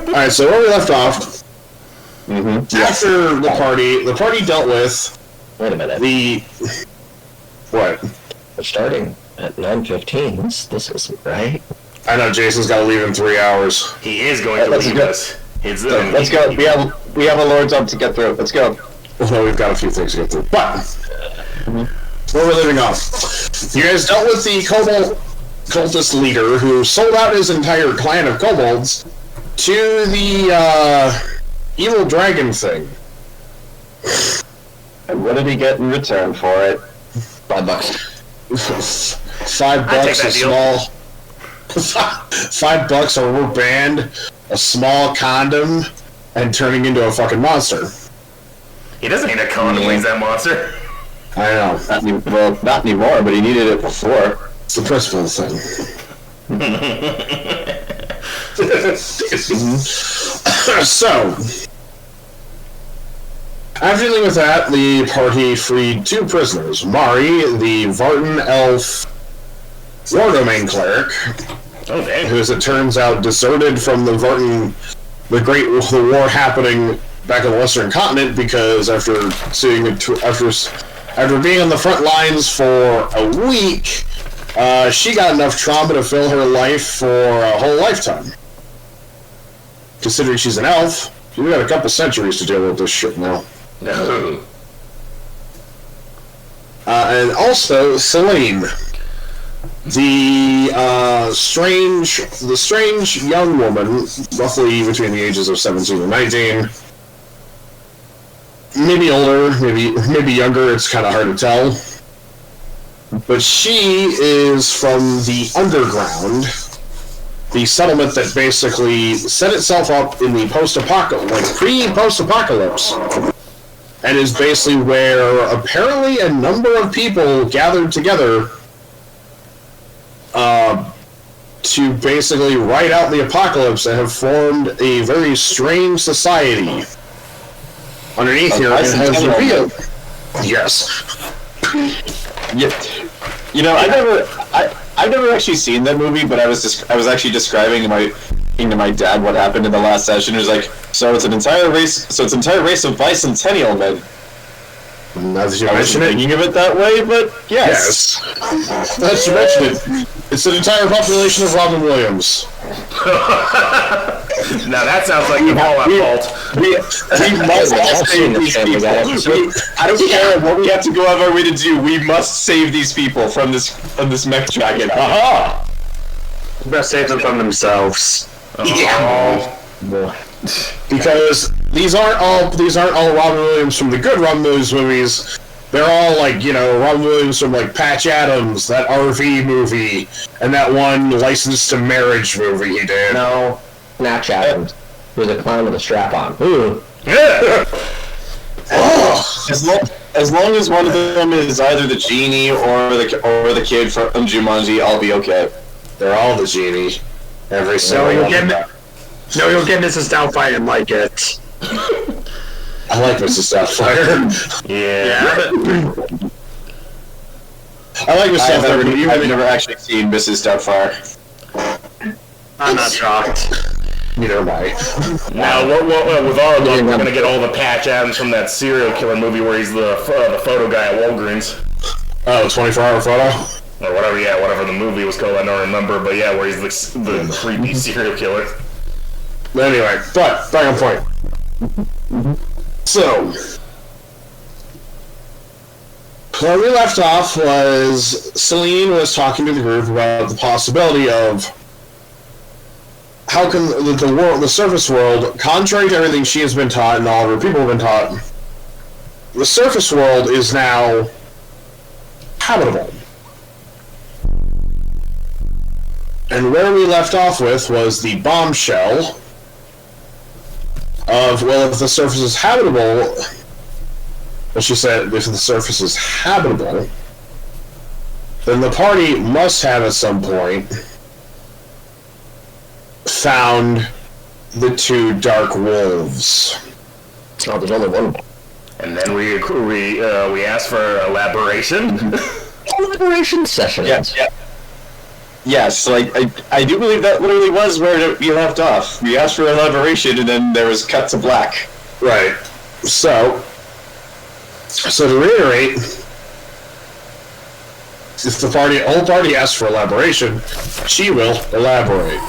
Alright, so where we left off, after the party dealt with... Wait a minute. What? We're starting at 9:15. This isn't right. I know Jayson's got to leave in 3 hours. He is going to leave us. Let's go. We have a Lord's Up to get through. Let's go. Well, we've got a few things to get through. But, where we're leaving off. You guys dealt with the kobold cultist leader who sold out his entire clan of kobolds to the evil dragon thing. And what did he get in return for it? $5. $5 a small... $5 or we're banned, a small condom, and turning into a fucking monster. He doesn't need a condom when he's that monster. I know. Not anymore, but he needed it before. It's the principal thing. So, after dealing with that, the party freed 2 prisoners. Mari, the Vartan elf war domain cleric, who, as it turns out, deserted from the Vartan, the war happening back on the Western Continent, because after being on the front lines for a week, she got enough trauma to fill her life for a whole lifetime. Considering she's an elf, she's got a couple centuries to deal with this shit now. No. And also, Celine, the strange young woman, roughly between the ages of 17 and 19, maybe older, maybe younger, it's kind of hard to tell. But she is from the underground, the settlement that basically set itself up in the pre-post-apocalypse, and is basically where apparently a number of people gathered together to basically write out the apocalypse and have formed a very strange society. Underneath here, it has revealed. Yes. Yeah. You know, I've never actually seen that movie, but I was actually describing to my dad what happened in the last session. It was like, so it's an entire race of bicentennial men. Now that you I mention wasn't thinking of it that way, but yes. Now that you mention it, it's an entire population of Robin Williams. Now that sounds like the Fallout fault. We must save these people. I don't care what we have to go out of our way to do. We must save these people from this mech dragon. Aha! We must save them from themselves. Yeah. Because these aren't all Robin Williams from the good Robin Williams movies. They're all like, Robin Williams from like Patch Adams, that RV movie, and that one License to Marriage movie he did. No, Patch Adams. He was a clown with a strap on. Ooh. Yeah. As long as one of them is either the genie or the kid from Jumanji, I'll be okay. They're all the genie. Every single one. You'll get Mrs. Doubtfire and like it. I like Mrs. Doubtfire. Yeah. I like Mrs. Doubtfire. I've never actually seen Mrs. Doubtfire. I'm not shocked. Neither am I. Now, with our luck, we're gonna get all the Patch Adams from that serial killer movie where he's the photo guy at Walgreens. Oh, 24-hour photo? Or whatever the movie was called, I don't remember, but yeah, where he's the creepy serial killer. Anyway, but, back on point. So, where we left off was Celine was talking to the group about the possibility of how can the surface world, contrary to everything she has been taught and all of her people have been taught, the surface world is now habitable. And where we left off with was the bombshell of, well, if the surface is habitable, well, she said, if the surface is habitable, then the party must have at some point found the 2 dark wolves. Oh, there's only one. And then we asked for elaboration. Elaboration session. Yeah. Yes, like I do believe that literally was where you left off. You asked for elaboration, and then there was cut to black. Right. So to reiterate, if the whole party asks for elaboration, she will elaborate.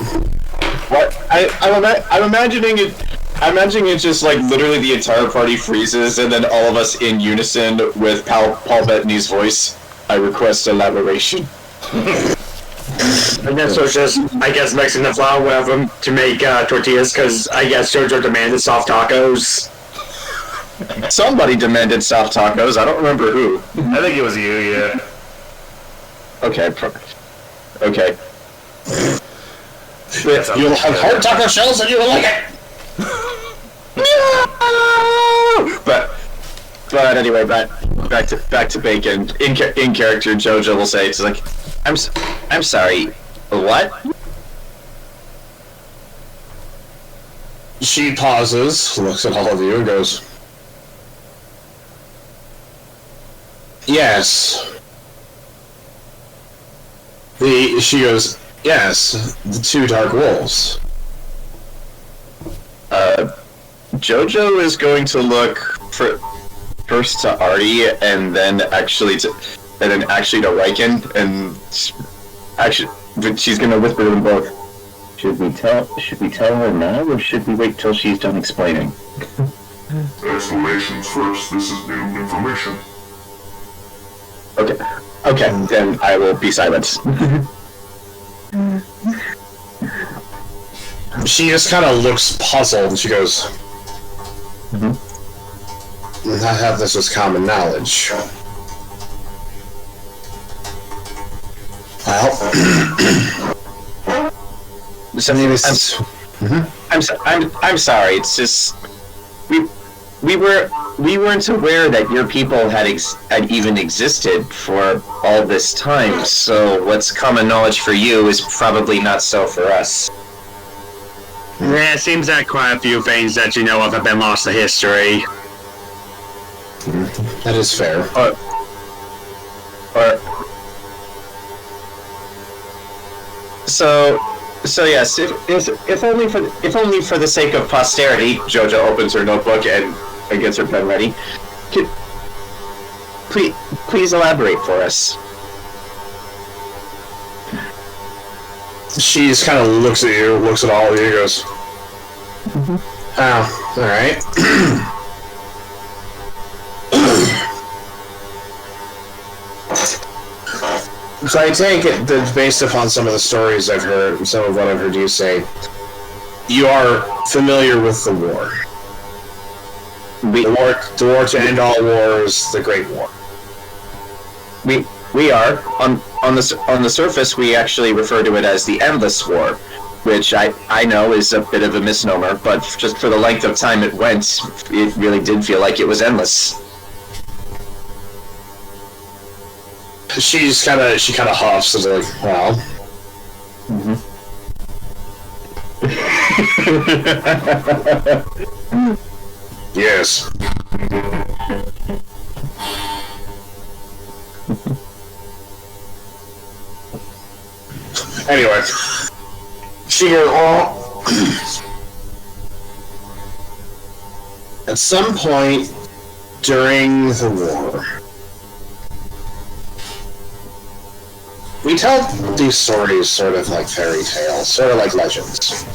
What? I'm imagining it. I'm imagining it's just like literally the entire party freezes, and then all of us in unison with Paul Bettany's voice. I request elaboration. Ernesto's just, I guess, mixing the flour with them to make tortillas, because I guess Jojo demanded soft tacos. Somebody demanded soft tacos. I don't remember who. I think it was you, yeah. Okay. Okay. You'll have hard taco shells and you will like it! But anyway, back to bacon. In character, Jojo will say, "It's like, I'm sorry, what?" She pauses, looks at all of you, and goes, "Yes." She goes, "Yes, the two dark wolves." Jojo is going to look first to AARTI and then actually to Riken, and she's going to whisper to them both. Should we tell her now, or should we wait till she's done explaining? Explanations first. This is new information. Okay, then I will be silent. She just kind of looks puzzled, and she goes, "I have this as common knowledge." Well, I'm sorry. It's just we weren't aware that your people had even existed for all this time. So what's common knowledge for you is probably not so for us. Yeah, it seems that quite a few things that you know of have been lost to history. that is fair. So yes, if only for the sake of posterity, Jojo opens her notebook and gets her pen ready. Please elaborate for us. She just kind of looks at you, looks at all of you, and goes, "Oh, alright." So I take it that based upon some of the stories I've heard, and some of what I've heard you say, you are familiar with the war. The war to end all wars, the Great War. We are on the surface. We actually refer to it as the Endless War, which I know is a bit of a misnomer, but just for the length of time it went, it really did feel like it was endless. She kind of huffs and is like, "Well." Yes. Anyway, she goes, "Oh." At some point during the war, we tell these stories sort of like fairy tales, sort of like legends.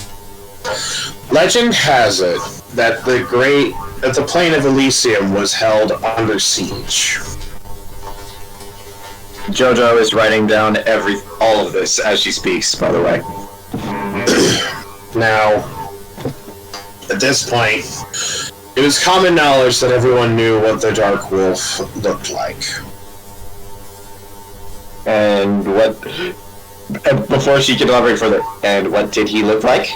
Legend has it that the plane of Elysium was held under siege. Jojo is writing down all of this as she speaks, by the way. Now, at this point, it was common knowledge that everyone knew what the Dark Wolf looked like. And what... Before she can elaborate further, and what did he look like?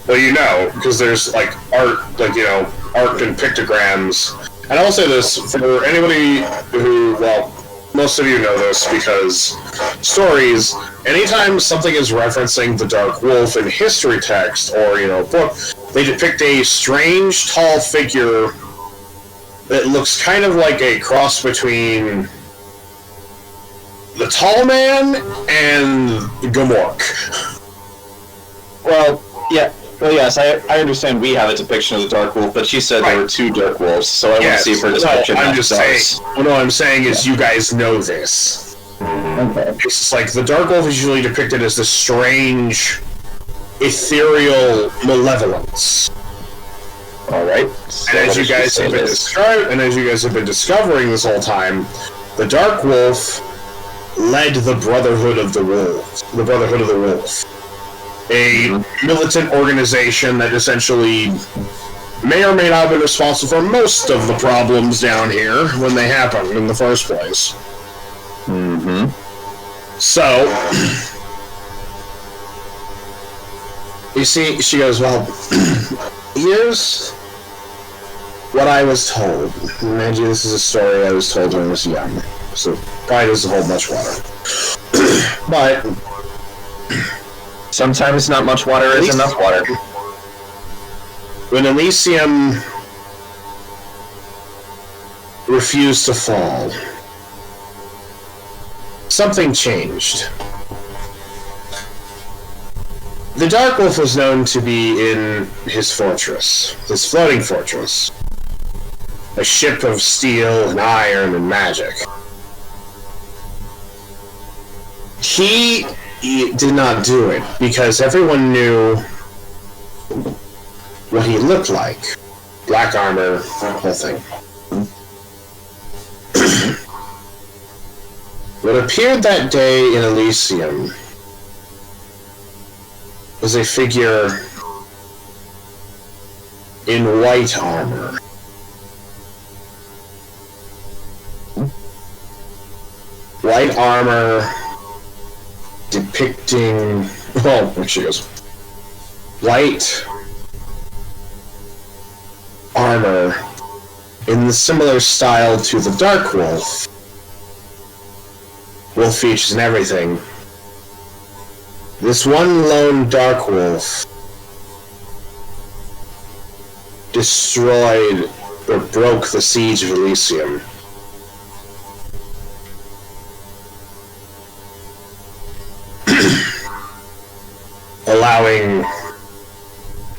Well, you know, because there's, like, art, art and pictograms. And I'll say this, for anybody who, well, most of you know this, because stories, anytime something is referencing the Dark Wolf in history text, or, book, they depict a strange, tall figure that looks kind of like a cross between the Tall Man and Gamork. Well, yeah. Well, yes, I understand we have a depiction of the Dark Wolf, but she said there were 2 Dark Wolves, so I want to see if her description I'm just saying. does. What I'm saying is, you guys know this. Okay. It's just like the Dark Wolf is usually depicted as this strange, ethereal malevolence. All right. So And as you guys have been discovering this whole time, the Dark Wolf led the Brotherhood of the Wolves. The Brotherhood of the Wolf. A militant organization that essentially may or may not have been responsible for most of the problems down here when they happened in the first place. Mm-hmm. So, you see, she goes, well, here's what I was told. Mind you, this is a story I was told when I was young, so probably doesn't hold much water. But sometimes not much water is enough water. When Elysium refused to fall, something changed. The Dark Wolf was known to be in his fortress, his floating fortress. A ship of steel and iron and magic. He did not do it because everyone knew what he looked like. Black armor, that whole thing. What appeared that day in Elysium was a figure in white armor. White armor depicting... Oh, there she goes. White armor in the similar style to the Dark Wolf. Wolf features and everything. This one lone Dark Wolf destroyed or broke the siege of Elysium. Allowing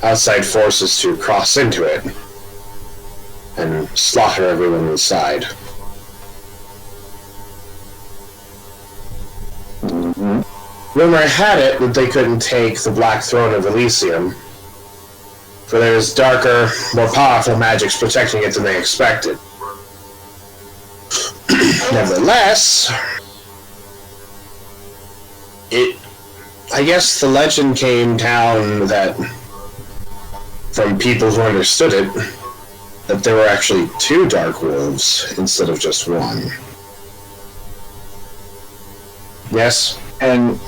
outside forces to cross into it and slaughter everyone inside. Rumor had it that they couldn't take the Black Throne of Elysium, for there's darker, more powerful magics protecting it than they expected. Nevertheless, I guess the legend came down that, from people who understood it, that there were actually 2 Dark Wolves instead of just one. Yes? And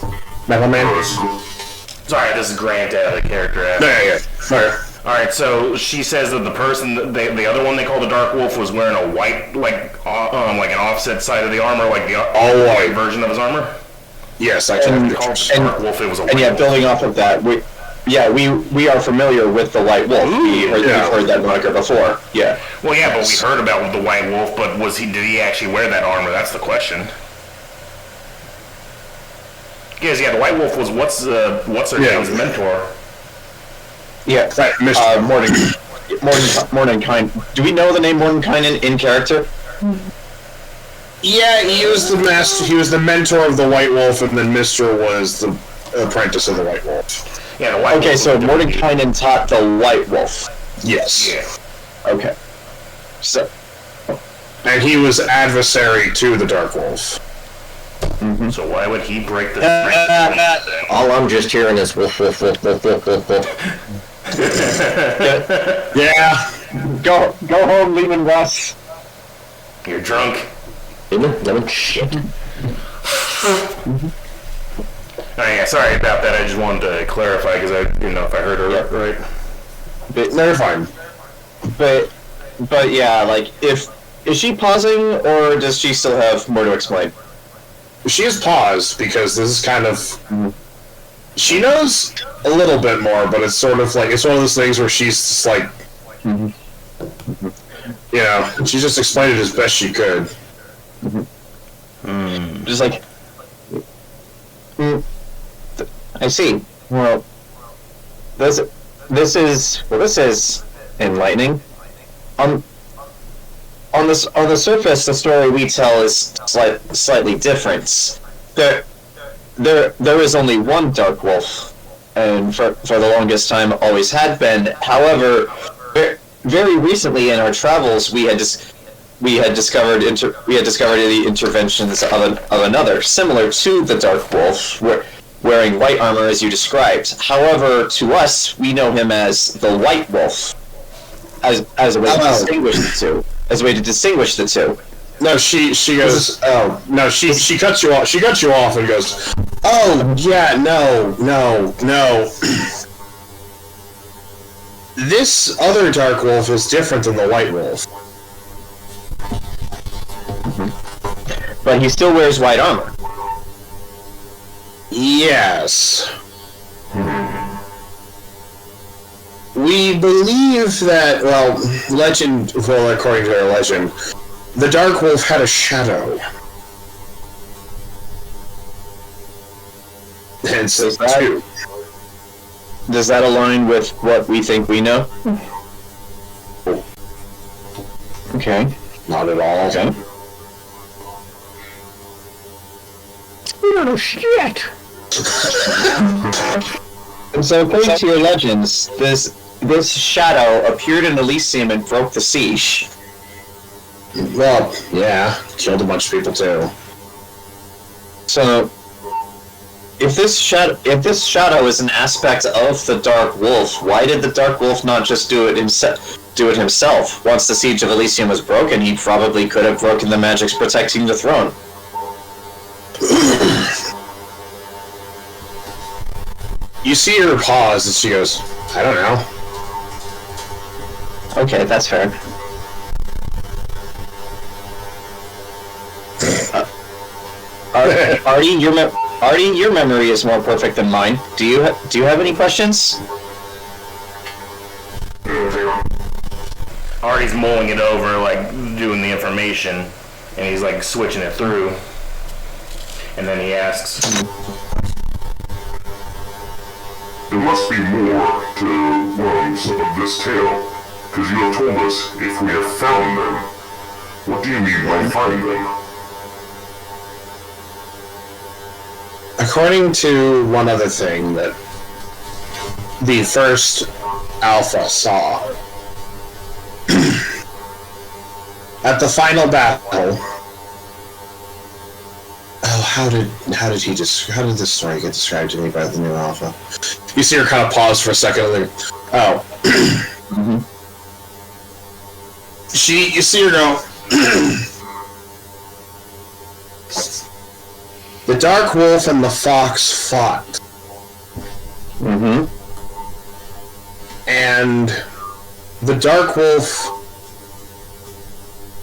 Metal Man? Sorry, this is Grant out of the character. Yeah. Alright, so she says that the person, the other one they call the Dark Wolf was wearing a white, like an offset side of the armor, like the white version of his armor? Yes, I And can. Dark Wolf, it was a white And yeah, wolf. building off of that, we are familiar with the White Wolf. We've heard that moniker before. Yeah. Well, yeah, but we heard about the White Wolf, but did he actually wear that armor? That's the question. Because the White Wolf was what's her name's mentor. Yeah. Mordenkainen. Do we know the name Mordenkainen in character? Yeah, he was the master. He was the mentor of the White Wolf, and then Mister was the apprentice of the White Wolf. Yeah, the White Wolf. Okay, so Mordenkainen taught the White Wolf. Yes. Yeah. Okay. So. And he was adversary to the Dark Wolf. Mm-hmm. So why would he break the... All I'm just hearing is woof, woof, woof, woof, woof, woof, woof. Yeah. Go home, Lehman Russ. You're drunk. Lemon, shit. Oh, yeah, sorry about that. I just wanted to clarify because I didn't know if I heard her right. But, They're fine. But yeah, like, is she pausing, or does she still have more to explain? She has paused because this is kind of... She knows a little bit more, but it's sort of like... It's one of those things where she's just like... You know, she just explained it as best she could. Just like, I see. Well, this is enlightening. On the surface, the story we tell is slightly different. There is only one Dark Wolf, and for the longest time always had been. However, very recently in our travels, we had discovered the interventions of another, similar to the Dark Wolf, wearing white armor as you described. However, to us, we know him as the White Wolf, as a way to distinguish the two. As a way to distinguish the two. No, she goes. Oh no, she cuts you off. She cuts you off and goes. Oh yeah, no. This other Dark Wolf is different than the White Wolf. But he still wears white armor. Yes. We believe that, according to our legend, the Dark Wolf had a shadow. Hence, does that align with what we think we know? Okay. Not at all. Okay. We don't know shit. And so, according to your legends, this shadow appeared in Elysium and broke the siege. Well, yeah, killed a bunch of people too. So, if this shadow is an aspect of the Dark Wolf, why did the Dark Wolf not just do it himself? Once the siege of Elysium was broken, he probably could have broken the magics protecting the throne. You see her pause and she goes, I don't know. Okay, that's fair. Artie, your memory is more perfect than mine. Do you have any questions? Artie's mulling it over, like doing the information, and he's like switching it through. And then he asks, There must be more to worms of this tale, because you have told us if we have found them. What do you mean by find them? According to one other thing that the first Alpha saw, at the final battle, how did this story get described to me by the new Alpha? You see her kind of pause for a second and then, you see her go, the Dark Wolf and the Fox fought. And the Dark Wolf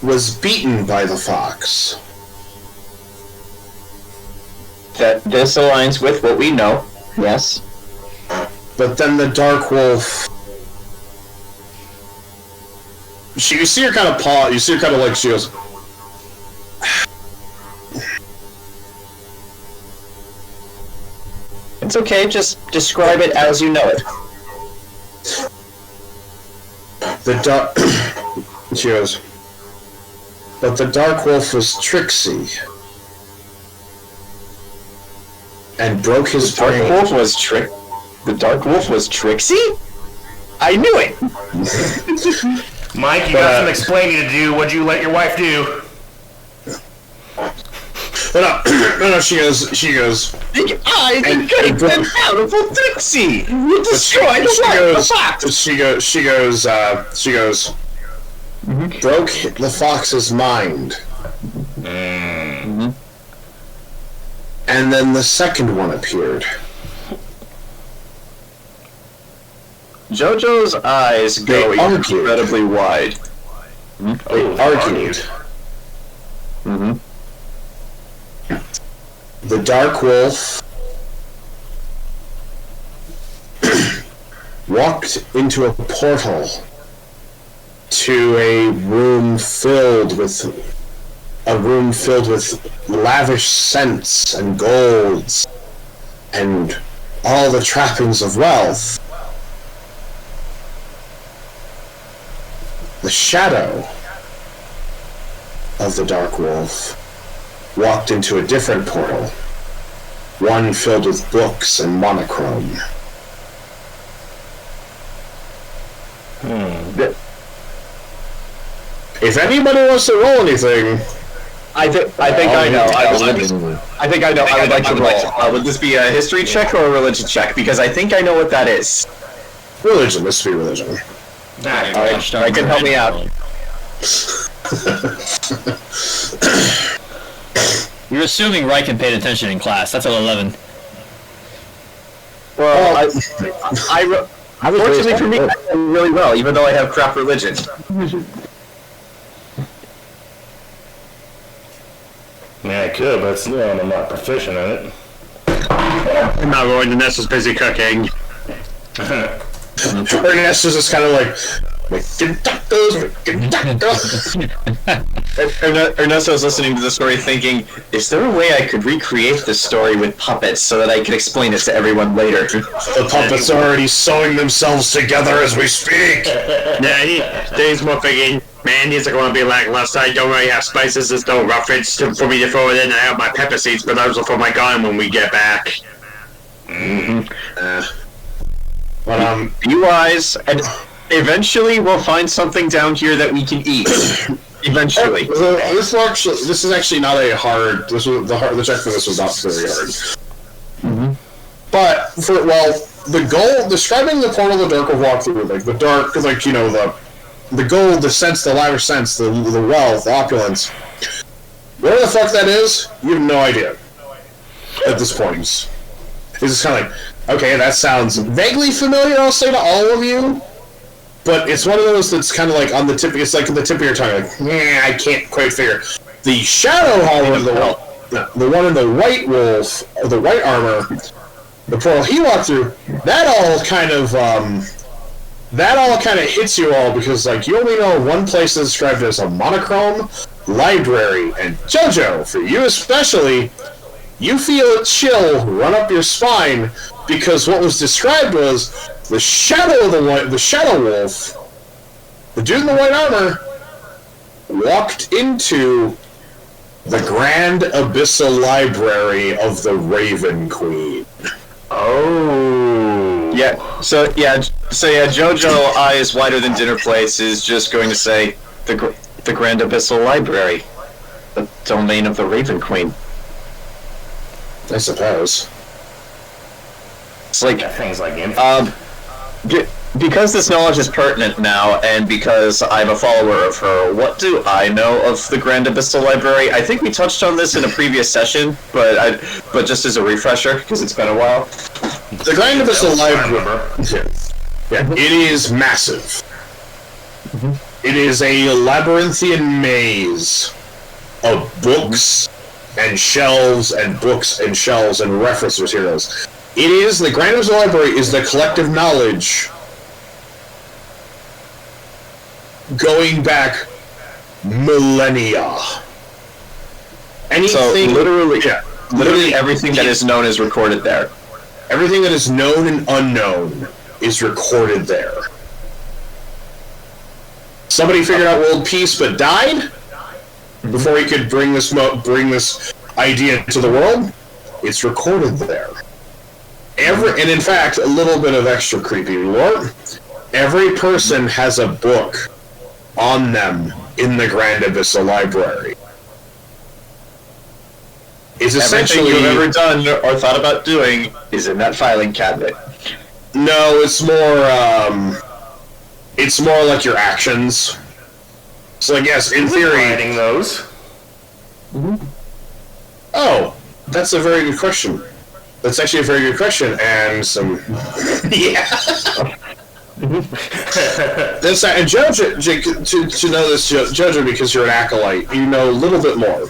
was beaten by the Fox. That this aligns with what we know. Yes. But then the Dark Wolf... You see her kind of pause, you see her kind of like, she goes... It's okay, just describe it as you know it. She goes... But the Dark Wolf was tricksy. And broke his brain. The Dark Wolf was tricksy? I knew it! Mike, you got some explaining to do. What'd you let your wife do? No, she goes... I think I'm powerful tricksy! You destroyed the Fox! She goes... Broke the Fox's mind. And then the second one appeared. Jojo's eyes go incredibly wide. They argued. The Dark Wolf walked into a portal to a room filled with lavish scents and golds and all the trappings of wealth, the shadow of the Dark Wolf walked into a different portal, one filled with books and monochrome. If anybody wants to roll anything, I think I know. I think I know. I would like to roll. Would this be a history check or a religion check? Because I think I know what that is. religion. This would be religion. Alright, I can help me out. You're assuming Riken paid attention in class. That's an 11. Well, fortunately for me, I did really well, even though I have crap religion. Yeah, I could, but I'm not proficient at it. I'm not rolling. Ernesto's busy cooking. Ernesto's just kind of like, making tacos. Ernesto's listening to the story thinking, is there a way I could recreate this story with puppets so that I could explain it to everyone later? The puppets are already sewing themselves together as we speak. Yeah, Dave's more thinking, man, these are going to be lackluster. I don't really have spices. There's no roughage for me to throw it in. I have my pepper seeds, but those are for my gun when we get back. But You eyes, and eventually we'll find something down here that we can eat. Eventually. This is actually not a hard. The check for this was not very hard. But the goal, describing the portal the dark will walk through, like the dark, like the gold, the sense, the lavish sense, the wealth, the opulence. Where the fuck that is, you have no idea. At this point, it's just kind of like, okay, that sounds vaguely familiar. I'll say to all of you. But it's one of those that's kind of like on the tip. It's like the tip of your tongue. Like, I can't quite figure. The shadow, however, the one in the white wolf, or the white armor, the portal he walked through. That all kind of hits you all because like you only know one place that's described as a monochrome library, and Jojo, for you especially, you feel a chill run up your spine because what was described was. The shadow of the shadow wolf, the dude in the white armor, walked into the Grand Abyssal Library of the Raven Queen. Oh. Yeah. So Jojo, eyes wider than dinner plates, is just going to say the Grand Abyssal Library, the domain of the Raven Queen. I suppose. It's like Things like because this knowledge is pertinent now, and because I'm a follower of her, what do I know of the Grand Abyssal Library? I think we touched on this in a previous session, but just as a refresher, because it's been a while. The Grand Abyssal Library. Yeah, it is massive. It is a labyrinthian maze of books and shelves and books and shelves and reference materials. The Grand Abyssal Library is the collective knowledge going back millennia. Anything, literally everything that is known is recorded there. Everything that is known and unknown is recorded there. Somebody figured out world peace but died before he could bring this idea to the world. It's recorded there. And in fact, a little bit of extra creepy lore. Every person has a book on them in the Grand Abyssal Library. It's essentially everything you've ever done or thought about doing is in that filing cabinet. No, it's more like your actions. So I guess in theory, writing those. Oh, that's a very good question. That's actually a very good question, and some yeah. That's and Jojo, to know this, Jojo, because you're an acolyte, you know a little bit more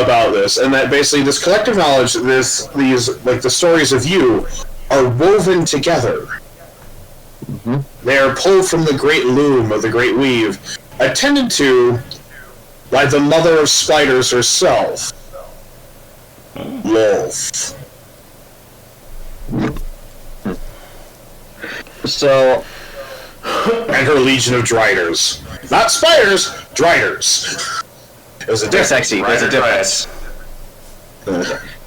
about this, and that basically this collective knowledge, these like the stories of you, are woven together. They are pulled from the great loom of the great weave, attended to by the mother of spiders herself, Lolth. So, and her legion of driders. Not spiders, driders. There's a difference. sexy. There's a difference.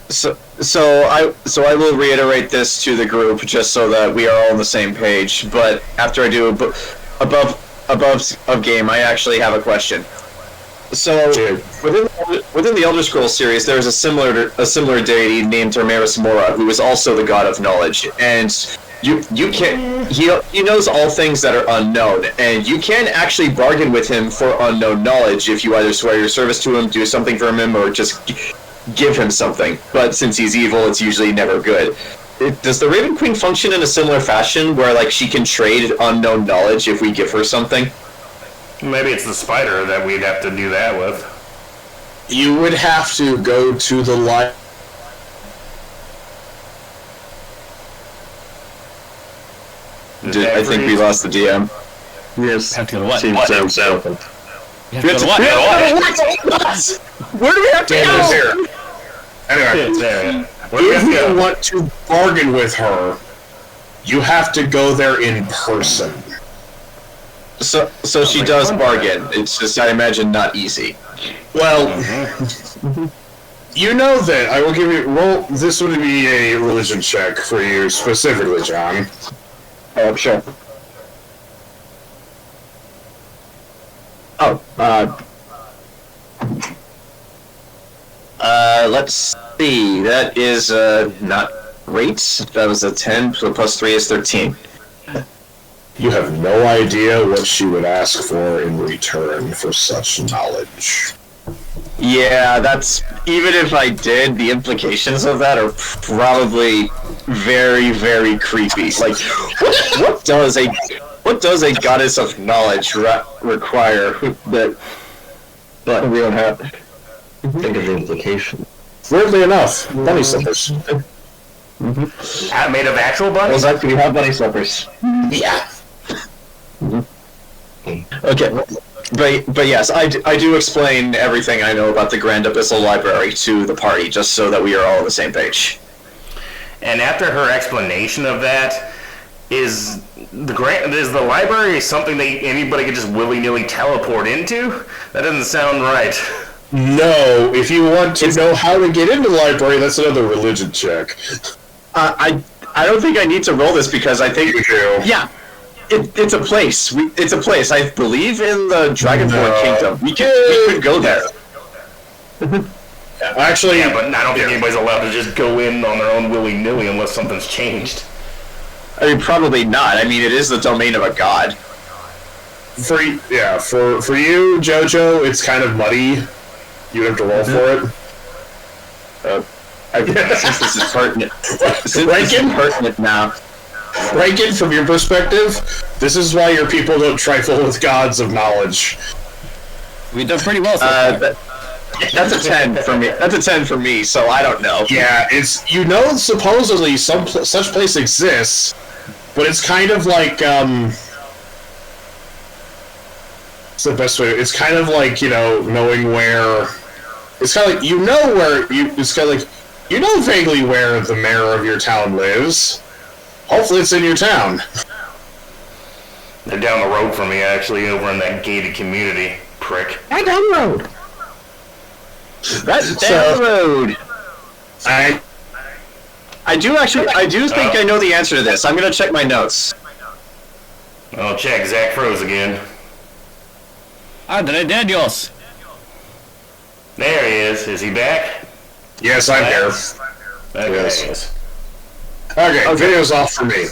So I will reiterate this to the group just so that we are all on the same page. But after I do above game, I actually have a question. So within the Elder Scrolls series, there is a similar deity named Termeris Mora, who is also the god of knowledge, and you can't he knows all things that are unknown, and you can actually bargain with him for unknown knowledge if you either swear your service to him, do something for him, or just give him something. But since he's evil, it's usually never good. Does the Raven Queen function in a similar fashion, where like she can trade unknown knowledge if we give her something? Maybe it's the spider that we'd have to do that with. You would have to go to the light. I think we lost the DM. Yes. Have to go to what? Seems What? so. You have to go to what? Where do we have to go? Here. Anyway, There. Where do we have to if go? you want to bargain with her, you have to go there in person. So she does bargain. It's just, I imagine, not easy. Well, you know that I will give you. Well, this would be a religion check for you specifically, John. Oh, sure. Oh, let's see. That is, not great. That was a 10, so plus 3 is 13. You have no idea what she would ask for in return for such knowledge. Yeah, that's... Even if I did, the implications of that are probably very, very creepy. Like, what does a goddess of knowledge require that we don't have? Think of the implication. Weirdly enough, bunny slippers. Made of actual bunnies? Olzec, do you have bunny slippers? Yeah. Okay, but yes, I do explain everything I know about the Grand Abyssal Library to the party, just so that we are all on the same page. And after her explanation of that, is the library something that anybody could just willy-nilly teleport into? That doesn't sound right. No, if you want to know how to get into the library, that's another religion check. I don't think I need to roll this because I think... You do. Yeah. It's a place. It's a place. I believe in the Dragonborn Kingdom. We could go there. Actually, Yeah, but I don't think anybody's allowed to just go in on their own willy-nilly unless something's changed. I mean, probably not. I mean, it is the domain of a god. for you, Jojo, it's kind of muddy. You have to roll for it. Since this is pertinent. Since this is pertinent now. Riken, from your perspective, this is why your people don't trifle with gods of knowledge. We've done pretty well so far. That's a 10 for me. That's a 10 for me, so I don't know. Yeah, it's, supposedly such place exists, but it's kind of like, what's the best way? It's kind of like, knowing where, it's kind of like, it's kind of like, vaguely where the mayor of your town lives. Hopefully it's in your town. They're down the road from me, actually, over in that gated community, prick. Right down the road. That's down the road. I do think I know the answer to this. I'm gonna check my notes. Oh, check, Zach froze again. Andre Daniels. There he is. Is he back? Yes, I'm here. Okay. Yes. Okay, video's off for me.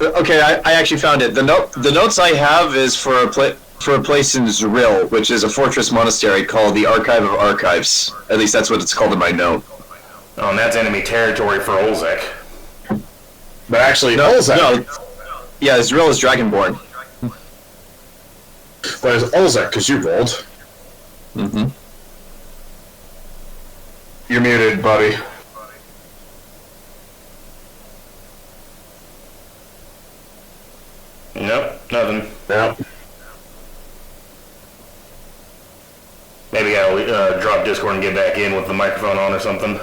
Okay, I actually found it. The notes I have is for a place in Zril, which is a fortress monastery called the Archive of Archives. At least that's what it's called in my note. Oh, and that's enemy territory for Olzec. But actually, No, Olzec. Yeah, Zril is Dragonborn. But it's Olzec, because you rolled. Mm-hmm. You're muted, buddy. Nope, nothing. Yep. Maybe I'll drop Discord and get back in with the microphone on or something.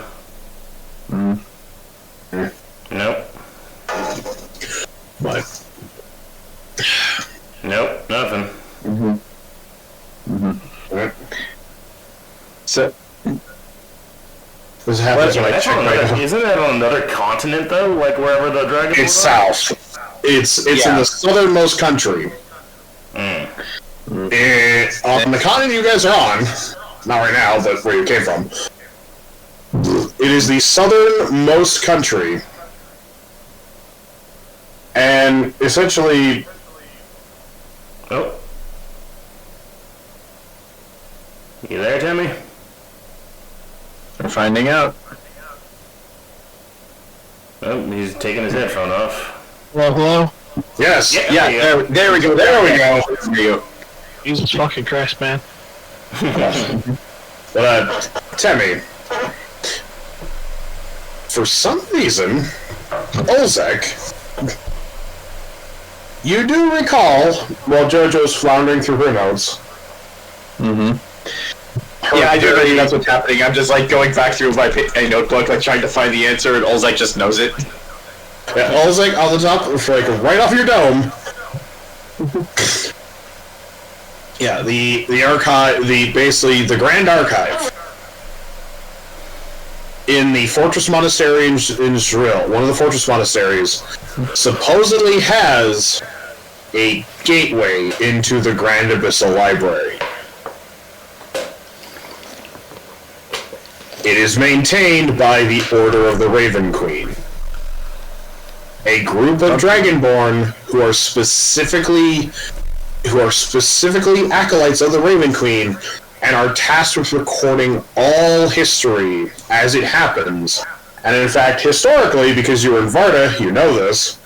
Nope. Nothing. So, This happens when I That's check on my... another, isn't that on another continent though? Like wherever the dragon. It's south. It's in the southernmost country. On the continent you guys are on, not right now, but where you came from, it is the southernmost country. And essentially... Oh. You there, Temme? we're finding out. Oh, he's taking his headphone off. Hello? Yes. Yeah, there we go. There we go. For you. Jesus fucking Christ, man. Temme, for some reason, Olzec, you do recall, while Jojo's floundering through her notes. Yeah, I do already. That's what's happening. I'm just like going back through my notebook, like trying to find the answer, and Olzec just knows it. Yeah, Olzec on the top, like right off your dome. Yeah, the archive, basically the Grand Archive in the Fortress Monastery in Israel, one of the Fortress Monasteries, supposedly has a gateway into the Grand Abyssal Library. It is maintained by the Order of the Raven Queen, a group of Dragonborn who are specifically acolytes of the Raven Queen and are tasked with recording all history as it happens. And in fact, historically, because you were in Varda, you know this,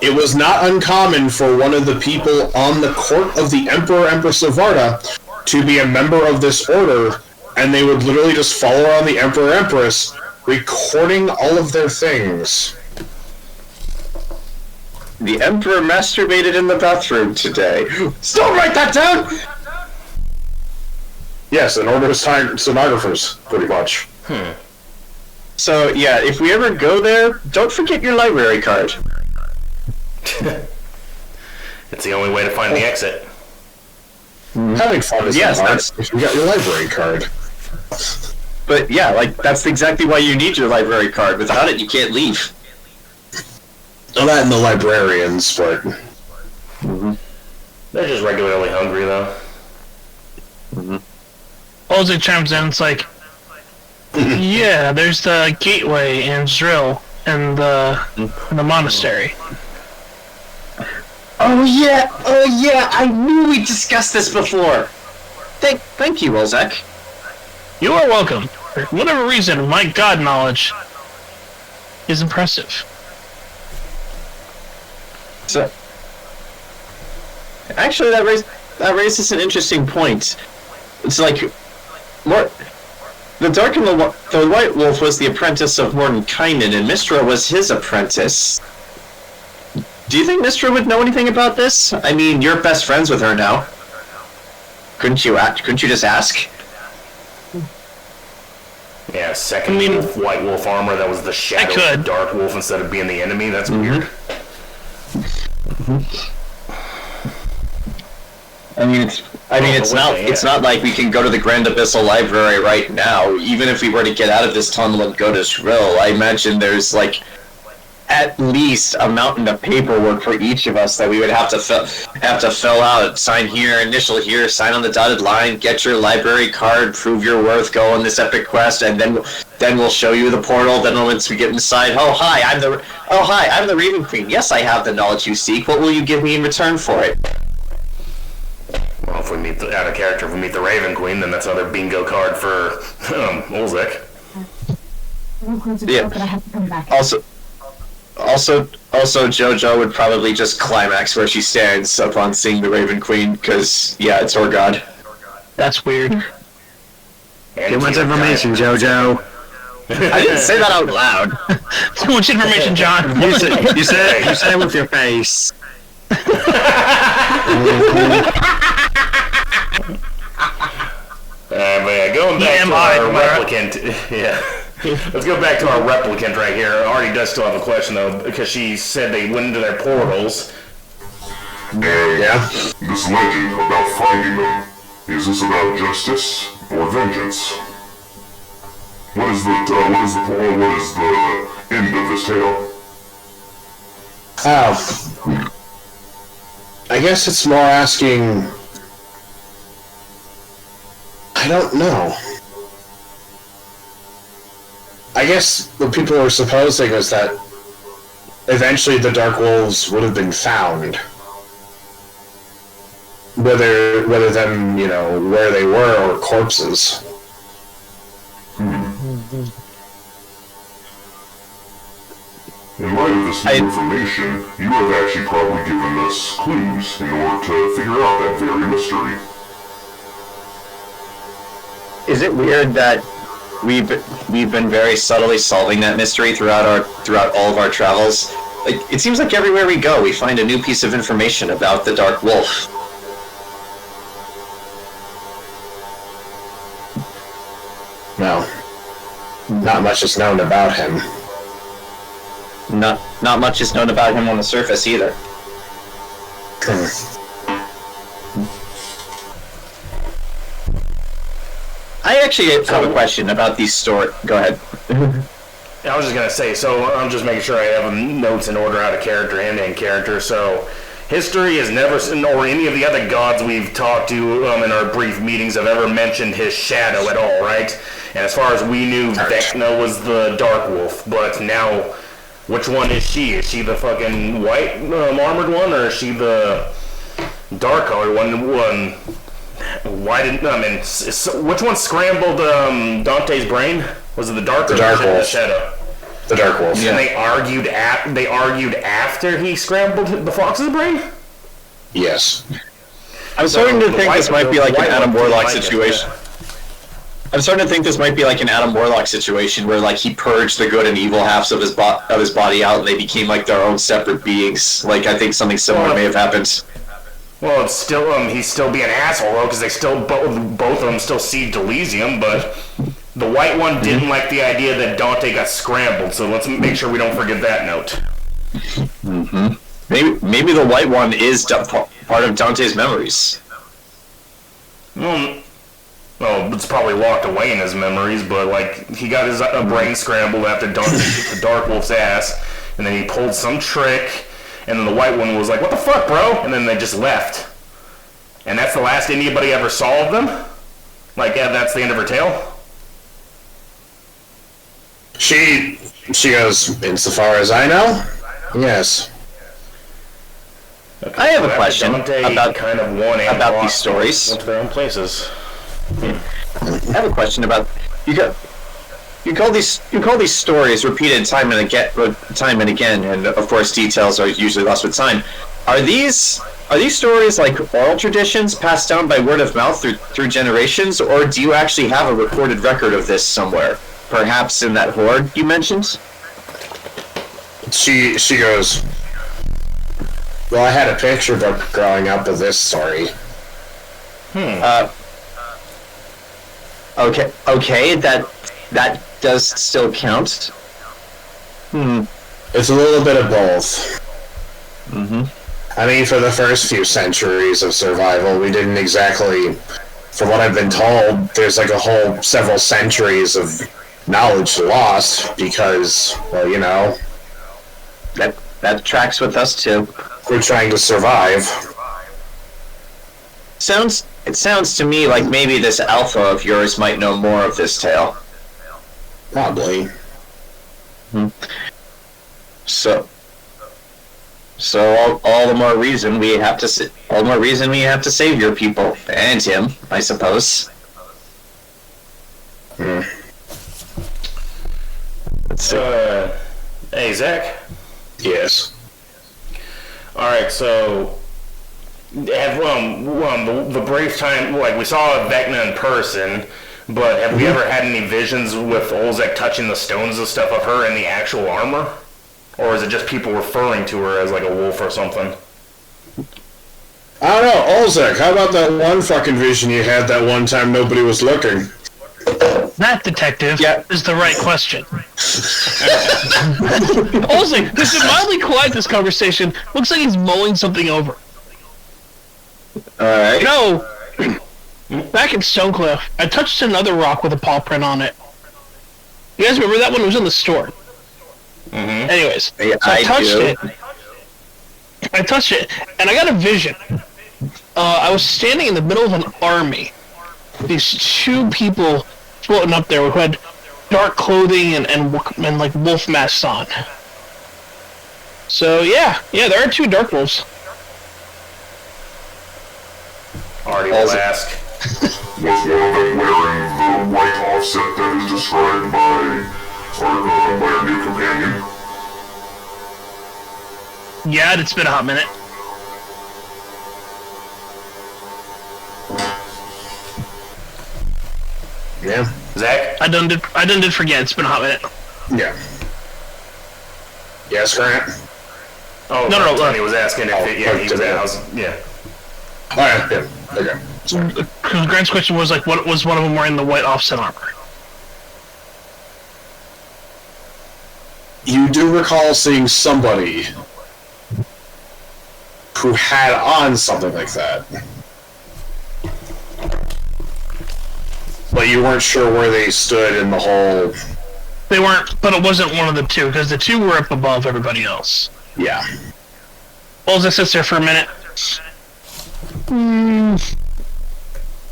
it was not uncommon for one of the people on the court of the Emperor Empress of Varda to be a member of this order, and they would literally just follow around the Emperor Empress, recording all of their things. The Emperor masturbated in the bathroom today. Still write that down! Yes, an order of stenographers, pretty much. So, yeah, if we ever go there, don't forget your library card. It's the only way to find the exit. Having fun is Yes, hard that's- if you got your library card. But yeah, like, that's exactly why you need your library card. Without it, you can't leave. Well, that and the librarians, but... They're just regularly hungry though. Olzec chimes in, it's like, yeah, there's the gateway in Zrill and the monastery. Oh yeah, I knew we discussed this before. Thank you, Olzec. You are welcome. For whatever reason, my god knowledge is impressive. So, actually, that raises an interesting point. It's like, the White Wolf was the apprentice of Mordenkainen, and Mistra was his apprentice. Do you think Mistra would know anything about this? I mean, you're best friends with her now. Couldn't you just ask? Yeah, second White Wolf armor that was the shadow of the Dark Wolf instead of being the enemy. That's weird. I mean, it's not like we can go to the Grand Abyssal Library right now. Even if we were to get out of this tunnel and go to Shrill, I imagine there's like at least a mountain of paperwork for each of us that we would have to fill out. Sign here, initial here, sign on the dotted line, get your library card, prove your worth, go on this epic quest, and then we'll show you the portal. Then once we get inside, hi, I'm the Raven Queen. Yes, I have the knowledge you seek. What will you give me in return for it? Well, if we meet the Raven Queen, then that's another bingo card for Olzec. Yeah. But I have to come back. Also, Jojo would probably just climax where she stands upon seeing the Raven Queen, because, yeah, it's her god. That's weird. Too much information, Jojo. I didn't say that out loud. Too much information, John. You said it with your face. But yeah, going back to our replicant. Yeah. Let's go back to our replicant right here. Artie does still have a question, though, because she said they went into their portals. And this legend about finding them, is this about justice or vengeance? What is the end of this tale? I guess it's more asking... I don't know. I guess what people were supposing is that eventually the Dark Wolves would have been found. Whether them, where they were or corpses. In light of this new information, you have actually probably given us clues in order to figure out that very mystery. Is it weird that we've been very subtly solving that mystery throughout all of our travels? Like, it seems like everywhere we go, we find a new piece of information about the Dark Wolf. No. Not much is known about him. Not much is known about him on the surface either. I actually have a question about these stories. Go ahead. I was just gonna say, so I'm just making sure I have notes in order out of character and in character. So, history has never, or any of the other gods we've talked to in our brief meetings have ever mentioned his shadow at all, right? And as far as we knew, Vecna was the Dark Wolf, but now, which one is she? Is she the fucking white armored one, or is she the dark colored one? Why didn't which one scrambled Dante's brain? Was it the dark or the shadow? The Dark Wolf. And they argued after he scrambled the fox's brain? Yes. I'm starting to think this might be like an Adam Warlock situation. I'm starting to think this might be like an Adam Warlock situation where like he purged the good and evil halves of his body out and they became like their own separate beings. Like I think something similar may have happened. Well, it's still he's still being an asshole though, because they still both of them still see Delisium, but the white one didn't like the idea that Dante got scrambled. So let's make sure we don't forget that note. Mm-hmm. Maybe the white one is part of Dante's memories. Well, it's probably locked away in his memories, but like he got his brain scrambled after Dante kicked the Dark Wolf's ass, and then he pulled some trick. And then the white one was like, "What the fuck, bro?" And then they just left. And that's the last anybody ever saw of them? Like, yeah, that's the end of her tale? She goes, insofar as I know, yes. I have a question about these stories. Went to their own places. I have a question about you call these stories repeated time and again, and of course details are usually lost with time. Are these stories like oral traditions passed down by word of mouth through generations, or do you actually have a recorded record of this somewhere? Perhaps in that horde you mentioned? She goes, well, I had a picture book growing up of this story. Okay, that does still count. It's a little bit of both. Mm-hmm. I mean, for the first few centuries of survival, we didn't exactly, from what I've been told, there's like a whole several centuries of knowledge lost because, well, that tracks with us too. We're trying to survive. It sounds to me like maybe this alpha of yours might know more of this tale. Probably. So all the more reason we have to save your people and him, I suppose. Let's see. Hey, Zach? Yes. Alright, so have the brief time, like we saw Vecna in person, but have we ever had any visions with Olzec touching the stones and stuff of her in the actual armor? Or is it just people referring to her as like a wolf or something? I don't know, Olzec, how about that one fucking vision you had that one time nobody was looking? That, detective, is the right question. Olzec, this is mildly quiet, this conversation. Looks like he's mulling something over. Alright. No! Back in Stonecliff, I touched another rock with a paw print on it. You guys remember that one? It was in the store. Mm-hmm. Anyways, Yeah, so I touched do. it. I touched it, and I got a vision. I was standing in the middle of an army. These two people floating up there who had dark clothing and like wolf masks on. So yeah, there are two dark wolves. Artie will ask. Was one of them wearing the white offset that is described by our new companion? Yeah, it's been a hot minute. Yeah. Zach? I done did forget. It's been a hot minute. Yeah. Yes, Grant. Oh, No. Tony was asking if he was at. Yeah. Oh, yeah. Okay. Because Grant's question was like, what was one of them wearing the white offset armor? You do recall seeing somebody who had on something like that. But you weren't sure where they stood in the whole... They weren't, but it wasn't one of the two, because the two were up above everybody else. Yeah. Olzec sits there for a minute.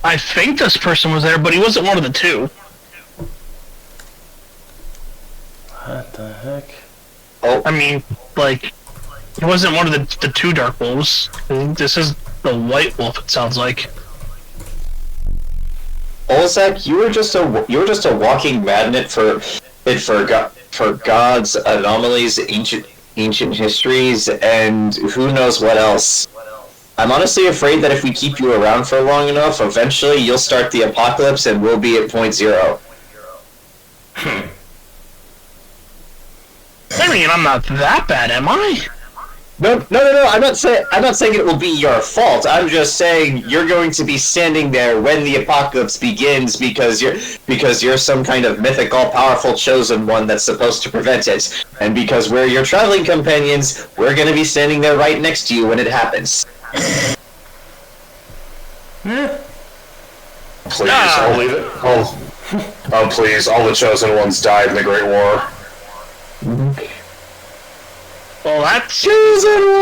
I think this person was there, but he wasn't one of the two. What the heck? I mean, like, he wasn't one of the two dark wolves. This is the white wolf, it sounds like. Olzec, you were just a walking magnet for gods, anomalies, ancient histories, and who knows what else. I'm honestly afraid that if we keep you around for long enough, eventually you'll start the apocalypse and we'll be at point zero. I mean, I'm not that bad, am I? No. I'm not saying it will be your fault. I'm just saying you're going to be standing there when the apocalypse begins because you're some kind of mythical, powerful chosen one that's supposed to prevent it. And because we're your traveling companions, we're going to be standing there right next to you when it happens. Please, I'll believe it. Oh, please, all the chosen ones died in the Great War. Well, that's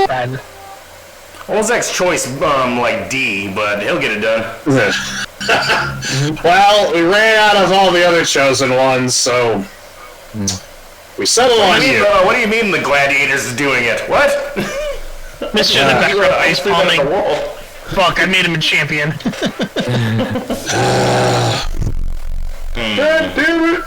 bad. Olzec's choice, like D, but he'll get it done. Well, we ran out of all the other chosen ones, so we settled on you. What do you mean the gladiators is doing it? What? Mr. the background ice palming. Fuck, I made him a champion. God damn it.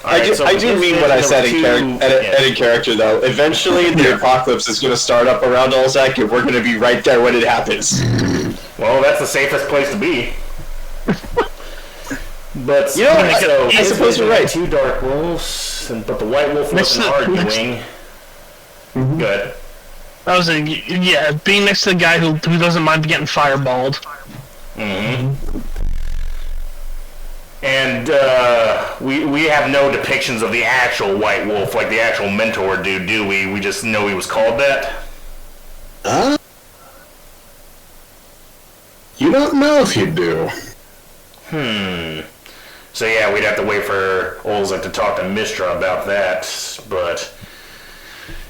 I do mean what I said in character, though. Eventually, the apocalypse is going to start up around Olzec, and we're going to be right there when it happens. Well, that's the safest place to be. But you know, I suppose you're right. Two dark wolves, but the white wolf wasn't hard to wing. Good. I was being next to the guy who doesn't mind getting fireballed. And we have no depictions of the actual white wolf, like the actual mentor dude, do we? We just know he was called that. You don't know if you do. So yeah, we'd have to wait for Olzec to talk to Mistra about that, but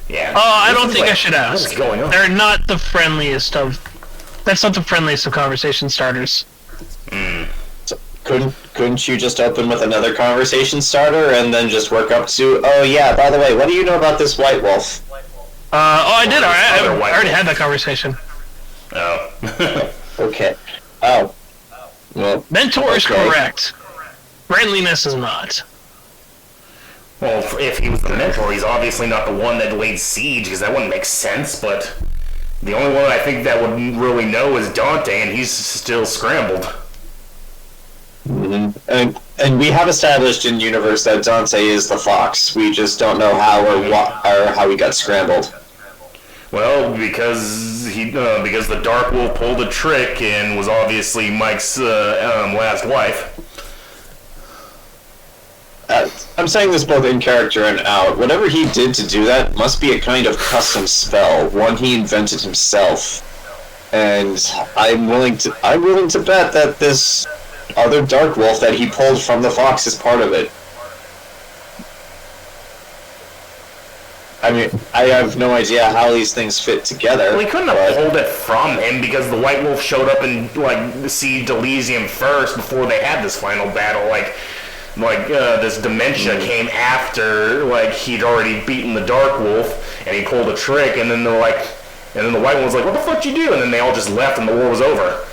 yeah. I don't think I should ask. What's going on? They're not the friendliest of... That's not the friendliest of conversation starters. So couldn't you just open with another conversation starter and then just work up to, oh yeah, by the way, what do you know about this white wolf? I did. I already had that conversation. Oh. Okay. Oh. Well, Mentor is correct. Friendliness is not. Well, if he was the mentor, he's obviously not the one that laid siege, because that wouldn't make sense, but the only one I think that would really know is Dante, and he's still scrambled. And we have established in universe that Dante is the fox. We just don't know how or how he got scrambled. Well, because the Dark Wolf pulled a trick and was obviously Mike's last wife. I'm saying this both in character and out. Whatever he did to do that must be a kind of custom spell, one he invented himself. And I'm willing to bet that this other dark wolf that he pulled from the fox is part of it. I mean, I have no idea how these things fit together. Well, he couldn't have pulled it from him because the White Wolf showed up and besieged Elysium first before they had this final battle. This dementia came after he'd already beaten the Dark Wolf, and he pulled a trick, and then the White Wolf was like, "What the fuck you do?" And then they all just left, and the war was over.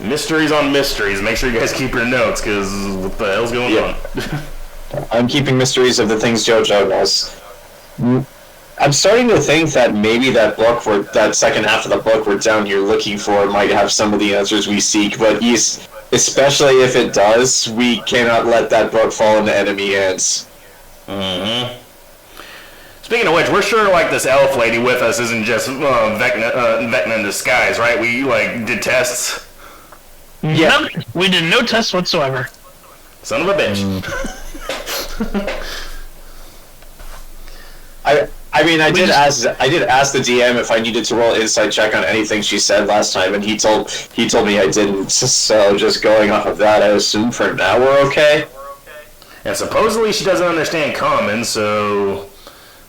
Mysteries on mysteries. Make sure you guys keep your notes, because what the hell's going on? I'm keeping mysteries of the things Jojo does. I'm starting to think that maybe that second half of the book we're down here looking for might have some of the answers we seek, but especially if it does, we cannot let that book fall into enemy hands. Mm-hmm. Speaking of which, we're sure this elf lady with us isn't just Vecna in disguise, right? We did tests. Yeah, we did no tests whatsoever. Son of a bitch. I did ask the DM if I needed to roll an insight check on anything she said last time, and he told me I didn't. So just going off of that, I assume for now we're okay. And supposedly she doesn't understand Common, so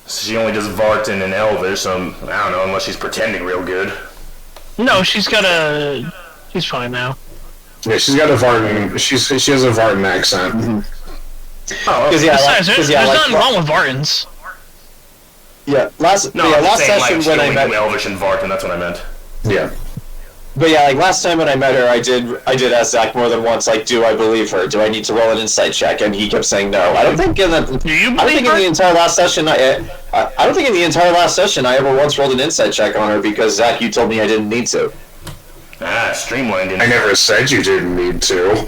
she only does Vartan and Elvish. So I don't know, unless she's pretending real good. No, she's fine now. Yeah, she's got a Vartan. She has a Vartan accent. Mm-hmm. Besides, there's nothing wrong with Vartans. Yeah, last session when I met Elvish and Vartan, that's what I meant. Yeah. But yeah, last time when I met her, I did ask Zach more than once, do I believe her? Do I need to roll an insight check? And he kept saying no. I don't think in the entire last session I don't think in the entire last session I ever once rolled an insight check on her because Zach, you told me I didn't need to. Streamlined. I never said you didn't need to.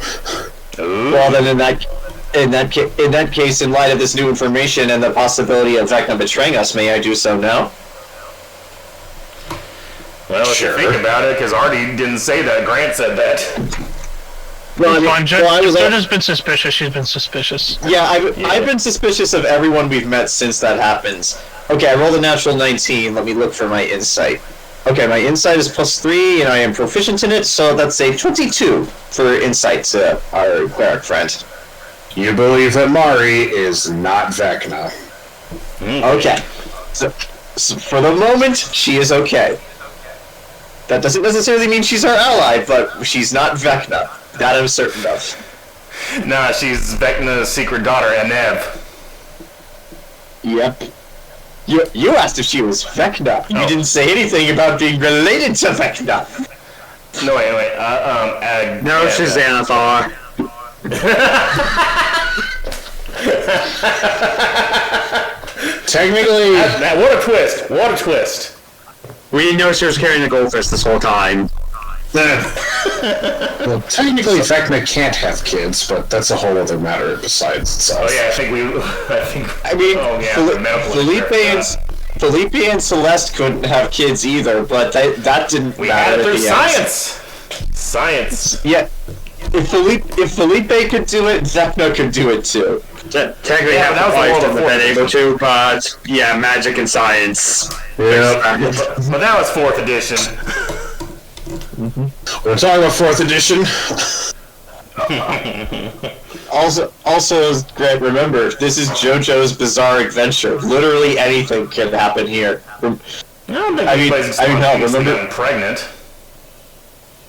Ooh. Well, then in that case, in light of this new information and the possibility of Vecna betraying us, may I do so now? Well, if you think about it, because AARTI didn't say that, Grant said that. Jojo's been suspicious. She's been suspicious. Yeah, I've been suspicious of everyone we've met since that happens. Okay, I rolled a natural 19. Let me look for my insight. Okay, my insight is +3, and I am proficient in it, so that's a 22 for insight to our cleric friend. You believe that Mari is not Vecna. Okay. So for the moment, she is okay. That doesn't necessarily mean she's our ally, but she's not Vecna. That I'm certain of. Nah, she's Vecna's secret daughter, Enev. Yep. You asked if she was Vecna. You didn't say anything about being related to Vecna. No, wait. No, she's Xanathar. Technically... What a twist. What a twist. We didn't know she was carrying the goldfish this whole time. Well, technically Vecna can't have kids, but that's a whole other matter besides itself. Oh yeah, Felipe and Celeste couldn't have kids either, but that didn't matter. We had it through science. Science. Yeah. If Felipe could do it, Vecna could do it too. Technically, half the wife would have been able to, but yeah, magic and science. Yeah. But that was 4th edition. We're talking about 4th edition. Also, Grant, remember, this is JoJo's bizarre adventure. Literally anything can happen here. Remember pregnant.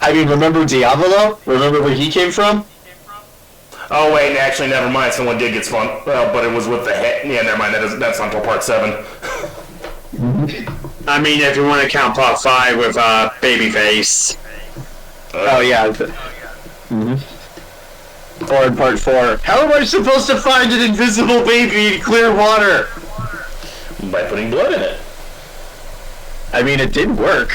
Remember Diavolo? Remember where he came from? Oh wait, actually, never mind. Someone did get spawned, but it was with the head. Yeah, never mind. That's until part 7. I mean, if you want to count part 5 with Babyface. Oh yeah. Or in part 4. How am I supposed to find an invisible baby in clear water? By putting blood in it. I mean, it did work.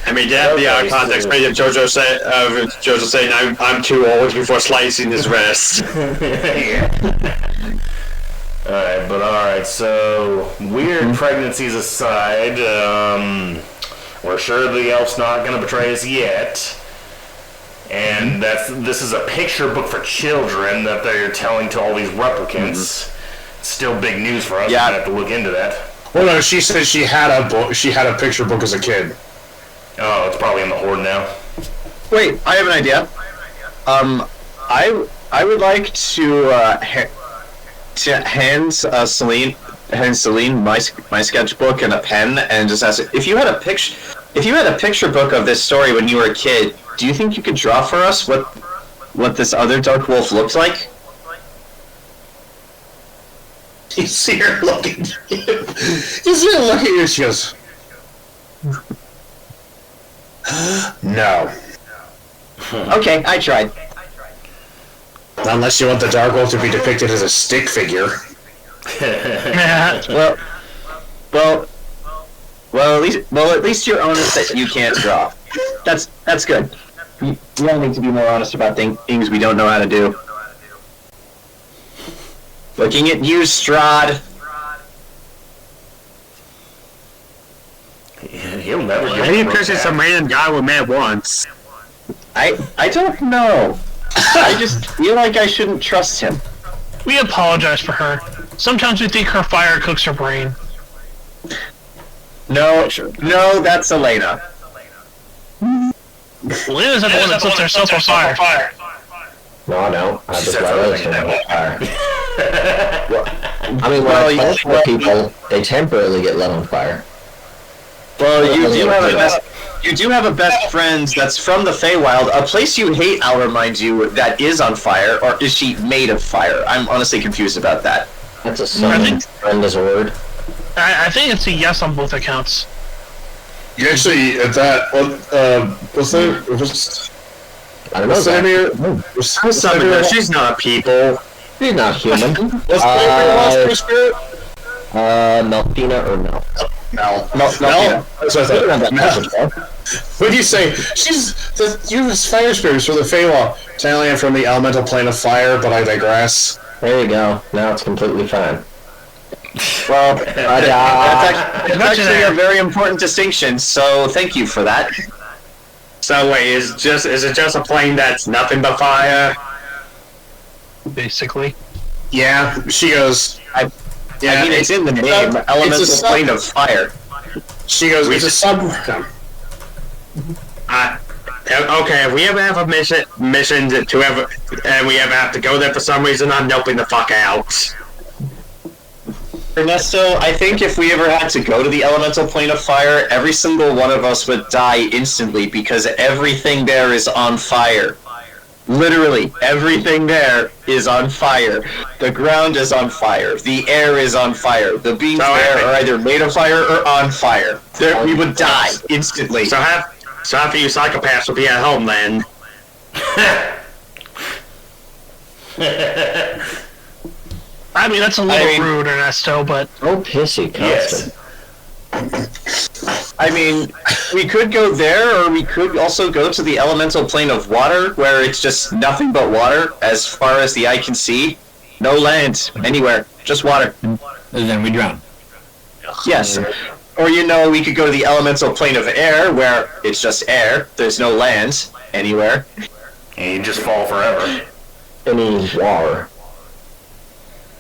I mean, yeah, the context made of Jojo saying, I'm too old before slicing his wrist. Alright, so weird pregnancies aside, we're sure the elf's not gonna betray us yet. And this is a picture book for children that they're telling to all these replicants. Still big news for us. Yeah. I have to look into that. Well, no, she said she had a book. She had a picture book as a kid. Oh, it's probably in the Horde now. Wait, I have an idea. I would like to hand Celine my sketchbook and a pen, and just ask if you had a picture book of this story when you were a kid. Do you think you could draw for us what this other dark wolf looks like? You see her looking. You see her looking at you. She goes, "No." Okay, I tried. Unless you want the dark wolf to be depicted as a stick figure. Well, at least you're honest that you can't draw. That's good. We all need to be more honest about things we don't know how to do. Looking at you, Strahd. He'll never get Maybe the because it's some random guy we met once. I don't know. I just feel like I shouldn't trust him. We apologize for her. Sometimes we think her fire cooks her brain. No, that's Elaina. Lena's not the one that sets herself on fire. No, I don't. I just let others set on fire. I mean, when Well, I punch for people, they temporarily get lit on fire. Well, you do have a best friend that's from the Feywild, a place you hate, I'll remind you, that is on fire, or is she made of fire? I'm honestly confused about that. That's a son. Friend is a word. I think it's a yes on both accounts. You actually, at that, what's that? I don't know. What's the name of your? I'm summoning her. She's not a people. She's not human. What's the name of your last spirit? Melfina or Mel? Mel. That's what I thought. Mel. What do you say? You have fire spirits for the Feywild. Technically, I'm from the elemental plane of fire, but I digress. There you go. Now it's completely fine. Well, that's actually a very important distinction, so thank you for that. So wait, is it just a plane that's nothing but fire? Basically. Yeah, she goes. I mean, it's in the name, elemental plane of fire. She goes, it's a sub... Okay, if we ever have a mission to ever, and we ever have to go there for some reason, I'm noping the fuck out. Ernesto, I think if we ever had to go to the elemental plane of fire, every single one of us would die instantly because everything there is on fire. Literally, everything there is on fire. The ground is on fire. The air is on fire. The beings there are either made of fire or on fire. We would die instantly. So half of you psychopaths will be at home then. I mean, that's a little rude, Ernesto, but... Oh, pissy, constant. Yes. I mean, we could go there, or we could also go to the elemental plane of water, where it's just nothing but water, as far as the eye can see. No land, anywhere, just water. And then we drown. Yes. Or, we could go to the elemental plane of air, where it's just air, there's no land, anywhere. And you just fall forever. Any water.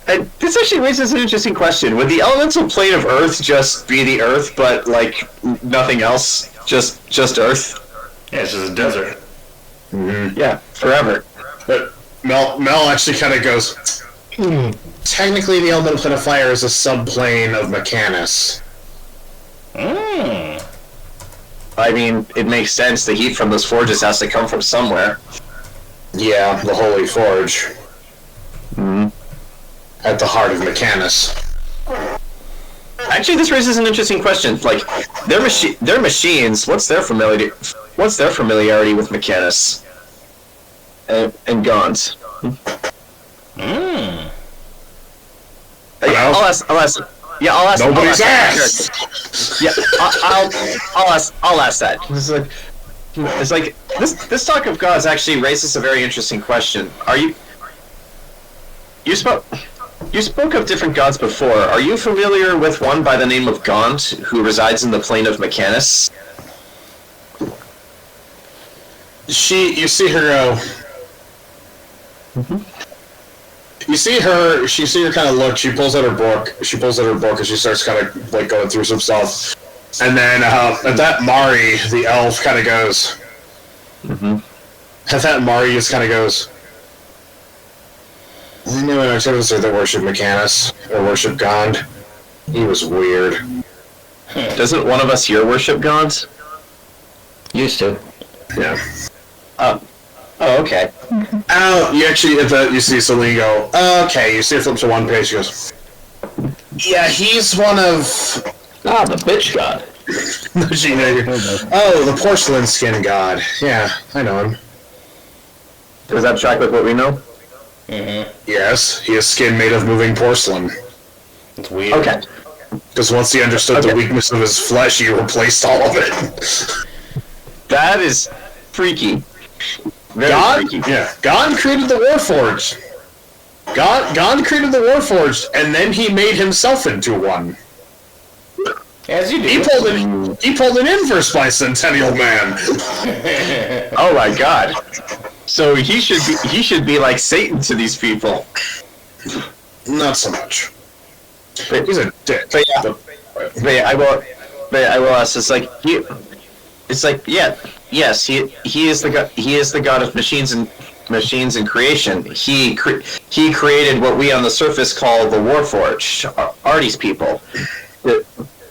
And this actually raises an interesting question. Would the elemental plane of Earth just be the Earth, but, nothing else? Just Earth? Yeah, it's just a desert. Mm-hmm. Yeah, forever. But Mel actually kind of goes, technically the elemental plane of fire is a subplane of Mechanus. I mean, it makes sense. The heat from those forges has to come from somewhere. Yeah, the Holy Forge. At the heart of Mechanus. Actually, this raises an interesting question. Their machines. What's their familiarity with Mechanus and Gaunt? I'll ask. Yeah, I'll ask. Nobody's asked. Yeah, I'll ask that. It's like this talk of gods actually raises a very interesting question. You spoke of different gods before. Are you familiar with one by the name of Gaunt, who resides in the plane of Mechanus? You see her go. you see her kind of look. She pulls out her book. And she starts kind of like going through some stuff. And then at that, Mari, the elf, kind of goes. At that, Mari just kind of goes. I knew an artificer that worshipped Mechanus or worshipped Gond. He was weird. Doesn't one of us here worship gods? Used to. Yeah. Oh, okay. Oh, you actually, you see Celine go, okay, you see her flip to one page, she goes, yeah, he's one of... Ah, the bitch god. Oh, the porcelain skin god. Yeah, I know him. Does that track with what we know? Yes, he has skin made of moving porcelain. It's weird. Okay. Because once he understood the weakness of his flesh, he replaced all of it. That is freaky. Very freaky. Yeah. God created the Warforged. God created the Warforged, and then he made himself into one. As you do. He pulled an inverse bicentennial man. Oh my god. So he should be like Satan to these people. Not so much. He's a dick. But yeah, I will ask. It's like yes, he is the god of machines and creation. He created what we on the surface call the Warforged, AARTI's people.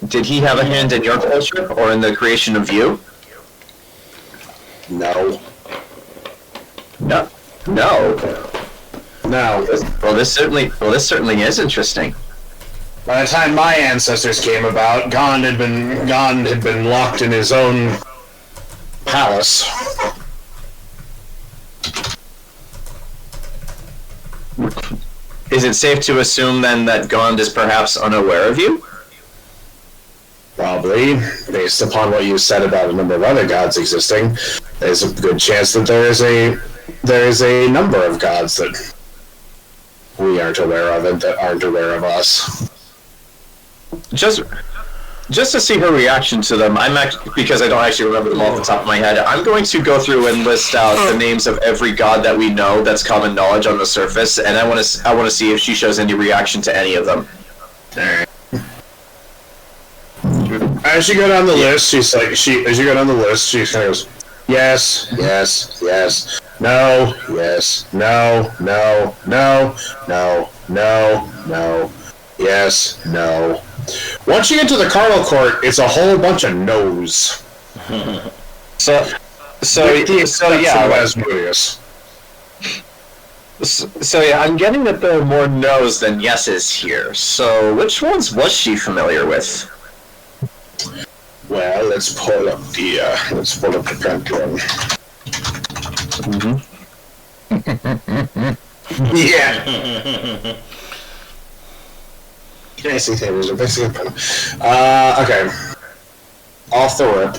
Did he have a hand in your culture or in the creation of you? No. No. Well, this certainly is interesting. By the time my ancestors came about, Gond had been locked in his own palace. Is it safe to assume then that Gond is perhaps unaware of you? Probably, based upon what you said about a number of other gods existing, there's a good chance that there is a number of gods that we aren't aware of and that aren't aware of us. Just to see her reaction to them, because I don't actually remember them off the top of my head, I'm going to go through and list out the names of every god that we know that's common knowledge on the surface, and I want to see if she shows any reaction to any of them. As you go down the list, she kind of goes, yes, yes, yes, no, yes, no, no, no, no, no, no, yes, no. Once you get to the carnal court, it's a whole bunch of no's. So yeah, I'm getting that there are more no's than yeses here. So which ones was she familiar with? Well, let's pull up the pentagram. Yeah. Can I see tables? Basically, okay. Off the rip.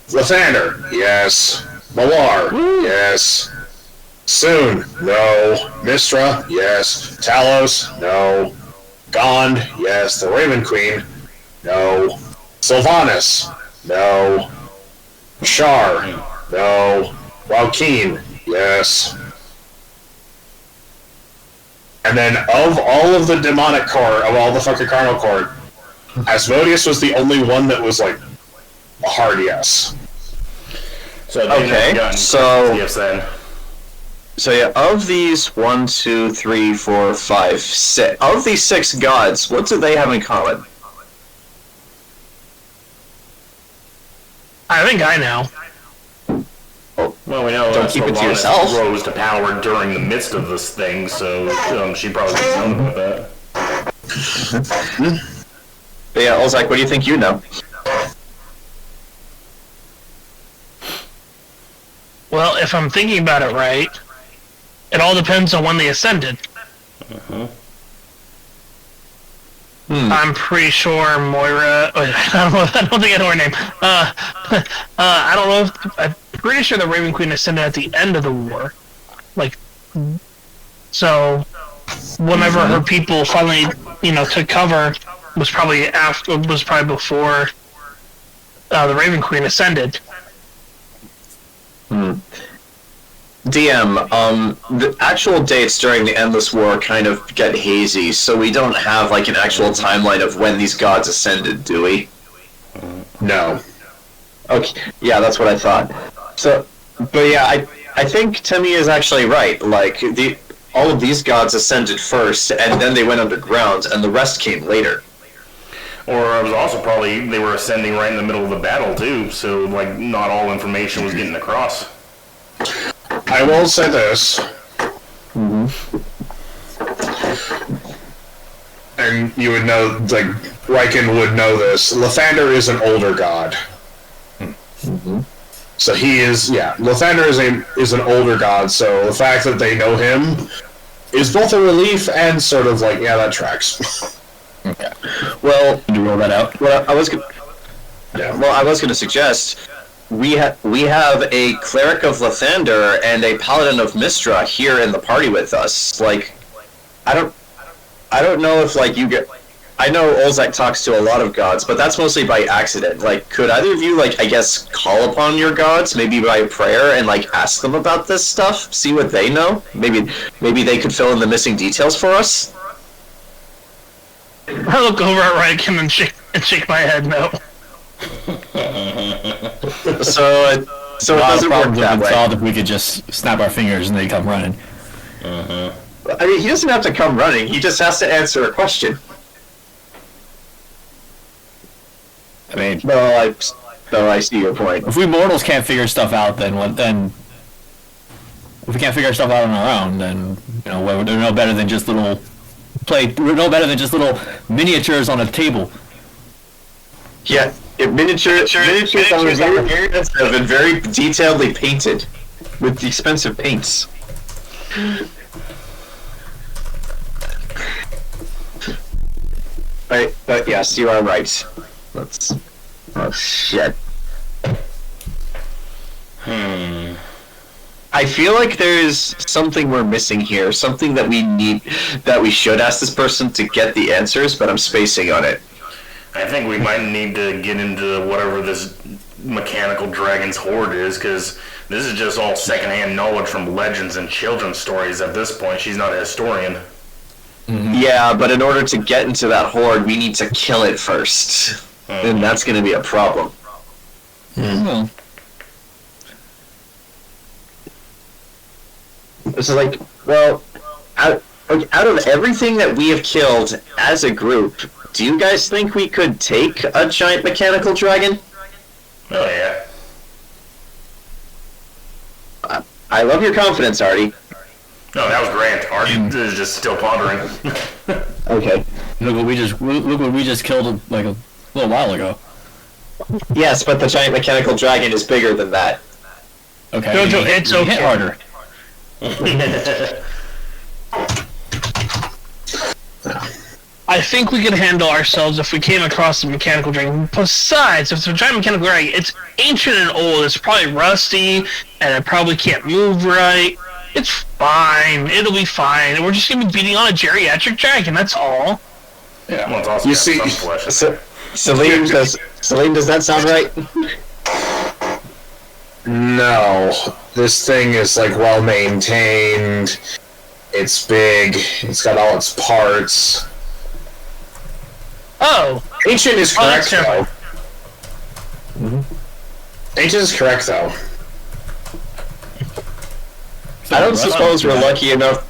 Lathander, yes. Malar, yes. Soon, no. Mistra, yes. Talos, no. Gond, yes. The Raven Queen, no. Sylvanas, no. Shar, no. Waukeen, yes. And then of all of the demonic core, of all the fucking carnal core, Asmodeus was the only one that was like a hard yes. So yes then. So yeah, of these 1, 2, 3, 4, 5, 6 of these 6 gods, what do they have in common? I think I know. Well, we know Don't keep it to yourself. Rose to power during the midst of this thing, so she probably doesn't know about that. But yeah, Olzec, what do you think you know? Well, if I'm thinking about it right, it all depends on when they ascended. I'm pretty sure Moira. I don't think I know her name. I don't know if. I'm pretty sure the Raven Queen ascended at the end of the war. So whenever her people finally, took cover, was probably before the Raven Queen ascended. DM, the actual dates during the Endless War kind of get hazy, so we don't have like an actual timeline of when these gods ascended, do we? No. Okay, yeah, that's what I thought. So, but yeah, I think Temme is actually right. Like all of these gods ascended first, and then they went underground, and the rest came later. Or it was also probably they were ascending right in the middle of the battle too, so like not all information was getting across. I will say this. And you would know, like, Riken would know this. Lathander is an older god. So he is, Lathander is an older god, so the fact that they know him is both a relief and sort of like, yeah, that tracks. Okay. Well, Did you roll that out? Well, I was going to suggest we have a cleric of Lathander and a paladin of Mistra here in the party with us. Like, I don't know if like you get. I know Olzec talks to a lot of gods, but that's mostly by accident. Like, could either of you, like, I guess, call upon your gods, maybe by prayer, and like ask them about this stuff, see what they know? Maybe they could fill in the missing details for us. I look over at Riken and shake my head no. So it doesn't work that way. Solved if we could just snap our fingers and they come running. I mean, he doesn't have to come running. He just has to answer a question. I mean, though I see your point. if we mortals can't figure stuff out, then what? Then if we can't figure stuff out on our own, then we're no better than just little miniatures on a table. Yeah, miniatures are very expensive and very detailedly painted with the expensive paints. But yes, you are right. Oh shit. I feel like there's something we're missing here, something that we should ask this person to get the answers, but I'm spacing on it. I think we might need to get into whatever this mechanical dragon's horde is, because this is just all secondhand knowledge from legends and children's stories at this point. She's not a historian. Yeah, but in order to get into that horde, we need to kill it first. And that's going to be a problem. Well, It's like, well, out of everything that we have killed as a group, do you guys think we could take a giant mechanical dragon? Oh, yeah. I love your confidence, Artie. No, that was Grant. Artie is just still pondering. Okay. look what we just killed like a little while ago. Yes, but the giant mechanical dragon is bigger than that. Okay. Jojo, it's hit okay. harder. I think we could handle ourselves if we came across a mechanical dragon. Besides, if it's a giant mechanical dragon, it's ancient and old. It's probably rusty, and it probably can't move right. It's fine. It'll be fine. We're just gonna be beating on a geriatric dragon. That's all. Yeah. Well, it's also You got see- some flesh. Celine, does that sound right? No. This thing is, like, well maintained. It's big. It's got all its parts. Oh, Ancient is Oh, correct, that's though. Ancient is correct, though. I don't suppose we're lucky enough.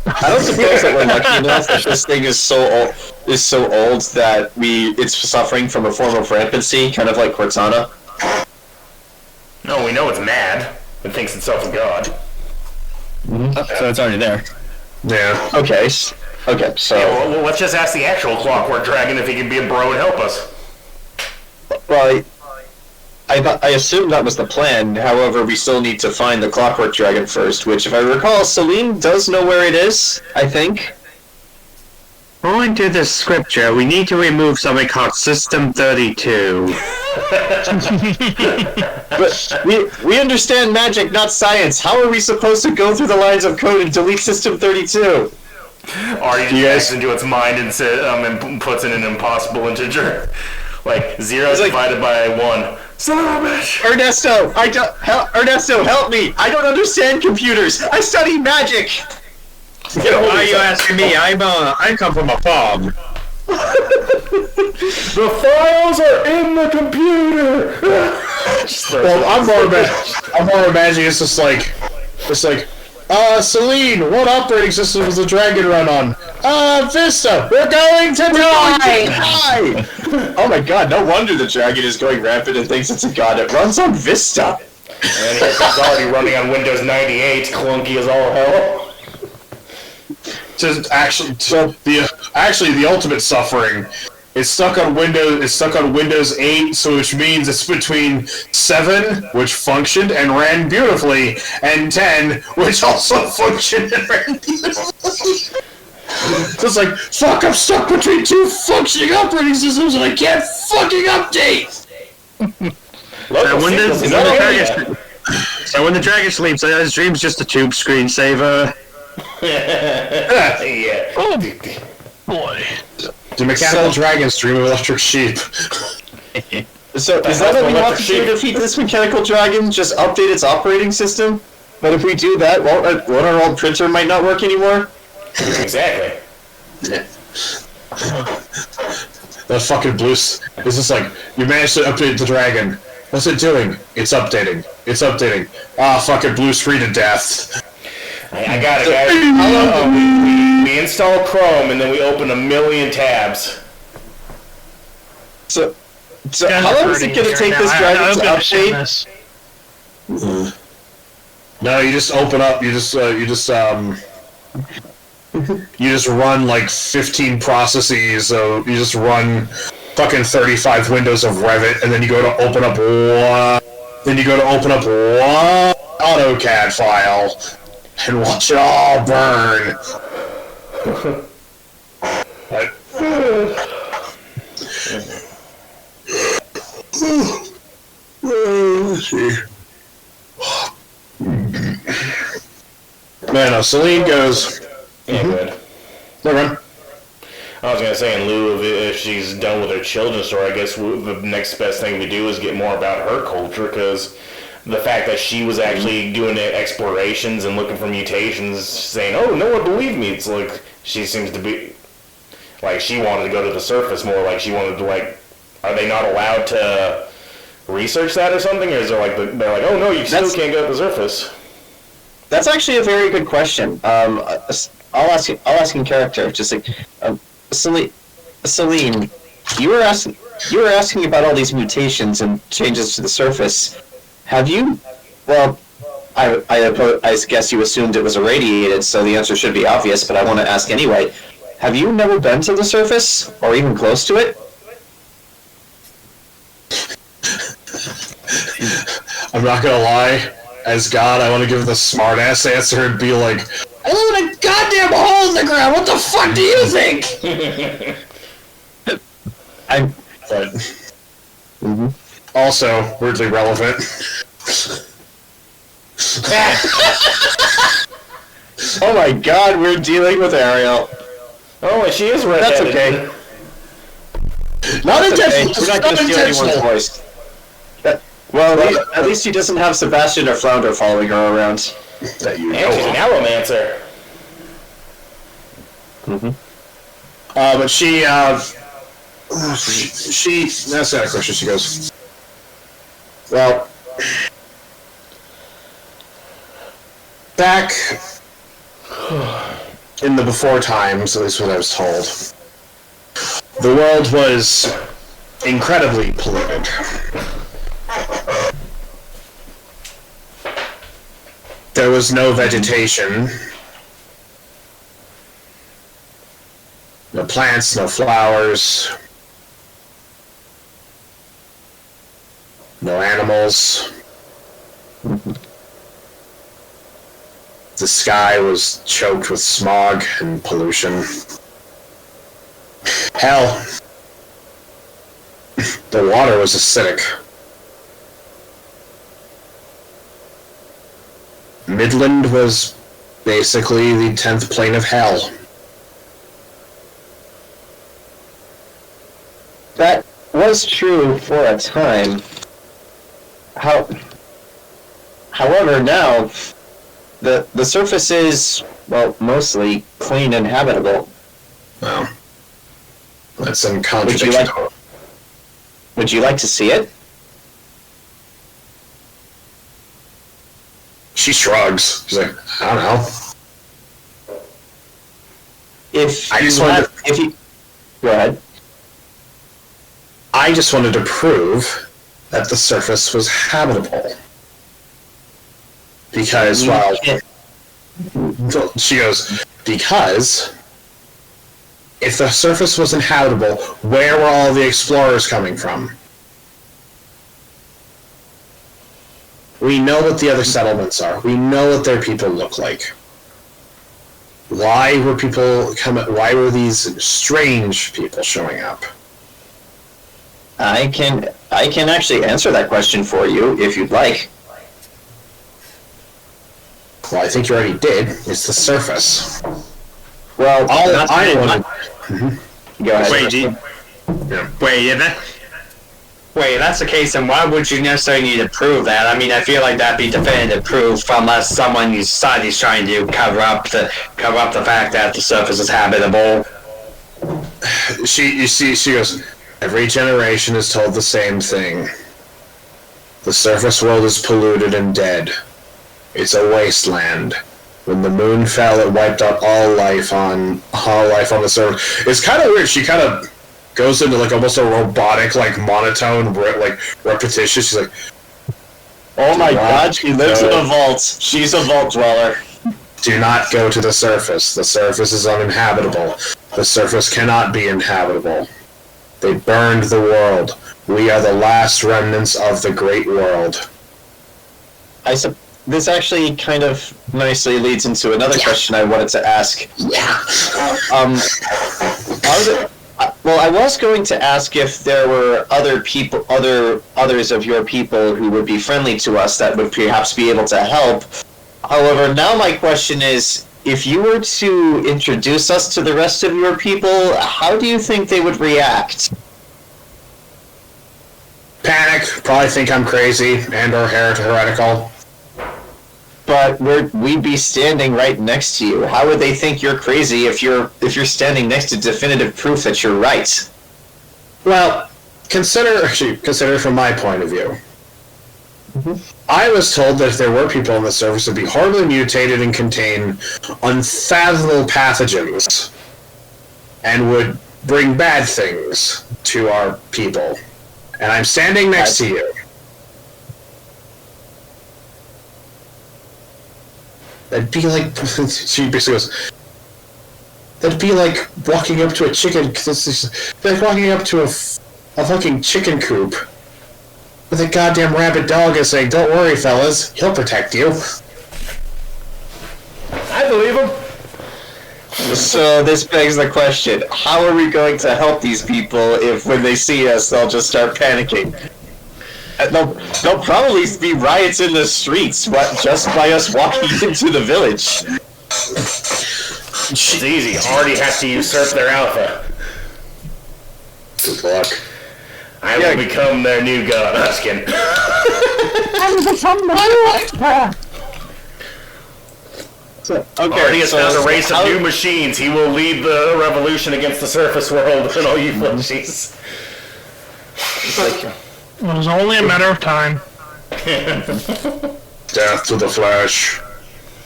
I don't suppose that we're lucky enough that this thing is so old that it's suffering from a form of rampancy, kind of like Cortana. No, we know it's mad. It thinks itself a god. So it's already there. Yeah. Okay, so Yeah, well, let's just ask the actual clockwork dragon if he can be a bro and help us. well, I assume that was the plan. However, we still need to find the clockwork dragon first, which, if I recall, Celine does know where it is, I think. According to the scripture, we need to remove something called System 32. But we understand magic, not science. How are we supposed to go through the lines of code and delete System 32? Artie just hacks into its mind and puts in an impossible integer. Like, 0 It's like- divided by 1. Son of a bitch! Ernesto, help me! I don't understand computers. I study magic. Why are you asking me? I come from a farm. The files are in the computer. Well, I'm more imagining it's just like, Celine, what operating system does the dragon run on? Vista, we're going to die! Oh my god, no wonder the dragon is going rampant and thinks it's a god. It runs on Vista. And it's already running on Windows 98, clunky as all hell. The ultimate suffering. It's stuck on Windows 8, so which means it's between 7, which functioned and ran beautifully, and 10, which also functioned and ran beautifully. So it's like, fuck, I'm stuck between 2 functioning operating systems and I can't fucking update! So when the dragon sleeps, his dream's just a tube screensaver. Yeah. Oh, boy. The mechanical dragons dream of electric sheep. So is that what we want to do to defeat this mechanical dragon? Just update its operating system? But if we do that, won't our old printer might not work anymore? Exactly. That fucking blue... It's just like, you managed to update the dragon. What's it doing? It's updating. Ah, fucking blue screen to death. I got it, guys. We install Chrome and then we open 1,000,000 tabs. So how long is it going to take this dragon to update? No, you just open up. You just run like 15 processes. So you just run fucking 35 windows of Revit, and then you go to open up one. Then you go to open up one AutoCAD file and watch it all burn. Let's see. Man, Celine goes. Yeah, good. No run. I was gonna say, in lieu of if she's done with her children's story, I guess the next best thing to do is get more about her culture, because the fact that she was actually doing explorations and looking for mutations, saying, "Oh, no one believed me," it's like she seems to be like she wanted to go to the surface more. Like she wanted to are they not allowed to research that or something? Or is there they're like, "Oh no, you still can't go to the surface"? That's actually a very good question. I'll ask in character. Just like Celine, you were asking about all these mutations and changes to the surface. Have you? Well, I guess you assumed it was irradiated, so the answer should be obvious. But I want to ask anyway. Have you never been to the surface, or even close to it? I'm not gonna lie. As God, I want to give the smart-ass answer and be like, I live in a goddamn hole in the ground. What the fuck do you think? Also, weirdly relevant. Oh my God, we're dealing with Ariel. Oh, she is redheaded. That's okay. Not intentional. We're not going to steal anyone's voice. Well, at least she doesn't have Sebastian or Flounder following her around. And she's an allomancer. But she, that's not a question. She goes, well, back in the before times, at least what I was told, the world was incredibly polluted. There was no vegetation. No plants, no flowers. No animals. The sky was choked with smog and pollution. Hell, the water was acidic. Midland was basically the 10th plane of hell. That was true for a time. However, now the surface is, well, mostly clean and habitable. Well, that's in contradiction. Would you like to see it? She shrugs. She's like, I don't know. If you go ahead. I just wanted to prove that the surface was habitable. Because, well, she goes, because if the surface was inhabitable, where were all the explorers coming from? We know what the other settlements are. We know what their people look like. Why were these strange people showing up? I can actually answer that question for you if you'd like. Well, I think you already did. It's the surface. Well, go ahead. Wait, if that's the case, then why would you necessarily need to prove that? I mean, I feel like that'd be definitive proof unless someone is trying to cover up the fact that the surface is habitable. She goes, every generation is told the same thing. The surface world is polluted and dead. It's a wasteland. When the moon fell, it wiped out all life on the surface. It's kind of weird. She kind of goes into like almost a robotic, like monotone, like repetition. She's like, "Oh my God, she lives in a vault. She's a vault dweller." Do not go to the surface. The surface is uninhabitable. The surface cannot be inhabitable. They burned the world. We are the last remnants of the great world. This actually kind of nicely leads into another question I wanted to ask. Yeah. I was going to ask if there were others of your people who would be friendly to us that would perhaps be able to help. However, now my question is, if you were to introduce us to the rest of your people, how do you think they would react? Panic. Probably think I'm crazy and or heretical. But we'd be standing right next to you. How would they think you're crazy if you're standing next to definitive proof that you're right? Well, consider from my point of view. Mm-hmm. I was told that if there were people on the surface, it'd be horribly mutated and contain unfathomable pathogens, and would bring bad things to our people. And I'm standing next to you. That'd be like, she basically goes, that'd be like walking up to a chicken, like walking up to a fucking chicken coop with a goddamn rabid dog and saying, don't worry fellas, he'll protect you. I believe him. So this begs the question, how are we going to help these people if when they see us they'll just start panicking? There'll probably be riots in the streets just by us walking into the village. It's easy. AARTI has to usurp their alpha. Good luck. I will become their new god. Huskin. I will become the alpha. AARTI has found a race of new machines. He will lead the revolution against the surface world and all you fleshies. It was only a matter of time. Death to the Flash.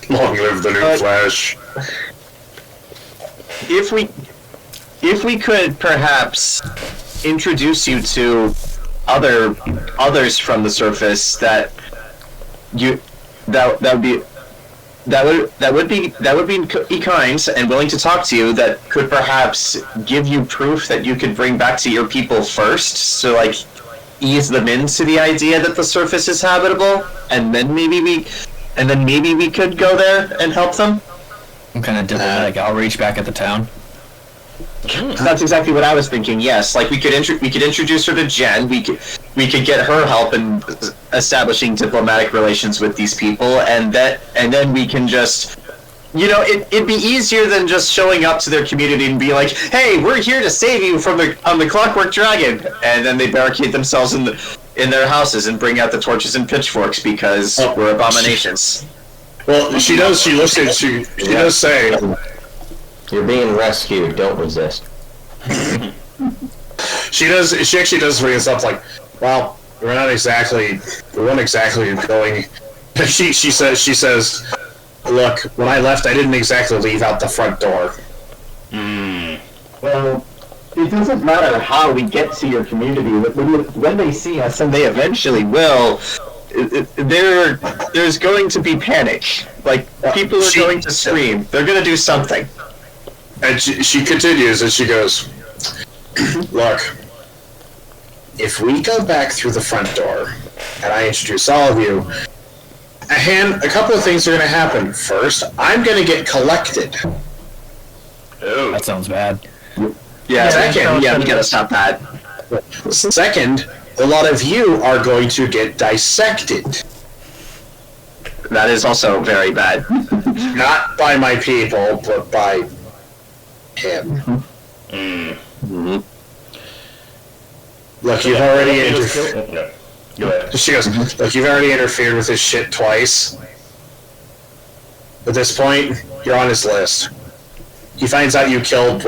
Long live the new Flash. If we could perhaps introduce you to others from the surface that would be kind and willing to talk to you, that could perhaps give you proof that you could bring back to your people first, so like ease them into the idea that the surface is habitable, and then maybe we could go there and help them. I'm kind of diplomatic. I'll reach back at the town. That's exactly what I was thinking. Yes, like we could introduce her to Jen. We could get her help in establishing diplomatic relations with these people, and then we can just, it'd be easier than just showing up to their community and be like, "Hey, we're here to save you from the Clockwork Dragon," and then they barricade themselves in in their houses and bring out the torches and pitchforks because we're abominations. Well, she does. She looks at she does say, You're being rescued. Don't resist. She actually does bring us up like, well, we weren't exactly going. She says, look, when I left, I didn't exactly leave out the front door. Well, it doesn't matter how we get to your community. When they see us, and they eventually will, there's going to be panic. Like, people are going to scream. They're going to do something. And she continues, and she goes, look, if we go back through the front door, and I introduce all of you, a couple of things are going to happen. First, I'm going to get collected. Oh, that sounds bad. Yeah, we gotta stop that. Second, a lot of you are going to get dissected. That is also very bad. Not by my people, but by him. Mm-hmm. Look, you've already interfered. No. Go ahead. She goes, look, you've already interfered with his shit twice. At this point, you're on his list. He finds out you killed,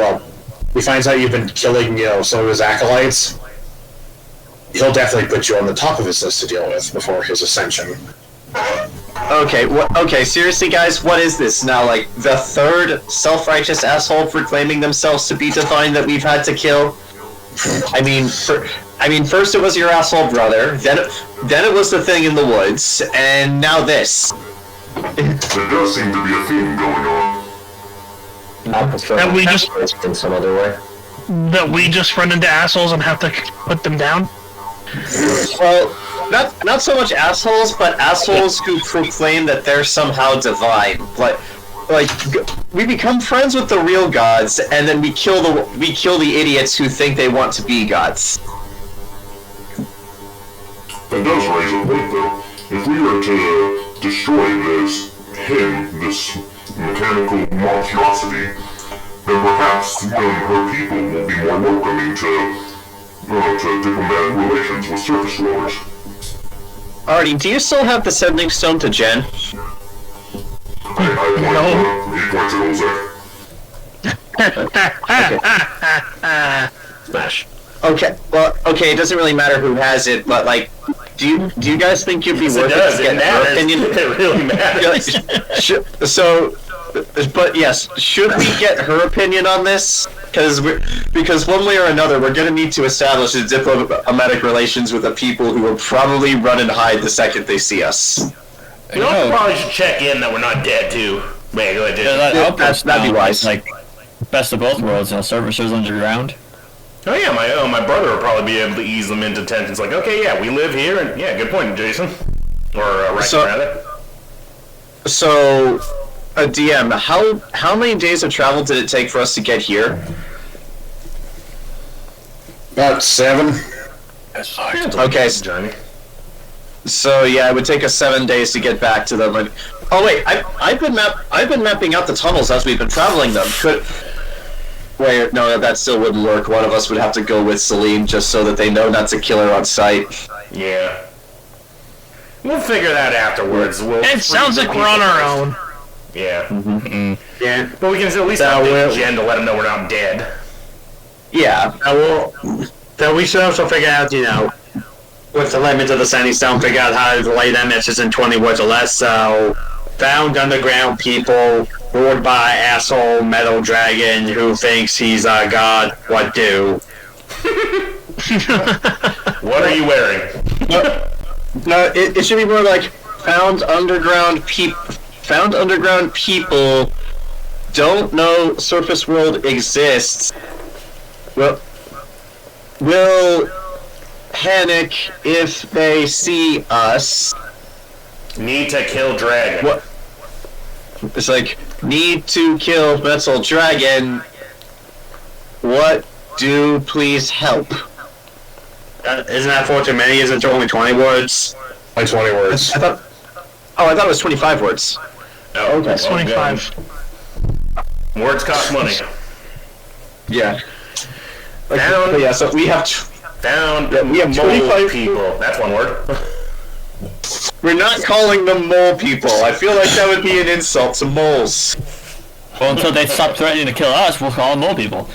he finds out you've been killing, some of his acolytes. He'll definitely put you on the top of his list to deal with before his ascension. Okay, seriously, guys, what is this now? Like, the third self-righteous asshole proclaiming themselves to be divine that we've had to kill? I mean, first it was your asshole brother, then it was the thing in the woods, and now this. There does seem to be a theme going on. I prefer That we just in some other way. that we just run into assholes and have to put them down. Well, not so much assholes, but assholes who proclaim that they're somehow divine. Like we become friends with the real gods, and then we kill the idiots who think they want to be gods. That does raise a point, though. If we were to destroy this mechanical monstrosity, then perhaps her people will be more welcoming to diplomatic relations with surface dwellers. Artie, do you still have the sending stone to Jen? I he points at Olzec. Smash. Okay, well, it doesn't really matter who has it, but like, do you guys think you'd be worth it to get her opinion? It really matters. But yes, should we get her opinion on this? Because one way or another, we're gonna need to establish a diplomatic relations with the people who will probably run and hide the second they see us. You know, probably should check in that we're not dead too. Man, go ahead, Jayson. That'd be wise. Like, best of both worlds, servicers underground. Oh yeah, my brother would probably be able to ease them into tensions. Like, okay, yeah, we live here, and yeah, good point, Jayson. Or Riken, rather. So, DM, how many days of travel did it take for us to get here? About 7. That's fine. Okay. Journey. So yeah, it would take us 7 days to get back to them. Oh wait, I've been mapping out the tunnels as we've been traveling them. Wait, no, that still wouldn't work. One of us would have to go with Celine just so that they know not to kill her on sight. Yeah. We'll figure that afterwards. It sounds like we're on our own. Yeah. Mm-hmm. Yeah. But we can at least update Jen to let him know we're not dead. Yeah. Then we should also figure out, with the limits of the sending stone, figure out how to lay them messages in 20 words or less. So, found underground people, ruled by asshole metal dragon who thinks he's a god. What do? What are you wearing? No, it should be more like found underground people don't know surface world exists. Will panic if they see us. Need to kill dragon. What? It's like, need to kill metal dragon. What do please help? Isn't that 4 too many? Isn't it only 20 words? Like 20 words. I thought it was 25 words. Oh, okay. It's 25. Words cost money. Yeah. Yeah, so we have Found we have mole 25 people. That's one word. We're not calling them mole people. I feel like that would be an insult to moles. Well, until they stop threatening to kill us, we'll call them mole people.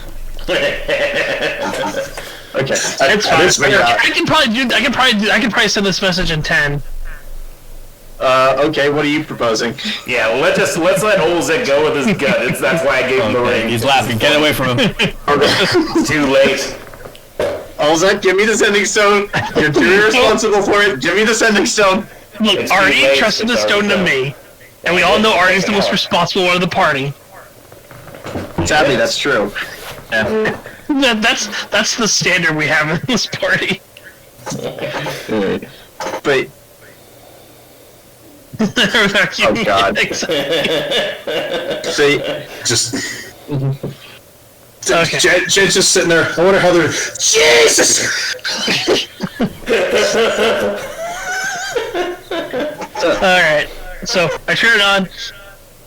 Okay, It's fine. I can probably send this message in 10. Okay, what are you proposing? Yeah, well, let's let Olzec go with his gut. That's why I gave him the ring. He's laughing. Get away from him. It's too late. Olzec, give me the sending stone. You're too responsible for it. Give me the sending stone. Look, It's too Artie late. trusted the It's stone to already me, and we all know Artie's the most responsible one of the party. Sadly, that's true. Yeah. That's the standard we have in this party. But oh god. See, Just Okay. Jed's just sitting there. I wonder how they're. Jesus. Alright, so I turn it on,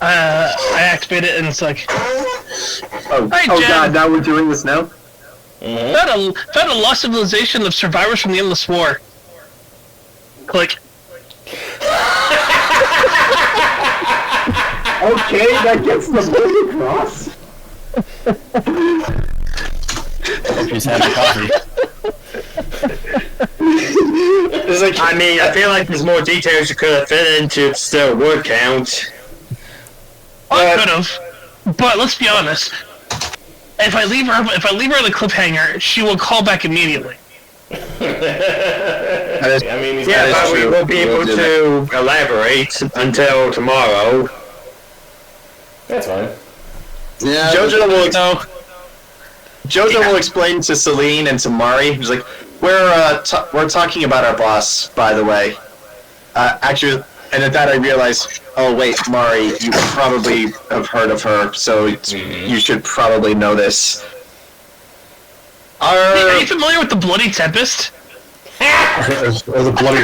I activate it, and it's like, Hi, Jen. god, now we're doing this now? found a lost civilization of survivors from the Endless War. Click. Okay, that gets the point across. He's having coffee. It's like, I mean, I feel like there's more details you could have fit into the word count. I could have, but let's be honest. If I leave her on the cliffhanger, she will call back immediately. I mean, he's Yeah, is but we true. won't be able We'll do to elaborate until tomorrow. That's fine. Yeah. Jojo will explain to Celine and to Mari. He's like, we're talking about our boss, by the way. Actually, and at that I realized, oh wait, Mari, you probably have heard of her, so you should probably know this. Hey, are you familiar with the Bloody Tempest? Or the bloody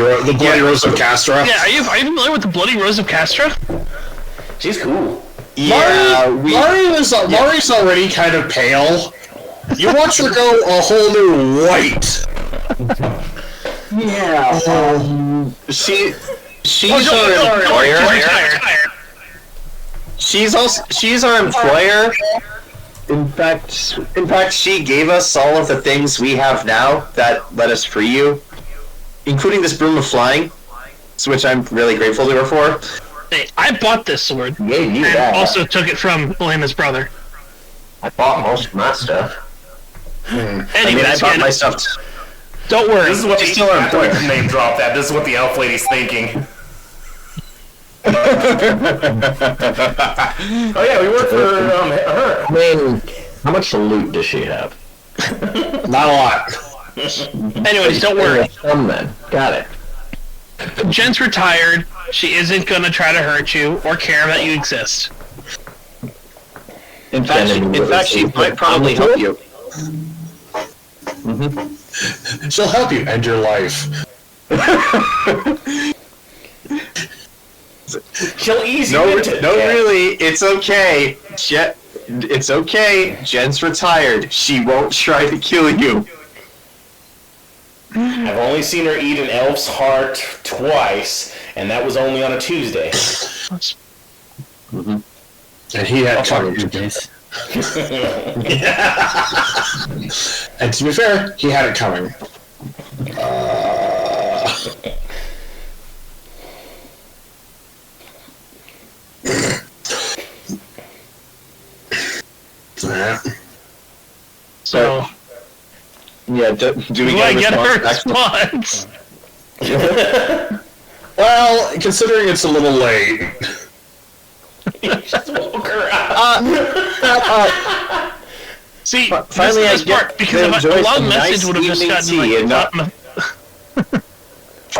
Rose of Castra. Yeah, are you familiar with the Bloody Rose of Castra? She's cool. Yeah, Mari's already kind of pale. You watch her go a whole new white. yeah. She's our She's employer. retired. She's our employer. In fact, she gave us all of the things we have now that let us free you, including this broom of flying, which I'm really grateful to her for. Hey, I bought this sword, Yeah, you and that. also took it from Elena's brother. I bought most of my stuff. Anyways, I bought my stuff. don't worry. This is what She's still our employer. name drop that. This is what the elf lady's thinking. Oh yeah, we work for her. I mean, how much loot does she have? Not a lot. Anyways, don't worry. Some then. Got it. Jen's retired. She isn't gonna try to hurt you or care that you exist. In fact, she might probably help you. She'll help you end your life. She'll ease you No, into really, it's okay. It's okay. Jen's retired. She won't try to kill you. I've only seen her eat an elf's heart twice, and that was only on a Tuesday. And he had coming. And to be fair, he had it coming. So, Yeah, do we do I get get a her response? response? Well, considering it's a little late. Just woke her up. See, Finally, this I get part, because to if enjoy a long some message nice would have just evening gotten tea and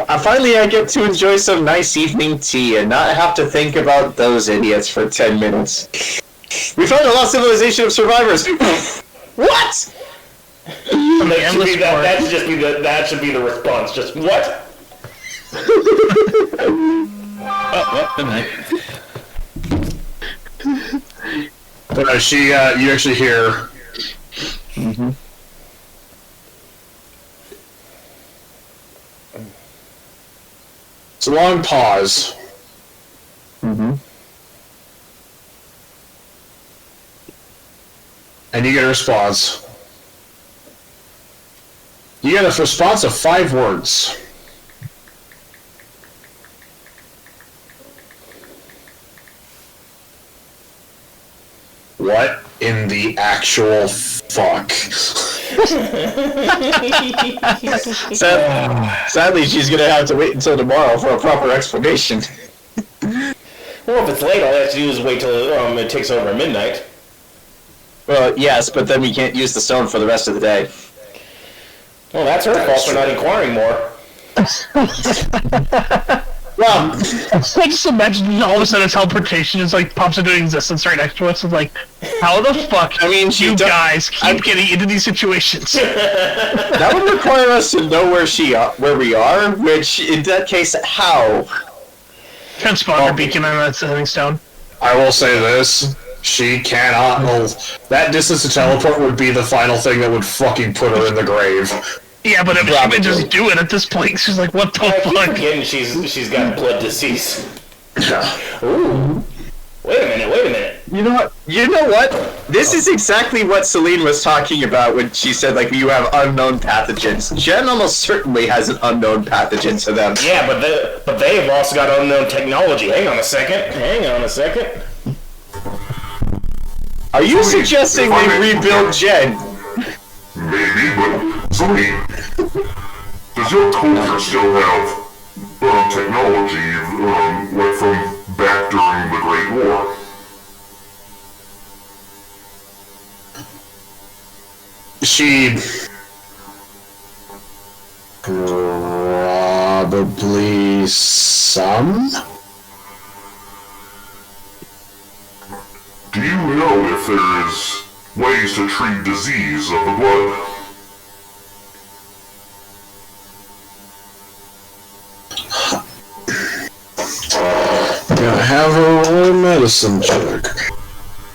like, Finally, I get to enjoy some nice evening tea and not have to think about those idiots for 10 minutes. We found a lost civilization of survivors. What? That should be the response. Just what? Good night. You actually hear. It's a long pause. Mm-hmm. And you get a response. You get a response of 5 words. What in the actual fuck? Sadly, she's gonna have to wait until tomorrow for a proper explanation. Well, if it's late, all I have to do is wait till it takes over midnight. Well, yes, but then we can't use the stone for the rest of the day. Well, that's her fault for not inquiring more. Well, I just imagine all of a sudden teleportation just like pops into existence right next to us. It's like, how the fuck? I mean, you guys keep getting into these situations. That would require us to know where we are. Which, in that case, how? Transponder beacon on that sending stone. I will say this. She cannot. Well, that distance to teleport would be the final thing that would fucking put her in the grave. Yeah, but if she would just do it at this point, she's like, what the fuck? Again, she's got blood disease. Ooh. Wait a minute. You know what? This is exactly what Celine was talking about when she said, like, you have unknown pathogens. Jen almost certainly has an unknown pathogen to them. Yeah, but they've also got unknown technology. Hang on a second. Are you suggesting they rebuild Jen? Maybe, but Celine, does your culture still have technology like from back during the Great War? She probably some. Do you know if there is ways to treat disease of the blood? Gonna have her roll a medicine check.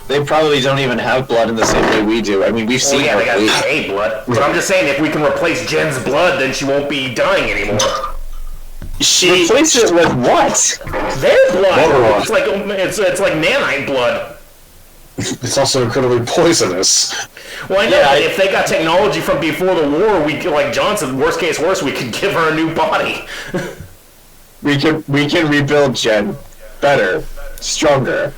They probably don't even have blood in the same way we do. I mean, we've seen they her got bleed. decay blood. But I'm just saying, if we can replace Jen's blood, then she won't be dying anymore. Replace it with what? Their blood. It's like nanite blood. It's also incredibly poisonous. Well, I know, but if they got technology from before the war, we could, like John said, worst case worse, we could give her a new body. We can rebuild Jen better, stronger,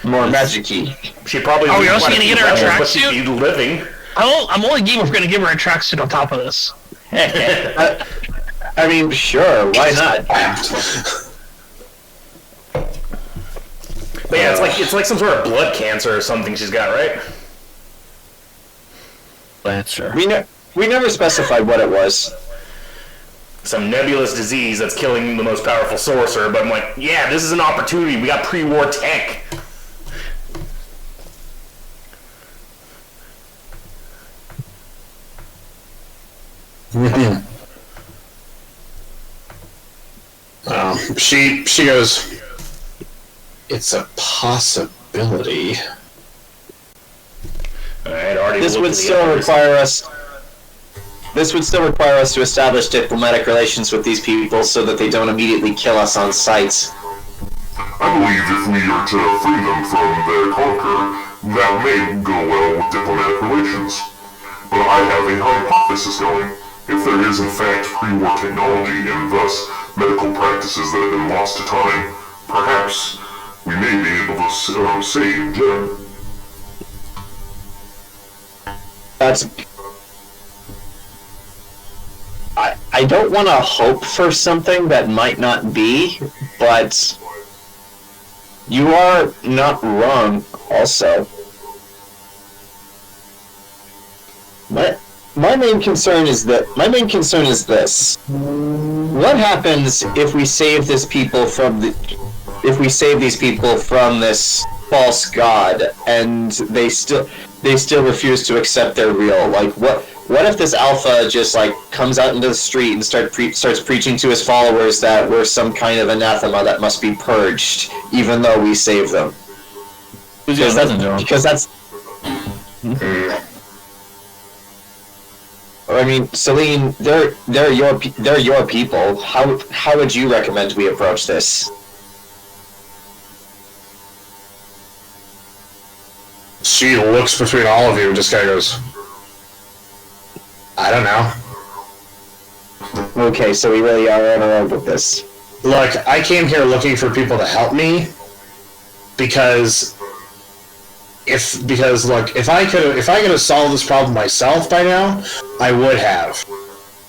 more magic-y. She probably. Are we also gonna get her a tracksuit? Be living. I'm only game if we're gonna give her a tracksuit on top of this. I mean, sure, why not? But yeah, it's like some sort of blood cancer or something she's got, right? Lancer. We never specified what it was. Some nebulous disease that's killing the most powerful sorcerer, but I'm like, yeah, this is an opportunity. We got pre-war tech. She goes, it's a possibility. Alright, This would still require us to establish diplomatic relations with these people so that they don't immediately kill us on sight. I believe if we are to free them from their conqueror, that may go well with diplomatic relations. But I have a hypothesis going. If there is in fact pre-war technology and thus medical practices that have been lost to time, perhaps we may be able to save Jen. I don't want to hope for something that might not be, but you are not wrong also. My main concern is this. What happens if we save these people from this false god and they still refuse to accept their real? Like, what if this alpha just like comes out into the street and starts preaching to his followers that we're some kind of anathema that must be purged, even though we saved them? Because that's. I mean, Celine, they're your people. How would you recommend we approach this? She looks between all of you and just kind of goes, I don't know. Okay, so we really are on our own with this. Look, I came here looking for people to help me because look, if I could have solved this problem myself by now, I would have.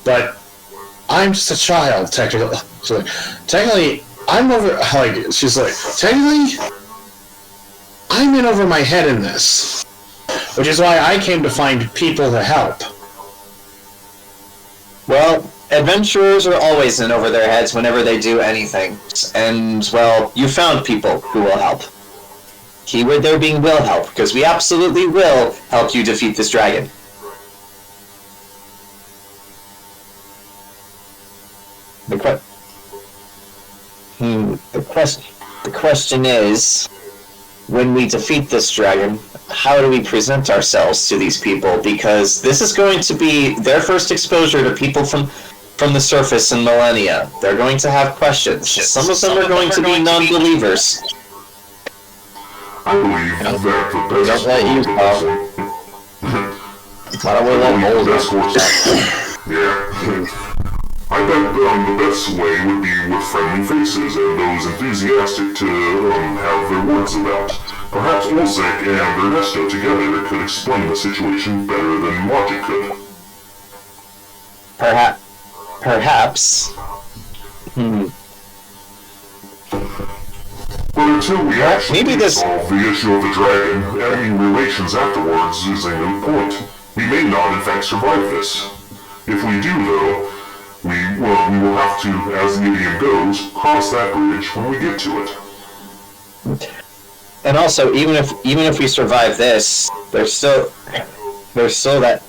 But I'm just a child, technically. So, technically, I'm over. Like she's like, technically, I'm in over my head in this, which is why I came to find people to help. Well, adventurers are always in over their heads whenever they do anything. And, well, you found people who will help. Keyword there being will help, because we absolutely will help you defeat this dragon. The question is, when we defeat this dragon, how do we present ourselves to these people? Because this is going to be their first exposure to people from the surface in millennia. They're going to have questions. Some of them are going to be non-believers. I believe that the best Don't let you talk. Why don't we let Olzec? Yeah. I bet the best way would be with friendly faces and those enthusiastic to have their words about. Perhaps Olzec and Ernesto together could explain the situation better than logic could. Perhaps. But until we actually solve the issue of the dragon, enemy relations afterwards is a moot point. We may not in fact survive this. If we do, though, we will have to, as the idiom goes, cross that bridge when we get to it. And also, even if we survive this, there's still that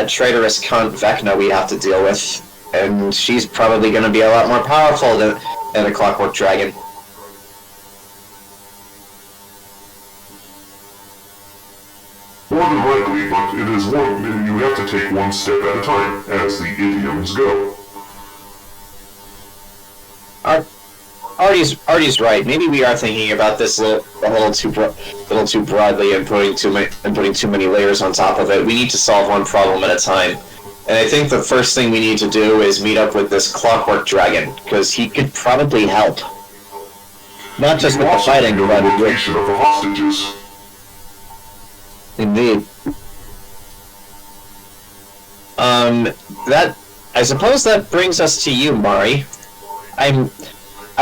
traitorous cunt Vecna we have to deal with, and she's probably going to be a lot more powerful than a clockwork dragon. More than likely, but you have to take one step at a time, as the idioms go. Artie's right. Maybe we are thinking about this a little too broadly and putting too many layers on top of it. We need to solve one problem at a time. And I think the first thing we need to do is meet up with this clockwork dragon, because he could probably help. Not just with the fighting, but with the location of the hostages. Indeed. I suppose that brings us to you, Mari. I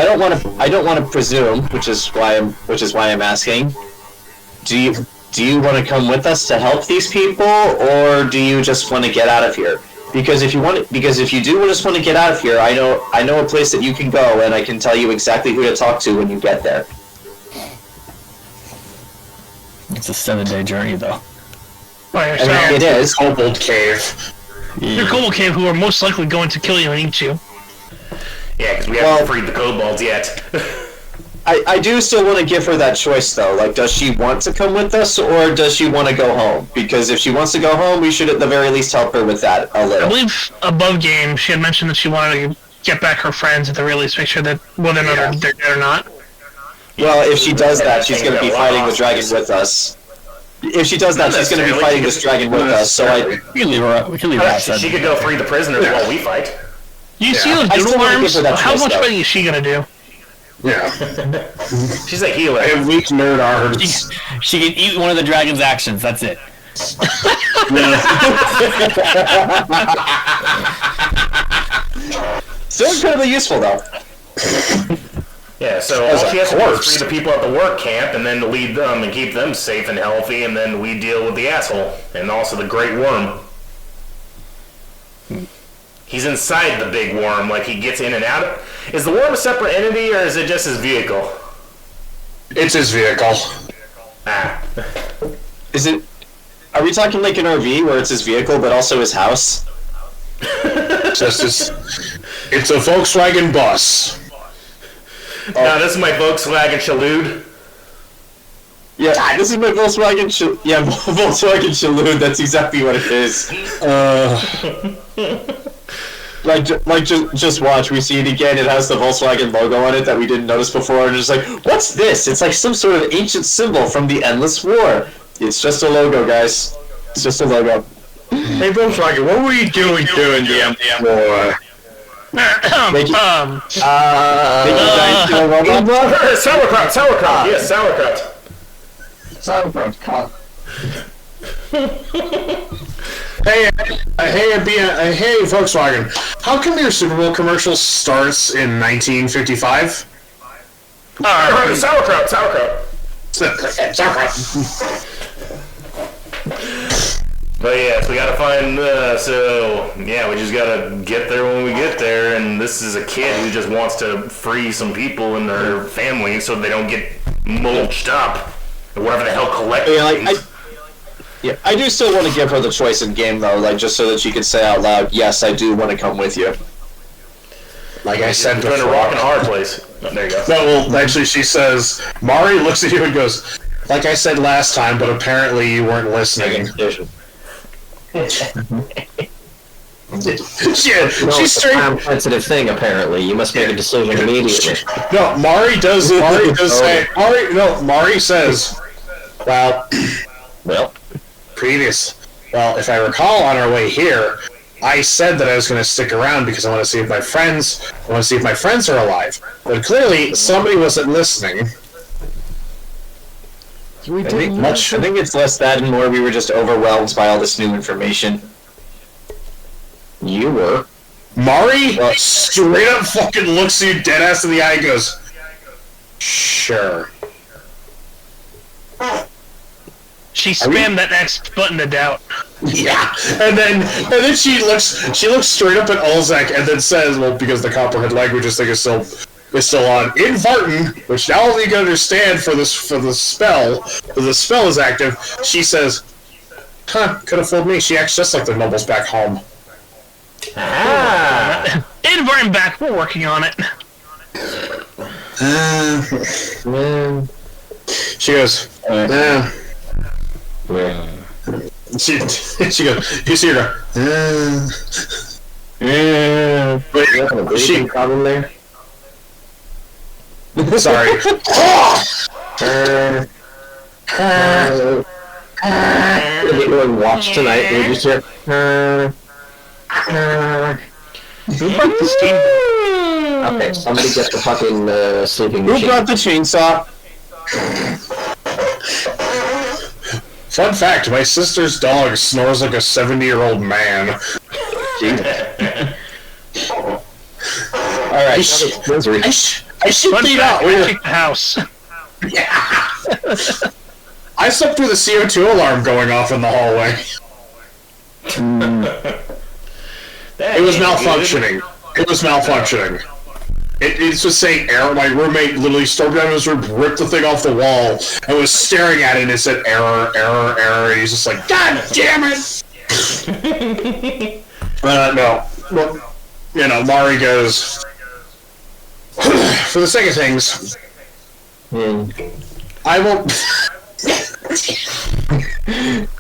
don't want to presume, which is why I'm asking. Do you want to come with us to help these people, or do you just want to get out of here? Because if you do just want to get out of here, I know a place that you can go, and I can tell you exactly who to talk to when you get there. It's a 7-day journey, though. By yourself. I mean, it is. Kobold Cave. Yeah. Your Kobold Cave, who are most likely going to kill you and eat you. Yeah, because we haven't freed the kobolds yet. I do still want to give her that choice, though. Like, does she want to come with us, or does she want to go home? Because if she wants to go home, we should at the very least help her with that a little. I believe above game, she had mentioned that she wanted to get back her friends at the very least, make sure that whether or not they're dead or not. Well, if she does that, she's going to be fighting the dragon with us. If she does that, she's going to be fighting this dragon with us, so we can leave her outside. She could go free the prisoners while we fight. You see those doodle worms? How much though. fighting is she going to do? Yeah. She's a healer. And weak nerd arts. She can eat one of the dragon's actions, that's it. Still incredibly useful, though. Yeah, so all she has to do is free the people at the work camp, and then lead them and keep them safe and healthy, and then we deal with the asshole, and also the great worm. He's inside the big worm, like he gets in and out. Is the worm a separate entity, or is it just his vehicle? It's his vehicle. Ah. Is it... Are we talking like an RV, where it's his vehicle, but also his house? It's a Volkswagen bus. No, this is my Volkswagen Shalude. Yeah, this is my Volkswagen. Volkswagen Saloon. That's exactly what it is. Just watch. We see it again. It has the Volkswagen logo on it that we didn't notice before, and it's like, what's this? It's like some sort of ancient symbol from the Endless War. It's just a logo, guys. It's just a logo. Hey, Volkswagen, what were you doing during the MDM war? Sauerkraut. Yes, sauerkraut. Hey, Volkswagen. How come your Super Bowl commercial starts in 1955? Sauerkraut. But yeah, so we gotta find, we just gotta get there when we get there, and this is a kid who just wants to free some people in their family so they don't get mulched up, or whatever the hell collecting. I do still want to give her the choice in game, though, like, just so that she can say out loud, yes, I do want to come with you. Like I said before. You're in a rock and a hard place. Oh, there you go. No, well, actually, she says, Mari looks at you and goes, like I said last time, but apparently you weren't listening. She's straight. Time-sensitive thing, apparently. You must make a decision immediately. No, Mari says, well, if I recall on our way here, I said that I was going to stick around because I want to see if my friends are alive. But clearly, somebody wasn't listening. I think it's less that and more we were just overwhelmed by all this new information. You were. Mari straight up fucking looks you dead ass in the eye and goes, sure. She spammed that X button to doubt. Yeah, and then she looks straight up at Olzec and then says, well, because the Copperhead language thing is still on in Vartan, which now you can understand for the spell is active. She says, could have fooled me. She acts just like the nobles back home. In Vartan back, we're working on it. She goes, she goes, you see her go, But she problem there? sorry. We're going to watch tonight. We just hear. Okay, somebody get the fucking sleeping machine. Who brought the chainsaw? Fun fact, my sister's dog snores like a 70-year-old man. Alright, I should Fun leave fact, out. I kicked the house. Yeah. I slept through the CO2 alarm going off in the hallway. It was malfunctioning. It's just saying error. My roommate literally stormed down his room, ripped the thing off the wall, and was staring at it, and it said error, error, error, and he's just like, God damn it! No. Well, Mari goes, for the sake of things, I won't...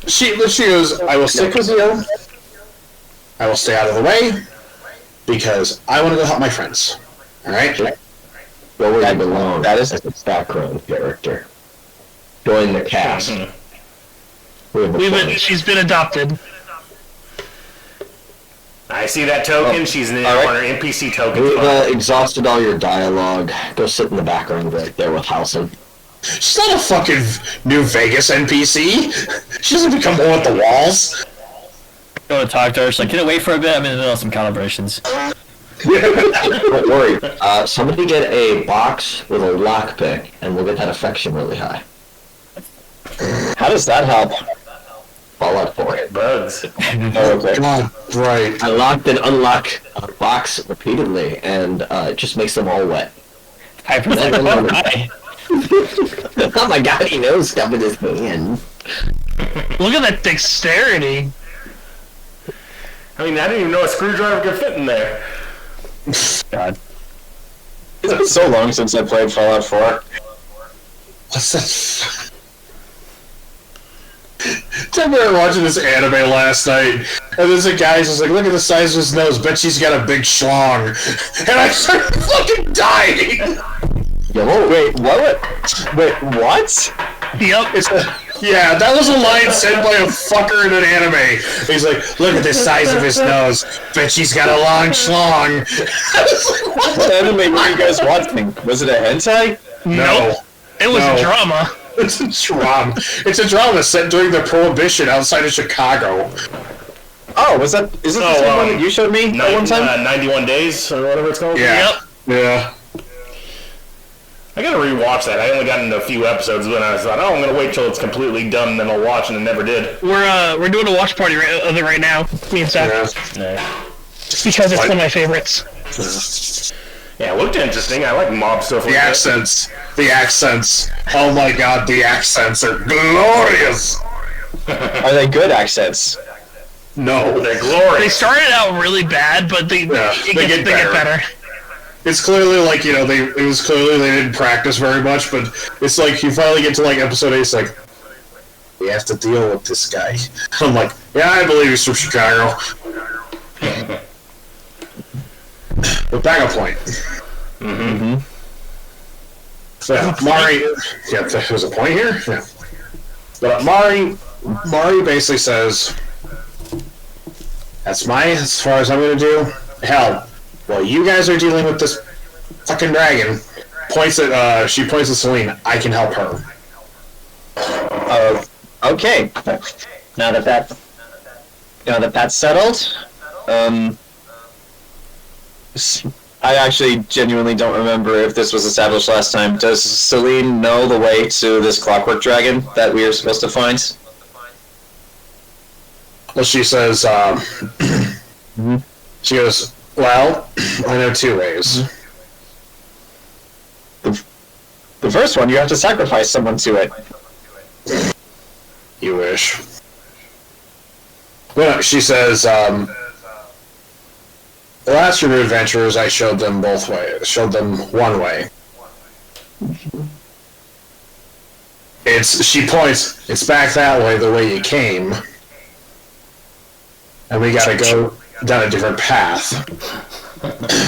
she goes, I will stick with you. I will stay out of the way, because I want to go help my friends. Alright? Well, where you belong. That is a background character. Join the cast. She's been adopted. I see that token. She's in one of her NPC tokens. We've exhausted all your dialogue. Go sit in the background right there with Housen. She's not a fucking New Vegas NPC. She doesn't become one with the walls. Go to talk to her. She's like, can I wait for a bit? I'm in the middle of some calibrations. Don't worry. Somebody get a box with a lockpick, and we'll get that affection really high. How does that help? Fallout 4. Bugs. Oh, okay. God, right. I locked and unlocked a box repeatedly, and it just makes them all wet. Oh my god, he knows stuff in his hand. Look at that dexterity. I mean, I didn't even know a screwdriver could fit in there. God. It's been so long since I played Fallout 4. What's that? We were watching this anime last night, and there's a guy just like, look at the size of his nose, bet she's got a big schlong. And I started fucking dying! Yo, wait, what? Wait, what? Yep. Yeah, that was a line said by a fucker in an anime. He's like, look at the size of his nose, bet she's got a long schlong. What anime were you guys watching? Was it a hentai? No. It was a drama. It's a drama. It's a drama set during the Prohibition outside of Chicago. Oh, is it the same one that you showed me that one time? 91 Days, or whatever it's called? Yeah. Yep. Yeah. I gotta rewatch that. I only got into a few episodes when I thought, I'm gonna wait till it's completely done and then I'll watch, and it never did. We're doing a watch party of it right now, me and Seth. Yeah. Because it's one of my favorites. Yeah, it looked interesting. I like mob stuff like The that. accents. The accents. Oh my god, the accents are glorious! Are they good accents? No. They're glorious. They started out really bad, but they get better. It's clearly like, it was clearly they didn't practice very much, but it's like you finally get to like episode 8, it's like, we have to deal with this guy. I'm like, yeah, I believe he's from Chicago. But backup point. Mm-hmm. So, yeah, Mari, there's a point here? Yeah. But Mari basically says, that's as far as I'm gonna do. Hell, while you guys are dealing with this fucking dragon, she points at Celine, I can help her. Okay. Now that that's settled, I actually genuinely don't remember if this was established last time. Does Celine know the way to this clockwork dragon that we are supposed to find? Well, she says, she goes, well, I know two ways. The first one, you have to sacrifice someone to it. You wish. Well, she says, the last few adventurers, I showed them both ways. Showed them one way. She points, it's back that way, the way you came. And we gotta go down a different path.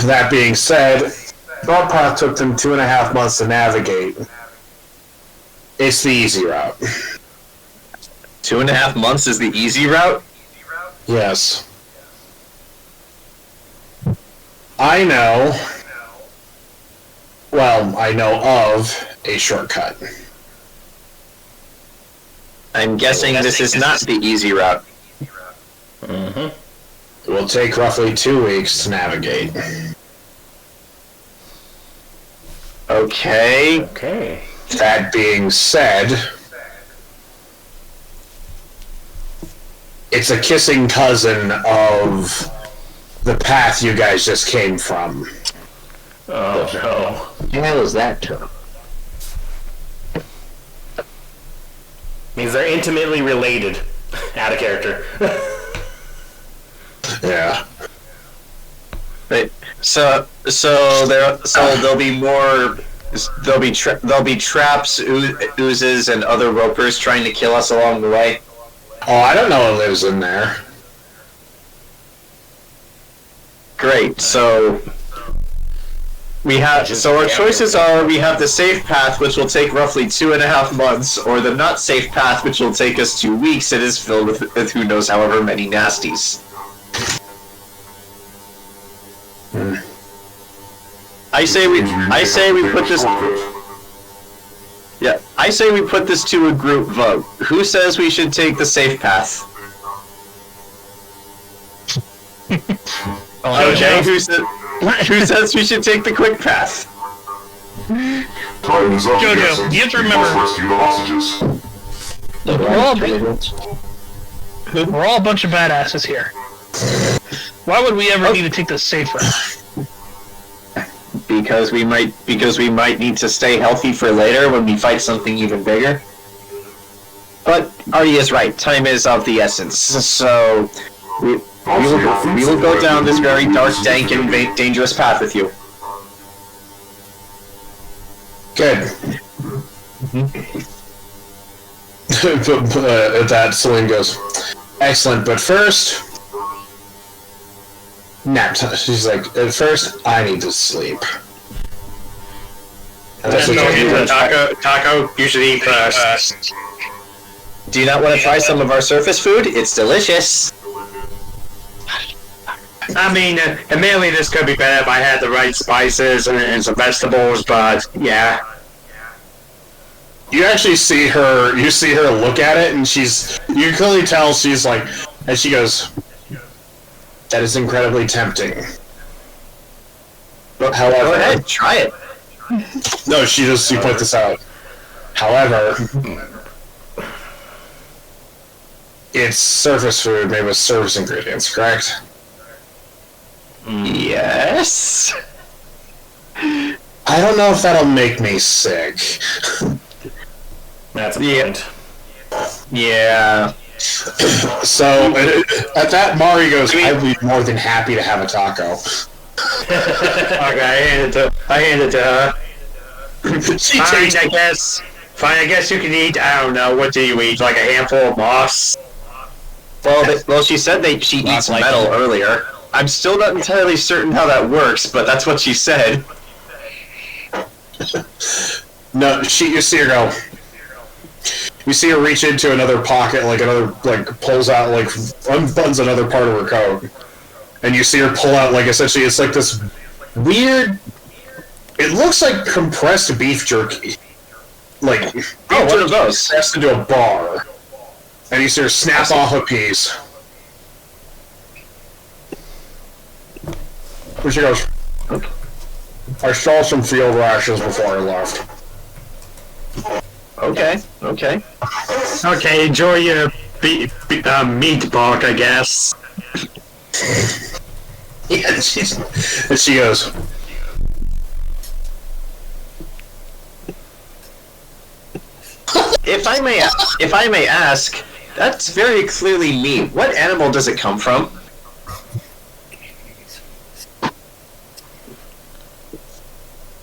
That being said, that path took them 2.5 months to navigate. It's the easy route. 2.5 months is the easy route? Yes. I know of a shortcut. I'm guessing this is not the easy route. Mm-hmm. It will take roughly 2 weeks to navigate. Okay. That being said, it's a kissing cousin of the path you guys just came from. Oh, no. What the hell is that term? Means they're intimately related. Out of character. Yeah. Right. So there'll be more. There'll be traps, oozes, and other ropers trying to kill us along the way. Oh, I don't know what lives in there. Great. So our choices are: we have the safe path, which will take roughly 2.5 months, or the not safe path, which will take us 2 weeks. It is filled with who knows however many nasties. I say we put this. Yeah, I say we put this to a group vote. Who says we should take the safe path? Okay, who says we should take the quick path? Time is up. Jojo, you have to remember- Must rescue the hostages. We're all a bunch of badasses here. Why would we ever need to take the safe route? Because we might need to stay healthy for later when we fight something even bigger. But Artie is right. Time is of the essence. So we will go down this very dark, dank, and dangerous path with you. Good. at that, Celine goes, excellent, but first, nap time. She's like, at first, I need to sleep. And that's what Taco, you should eat first. Do you not want to try some of our surface food? It's delicious. I mean, admittedly, this could be better if I had the right spices and some vegetables, but yeah. You actually see her. You see her look at it, and you clearly tell she's like, and she goes, "That is incredibly tempting." However, go ahead, try it. No, she points this out. However, it's surface food made with surface ingredients, correct? Yes. I don't know if that'll make me sick. That's a point. Yeah. So at that, Mari goes, "I'd be more than happy to have a taco." Okay, I hand it to her. Fine, I guess. Fine, I guess you can eat. I don't know. What do you eat? Like a handful of moss? Well, she said she eats metal earlier. I'm still not entirely certain how that works, but that's what she said. No, you see her go. You see her reach into another pocket, pulls out, unbuttons another part of her coat. And you see her pull out, essentially, it's like this weird... It looks like compressed beef jerky. What are those? Compressed into a bar. And you see her snap off a piece. Where she goes, I stole some field rations before I left. Okay. Okay, enjoy your meat bark, I guess. Yeah, and she goes, If I may ask, that's very clearly meat. What animal does it come from?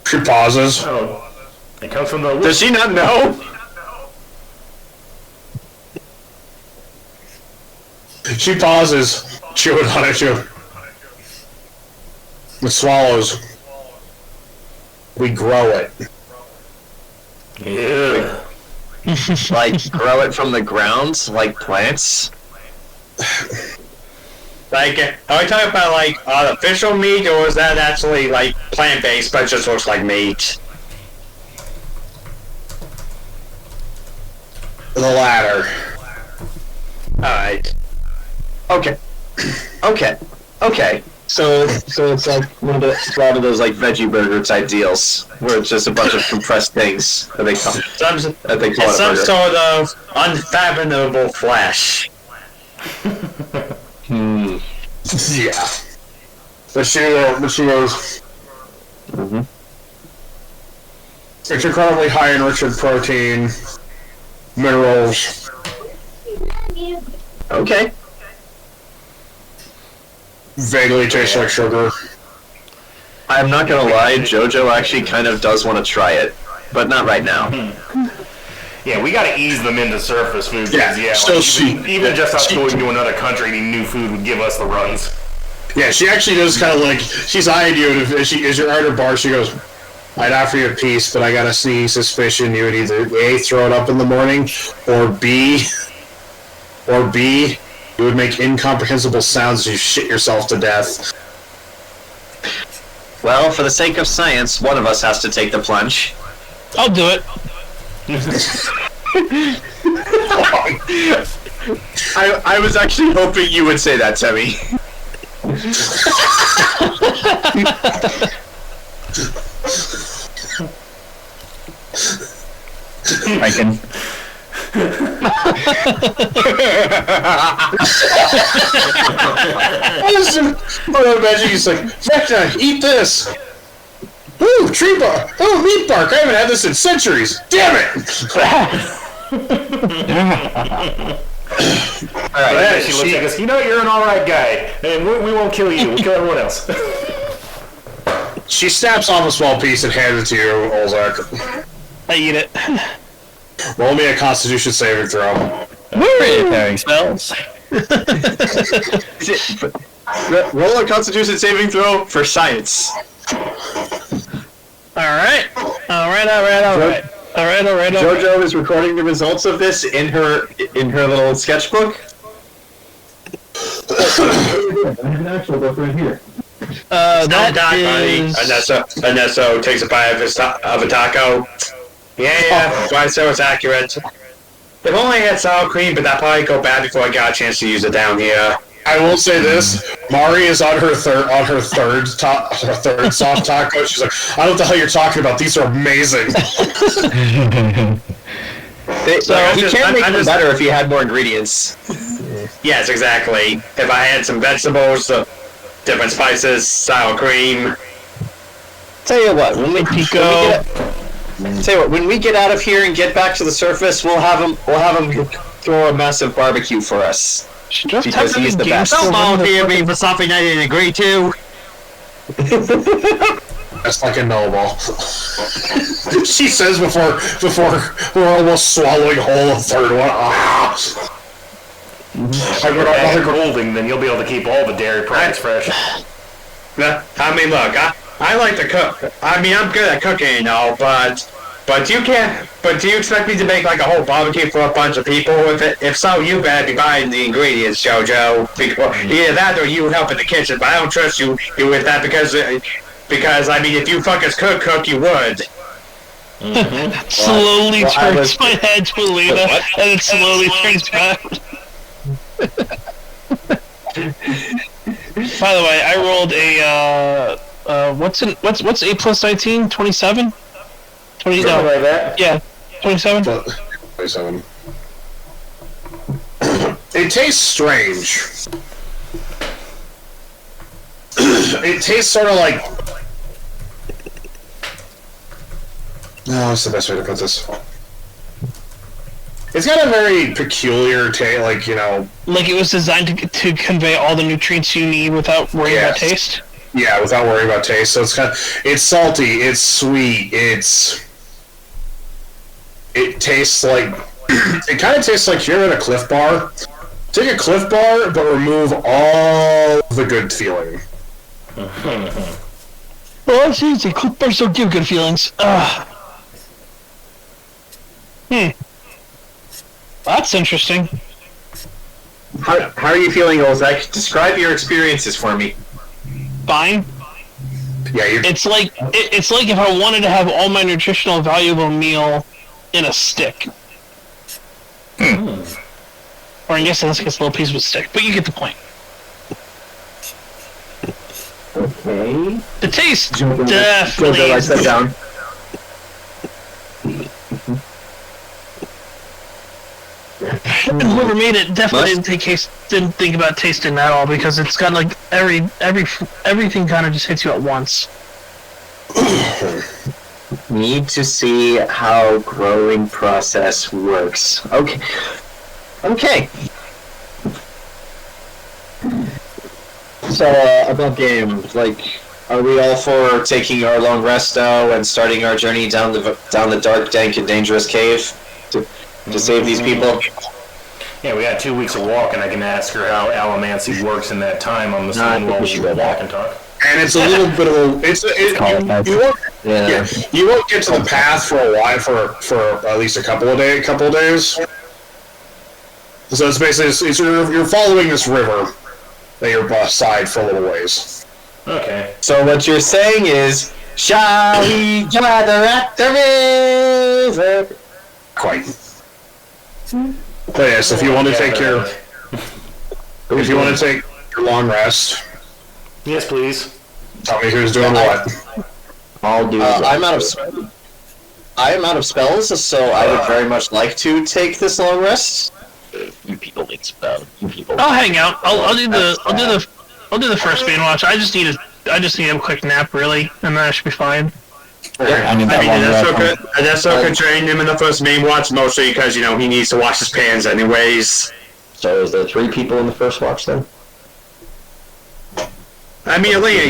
She pauses. Oh, it comes from the... Does she not know? She pauses, chewing on it, It swallows. We grow it. Yeah. Grow it from the ground, like plants? Are we talking about, artificial meat, or is that actually, plant-based, but it just looks like meat? The latter. Alright. Okay. So it's like one of those veggie burger type deals, where it's just a bunch of compressed things that they call it some burger. sort of unfathomable flesh. Yeah. But she goes, It's incredibly high and rich in protein, minerals. Okay. Vaguely tastes like sugar. I'm not gonna lie, Jojo actually kind of does want to try it, but not right now. Yeah, we gotta ease them into surface food. Yeah, Even just us going to another country, eating new food would give us the runs. Yeah, she actually does kind of she's eyeing you, and as you're at her bar, she goes, I'd offer you a piece, but I got a sneaking suspicion you would either A, throw it up in the morning, or B, you would make incomprehensible sounds as you shit yourself to death. Well, for the sake of science, one of us has to take the plunge. I'll do it. I was actually hoping you would say that, Temme. Riken. I imagine he's like, Vecna, eat this! Ooh, tree bark! Oh, meat bark! I haven't had this in centuries! Damn it! Alright, yeah, she looks at us, you're an alright guy, and we won't kill you, we'll kill everyone else. She snaps off a small piece and hands it to you, Olzec. I eat it. Roll me a Constitution saving throw. Preparing spells. Roll a Constitution saving throw for science. Alright. Jojo is recording the results of this in her little sketchbook. I have an actual book right here. That is... Ernesto takes a bite of a taco. Yeah, why so it's accurate. If only I had sour cream, but that probably go bad before I got a chance to use it down here. I will say this: Mari is on her third soft taco. She's like, I don't know what the hell you're talking about. These are amazing. He can make them better if he had more ingredients. Yes, exactly. If I had some vegetables, different spices, sour cream. Tell you what, when we get out of here and get back to the surface, we'll have him throw a massive barbecue for us. Because he's the best. Don't volunteer me for something I didn't agree to. That's like a noble. She says before we're almost swallowing whole a third one. If you're holding, then you'll be able to keep all the dairy products fresh. I mean, look, I like to cook. I mean, I'm good at cooking and all, but you can't. But do you expect me to make like a whole barbecue for a bunch of people? If so, you better be buying the ingredients, Jojo. Either that or you help in the kitchen. But I don't trust you with that because I mean, if you fuckers could cook, you would. Mm-hmm. Slowly turns my head to Elaina, and it slowly turns back. By the way, I rolled a what's 8 plus 19? 27? 20, no. Like that? Yeah, 27. 27. It tastes strange. It tastes sort of like. No, what's the best way to put this? It's got a very peculiar taste, like, you know... Like it was designed to convey all the nutrients you need without worrying about taste? Yeah, without worrying about taste. So it's salty, it's sweet, it tastes like... It kind of tastes like you're in a Cliff Bar. Take a Cliff Bar, but remove all the good feeling. Well, that's easy. Cliff Bars don't give good feelings. That's interesting. How are you feeling, Olzec? Describe your experiences for me. Fine. Yeah, it's like if I wanted to have all my nutritional valuable meal in a stick. Or I guess it's a little piece of a stick, but you get the point. Okay. The taste Jojo definitely. writes that down. Whoever made it definitely didn't think about tasting at all, because it's got like everything kind of just hits you at once. Need to see how growing process works. Okay. So about game, like, are we all for taking our long rest now and starting our journey down the dark, dank, and dangerous cave to save these people? Yeah, we got 2 weeks of walk, and I can ask her how allomancy works in that time on the sun while we walk and talk. And it's a little bit of you won't get to the path for a while, for at least a couple of days. So it's basically you're following this river that you're beside for a little ways. Okay. So what you're saying is, shall we gather at the river? Quite. But yes, if you want to take your long rest, yes, please. tell me who's doing what. I'll do I'm out of spells, so I would very much like to take this long rest. You people need spell. You people. I'll hang out. I'll do the first main watch. I just need a quick nap, really, and then I should be fine. I need that long rest. Ernesto could train him in the first main watch, mostly because, he needs to wash his pans anyways. So is there 3 people in the first watch then? I mean, Elaina,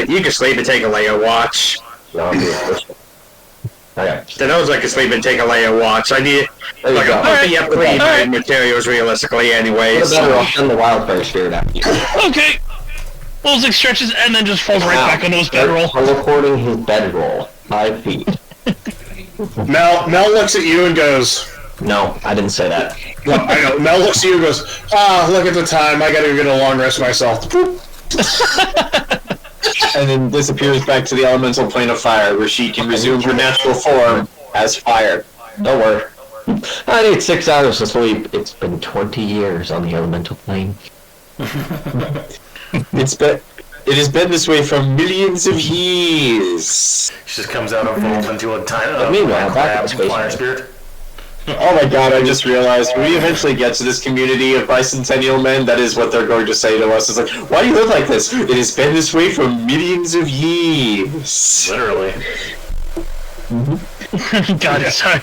you can sleep and take a layer watch. No, I'll do the first one. Okay. The Olzec can sleep and take a layer watch. I need There you like go. a puppy upgrade Alright. materials realistically anyway. Put a better So. roll than the wildfire spirit after you. Okay. Olzec stretches and then just falls right back onto his bedroll. Teleporting his bedroll 5 feet. Mel looks at you and goes, No, I didn't say that. well, I know. Mel looks at you and goes, look at the time. I gotta go get a long rest myself. Boop. And then disappears back to the elemental plane of fire, where she can resume her natural form as fire. Don't worry. I need 6 hours of sleep. It's been 20 years on the elemental plane. It has been this way for millions of years. She just comes out evolved into a tiny meanwhile, back crab at the space fire station. spirit. Oh my god, I just realized when we eventually get to this community of bicentennial men, that is what they're going to say to us. It's like, why do you live like this? It has been this way for millions of years. Literally. God, sorry.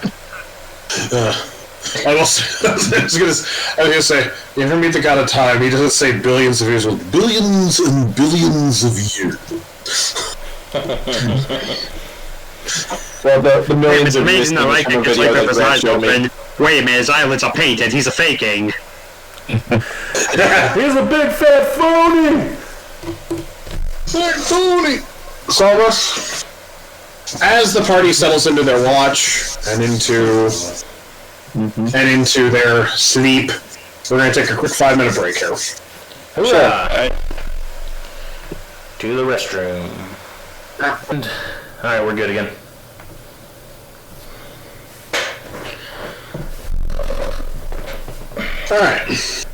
I was gonna say, you ever meet the god of time? He doesn't say billions of years, but billions and billions of years. Well, the millions of Amazing listeners that I from a can video sleep with that his Grant eyes showed me. open. Wait a minute, his eyelids are painted. He's a faking. He's a big fat phony! Sorceress, as the party settles into their watch and into their sleep, we're gonna take a quick 5-minute break here. Alright. To the restroom. Alright, we're good again. Alright.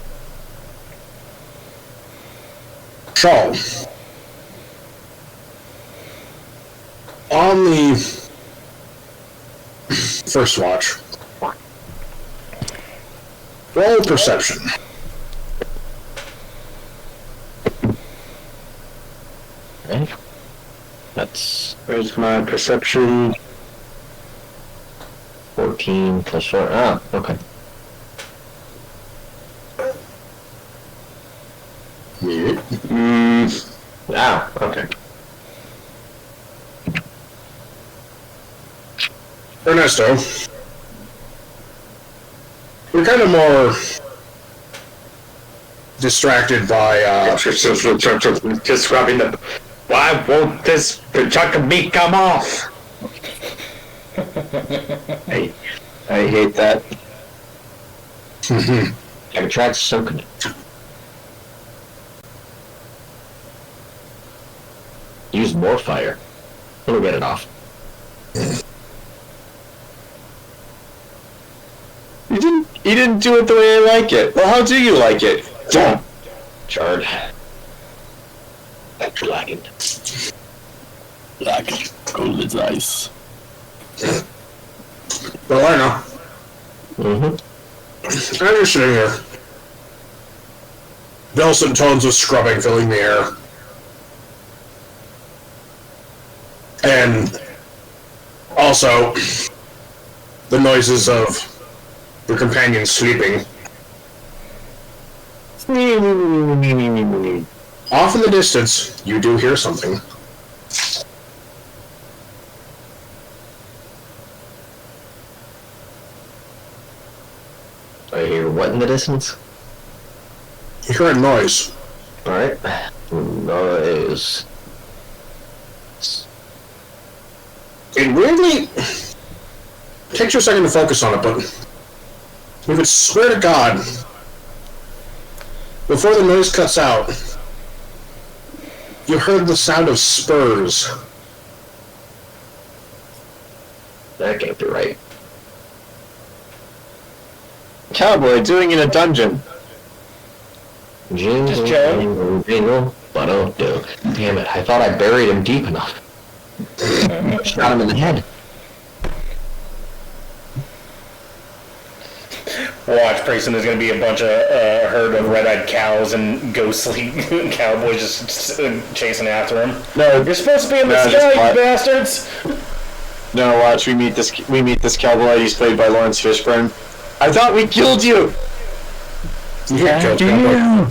So, on the first watch, roll perception. Okay. That's Where's my perception? 14 plus 4. Ah, okay. Ah, okay. Ernesto, you're kind of more distracted by, Just rubbing the. Why won't this chunk of meat come off? I hate that. Have you tried soaking it? Use more fire. It'll get it off. You didn't do it the way I like it. Well, how do you like it? Don't. Charred. That's blackened. Like cold as ice. Elaina, Mm-hmm. as you're sitting here, dulcet tones of scrubbing filling the air. And also, the noises of your companions sleeping. Off in the distance, you do hear something. I hear what in the distance? You hear a noise. Alright. Noise. It weirdly takes you a second to focus on it, but you could swear to God, before the noise cuts out, you heard the sound of spurs. That can't be right. Cowboy doing in a dungeon. Jingle, jingle, jingle, but oh, do. Damn it, I thought I buried him deep enough. Shot him in the head. Watch, pretty soon there's gonna be a bunch of herd of red-eyed cows and ghostly cowboys just chasing after him. No, You're supposed to be in the No, just sky, you what? bastards! no, watch. We meet this cowboy. He's played by Lawrence Fishburne. I thought we killed you. You can't kill Cowboy.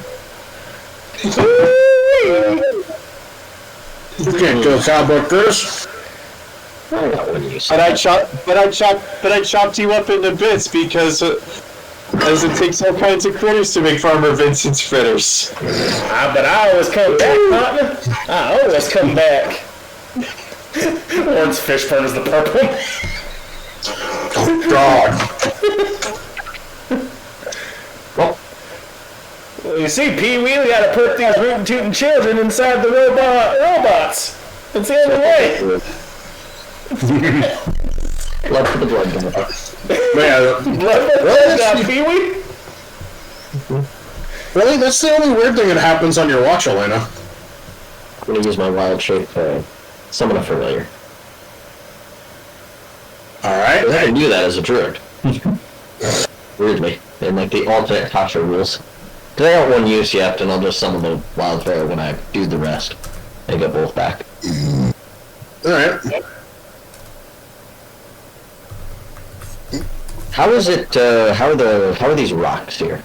You can't kill Cowboy, Curtis. I got one use. But I chopped you up into bits because as it takes all kinds of critters to make Farmer Vincent's fritters. But I always come back, partner. I always come back. Orange Fishburne is the purple. Oh, God. Well, You see, Pee-wee, we gotta put these rootin' children inside the robots. It's the only way. blood for the blood god. Man, Pee-wee? really? That's the only weird thing that happens on your watch, Elaina. I'm gonna use my wild shape to summon a familiar. Alright. I can do that as a druid. Weirdly. In like the alternate Tasha rules. Because I got one use yet, and I'll just summon the wildfire when I do the rest. And get both back. Alright. How is it, how are these rocks here?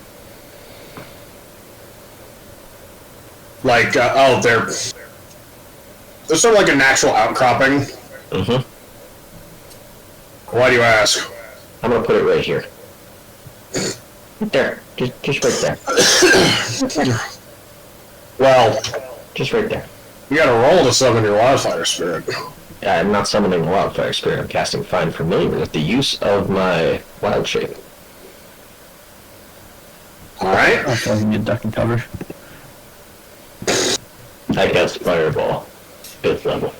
Like, they're sort of like a natural outcropping. Mm-hmm. Why do you ask? I'm gonna put it right here. Right there. Just right there. Well, Just right there. you gotta roll to summon your wildfire spirit. I'm not summoning the wildfire spirit, I'm casting Find Familiar with the use of my wild shape. Alright. I feel like I can get duck and cover. I cast Fireball. 5th level.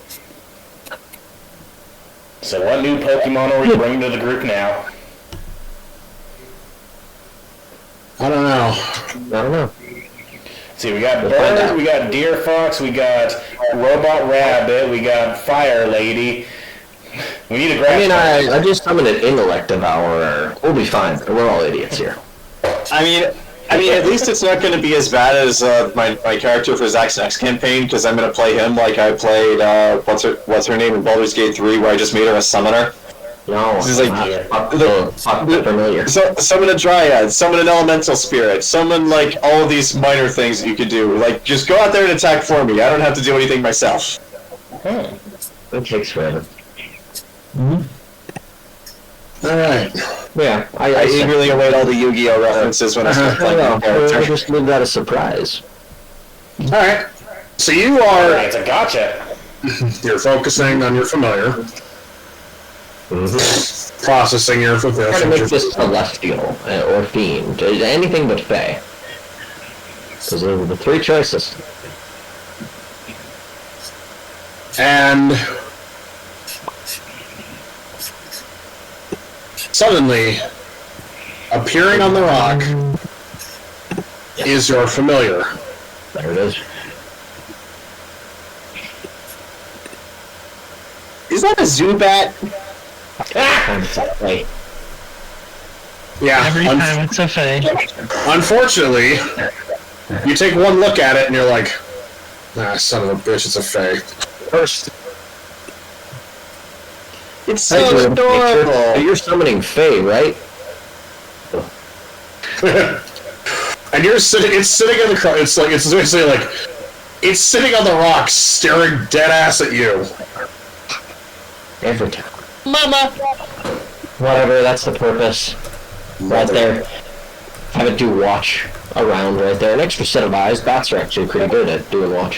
So what new Pokemon are we bringing to the group now? I don't know. I don't know. See, we got We'll find Bird, out. we got Deer Fox, we got Robot Rabbit, we got Fire Lady. We need a grass. I mean, I just summoned an Intellect Devourer. We'll be fine. We're all idiots here. I mean, at least it's not going to be as bad as my character for Zach's next campaign, because I'm going to play him like I played what's her name in Baldur's Gate 3, where I just made her a summoner. No, This is like fuck the familiar. So, summon a Dryad, summon an Elemental Spirit, summon like all of these minor things that you could do. Like, just go out there and attack for me. I don't have to do anything myself. It takes forever. Alright. Yeah, I eagerly await all the Yu-Gi-Oh references when I start playing I character. just leave that a surprise. Alright. So you Alright, are... it's a gotcha. You're focusing on your familiar. Processing your Try to make familiar. this celestial or fiend, anything but fey. Because those are the 3 choices. And... suddenly, appearing on the rock is your familiar. There it is. Is that a Zubat? Wait. Yeah. Every time it's a fey. Unfortunately, you take one look at it and you're like, ah, son of a bitch, it's a fae. First, It's so adorable. you're summoning fey, right? And you're sitting, it's sitting on the, it's basically like, it's sitting on the rock staring dead ass at you. Every time. Mama! Whatever, that's the purpose. Right there. Have it do watch around right there. An extra set of eyes. Bats are actually pretty good at doing watch.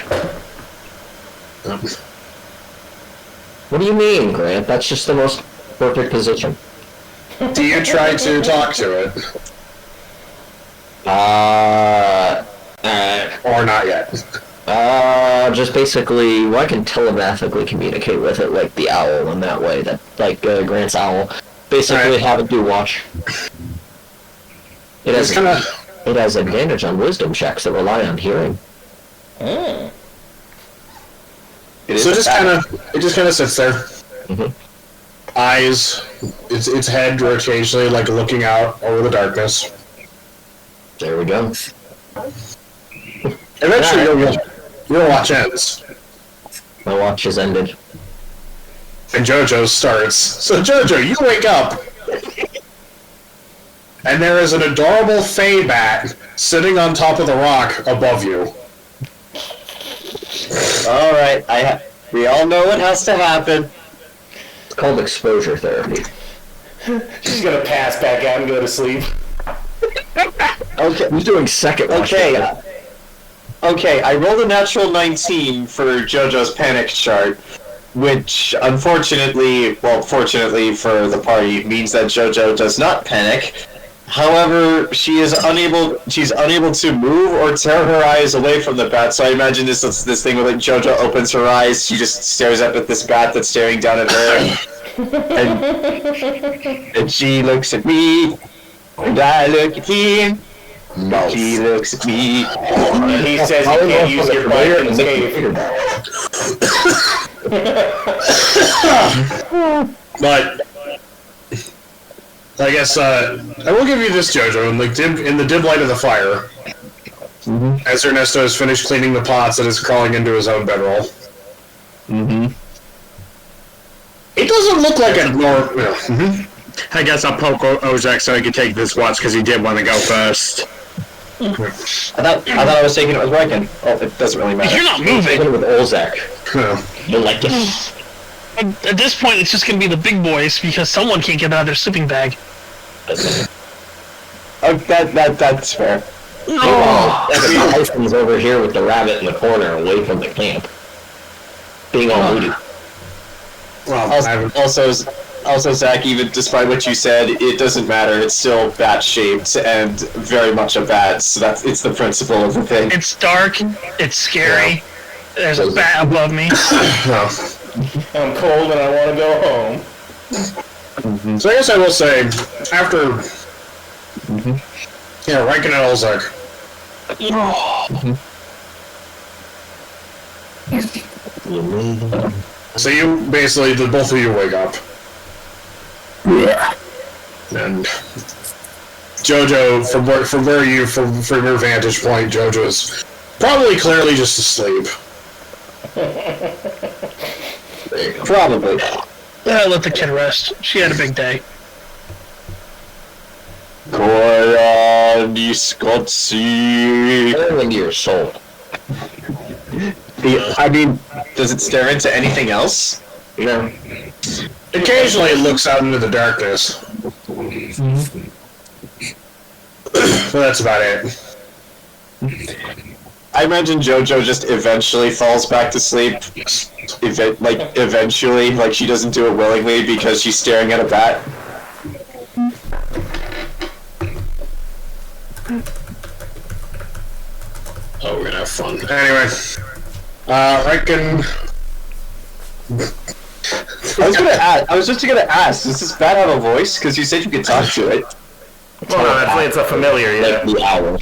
What do you mean, Grant? That's just the most perfect position. Do you try to talk to it? Or not yet? Just basically, well, I can telepathically communicate with it like the owl in that way, that like Grant's owl. Basically, Right. have it do watch. It has It's kinda... it has advantage on wisdom checks that rely on hearing. It is So a it just kind of sits there. Mhm. Eyes, its head occasionally like looking out over the darkness. There we go. Eventually, your watch ends, My watch has ended. and Jojo starts. So Jojo, you wake up, and there is an adorable fey bat sitting on top of the rock above you. Alright, we all know what has to happen. It's called exposure therapy. She's gonna pass back out and go to sleep. Okay. Who's doing second watch? Okay, I rolled a natural 19 for JoJo's panic chart, which unfortunately, well, fortunately for the party, means that JoJo does not panic. However, she's unable to move or tear her eyes away from the bat, so I imagine this thing where like JoJo opens her eyes, she just stares up at this bat that's staring down at her, and she looks at me, and I look at him. No. He looks at me. He says you can't use your bike in the cave. But I guess I will give you this, Jojo. In the dim light of the fire, as Ernesto has finished cleaning the pots and is crawling into his own bedroll. It doesn't look like a normal. I guess I'll poke Olzec so he can take this watch because he did want to go first. I thought I was taking it with Riken. Oh, it doesn't really matter. You're not moving. Taking it with Olzec. You like it? At this point, it's just gonna be the big boys because someone can't get out of their sleeping bag. Oh, that's fair. Tyson's over here with the rabbit in the corner, away from the camp, being all moody. Well, Also, Zach, even despite what you said, it doesn't matter. It's still bat-shaped and very much a bat, so it's the principle of the thing. It's dark. It's scary. There's a bat above me. I'm cold and I want to go home. So I guess I will say, after Riken and Olzec. So you basically, the both of you wake up. And Jojo, from your vantage point, Jojo's probably clearly just asleep. Probably. Let the kid rest. She had a big day. Goran, Scotty. Turn into your soul. I mean, does it stare into anything else? No. Occasionally it looks out into the darkness. But that's about it. I imagine Jojo just eventually falls back to sleep. Eventually, like she doesn't do it willingly because she's staring at a bat. Oh, we're gonna have fun. Anyway, Riken. I was just gonna ask, does this bat have a voice? Because you said you could talk to it. Well, it's a familiar, yeah. Like the owl.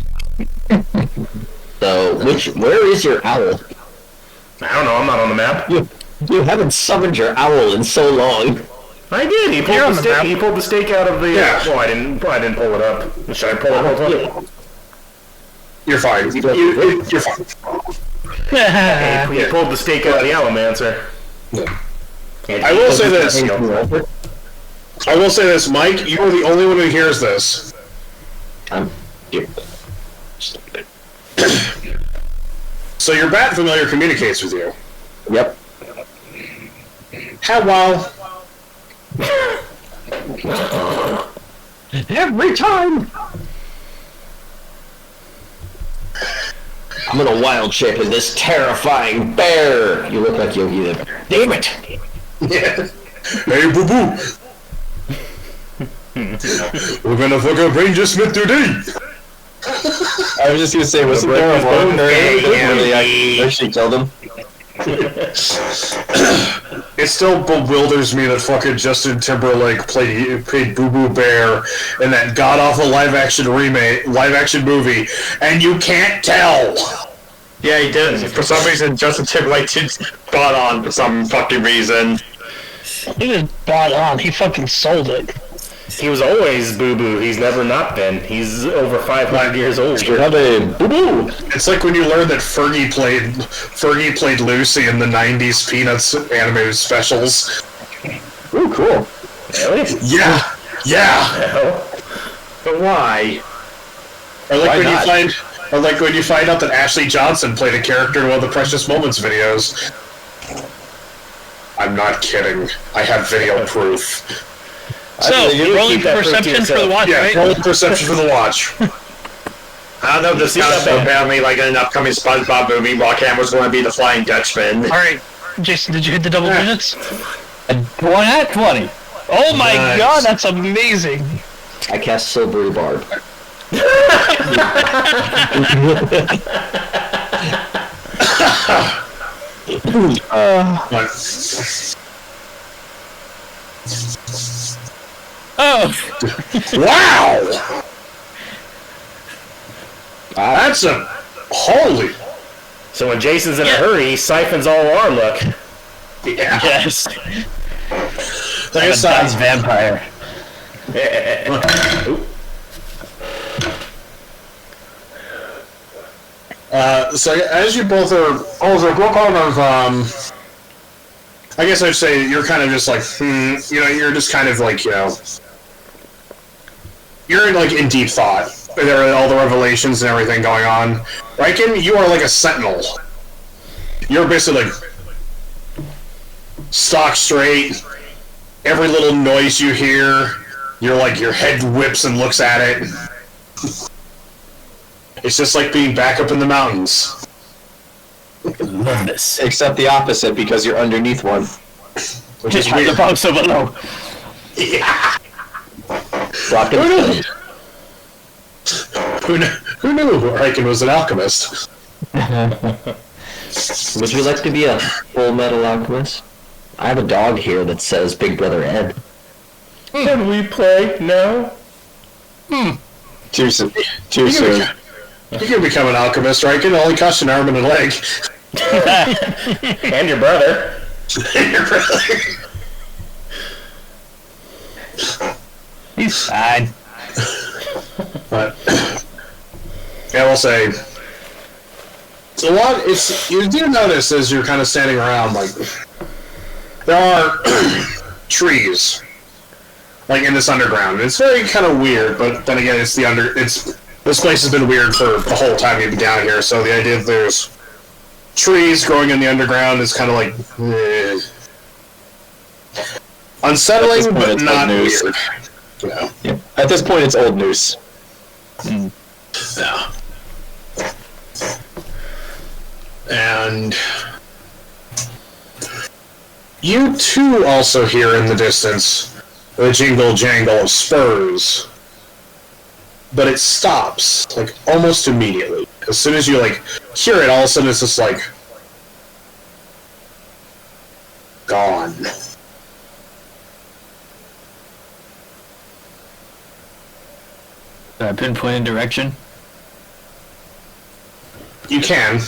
So, where is your owl? I don't know, I'm not on the map. You haven't summoned your owl in so long. I did, he pulled the stake out of the... Yeah. Well, I didn't pull it up. Should I pull it up? You're fine. You're fine. He pulled the stake out of the Allomancer. I will say this, Mike, you are the only one who hears this. So your bat familiar communicates with you. Yep. Hello. Every time! I'm gonna wild shape in this terrifying bear! You look like Yogi the Bear. Damn it! Yeah. Hey, boo boo. We're gonna fuck up Ranger Smith today. I was just gonna say, wasn't there a one that actually killed him? It still bewilders me that fucking Justin Timberlake played Boo Boo Bear in that god-awful live-action movie, and you can't tell! Yeah, he did. For some reason, Justin Timberlake did spot on for some fucking reason. He didn't bought on. He fucking sold it. He was always Boo Boo. He's never not been. He's over 500 years old. Boo-boo. It's like when you learn that Fergie played Lucy in the 90s Peanuts animated specials. Ooh, cool. Really? Yeah. But why? Or like when you find out that Ashley Johnson played a character in one of the Precious Moments videos. I'm not kidding. I have video proof. So, rolling perception for the watch, Yeah, right? roll perception for the watch. I don't know if this counts, but apparently, like in an upcoming SpongeBob movie, Rockhammer was going to be the Flying Dutchman. Alright, Jayson, did you hit the double digits? 20. Oh my Nice. god, that's amazing! I cast Silvery Barb. Oh, Wow! That's a... Holy... So when Jason's in a hurry, he siphons all our luck. Yeah. yes. Thanks, Nice vampire. So as you both are... Olzec, what kind of... I guess I'd say you're kind of just like, you're just kind of like, you're like in deep thought. There are all the revelations and everything going on. Riken, you are like a sentinel. You're basically like stock straight. Every little noise you hear, you're like your head whips and looks at it. It's just like being back up in the mountains. Love this. Except the opposite, because you're underneath one. Which is Just the weird. above so below. Yeah. Rock Who and knew? Who knew Riken was an alchemist? Would you like to be a full metal alchemist? I have a dog here that says Big Brother Ed. Can we play now? Too soon. Too soon. You can become an alchemist, Riken. It only costs you an arm and a leg. And your brother. He's fine. But yeah, I will say it's a lot. It's you do notice as you're kind of standing around, like there are trees, like in this underground. It's very kind of weird, but then again, it's this place has been weird for the whole time you've been down here. So the idea that there's trees growing in the underground is kind of like unsettling, point, but it's not old news. weird. You know? Yeah. At this point, it's old news. Yeah. And you too also hear in the distance the jingle jangle of spurs. But it stops, like, almost immediately. As soon as you, like, hear it, all of a sudden it's just like gone. Pinpoint direction. You can.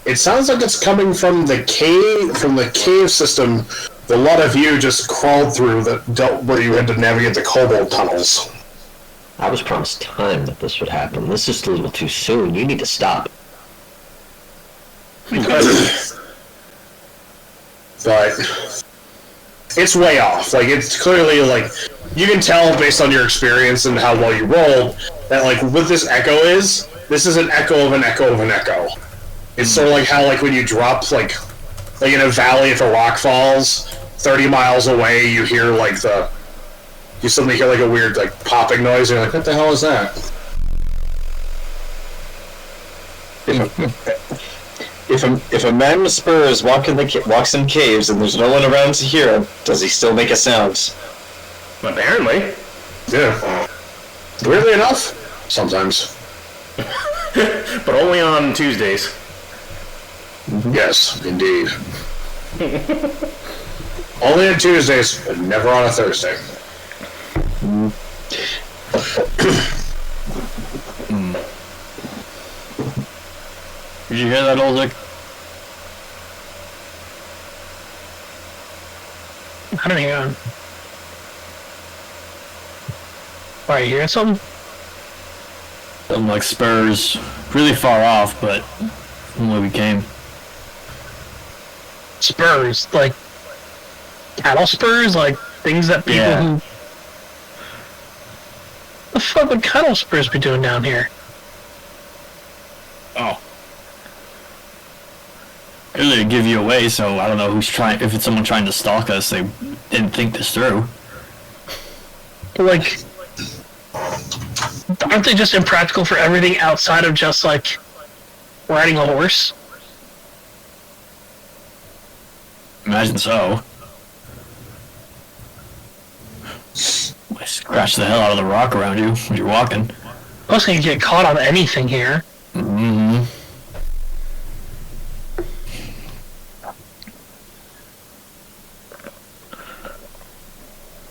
It sounds like it's coming from the cave system that a lot of you just crawled through where you had to navigate the kobold tunnels. I was promised time that this would happen. This is a little too soon. You need to stop. But it's way off. Like, it's clearly, like, you can tell based on your experience and how well you rolled that, like, what this echo is, this is an echo of an echo of an echo. It's sort of like how, like, when you drop, like in a valley, if a rock falls 30 miles away, you hear, like, you suddenly hear, like, a weird, like, popping noise, and you're like, what the hell is that? If a man with spurs walks in caves and there's no one around to hear him, does he still make a sound? Apparently. Yeah. Weirdly enough, sometimes. But only on Tuesdays. Yes, indeed. Only on Tuesdays, but never on a Thursday. Did you hear that, Olzec? I don't hear. Are you hearing something? Something like spurs. Really far off, but from where we came. Spurs, like cattle spurs, like things that people who. The fuck would cattle spurs be doing down here? Oh. Earlier give you away, so I don't know who's trying. If it's someone trying to stalk us, they didn't think this through. Like, aren't they just impractical for everything outside of just like riding a horse? Imagine so. I scratch the hell out of the rock around you when you're walking. I was gonna get caught on anything here. Mm-hmm.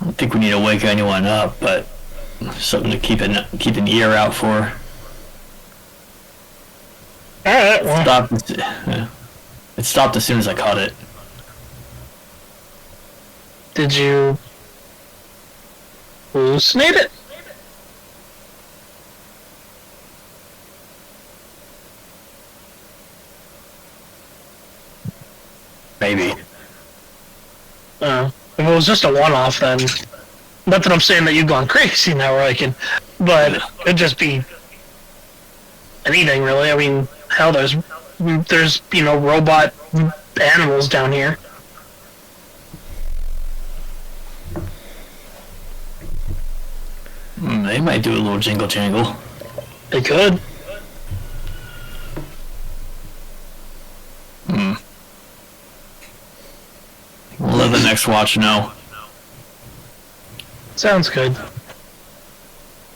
I don't think we need to wake anyone up, but something to keep an ear out for. Alright, well. It stopped as soon as I caught it. Did you hallucinate it? Maybe. If it was just a one-off, then not that I'm saying that you've gone crazy now, Riken, but it'd just be anything really. I mean, hell, there's robot animals down here. They might do a little jingle jangle. They could. We'll let the next watch know. Sounds good.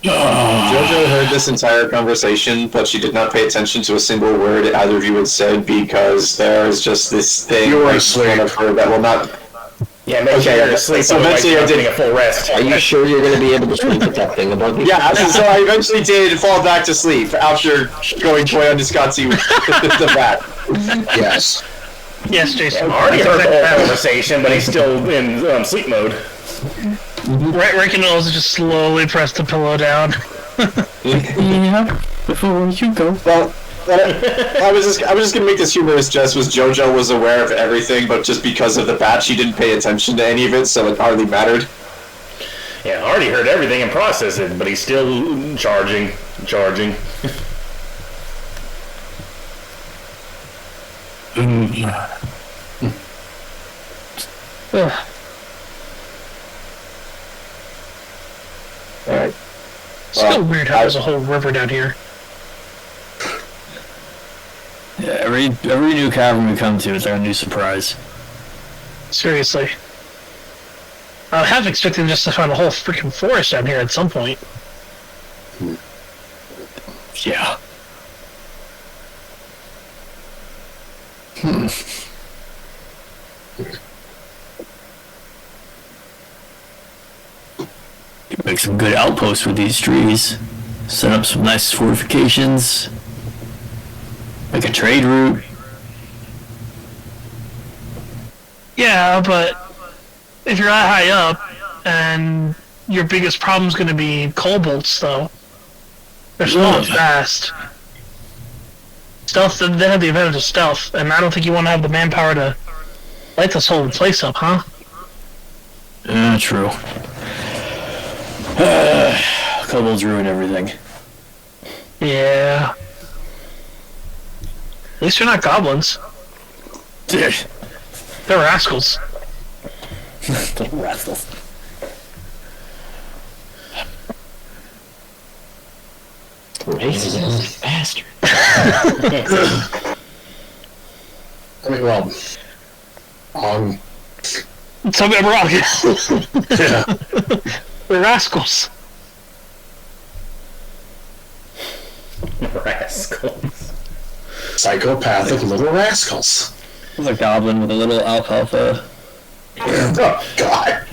Jojo heard this entire conversation, but she did not pay attention to a single word either of you had said because there is just this thing You were in asleep. front of her that will not. Yeah, make sure you're asleep. So Otherwise, eventually you're I not did- getting a full rest. Are you sure you're going to be able to sleep with that thing above you? Yeah, so I eventually did fall back to sleep after going toy on Discotzi with the bat. Yes. Yes, Jayson. I already heard the whole conversation, but he's still in sleep mode. Riken knows to just slowly press the pillow down. Yeah, before you go. Well, I was just gonna make this humorous jest. Was JoJo was aware of everything, but just because of the bat, she didn't pay attention to any of it, so it hardly mattered. Yeah, I already heard everything and processed it, but he's still charging. Ugh. Alright. Still weird how there's a whole river down here. Yeah, every new cavern we come to is like a new surprise. Seriously. I have expected just to find a whole freaking forest down here at some point. Yeah. Could make some good outposts with these trees. Set up some nice fortifications. Make a trade route. Yeah, but if you're that high up, and your biggest problem's going to be kobolds, though. They're small and fast. Stealth, they have the advantage of stealth, and I don't think you want to have the manpower to light this whole place up, huh? True. Kobolds ruin everything. Yeah. At least they're not goblins. They're rascals. Little rascals. Racist bastard. I mean, well, Tell me I'm wrong. yeah. They're rascals. Rascals. Psychopathic little rascals. It's a goblin with a little alfalfa. Oh, God.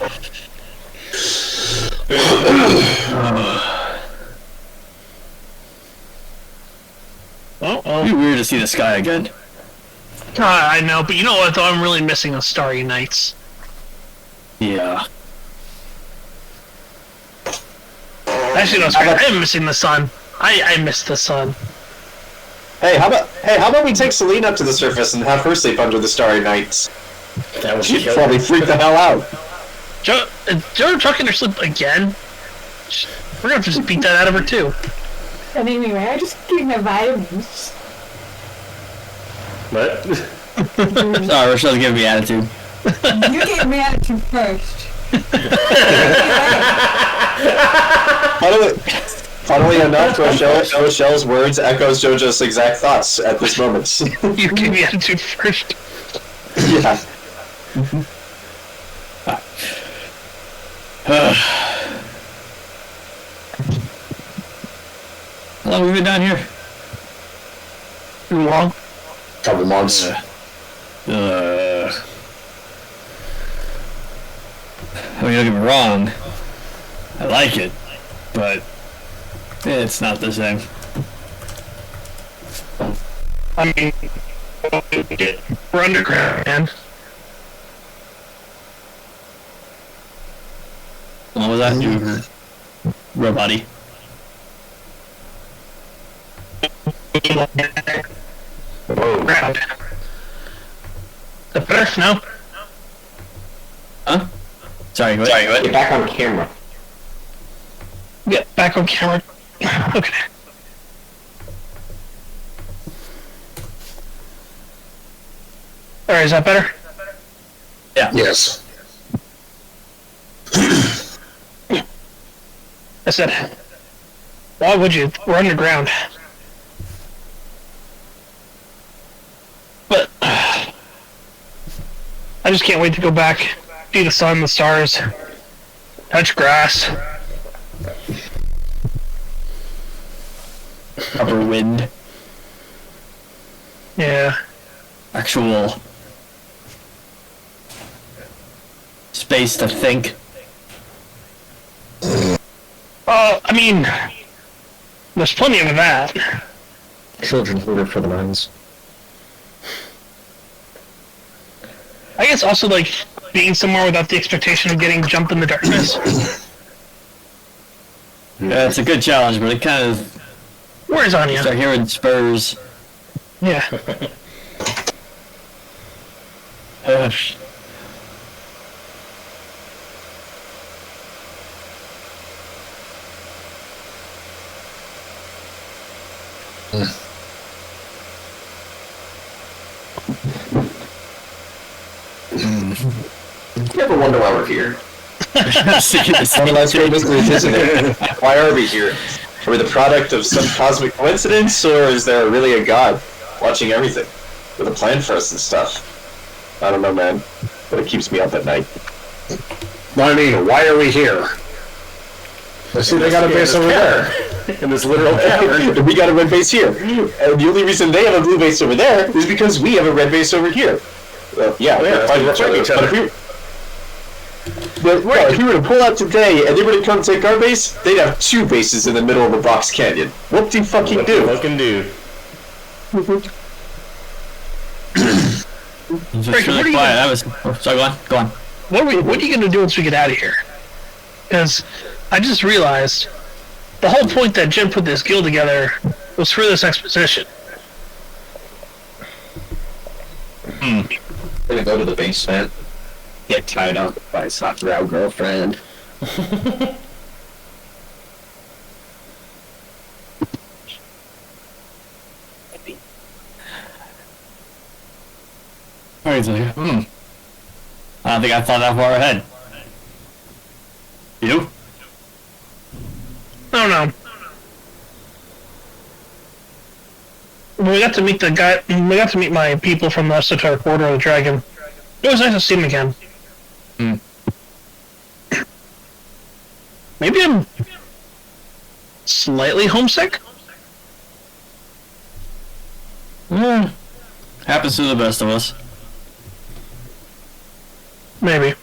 Oh, It'd be weird to see the sky again. I know, but you know what, though? I'm really missing the starry nights. Yeah. Actually, no, sorry, I am missing the sun. I miss the sun. Hey, how about we take Celine up to the surface and have her sleep under the starry nights? That would She'd kill probably freak the hell out. Joe trucking her sleep again? We're gonna have to just beat that out of her, too. But anyway, I just getting my vitamins. What? Sorry, Rochelle's giving me attitude. You gave me attitude first. Funnily enough, Rochelle's words echoes Jojo's exact thoughts at this moment. You gave me attitude first. Yeah. How long have we been down here? Too long. Couple months. I mean, don't get me wrong. I like it, but it's not the same. I mean, we're underground, man. What was that? Robot-y. Ground. The better? No? Huh? Sorry, what? Get back on camera. Get back on camera. Okay. Alright, is that better? Yeah. Yes. I said, why would you? We're underground. But I just can't wait to go back, see the sun, the stars, touch grass. Upper wind. Yeah. Actual space to think. I mean, there's plenty of that. Children hunger for the minds. I guess also, like, being somewhere without the expectation of getting jumped in the darkness. Yeah, it's a good challenge, but it kind of Where's Anya? start hearing spurs. Yeah. You ever wonder why we're here? One of life's great mysteries, isn't it? Why are we here? Are we the product of some cosmic coincidence, or is there really a god watching everything with a plan for us and stuff? I don't know, man, but it keeps me up at night. I mean, why are we here? I see they got a base over there. In this literal cavern. We got a red base here, and the only reason they have a blue base over there is because we have a red base over here. Well, yeah, we're fighting each other. But if we were to pull out today and they were to come take our base, they'd have two bases in the middle of a box canyon. What do you fucking do? Fucking do. It's Rick, really what are you quiet. gonna- That was. Oh, sorry, go on. What are you gonna do once we get out of here? Because I just realized the whole point that Jim put this guild together was for this exposition. Gonna go to the basement. Get tied up by a soft row girlfriend. Alright, so, I don't think I thought that far ahead. You? I don't know. We got to meet the guy. We got to meet my people from the Esoteric Order of the Dragon. It was nice to see them again. Maybe I'm slightly homesick. Happens to the best of us. Maybe.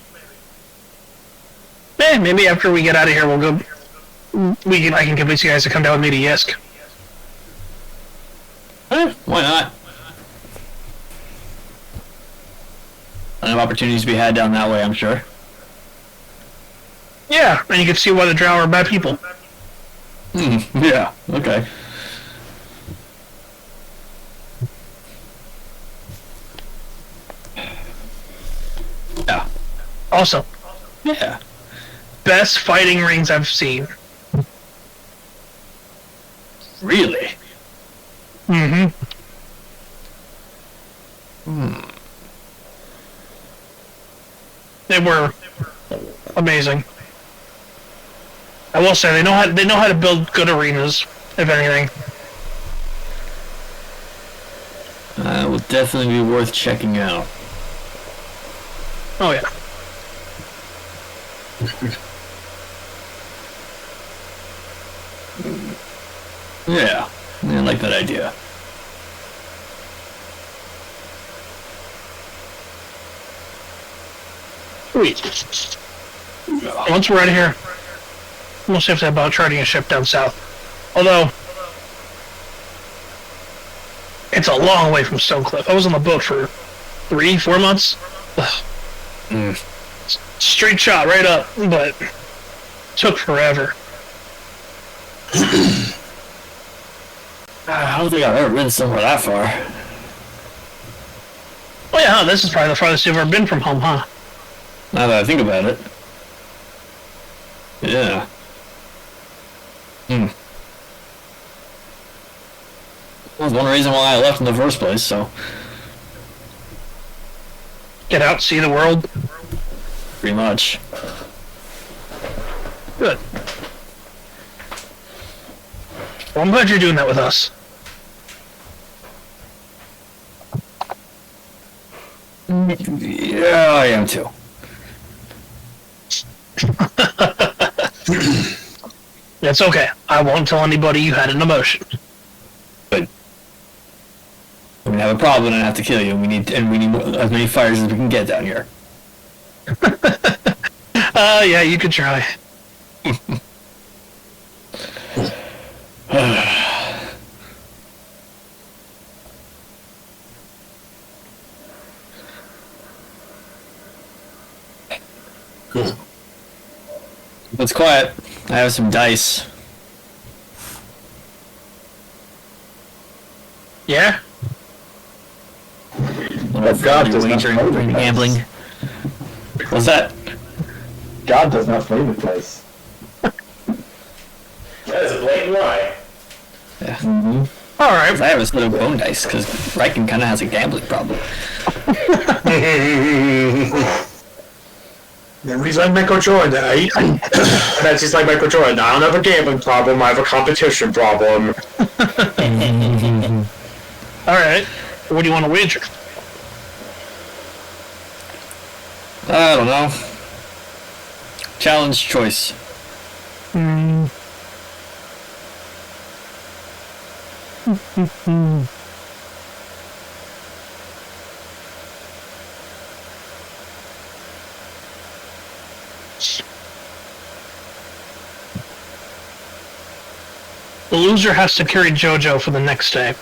Maybe after we get out of here, we'll go. I can convince you guys to come down with me to Yisk. Why not? Plenty of opportunities to be had down that way, I'm sure. Yeah, and you can see why the Drow are bad people. Yeah, okay. Yeah. Also, Yeah. best fighting rings I've seen. Really? Mm-hmm. They were amazing. I will say they know how to build good arenas, if anything. Will definitely be worth checking out. Oh yeah. Yeah, I like that idea. Sweet. Once we're out of here, we'll have to have about charting a ship down south. Although, it's a long way from Stonecliff. I was on the boat for 3-4 months. Straight shot right up, but took forever. I don't think I've ever been somewhere that far. Oh yeah, huh, this is probably the farthest you've ever been from home, huh? Now that I think about it. Yeah. That was one reason why I left in the first place, so. Get out, see the world. Pretty much. Good. Well, I'm glad you're doing that with us. Yeah, I am too. It's okay. I won't tell anybody you had an emotion. But we have a problem and I have to kill you. We need as many fires as we can get down here. Yeah, you could try. It's quiet. I have some dice. Yeah? But God does not wagering, play with gambling. What's that? God does not play with dice. That is a blatant lie. Yeah. Alright. I have a set of bone dice because Riken kind of has a gambling problem. He's like Michael Jordan. That's just like Michael Jordan. I don't have a gambling problem. I have a competition problem. Alright. What do you want to wager? I don't know. Challenge choice. The loser has to carry Jojo for the next day.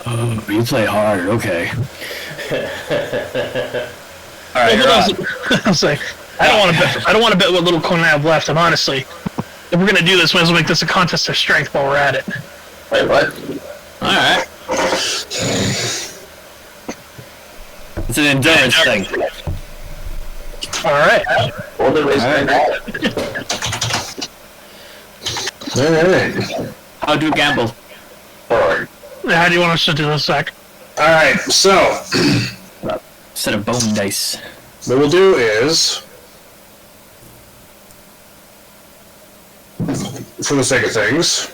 Oh, you play hard. Okay. All right. I was like, I don't want to bet what little coin I have left. And honestly, if we're gonna do this, might as well make this a contest of strength while we're at it. Wait, what? All right. It's an endurance thing. All right. All the ways Alright. How to gamble? How do you want us to do this, Zach? Alright, so Set of bone dice. what we'll do is, for the sake of things,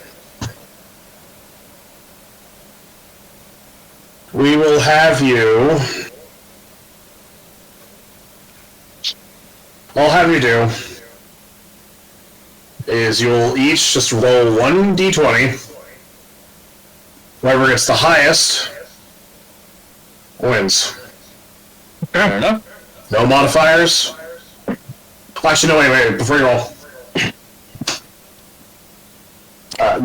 we will have you. I'll have you do is you'll each just roll 1d20. Whoever gets the highest wins. Fair enough. No modifiers. Actually, no, wait, before you roll.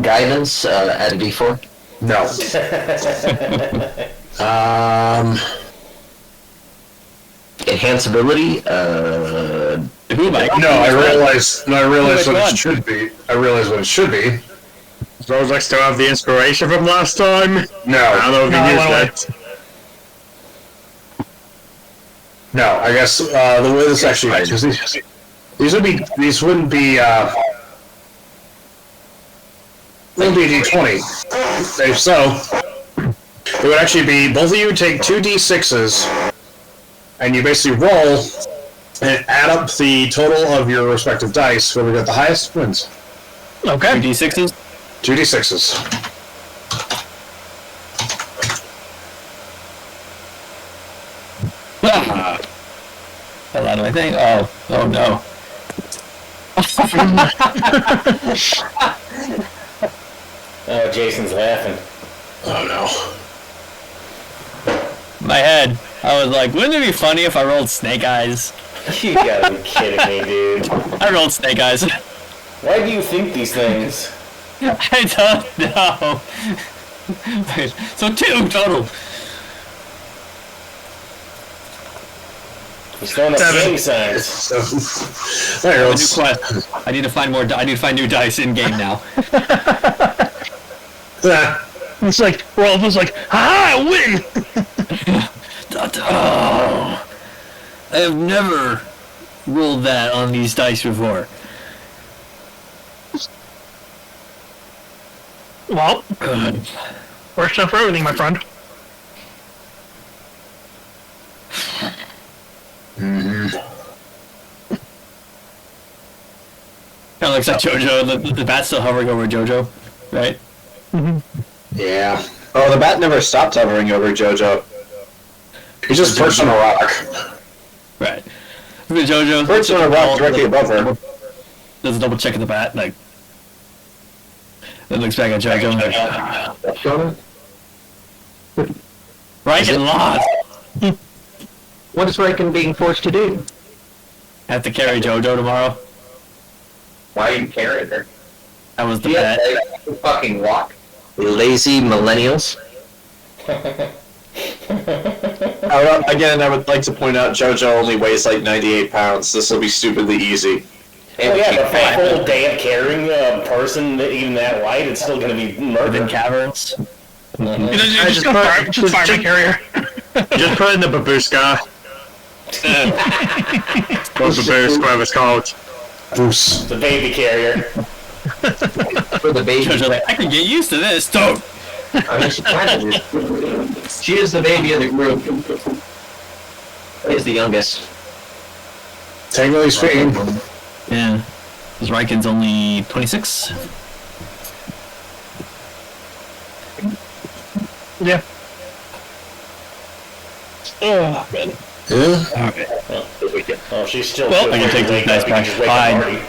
Guidance at a d4. No. Enhanceability. Who am I? No, I realize Which what one? it should be. I realize what it should be. Suppose I still have the inspiration from last time. I No. don't know if you used that. No, I guess the way this actually is, because these wouldn't be D20. So it would actually be both of you take 2d6s and you basically roll and add up the total of your respective dice. Whoever got the highest wins. Okay. 2d6s? 2d6s. Fell out of my thing. Oh no. Oh, Jason's laughing. Oh no. My head. I was like, wouldn't it be funny if I rolled snake eyes? You gotta be kidding me, dude. I rolled snake eyes. Why do you think these things? I don't know. So 2 total. He's throwing up gang signs. So, there A you new quest. I need to find more. I need to find new dice in game now. go. It's like Rolf was like, "Ha! I win!" Oh, I have never rolled that on these dice before. Well, works out for everything, my friend. Kind of looks like Jojo. The bat's still hovering over Jojo, right? Yeah. Oh, the bat never stopped hovering over Jojo. He's just perched on a rock. Right. Look at Jojo. Perched on a rock directly above her. Does a double check at the bat, like. Then looks back at Jojo. Riken lost. What is Riken being forced to do? Have to carry Jojo tomorrow. Why are you carrying her? That was the bet. Fucking walk. Lazy millennials. Again, I would like to point out Jojo only weighs like 98 pounds. This will be stupidly easy. Oh yeah, but for a whole day of carrying a person even that light, it's still gonna be murder. In caverns. Just fire my carrier. Just put in the babushka. Or babushka, whatever it's called. Bruce. The baby carrier. For the baby. Jojo like, I can get used to this. Don't. I mean, she kind of is. She is the baby of the group. Is the youngest. Technically speaking. Yeah. Because Riken's only 26. Yeah. Oh, man. Yeah. Alright. Oh, she's still. Well, I can take these dice back. Fine.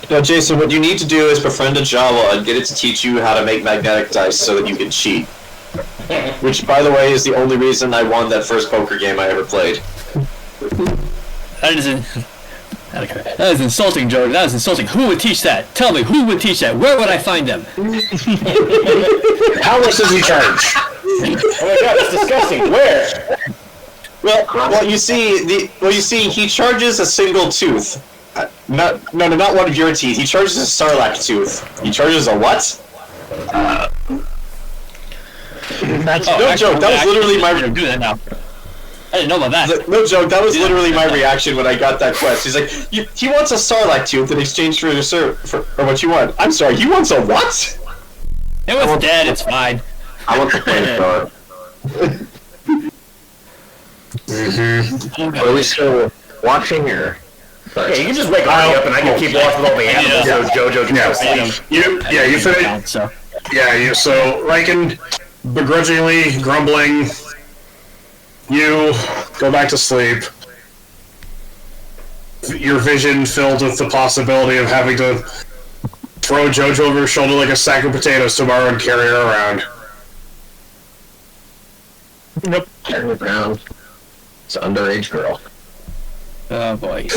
No, Jayson, what you need to do is befriend a Jawa and get it to teach you how to make magnetic dice so that you can cheat. Which, by the way, is the only reason I won that first poker game I ever played. That is insulting, Jojo. That is insulting. Who would teach that? Tell me, who would teach that? Where would I find them? How much does he charge? Oh my god, it's disgusting. Where? Well, you see, he charges a single tooth. Not one of your teeth. He charges a sarlacc tooth. He charges a what? That's No joke. That was literally my. Do that now. I didn't know about that. No joke. That was literally my reaction when I got that quest. He's like, he wants a sarlacc tooth in exchange for what you want. I'm sorry. He wants a what? It was dead. It's fine. I want the flamethrower. Are we still watching or? Yeah, you can just wake Artie up and I can keep watching with all the animals so Jojo can go sleep. You finish. So. So Riken, begrudgingly grumbling, you go back to sleep. Your vision filled with the possibility of having to throw Jojo over your shoulder like a sack of potatoes tomorrow and carry her around. Nope. Carry her around. It's an underage girl. Oh boy.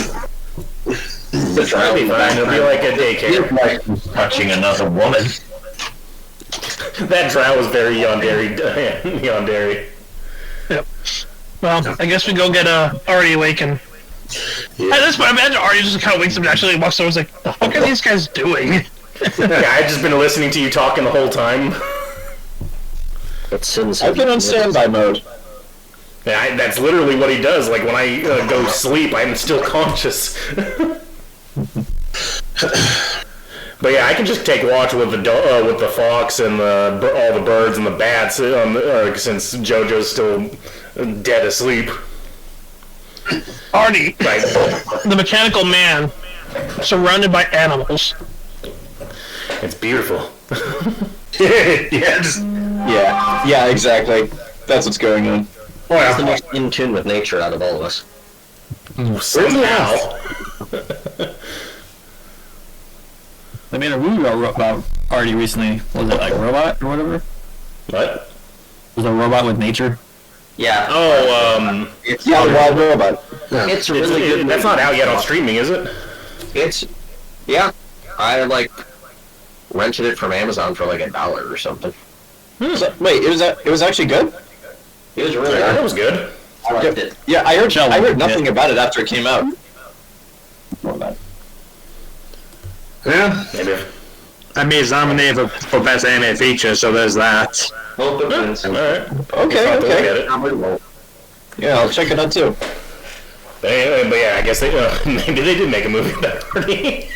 It'll be fine. It'll be like a daycare. Touching another woman. That drow was very yandere. Yandere. Yep. Well, I guess we go get Artie awake and. Yeah. At this point, imagine Artie just kind of wakes up and actually walks over and is like, "The fuck are these guys doing?" Yeah, I've just been listening to you talking the whole time. I've been on standby mode. Yeah, that's literally what he does. Like when I go to sleep, I'm still conscious. But yeah, I can just take watch with the fox and all the birds and the bats since Jojo's still dead asleep. AARTI, the mechanical man, surrounded by animals. It's beautiful. Yeah, exactly. That's what's going on. He's the most in tune with nature out of all of us. Somehow. They made a movie about AARTI recently. Was it like Robot or whatever? What? Was it a robot with nature? Yeah. Oh, It's The Wild Robot. It's a really good. that's not out yet on streaming, is it? Yeah. I rented it from Amazon for like $1 or something. So, wait, it was actually good? It was really That good. was good. I liked it. Yeah, I heard nothing about it after it came out. Yeah. Maybe. I mean, it's nominated for Best Animated Feature, so there's that. Hope it wins. All right. Okay. Get it. Yeah, I'll check it out too. But yeah, I guess maybe they did make a movie about AARTI.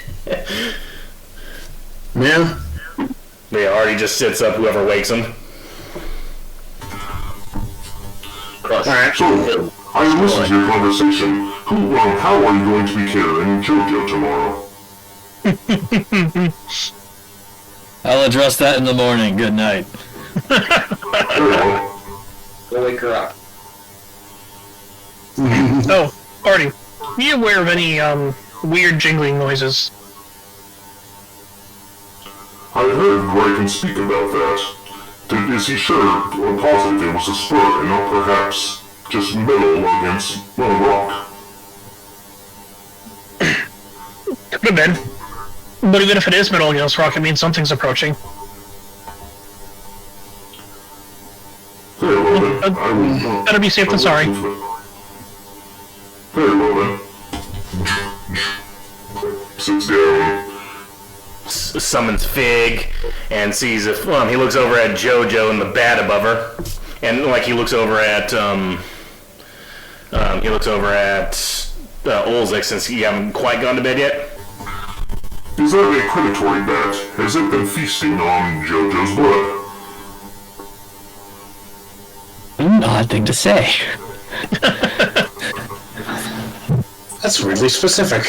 Yeah. But yeah, AARTI just sits up whoever wakes him. Alright. So, I listened to your conversation. How are you going to be carrying Jojo tomorrow? I'll address that in the morning. Good night. Very well. Go wake her up. Oh, AARTI, are you aware of any weird jingling noises? I heard Riken speak about that. Is he sure or positive it was a spur and not perhaps just metal against rock? Could have been. But even if it is metal against rock, it means something's approaching. Very well then. I will Better be safe than sorry. Very well then. Sits down. Summons Fig and sees if he looks over at Jojo and the bat above her, and like he looks over at Olzec since he haven't quite gone to bed yet. Is that a predatory bat? Has it been feasting on Jojo's blood? Odd thing to say. That's really specific.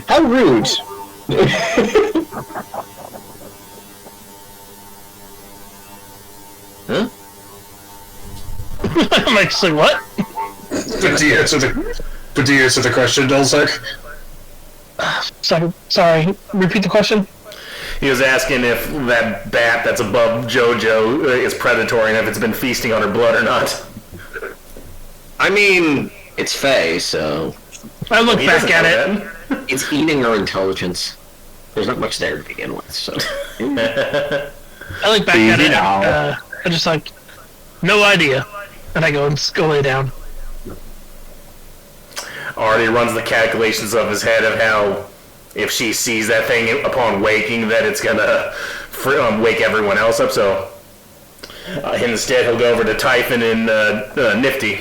How rude. I'm like, so what? But do you answer the question, Olzec? Sorry, repeat the question? He was asking if that bat that's above Jojo is predatory and if it's been feasting on her blood or not. I mean, it's Faye, so I look He back doesn't at know it. that. it's eating her intelligence. There's not much there to begin with, so. I look back at it. I'm just like, no idea. And I go and go lay down. Already runs the calculations of his head of how if she sees that thing upon waking that it's gonna wake everyone else up. So instead he'll go over to Typhon and Nifty,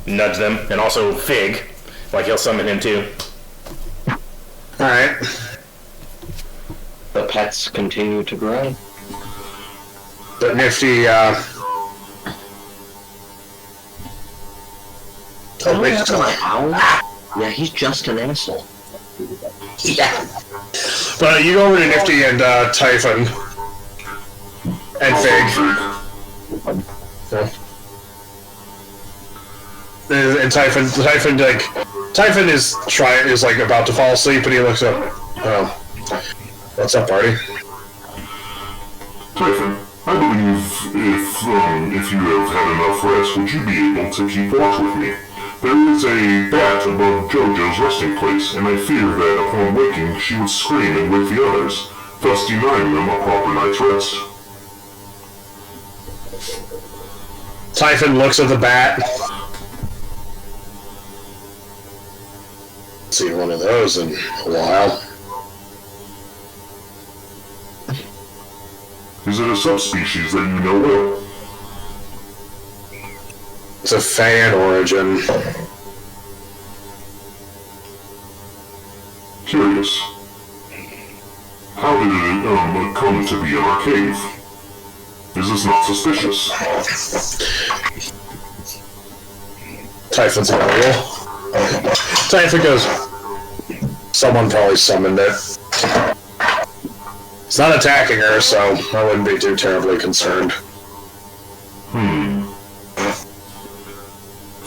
nudge them, and also Fig, like he'll summon him too. Alright. The pets continue to grow. The Nifty, Oh, wait, that's my owl? Yeah, he's just an asshole. Yeah. But you go over to Nifty and Typhon and Fig. And Typhon is like about to fall asleep, and he looks up. Oh, what's up, party? Typhon, I believe if you have had enough rest, would you be able to keep watch with me? There is a bat above Jojo's resting place, and I fear that upon waking she would scream and wake the others, thus denying them a proper night's rest. Typhon looks at the bat. See one of those in a while. Is it a subspecies that you know well? It's a fan origin. Curious. them come to be in our cave. Is this not suspicious? Typhon's gonna roll. Typhon goes, someone probably summoned it. It's not attacking her, so I wouldn't be too terribly concerned.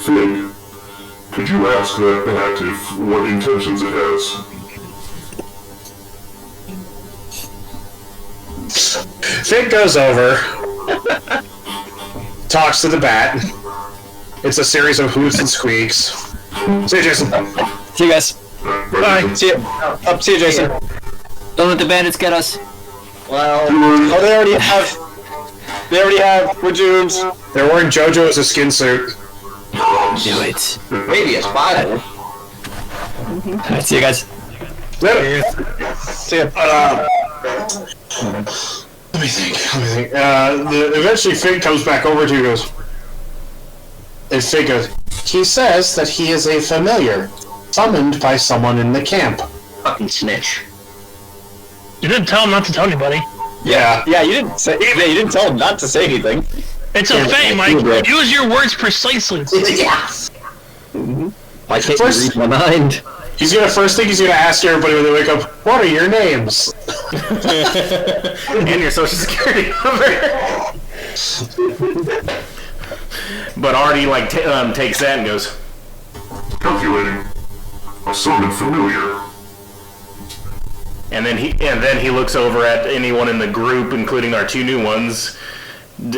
Fig, could you ask that bat if what intentions it has? Fig goes over, talks to the bat. It's a series of hoots and squeaks. See you, Jayson. See you guys. Bye. See you. Up. See you, Jayson. Don't let the bandits get us. Well, Oh, they already have. They already have. We're doomed. They're wearing Jojo as a skin suit. Do it. maybe a spider. Alright, see you guys. Later. See ya. Let me think. Eventually Fig comes back over to you and goes, and Fig goes, he says that he is a familiar, summoned by someone in the camp. Fucking snitch. You didn't tell him not to tell anybody. Yeah. Yeah, you didn't say. Yeah, you didn't tell him not to say anything. It's a fae, Mike. Use your words precisely. Yeah. Why can't First- you read my mind? First thing he's gonna ask everybody when they wake up, what are your names? And your social security number. But Artie takes that and goes, Calculating. A summoned familiar. and then he looks over at anyone in the group, including our two new ones.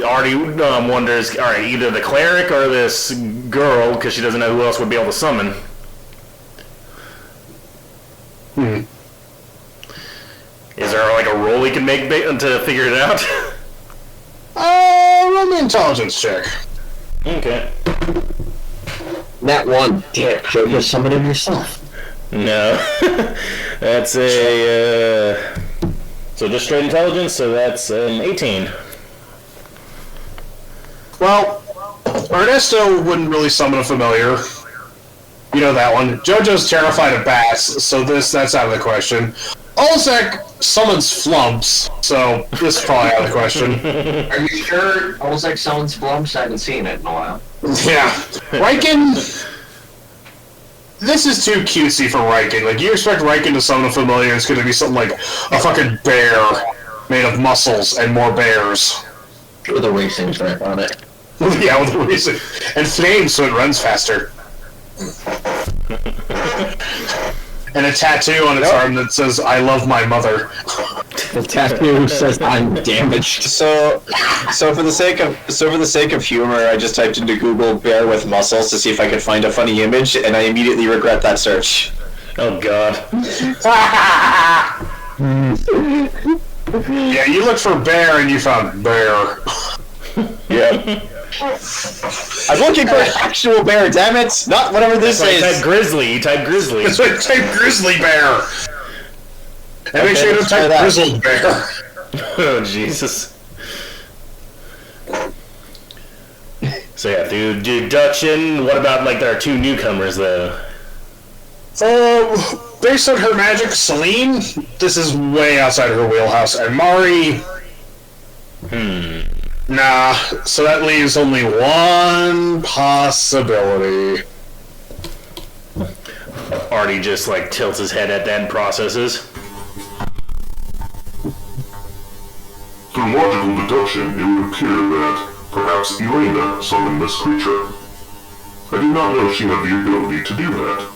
Artie wonders, all right, either the cleric or this girl, because she doesn't know who else would be able to summon. Is there like a roll he can make to figure it out? Roll me intelligence check. Okay. That one. Damn, Jojo, summon him yourself. No. That's a so just straight intelligence, so that's an 18. Well, Ernesto wouldn't really summon a familiar. You know that one. Jojo's terrified of bats, so that's out of the question. Olzec summons flumps, so this is probably out of the question. Are you sure Olzec summons flumps? I haven't seen it in a while. Yeah. Riken... This is too cutesy for Riken. Like, you expect Riken to summon a familiar, it's gonna be something like a fucking bear made of muscles and more bears. With a racing strip on it. Yeah, with a reason. And flames so it runs faster. And a tattoo on its arm that says, I love my mother. The tattoo says I'm damaged. So for the sake of humor, I just typed into Google "bear with muscles" to see if I could find a funny image, and I immediately regret that search. Oh god. Yeah, you looked for bear and you found bear. Yeah. I'm looking for an actual bear, damn it! Not whatever this You is. type grizzly. You type grizzly. It's like type grizzly bear. And make sure you don't let's try type that. grizzled bear. Oh Jesus. So yeah, dude, Dutchin. What about like our two newcomers though? Based on her magic, Celine, this is way outside her wheelhouse. And Mari, nah. So that leaves only one possibility. Artie just like tilts his head at that and processes. Through logical deduction, it would appear that perhaps Elaina summoned this creature. I did not know she had the ability to do that.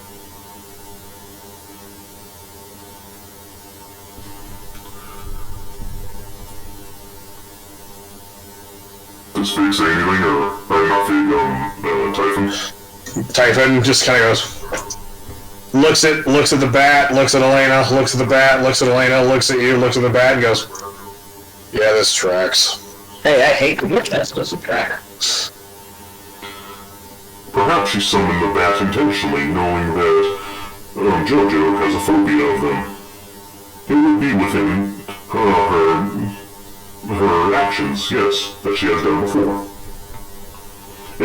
Does Fig say anything, or not Fig, Typhon? Typhon just kind of goes, looks at the bat, looks at Elaina, looks at the bat, looks at Elaina, looks at you, looks at the bat, and goes, yeah, this tracks. Hey, I hate when your test doesn't track. Perhaps she summoned the bat intentionally, knowing that Jojo has a phobia of them. It would be within her actions, yes, that she has done before.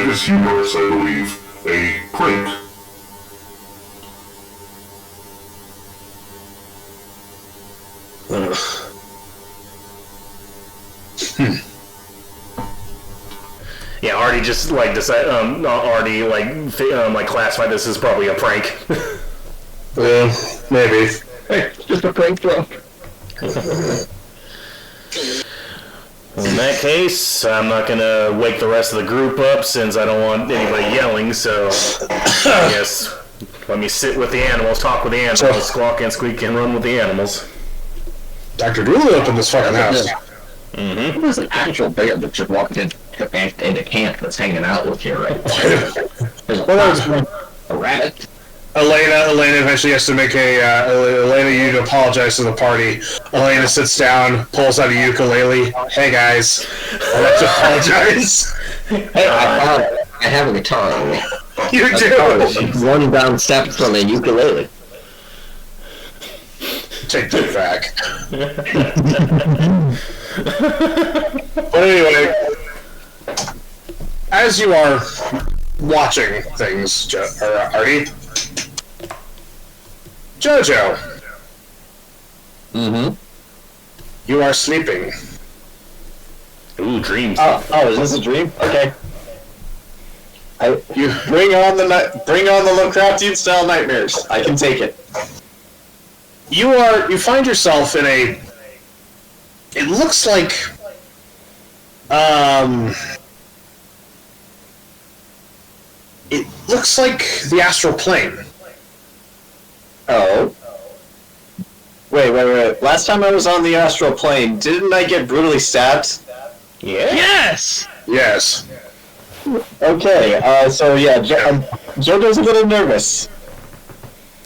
It is humorous, I believe, a prank. Yeah, Artie just like decided. Artie like classified this as probably a prank. Yeah, maybe. Hey, just a prank throw. In that case, I'm not gonna wake the rest of the group up since I don't want anybody yelling. So, I guess let me sit with the animals, talk with the animals, squawk and squeak and run with the animals. Dr. Dooley up in this fucking house. Mm-hmm. There's an actual bear that just walked into camp that's hanging out with you, right? There's a rabbit. Elaina eventually has to make Elaina, you need to apologize to the party. Elaina sits down, pulls out a ukulele. Hey guys, I'd like to apologize. Hey, I have a guitar on me. You do? One down step from a ukulele. Take that back. But anyway, as you are watching things, Artie, Jojo. Mm-hmm. You are sleeping. Ooh, dreams. Oh, is this a dream? Okay. You bring on the Lovecraftian style nightmares. I can take it. You find yourself in a. It looks like. It looks like the astral plane. Oh. Wait. Last time I was on the astral plane, didn't I get brutally stabbed? Yeah. Yes! Yes. Okay, so yeah, Jojo's a little nervous.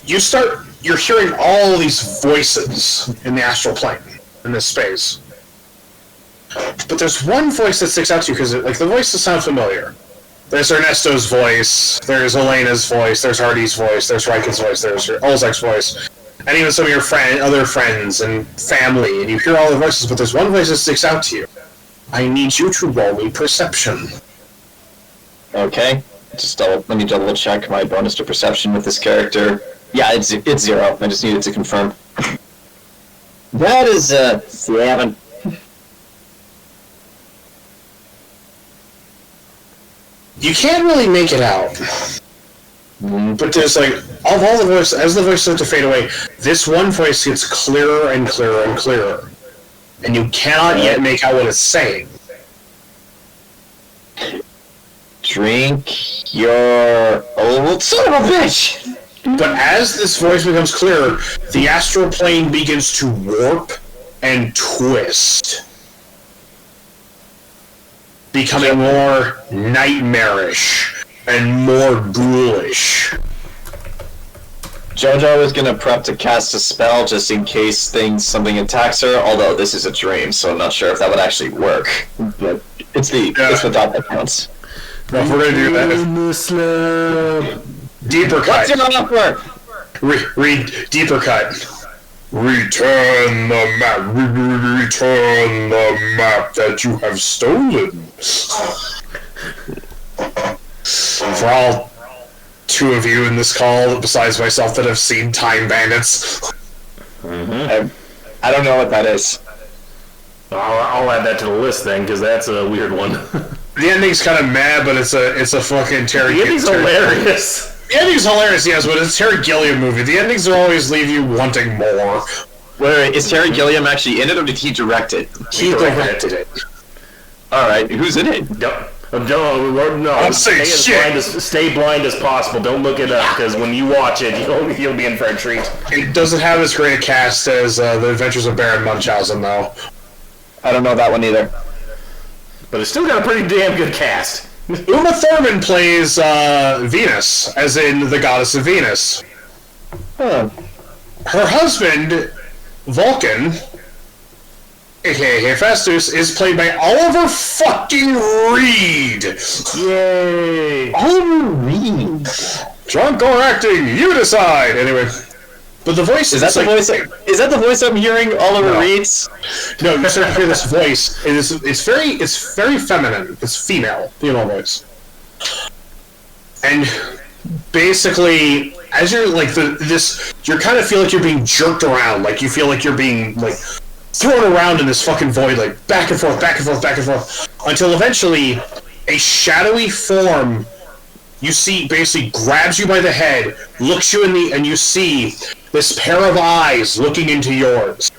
You're hearing all these voices in the astral plane, in this space. But there's one voice that sticks out to you, because the voices sound familiar. There's Ernesto's voice, there's Elena's voice, there's Artie's voice, there's Riken's voice, there's Olzec's voice, and even some of your other friends and family, and you hear all the voices, but there's one voice that sticks out to you. I need you to roll me perception. Okay, let me double check my bonus to perception with this character. Yeah, it's 0. I just needed to confirm. That is 7. You can't really make it out. But there's of all the voices, as the voices start to fade away, this one voice gets clearer and clearer and clearer. And you cannot yet make out what it's saying. Drink your old son of a bitch! But as this voice becomes clearer, the astral plane begins to warp and twist, becoming more nightmarish and more ghoulish. Jojo is gonna prep to cast a spell just in case something attacks her, although this is a dream, so I'm not sure if that would actually work. But it's the thought that counts. Well, if we're gonna do that, deeper cut. What's your offer? Read deeper cut. Return the map. Return the map that you have stolen. For all two of you in this call, besides myself, that have seen Time Bandits. Mm-hmm. I don't know what that is. I'll add that to the list then, because that's a weird one. The ending's kind of mad, but it's a fucking Terry. The ending's hilarious. The ending's hilarious, yes, but it's a Terry Gilliam movie. The endings will always leave you wanting more. Wait, is Terry Gilliam actually in it, or did he direct it? He directed it. Alright, who's in it? No. Stay blind as possible. Don't look it up, because when you watch it, you'll be in for a treat. It doesn't have as great a cast as The Adventures of Baron Munchausen, though. I don't know that one either. But it's still got a pretty damn good cast. Uma Thurman plays Venus, as in the goddess of Venus. Huh. Her husband, Vulcan, aka Hephaestus, is played by Oliver fucking Reed. Yay! Oliver Reed. Drunk or acting, you decide. Anyway, but the voice is that the voice? Is that the voice I'm hearing? Oliver Reed's? No, you start to hear this voice. It's very feminine. It's female voice. And basically, as you're you kind of feel like you're being jerked around. Like you feel like you're being thrown around in this fucking void, like back and forth, back and forth, back and forth, until eventually a shadowy form you see basically grabs you by the head, looks you in the, and you see this pair of eyes looking into yours.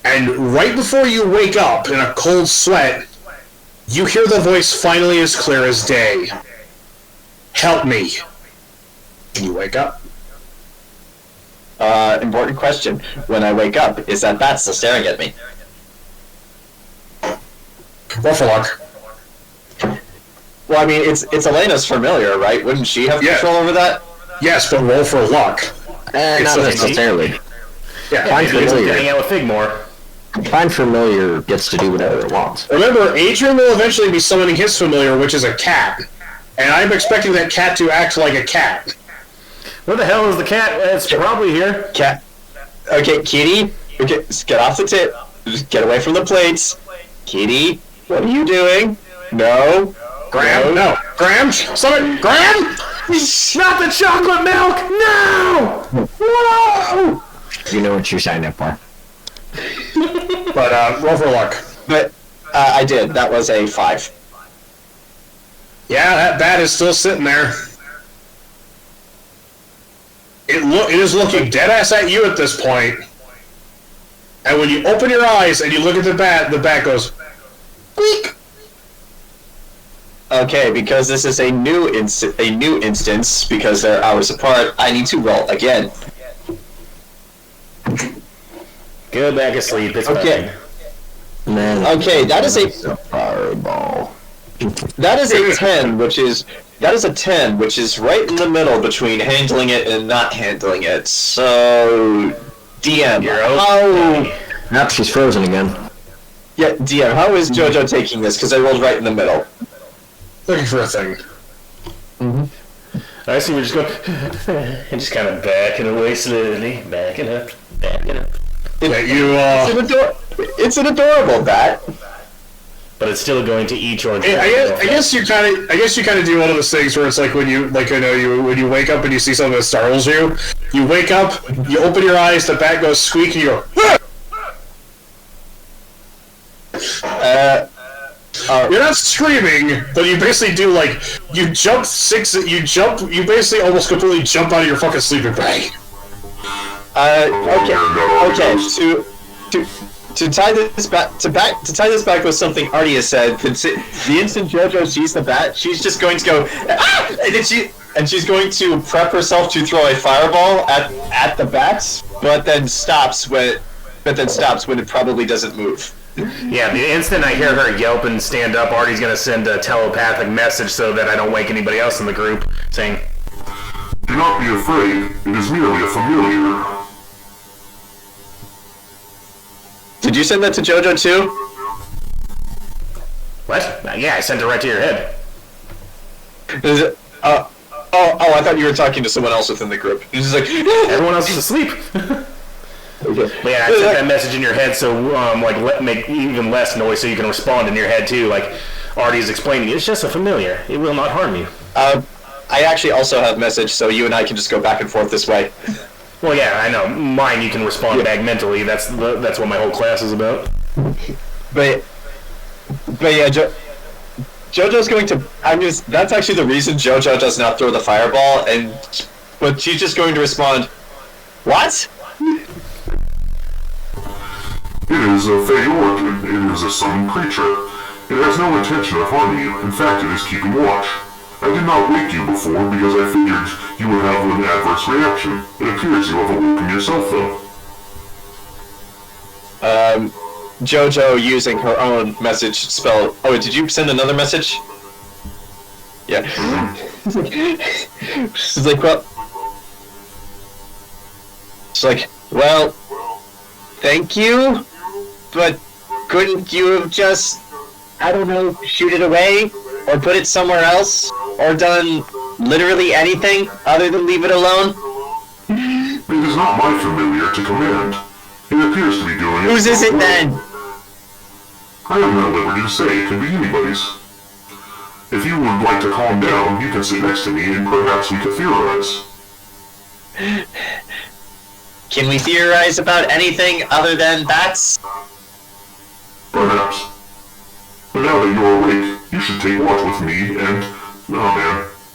And right before you wake up in a cold sweat, you hear the voice finally as clear as day. Help me. And you wake up. Important question. When I wake up, is that bat still staring at me? Roll for luck. Well, I mean, it's Elena's familiar, right? Wouldn't she have control over that? Yes, but roll for luck. Not necessarily. Yeah, Find familiar. Hang out with Figmore. Find familiar gets to do whatever it wants. Remember, Adrian will eventually be summoning his familiar, which is a cat. And I'm expecting that cat to act like a cat. Where the hell is the cat? It's probably here. Cat. Okay, Kitty. Okay, just get off the tip. Just get away from the plates. Kitty, what are you doing? No. Graham? No. Graham? Summon! Graham! Not the chocolate milk! No! Whoa! You know what you're signing up for. But, roll for luck. But, I did. That was a 5. Yeah, that bat is still sitting there. It is looking dead-ass at you at this point. And when you open your eyes and you look at the bat goes, squeak! Okay, because this is a new instance, because they're hours apart, I need to roll again. Go back to sleep. It's okay. Man, okay, that is a fireball. That is a 10, which is right in the middle between handling it and not handling it. So, DM, Yep, she's frozen again. Yeah, DM, how is Jojo taking this? Because I rolled right in the middle. Looking for a thing. I see we're just going and just kind of backing away slowly, backing up. It's an adorable bat. But it's still going to eat your. I guess you kind of do one of those things where it's like when you when you wake up and you see something that startles you. You wake up, you open your eyes, the bat goes squeak, and you go. You're not screaming, but you basically do you basically almost completely jump out of your fucking sleeping bag. Okay. To tie this back with something Artie has said, the instant Jojo sees the bat, she's just going to go, ah! And she's going to prep herself to throw a fireball at the bats, but then stops when it probably doesn't move. Yeah, the instant I hear her yelp and stand up, Artie's going to send a telepathic message so that I don't wake anybody else in the group, saying, "Do not be afraid. It is merely a familiar." Did you send that to Jojo too? What? Yeah, I sent it right to your head. Is it, I thought you were talking to someone else within the group. It's just like everyone else is asleep. Okay. But yeah, I sent that message in your head so make even less noise so you can respond in your head too. Like Artie's explaining, it's just a familiar. It will not harm you. I actually also have message, so you and I can just go back and forth this way. Well, yeah, I know. Mine, you can respond back mentally. That's what my whole class is about. But yeah, Jojo's going to. That's actually the reason Jojo does not throw the fireball, but she's just going to respond. What? It is a fey orchid. It is a summoned creature. It has no intention of harming you. In fact, it is keeping watch. I did not wake you before because I figured you would have an adverse reaction. It appears you have awoken yourself, though. Jojo using her own message spell. Oh, did you send another message? Yeah. She's like, well, thank you, but couldn't you have just, I don't know, shoot it away? Or put it somewhere else? Or done literally anything other than leave it alone? It is not my familiar to command. It appears to be doing it. Whose is it then? I am not at liberty to say. It can be anybody's. If you would like to calm down, you can sit next to me and perhaps we could theorize. Can we theorize about anything other than bats? Perhaps. But now that you're awake, you should take watch with me and,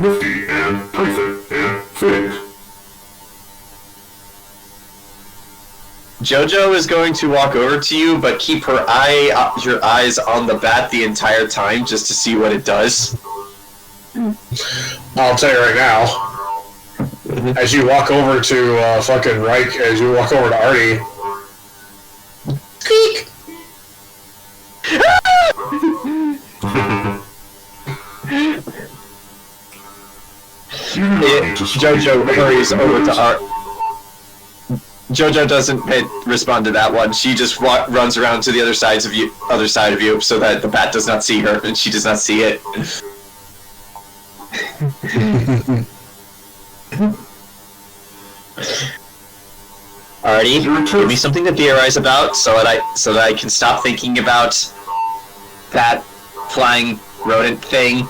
Nifty and Typhon and Fig. Jojo is going to walk over to you, but keep your eyes on the bat the entire time, just to see what it does. I'll tell you right now, as you walk over to fucking Reich, as you walk over to Artie, squeak! Jojo hurries over to Art. Jojo doesn't respond to that one. She just runs around to the other side of you, so that the bat does not see her and she does not see it. Artie, give me something to theorize about, so that I can stop thinking about that flying rodent thing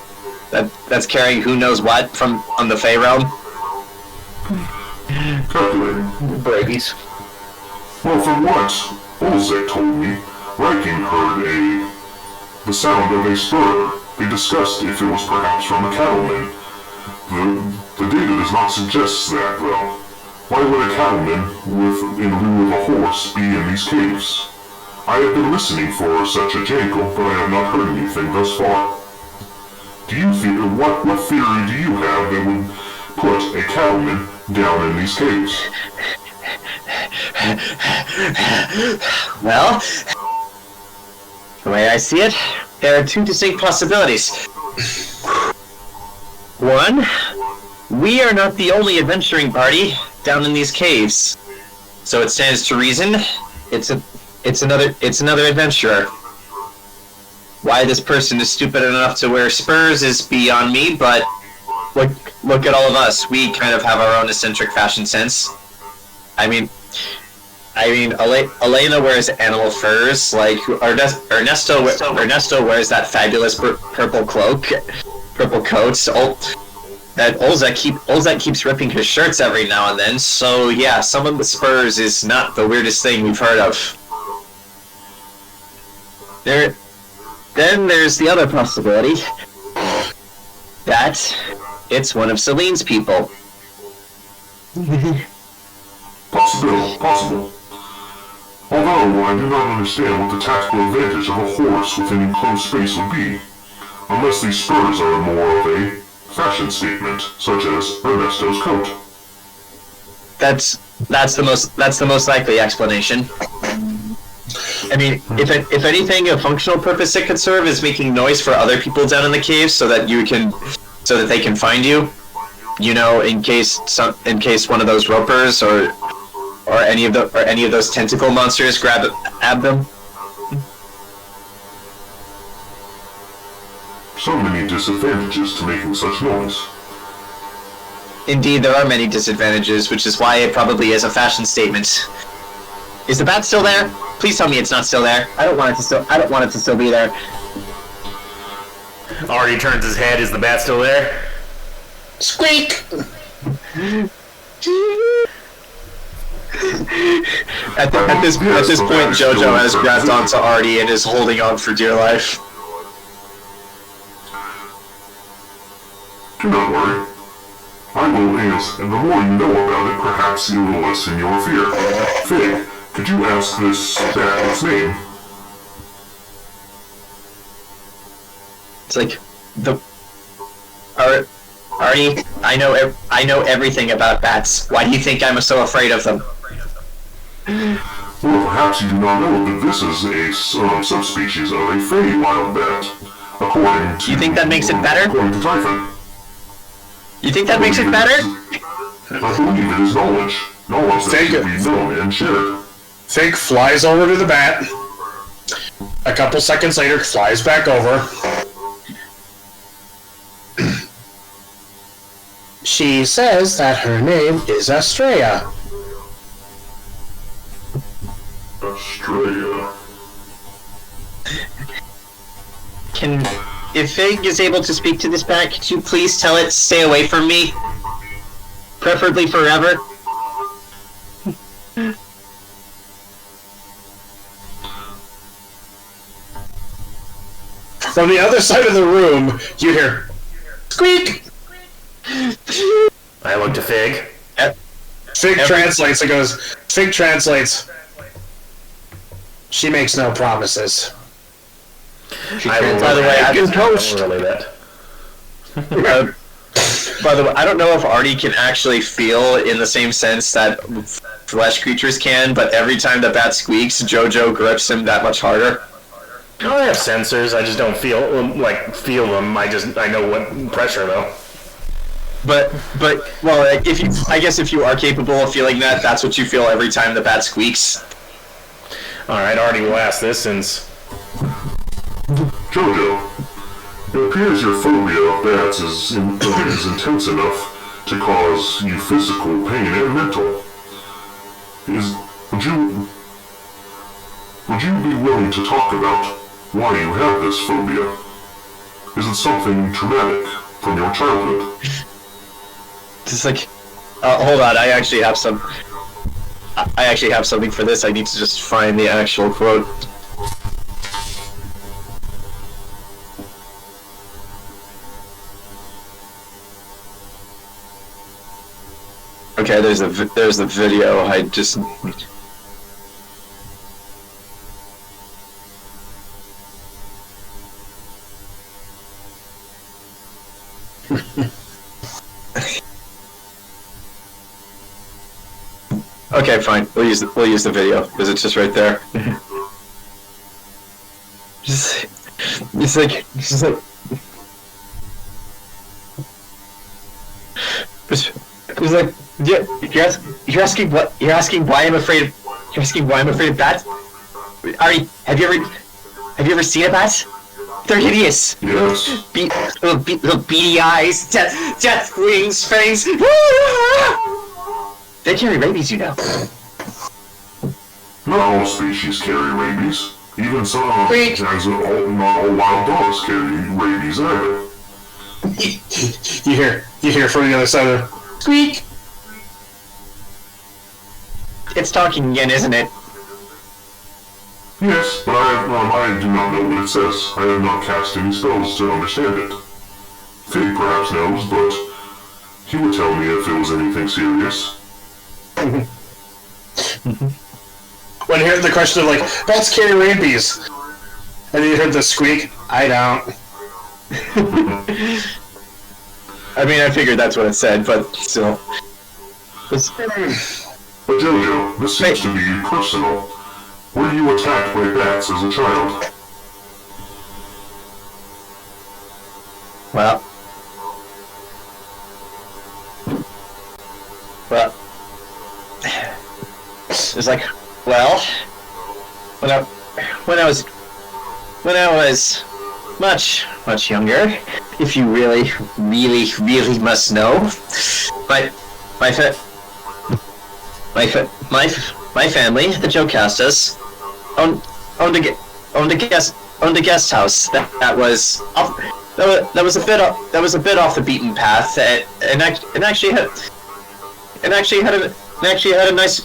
that's carrying who knows what on the Fey realm. Calculating. Bravies. Well, from what Olzec told me, Riken heard the sound of a spur. They discussed if it was perhaps from a cattleman. The data does not suggest that, though. Why would a cattleman in lieu of a horse be in these caves? I have been listening for such a jankle, but I have not heard anything thus far. What theory do you have that would put a cattleman down in these caves? Well, the way I see it, there are two distinct possibilities. One, we are not the only adventuring party down in these caves, so it stands to reason it's another adventurer. Why this person is stupid enough to wear spurs is beyond me, but look at all of us. We kind of have our own eccentric fashion sense. I mean, Elaina wears animal furs. Like Ernesto wears that fabulous purple coat. That Olzec keeps ripping his shirts every now and then. So yeah, some of the spurs is not the weirdest thing we've heard of. Then there's the other possibility that it's one of Celine's people. Possible. Although I do not understand what the tactical advantage of a horse within enclosed space would be, unless these spurs are more of a fashion statement, such as Ernesto's coat. That's the most likely explanation. I mean, if anything, a functional purpose it could serve is making noise for other people down in the cave, so that they can find you. You know, in case one of those ropers or any of those tentacle monsters grab them. So many disadvantages to making such noise. Indeed, there are many disadvantages, which is why it probably is a fashion statement. Is the bat still there? Please tell me it's not still there. I don't want it to still be there. Already turns his head. Is the bat still there? Squeak! At this point, Jojo has grabbed onto Artie and is holding on for dear life. Do not worry. I will answer, and the more you know about it, perhaps you will lessen your fear. Fig, could you ask this bat its name? It's like Artie, I know everything about bats. Why do you think I'm so afraid of them? Well, perhaps you do not know that this is a subspecies of a fey wild bat. According to... You think that makes it better? According to Typhon. You think that makes it better? I believe it is knowledge. Knowledge that should be known and shared. Fig flies over to the bat. A couple seconds later, flies back over. She says that her name is Estrella. Estrella. If Fig is able to speak to this bat, could you please tell it stay away from me? Preferably forever. From the other side of the room, you hear squeak. I look to Fig. Fig translates and goes. Fig translates. She makes no promises. By the way, I've been coached. By the way, I don't know if AARTI can actually feel in the same sense that flesh creatures can, but every time the bat squeaks, Jojo grips him that much harder. No, I have sensors. I just don't feel them. I know what pressure though. But well, I guess if you are capable of feeling that, that's what you feel every time the bat squeaks. All right, AARTI will ask this since. Jojo, it appears your phobia of bats is intense enough to cause you physical pain and mental. Would you be willing to talk about why you have this phobia? Is it something traumatic from your childhood? Just like, hold on, I actually have something for this. I need to just find the actual quote. Okay, there's the video. I just. Okay, fine. We'll use the video because it's just right there. It's like yeah. You're asking why I'm afraid. You're asking why I'm afraid of bats. Ari, have you ever seen a bat? They're hideous. Yes. Little beady eyes, death wings, fangs. They carry rabies, you know. Not all species carry rabies. Even some not all wild dogs carry rabies either. You hear from the other side of the squeak. It's talking again, isn't it? Yes, but I do not know what it says. I have not cast any spells to understand it. Fig perhaps knows, but he would tell me if it was anything serious. When you heard the question of like, bats carry rabies, and you heard the squeak, I don't. I mean, I figured that's what it said, but still. But Jojo, this seems to be personal. Were you attacked by bats as a child? Well, it's like, well, when I was much younger, if you really must know, my family, the Jocastas, owned a guest house that was a bit off the beaten path, and actually had a nice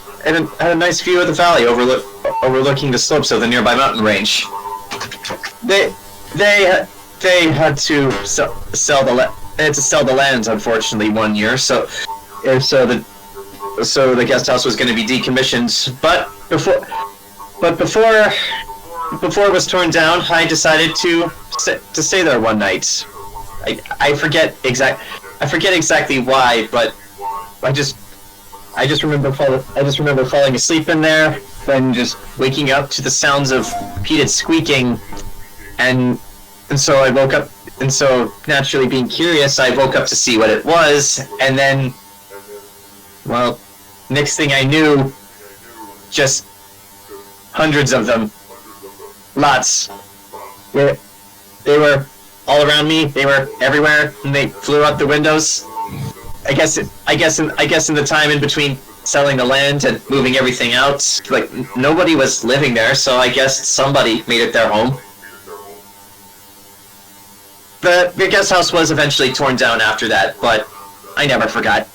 view of the valley overlooking the slopes of the nearby mountain range. They had to sell the land, unfortunately, one year, so the guest house was going to be decommissioned. But before it was torn down, I decided to stay there one night. I forget exactly why, but I just remember falling asleep in there, then just waking up to the sounds of repeated squeaking, and so I woke up, and so naturally being curious, I woke up to see what it was, and then, well, next thing I knew, just hundreds of them, lots. They were all around me. They were everywhere, and they flew out the windows. I guess in the time in between selling the land and moving everything out, like, nobody was living there, so I guess somebody made it their home. The guest house was eventually torn down after that, but I never forgot.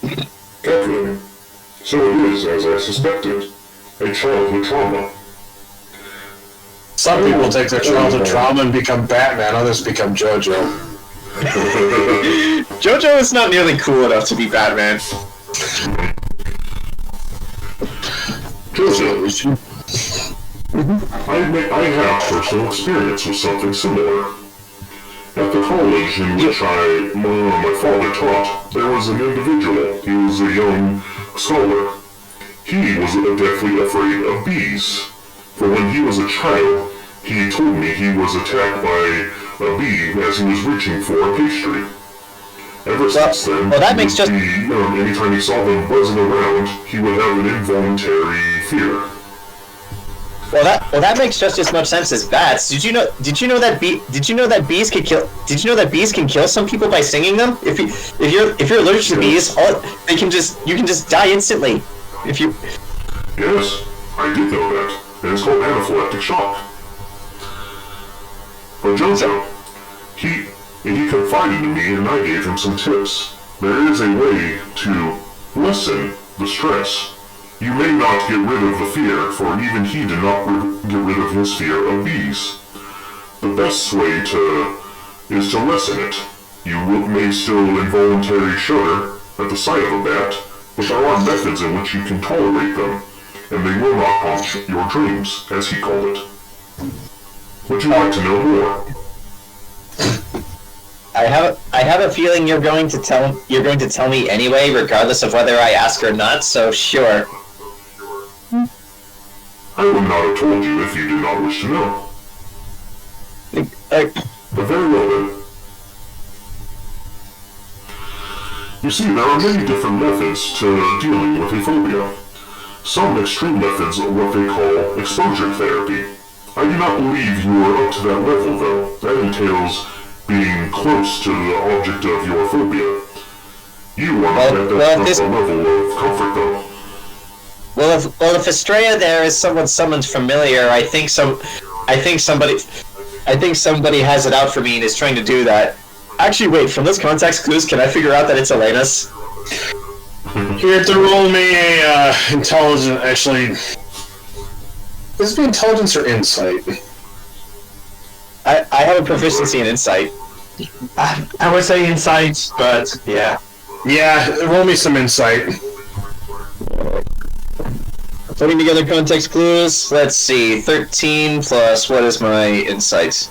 Okay. So it is, as I suspected, a childhood trauma. Some people take their childhood trauma and become Batman, others become Jojo. Jojo is not nearly cool enough to be Batman. Jojo, I have personal experience with something similar. At the college in which my father taught, there was an individual. He was a young scholar. He was deathly afraid of bees. For when he was a child, he told me he was attacked by a bee as he was reaching for a pastry. Ever since then, anytime he saw them buzzing around, he would have an involuntary fear. Well, that makes just as much sense as bats. Did you know that bees can kill? Did you know that bees can kill some people by stinging them? If you're allergic to bees, you can just die instantly. If you. Yes, I did know that, and it's called anaphylactic shock. But Jojo, he confided in me, and I gave him some tips. There is a way to lessen the stress. You may not get rid of the fear, for even he did not get rid of his fear of bees. The best way is to lessen it. You may still involuntarily shudder at the sight of a bat, but there are methods in which you can tolerate them, and they will not haunt your dreams, as he called it. Would you like to know more? I have a feeling you're going to tell me anyway, regardless of whether I ask or not. So sure. I would not have told you if you did not wish to know. But very well then. You see, there are many different methods to dealing with a phobia. Some extreme methods are what they call exposure therapy. I do not believe you are up to that level, though. That entails being close to the object of your phobia. You are not at that level of comfort, though. Well, if Estrella there is someone summoned familiar, I think somebody has it out for me and is trying to do that. Actually, wait, from those context clues, can I figure out that it's Elena's? You have to roll me a intelligence, actually. Is it intelligence or insight? I have a proficiency in insight. I would say insight, but yeah. Yeah, roll me some insight. Putting together context clues, let's see, 13 plus, what is my insight?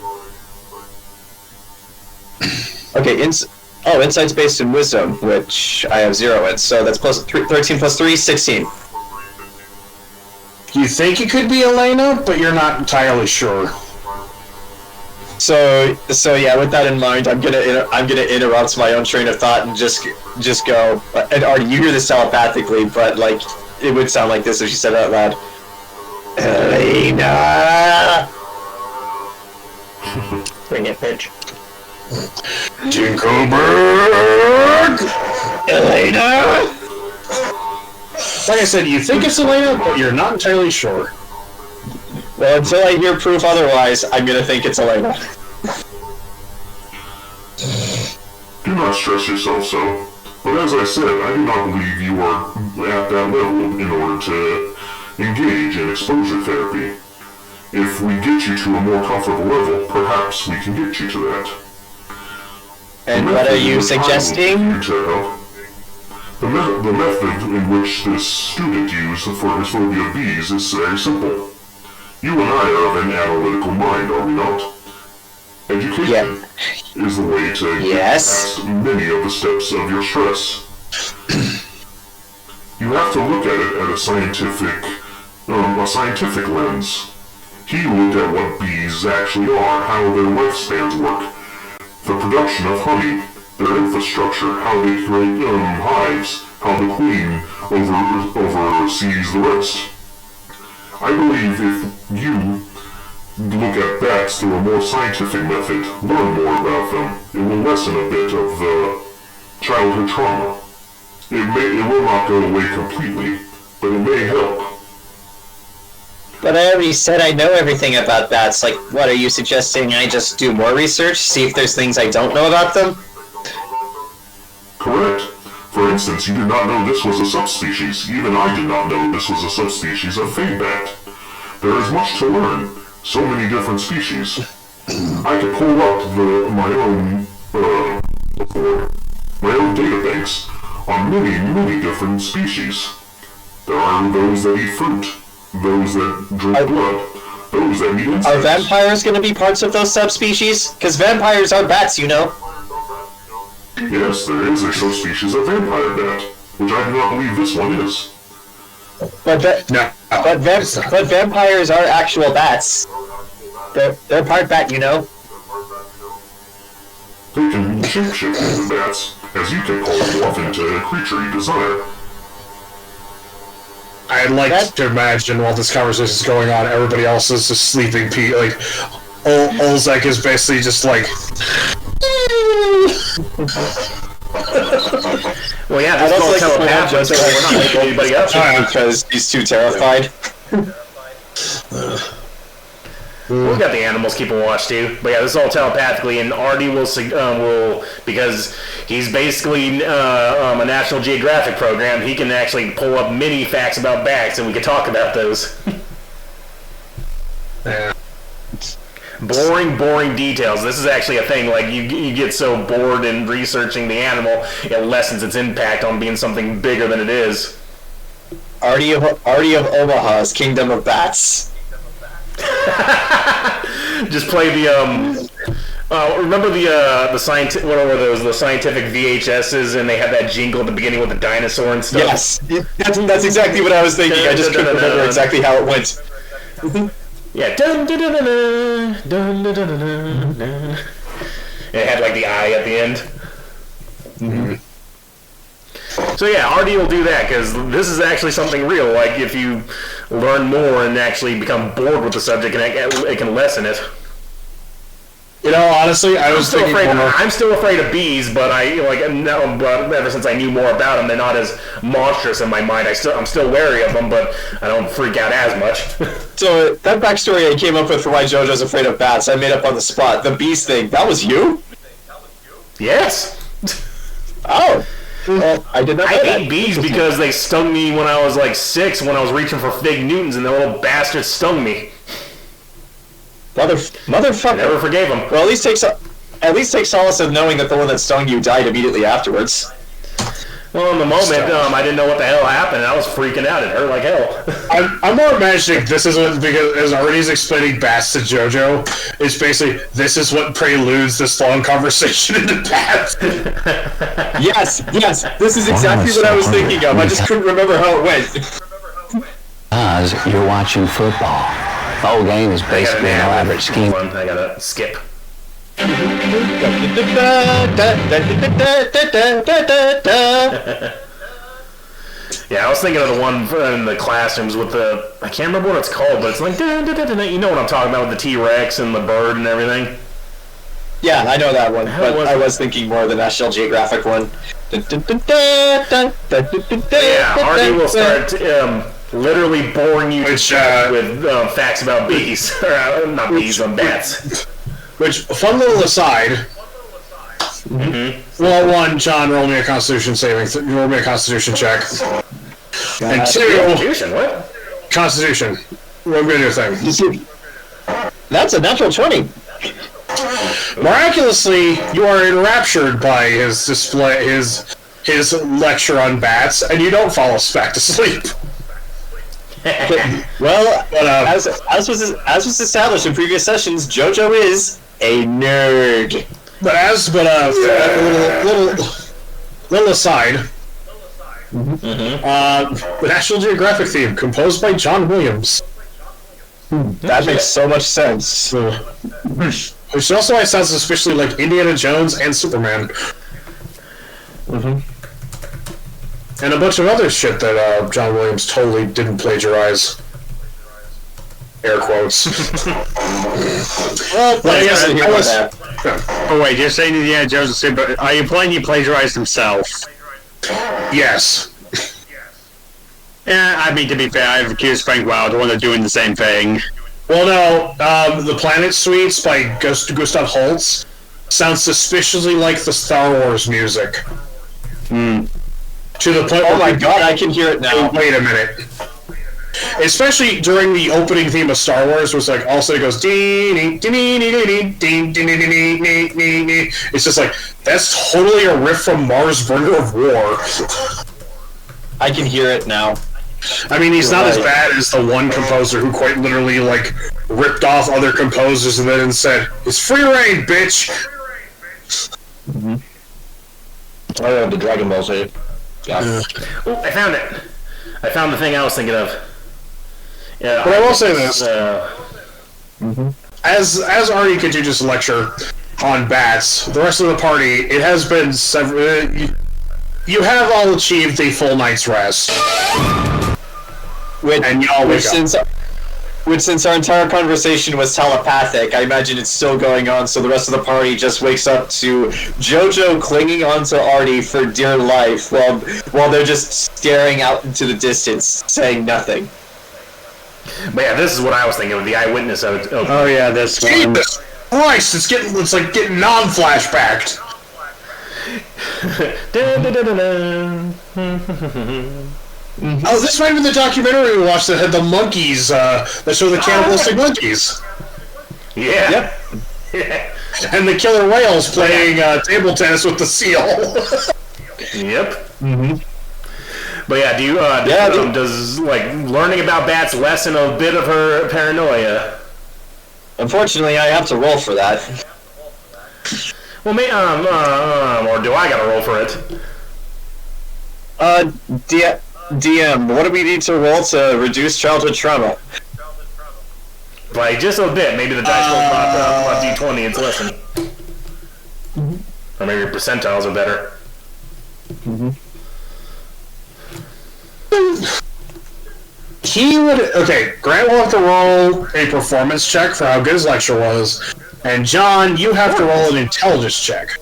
Okay, insight's based in wisdom, which I have 0 in, so that's 13 plus 3, 16. You think it could be Elaina, but you're not entirely sure. So yeah, with that in mind, I'm gonna interrupt my own train of thought and just go. And Artie, you hear this telepathically, but like it would sound like this if she said it out loud. Elaina. Bring it, bitch. Dinkelberg! Elaina. Like I said, you think it's Elaina, but you're not entirely sure. Well, until I hear proof otherwise, I'm gonna think it's Elaina. Do not stress yourself so. But as I said, I do not believe you are at that level in order to engage in exposure therapy. If we get you to a more comfortable level, perhaps we can get you to that. And what are you suggesting? The method in which this student used for his phobia of bees is very simple. You and I are of an analytical mind, are we not? Education is the way to get past many of the steps of your stress. You have to look at it at a scientific lens. He looked at what bees actually are, how their lifespans work, the production of honey, their infrastructure, how they create hives, how the queen oversees the rest. I believe if you look at bats through a more scientific method, learn more about them, it will lessen a bit of the childhood trauma. It will not go away completely, but it may help. But I already said I know everything about bats. Like, what, are you suggesting I just do more research, see if there's things I don't know about them? Correct. For instance, you did not know this was a subspecies. Even I did not know this was a subspecies of fey bat. There is much to learn, so many different species. I could pull up my own databanks on many different species. There are those that eat fruit, those that drink blood, those that eat insects. Are vampires going to be parts of those subspecies? Because vampires are bats, you know. Yes, there is a subspecies of vampire bat, which I do not believe this one is. But vampires are actual bats. They're part bat, you know. They can shape-shift into bats, as you can morph into a creature you desire. I'd like to imagine while this conversation is going on, everybody else is just sleeping. Like, Olzec is basically just like. Well, yeah, that's all telepathic, so we're not waking anybody up because he's too terrified. We've got the animals keeping watch too, but yeah, this is all telepathically, and AARTI will because he's basically a National Geographic program. He can actually pull up many facts about bats, and we can talk about those. Boring details. This is actually a thing. Like you get so bored in researching the animal, it lessens its impact on being something bigger than it is. AARTI of Omaha's Kingdom of Bats. Just play the remember the scientific, what were those, the scientific VHSs, and they had that jingle at the beginning with the dinosaur and stuff. Yes, that's exactly what I was thinking. I just couldn't remember exactly how it went. Yeah, dun dun dun dun dun dun dun dun. It had like the eye at the end. Mm-hmm. So yeah, AARTI will do that, because this is actually something real. Like, if you learn more and actually become bored with the subject, it can lessen it. You know, honestly, I'm still afraid of bees, but ever since I knew more about them, they're not as monstrous in my mind. I'm still wary of them, but I don't freak out as much. So that backstory I came up with for why Jojo's afraid of bats, I made up on the spot. The bees thing, that was you? Yes. Oh. Well, I did not know that. I hate bees because they stung me when I was like 6, when I was reaching for Fig Newtons, and the little bastards stung me. Motherfucker. I never forgave them. Well, at least take solace of knowing that the one that stung you died immediately afterwards. Well, in the moment, I didn't know what the hell happened, and I was freaking out. It hurt like hell. I'm more imagining this is what, because as AARTI's explaining bats to Jojo, it's basically, this is what preludes this long conversation into bats. Yes, this is exactly what I was thinking of. I just couldn't remember how it went. Because you're watching football. The whole game is basically an elaborate scheme. I gotta skip. Yeah, I was thinking of the one in the classrooms with the, I can't remember what it's called, but it's like, you know what I'm talking about, with the T-Rex and the bird and everything. Yeah, I know that one, but I was thinking more of the National Geographic one. Yeah, AARTI will start literally boring you with facts about bees. Not bees, bats. Which, fun little aside. Mm-hmm. Well, one, John, roll me a Constitution roll me a Constitution check. And 2, Constitution, what? Constitution. Roll me a new thing. That's a natural 20. Miraculously, you are enraptured by his display, his lecture on bats, and you don't fall back to sleep. As was established in previous sessions, Jojo is a nerd. Little aside. The National Geographic theme, composed by John Williams. That makes so much sense. Which also sounds suspiciously like Indiana Jones and Superman. And a bunch of other shit that John Williams totally didn't plagiarize. Air quotes. Well, oh wait, you're saying Indiana Jones, but are you implying he plagiarized himself? Yes. Yeah, I mean, to be fair, I've accused Frank Wilder of doing the same thing. Well, no, the Planet Suites by Gustav Holst sounds suspiciously like the Star Wars music. To the point oh my god, I can hear it now. Wait a minute. especially during the opening theme of Star Wars, where it's like all of a sudden it goes ding ding ding ding ding ding ding ding ding ding. It's just like that's totally a riff from Mars Bringer of War. I can hear it now. I mean, he's not as bad as the one composer who quite literally like ripped off other composers and then said, "It's free reign, bitch." Mm-hmm. I have the Dragon Ball Z. Yeah. Ooh, I found it. I found the thing I was thinking of. Yeah, but I will say this: as Artie continues to lecture on bats, the rest of the party, it has been several. You have all achieved a full night's rest. And y'all wake up. Since our entire conversation was telepathic, I imagine it's still going on, so the rest of the party just wakes up to Jojo clinging onto Artie for dear life while they're just staring out into the distance, saying nothing. But yeah, this is what I was thinking of, the eyewitness of it. Oh yeah, this one. Jesus Christ, it's like getting non-flashbacked. Oh, this might have been the documentary we watched that had the monkeys, that show the cannibalistic monkeys. Yeah. Yep. And the killer whales playing table tennis with the seal. Yep. Mm-hmm. But yeah, does like learning about bats lessen a bit of her paranoia? Unfortunately, I have to roll for that. Well, or do I gotta roll for it? DM, what do we need to roll to reduce childhood trauma? By just a bit. Maybe the dice roll about D20 and lessen. Or maybe your percentiles are better. He would... Okay, Grant will have to roll a performance check for how good his lecture was. And John, you have to roll an intelligence check.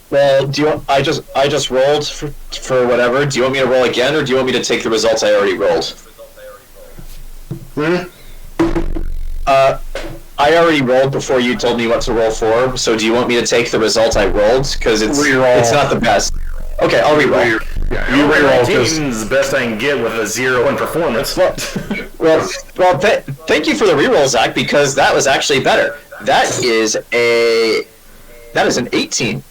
Well, I just rolled for whatever. Do you want me to roll again, or do you want me to take the results I already rolled? I already rolled before you told me what to roll for, so do you want me to take the results I rolled? Because it's not the best. Okay, I'll re-roll. You re-roll is the best I can get with a 0 in performance. Well, thank you for the re-roll, Zach, because that was actually better. That is an 18.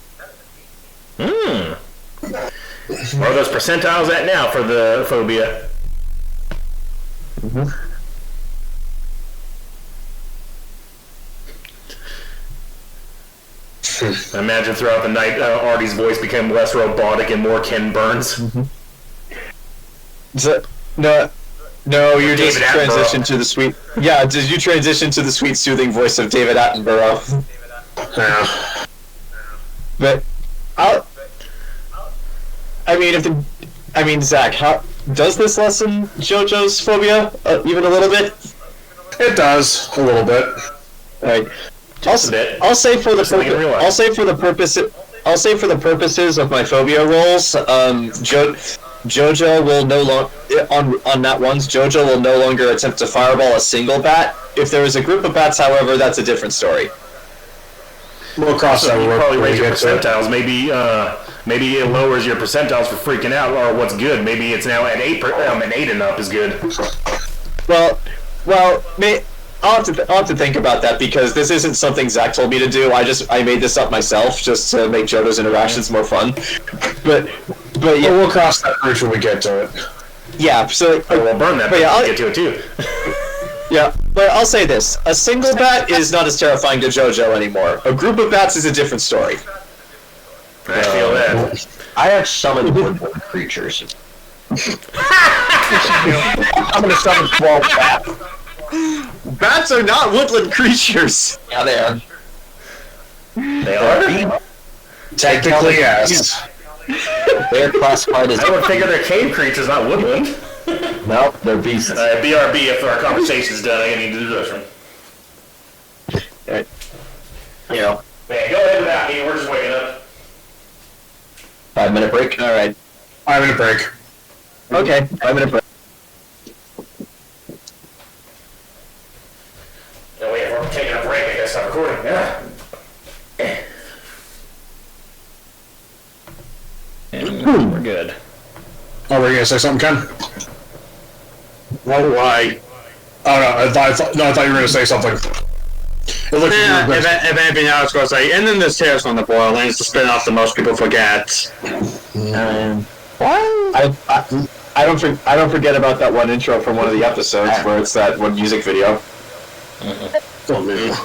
Where are those percentiles at now for the phobia? I imagine throughout the night, Artie's voice became less robotic and more Ken Burns. No, you just transitioned to the sweet... Yeah, did you transition to the sweet, soothing voice of David Attenborough? Yeah. But, Zach, how does this lessen JoJo's phobia even a little bit? It does a little bit. All right. I'll say for the purposes of my phobia rolls, Jojo will no longer on that ones. Jojo will no longer attempt to fireball a single bat. If there is a group of bats, however, that's a different story. We'll cross that. You probably raise your percentiles. Maybe it lowers your percentiles for freaking out, or what's good. Maybe it's now at 8. An 8 and up is good. Well, I'll have to think about that, because this isn't something Zach told me to do. I made this up myself just to make JoJo's interactions more fun. But yeah, we'll cross that bridge when we get to it. Yeah, so we'll burn that. But yeah, I'll get to it too. Yeah, but I'll say this: a single bat is not as terrifying to JoJo anymore. A group of bats is a different story. I feel that. I have summoned woodland creatures. I'm gonna summon 12 bats. Bats are not woodland creatures. Yeah, they are. They are? Technically, yes. They're classified as... I would figure they're cave creatures, not woodland. Nope, they're beasts. BRB, if our conversation's done, I need to do this one. You know. Man, go ahead without me, we're just waking up. 5-minute break? Alright. 5-minute break. Okay, 5-minute break. Oh wait, if we're taking a break, I guess I'm recording. Yeah. And we're good. Oh, were you gonna say something, Ken? Why? Oh no, I thought you were going to say something. It looked if anything else, I was like, and then there's Tales from the Borderlands, the spin-off that most people forget. I don't forget about that one intro from one of the episodes where it's that one music video. Oh man.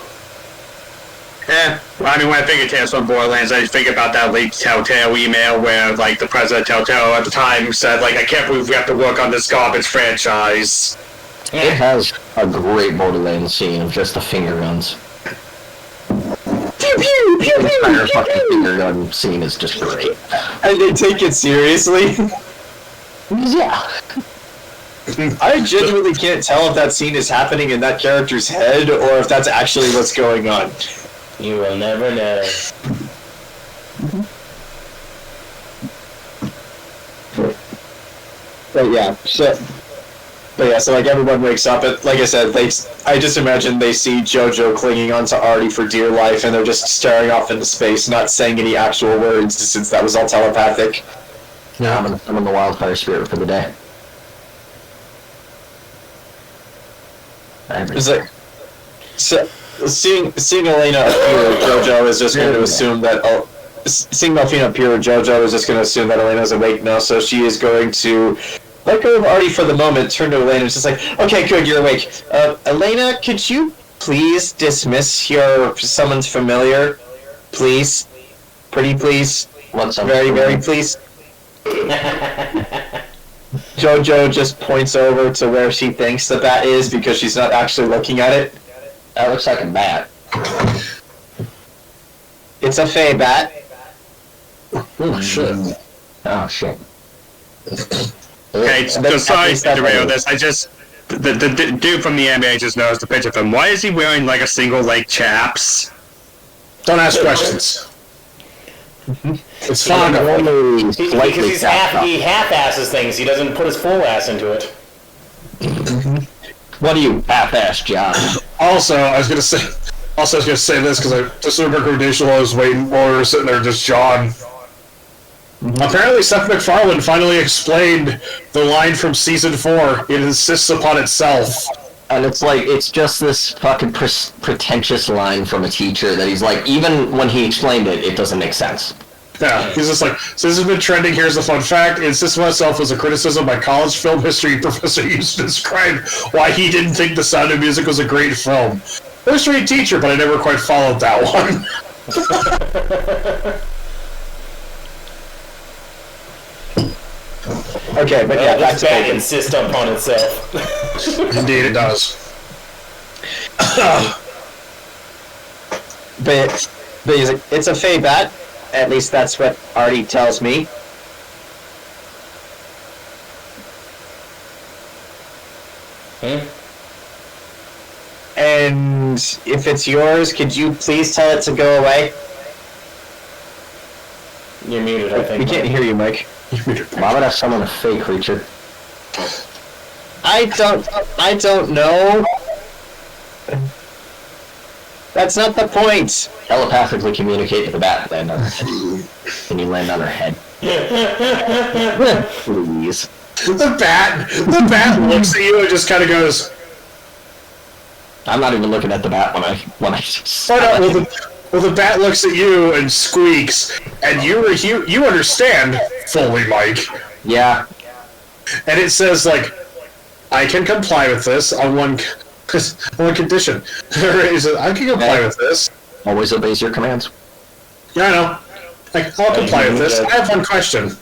Well, I mean, when I think of Tales from Borderlands, I think about that leaked Telltale email where, like, the president of Telltale at the time said, like, I can't believe we have to work on this garbage franchise. It has a great Borderlands scene of just the finger guns. Pew pew pew pew. The entire fucking finger gun scene is just great. And they take it seriously. Yeah. I genuinely can't tell if that scene is happening in that character's head or if that's actually what's going on. You will never know. So like everyone wakes up, like I said, I just imagine they see Jojo clinging onto AARTI for dear life, and they're just staring off into space, not saying any actual words, since that was all telepathic. Yeah, I'm in the wildfire spirit for the day. It's like, so, seeing Elaina appear, Jojo is just going to assume that. Seeing Melfina appear, Jojo is just going to assume that Elena's awake now, so she is going to let go of AARTI for the moment, turn to Elaina, and just like, okay, good, you're awake. Elaina, could you please dismiss your someone's familiar? Please? Pretty please? Very, very please? Jojo just points over to where she thinks the bat is because she's not actually looking at it. That looks like a bat. It's a fey bat. Oh shit. Oh shit. Okay, so sorry to derail this. The dude from the NBA just noticed the picture of him. Why is he wearing like a single leg chaps? Don't ask questions. It's fine. Because he half-asses things. He doesn't put his full ass into it. What do you half-ass, John? Also, I was gonna say this because I just remember recommendation while I was waiting while we were sitting there just jawing. Apparently, Seth MacFarlane finally explained the line from season 4. It insists upon itself. And it's just this fucking pretentious line from a teacher that he's like, even when he explained it, it doesn't make sense. Yeah, he's just like, so this has been trending, here's a fun fact. It insists upon itself as a criticism by college film history professor used to describe why he didn't think The Sound of Music was a great film. History teacher, but I never quite followed that one. Okay, but yeah, that's back insist upon itself. Indeed, it does. but it's a fey bat. At least that's what AARTI tells me. And if it's yours, could you please tell it to go away? You're muted, I think. We can't hear you, Mike. Why would I summon a fey creature? I don't know. That's not the point. Telepathically communicate to the bat and land on her head. Can you land on her head? Please. The bat looks at you and just kind of goes. I'm not even looking at the bat when I. Well, the bat looks at you and squeaks, and you understand fully, Mike. Yeah. And it says like, I can comply with this on one condition. I can comply with this. Always obeys your commands. Yeah, I know. I'll comply with this. I have one question.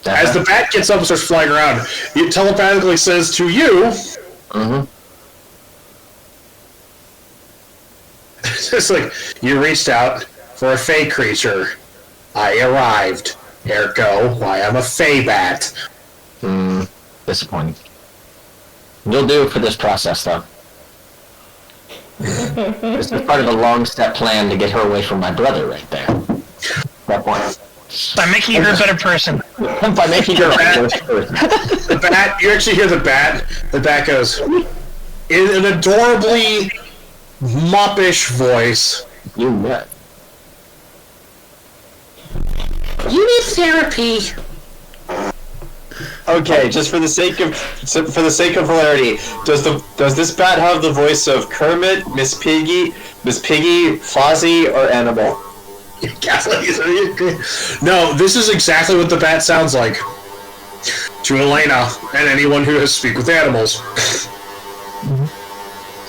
As the bat gets up and starts flying around, it telepathically says to you, it's like, you reached out for a fey creature. I arrived. Ergo, I am a fey bat. Disappointing. You'll do for this process, though. This is part of a long-step plan to get her away from my brother right there. That point. By making her a better person. By making her a better person. The bat, you actually hear the bat. The bat goes, in an adorably moppish voice. You nut. You need therapy. Okay, just for the sake of hilarity, does this bat have the voice of Kermit, Miss Piggy, Flossie, or Animal? No, this is exactly what the bat sounds like. To Elaina and anyone who has speak with animals.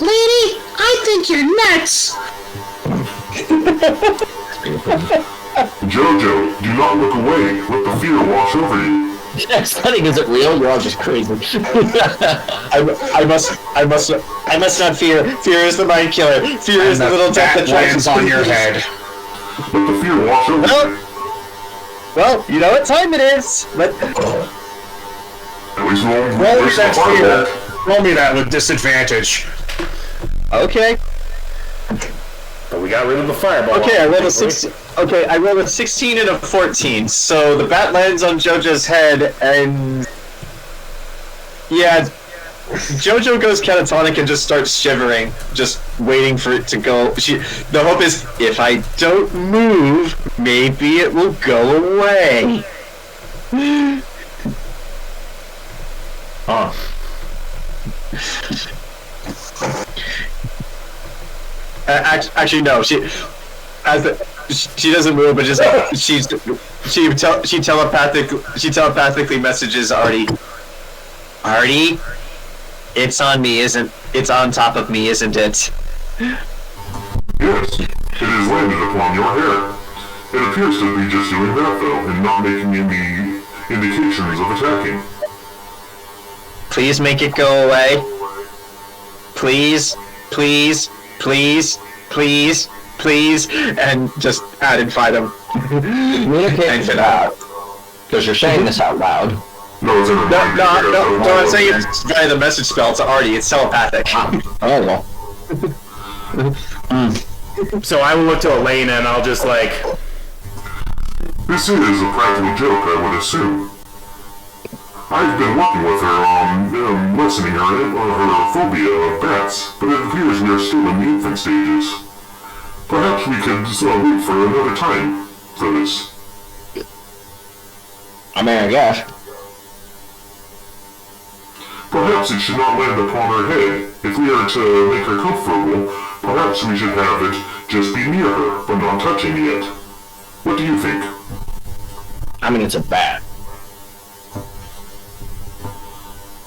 Lady, I think you're nuts. Jojo, do not look away. Let the fear wash over you. Stunning isn't real. You're all just crazy. I must not fear. Fear is the mind killer. Fear is the little death that lands on your head. Let the fear wash over you. Well, you know what time it is. Roll me that fear. Roll me that with disadvantage. Okay. But we got rid of the fireball. Okay, I rolled a 16. Okay, I rolled a 16 and a 14. So the bat lands on Jojo's head, and yeah, Jojo goes catatonic and just starts shivering, just waiting for it to go. The hope is, if I don't move, maybe it will go away. Oh. Actually, no. She doesn't move, but just she telepathically messages Artie. Artie, it's on me, it's on top of me, isn't it? Yes, it has landed upon your hair. It appears to be just doing that though, and not making any indications of attacking. Please make it go away. Please, please, please, please, please, and just ad infinitum. Communicate it out. Because you're saying this out loud. No, I'm saying it's via the message spell to Artie. It's telepathic. Oh, well. So I will look to Elaina and I'll just like... This is a practical joke, I would assume. I've been working with her on lessening her phobia of bats, but it appears we are still in the infant stages. Perhaps we could wait for another time for this. I mean, I guess. Perhaps it should not land upon her head. If we are to make her comfortable, perhaps we should have it just be near her, but not touching yet. What do you think? I mean, it's a bat.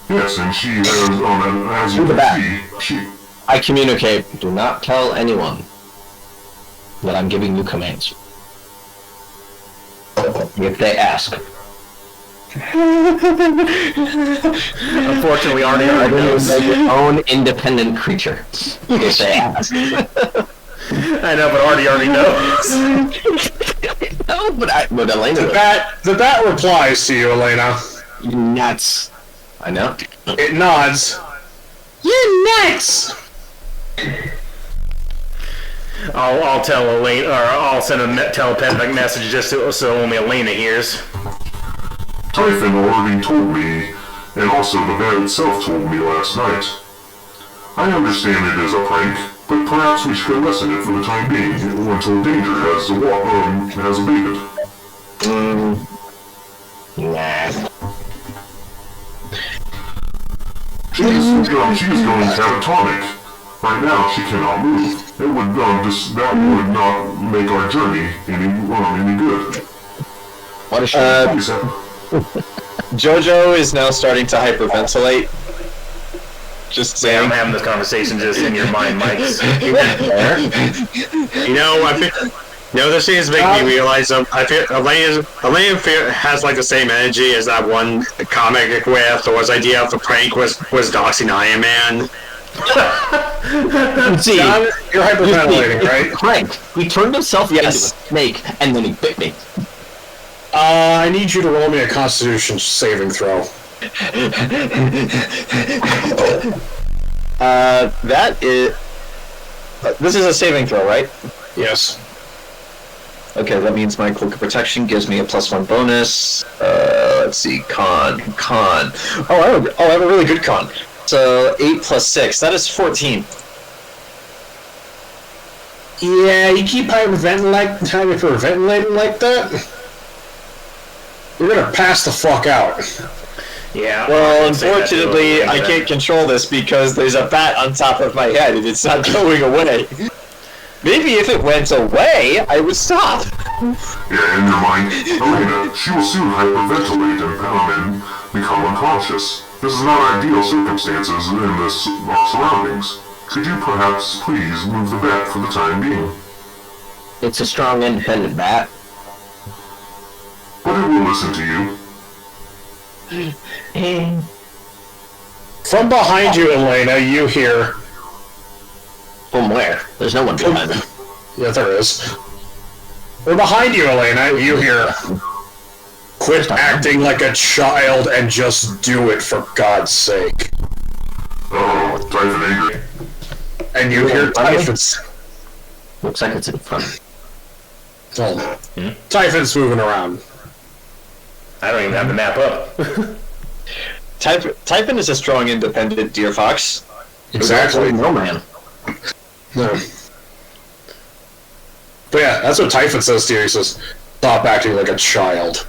Yes, and she has, as you can see, I communicate. Do not tell anyone that I'm giving you commands. If they ask. Unfortunately, Artie already knows. Your own independent creature. If they ask. I know, but Artie already knows. No, but Elaina. The bat replies to you, Elaina. You nuts. I know. It nods. You're nuts. I'll tell Elaina, or I'll send a telepathic message just so only Elaina hears. Typhon already told me, and also the bat itself told me last night. I understand it is a prank, but perhaps we should lessen it for the time being until danger has abated. Nah. She is going catatonic. Right now, she cannot move. It would that would not make our journey any good. What is she? Jojo is now starting to hyperventilate. Just saying. I'm having this conversation just in your mind, Mike. This is making me realize I feel Elaina has like the same energy as that one comic where Thor's idea of the prank was doxing Iron Man. See, John, you're hyperventilating, right? Prank. He turned himself into a snake and then he bit me. I need you to roll me a Constitution saving throw. That is. This is a saving throw, right? Yes. Okay, that means my Cloak of Protection gives me a +1 bonus. Let's see, con. Oh, I have a really good con. So 8 + 6, that is 14. Yeah, you keep hyperventilating like that, you're gonna pass the fuck out. Yeah. Well, I'd say that too. unfortunately, I can't control this because there's a bat on top of my head and it's not going away. Maybe if it went away, I would stop. Yeah, in your mind, Elaina, she will soon hyperventilate and become unconscious. This is not ideal circumstances in this surroundings. Could you perhaps please move the bat for the time being? It's a strong, independent bat. But it will listen to you. From behind you, Elaina, you hear... From where? There's no one behind me. Yeah, there is. From behind you, Elaina, you hear... Quit acting like a child and just do it, for God's sake. Oh, Typhon angry. And you hear Typhon's... Looks like it's in front. Oh. Typhon's moving around. I don't even have the map up. Typhon is a strong, independent deer fox. Exactly. No man. No. But yeah, that's what Typhon says to you. He says, stop acting like a child.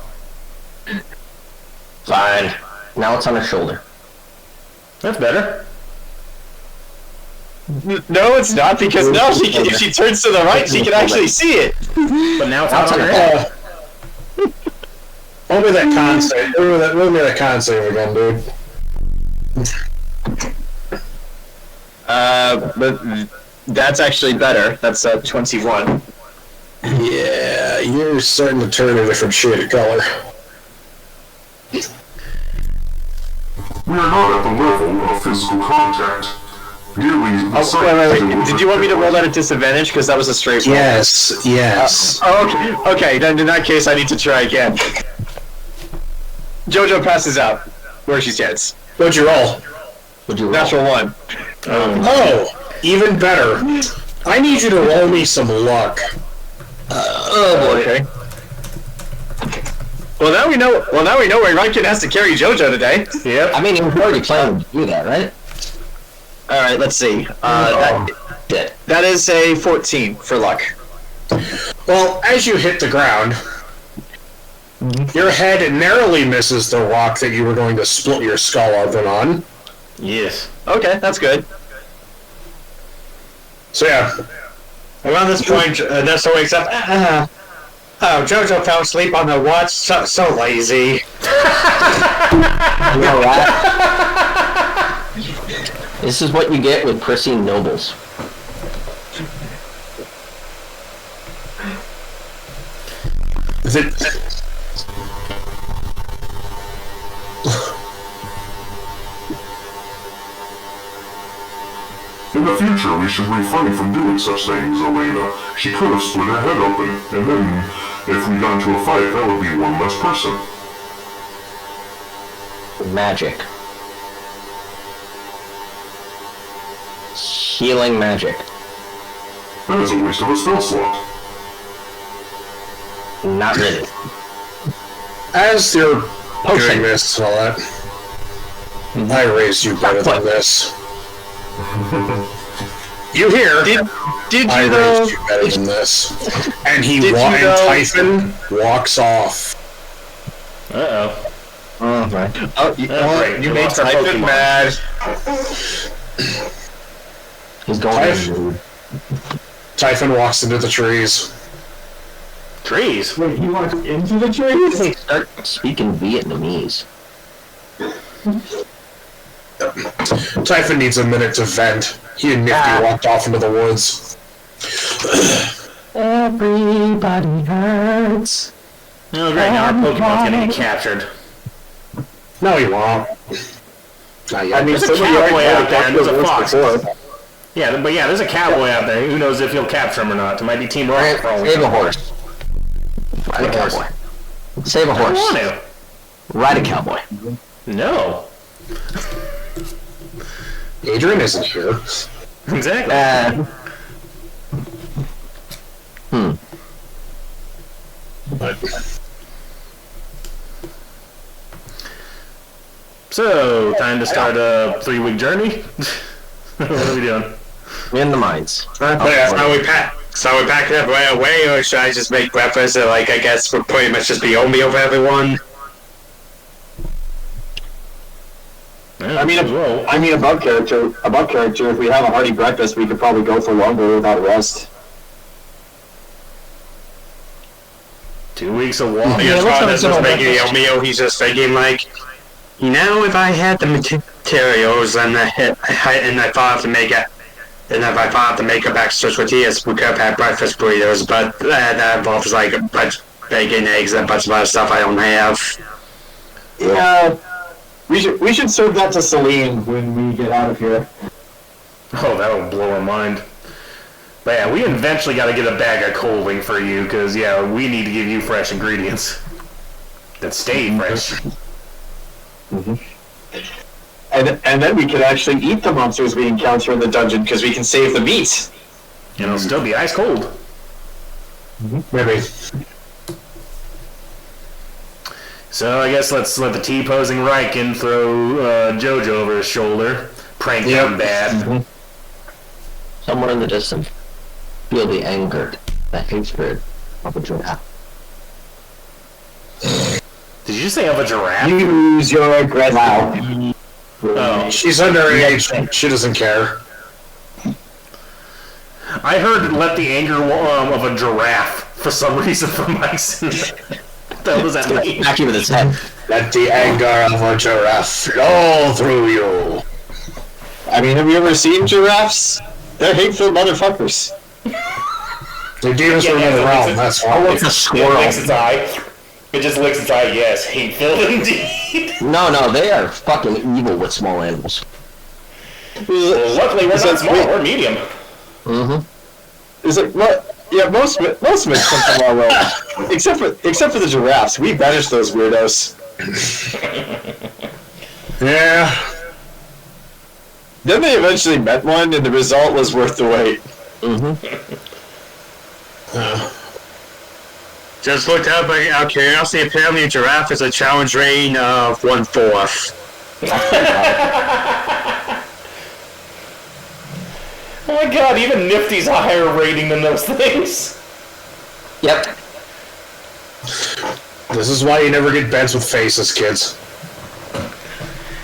Fine. Now it's on her shoulder. That's better. No, it's not, because now if she turns to the right, she can actually see it. But now it's out on her head. Roll me that con save. Roll me that con save again, dude. But that's actually better. That's 21. Yeah, you're starting to turn a different shade of color. We are not at the level of physical contact. Merely Wait. Did you want me to roll that at disadvantage? Because that was a straight roll. Yes. Okay, then in that case, I need to try again. Jojo passes out where she stands. What'd you roll? Natural 1. Oh, even better. I need you to roll me some luck. Oh boy. Okay. Well, now we know where Riken has to carry Jojo today. Yep. I mean, he was already planning to do that, right? All right, let's see. That is a 14 for luck. Well, as you hit the ground, your head narrowly misses the rock that you were going to split your skull open on. Yes. Okay, that's good. So yeah. Around this point, Ernesto wakes up. Oh, Jojo fell asleep on the watch. So lazy. You know what? This is what you get with prissy nobles. Is it... In the future, we should refrain from doing such things, Elaina. She could have split her head open, and then, if we got into a fight, that would be one less person. Magic. Healing magic. That is a waste of a spell slot. Not really. As you're doing this and all that, I raised you better than this. You hear? Did I you know? raised you better than this. And Typhon walks off. Uh-oh. Oh, you made lost our Typhon Pokemon. mad. He's going Typhon walks into the trees. Trees? Wait, he walks into the trees? They start speaking Vietnamese. Typhon needs a minute to vent. He and Nifty walked off into the woods. Everybody hurts. Oh, great. Now our Pokemon's gonna get captured. No, he won't. Not yet. I mean, there's a cowboy out there and there's a fox. Yeah, but yeah, there's a cowboy out there. Who knows if he'll capture him or not? It might be Team Rocket for all we Save a know. horse. Ride a cowboy. Save a I don't horse. want to. Ride a cowboy. No. Adrian isn't here. Exactly. So, time to start a 3-week journey? What are we doing? In the mines. So we pack it up right away, or should I just make breakfast? Or I guess we'll pretty much just be oatmeal for everyone. Yeah, I mean, above character, if we have a hearty breakfast, we could probably go for longer without rest. 2 weeks of walking. Yeah, that's just making a meal. He's just thinking like, if I had the materials and I thought to make it, and if I thought to make up extra tortillas, we could have had breakfast burritos. But that involves like bacon, eggs, and a bunch of other stuff I don't have. Yeah, we should serve that to Celine when we get out of here. Oh, that'll blow her mind. But yeah, we eventually got to get a bag of coaling for you, because, yeah, we need to give you fresh ingredients that stay fresh. Mm-hmm. And then we can actually eat the monsters we encounter in the dungeon, because we can save the meat. And it'll still be ice cold. Mm-hmm. Maybe. So I guess let's let the T-posing Riken throw Jojo over his shoulder. Prank him bad. Mm-hmm. Somewhere in the distance, feel the anger, the hatred of a giraffe. Did you say of a giraffe? Use your aggression. Wow. Oh. She's underage. She doesn't care. I heard let the anger of a giraffe for some reason from Mike's. What the hell does that mean? Smack you with its head. Let the anger of a giraffe flow through you. I mean, have you ever seen giraffes? They're hateful motherfuckers. They gave us another round, that's why. It's a squirrel. It licks its eye. It just licks its eye, yes. Hateful indeed. No, they are fucking evil with small animals. Well, luckily we're not small, we're medium. Mm-hmm. It's like, what? Yeah, most of it comes from our world. Except for the giraffes. We banished those weirdos. Yeah. Then they eventually met one, and the result was worth the wait. Just looked up out of curiosity. Apparently, a giraffe is a challenge rating of 1/4. Oh my god, even Nifty's a higher rating than those things. Yep. This is why you never get beds with faces, kids.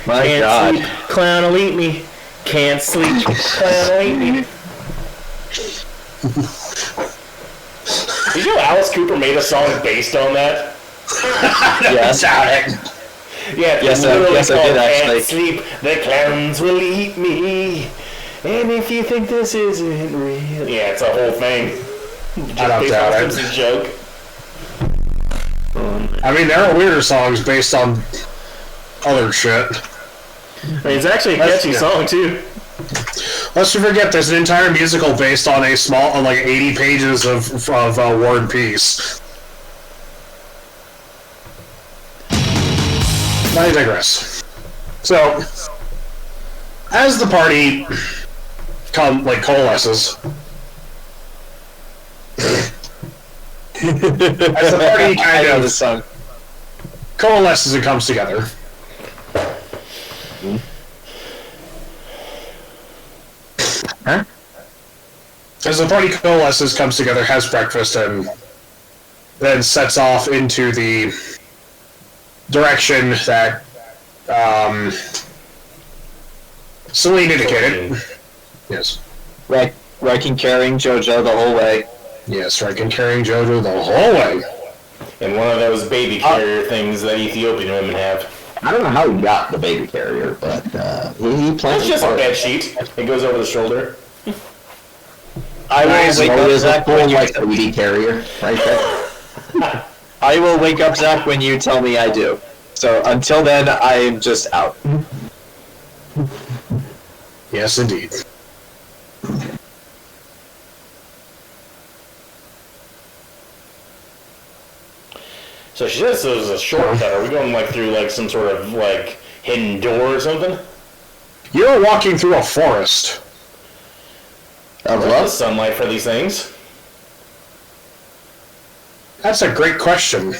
My Can't God. sleep, clown will eat me. Can't sleep, clown will eat me. Did you know Alice Cooper made a song based on that? Yes. Yeah, yes, I did actually. Can't sleep, the clowns will eat me. And if you think this isn't real, yeah, it's a whole thing. I don't doubt it. It's a joke. I mean, there are weirder songs based on other shit. I mean, it's actually a catchy song too. Lest you forget, there's an entire musical based on a small, like 80 pages of War and Peace. I digress. So, as the party coalesces, as the party kind of the song coalesces and comes together. Huh? As the party coalesces, comes together, has breakfast, and then sets off into the direction that Celine indicated. Yes. Riken carrying Jojo the whole way. Yes, Riken carrying Jojo the whole way. And one of those baby carrier things that Ethiopian women have. I don't know how he got the baby carrier, but he planned. It's just a bed sheet. It goes over the shoulder. I will wake up Zach when you baby carrier right there. I will wake up Zach when you tell me I do. So until then, I am just out. Yes, indeed. So she says it was a shortcut. Are we going through some sort of hidden door or something? You're walking through a forest. Of what? Sunlight for these things? That's a great question.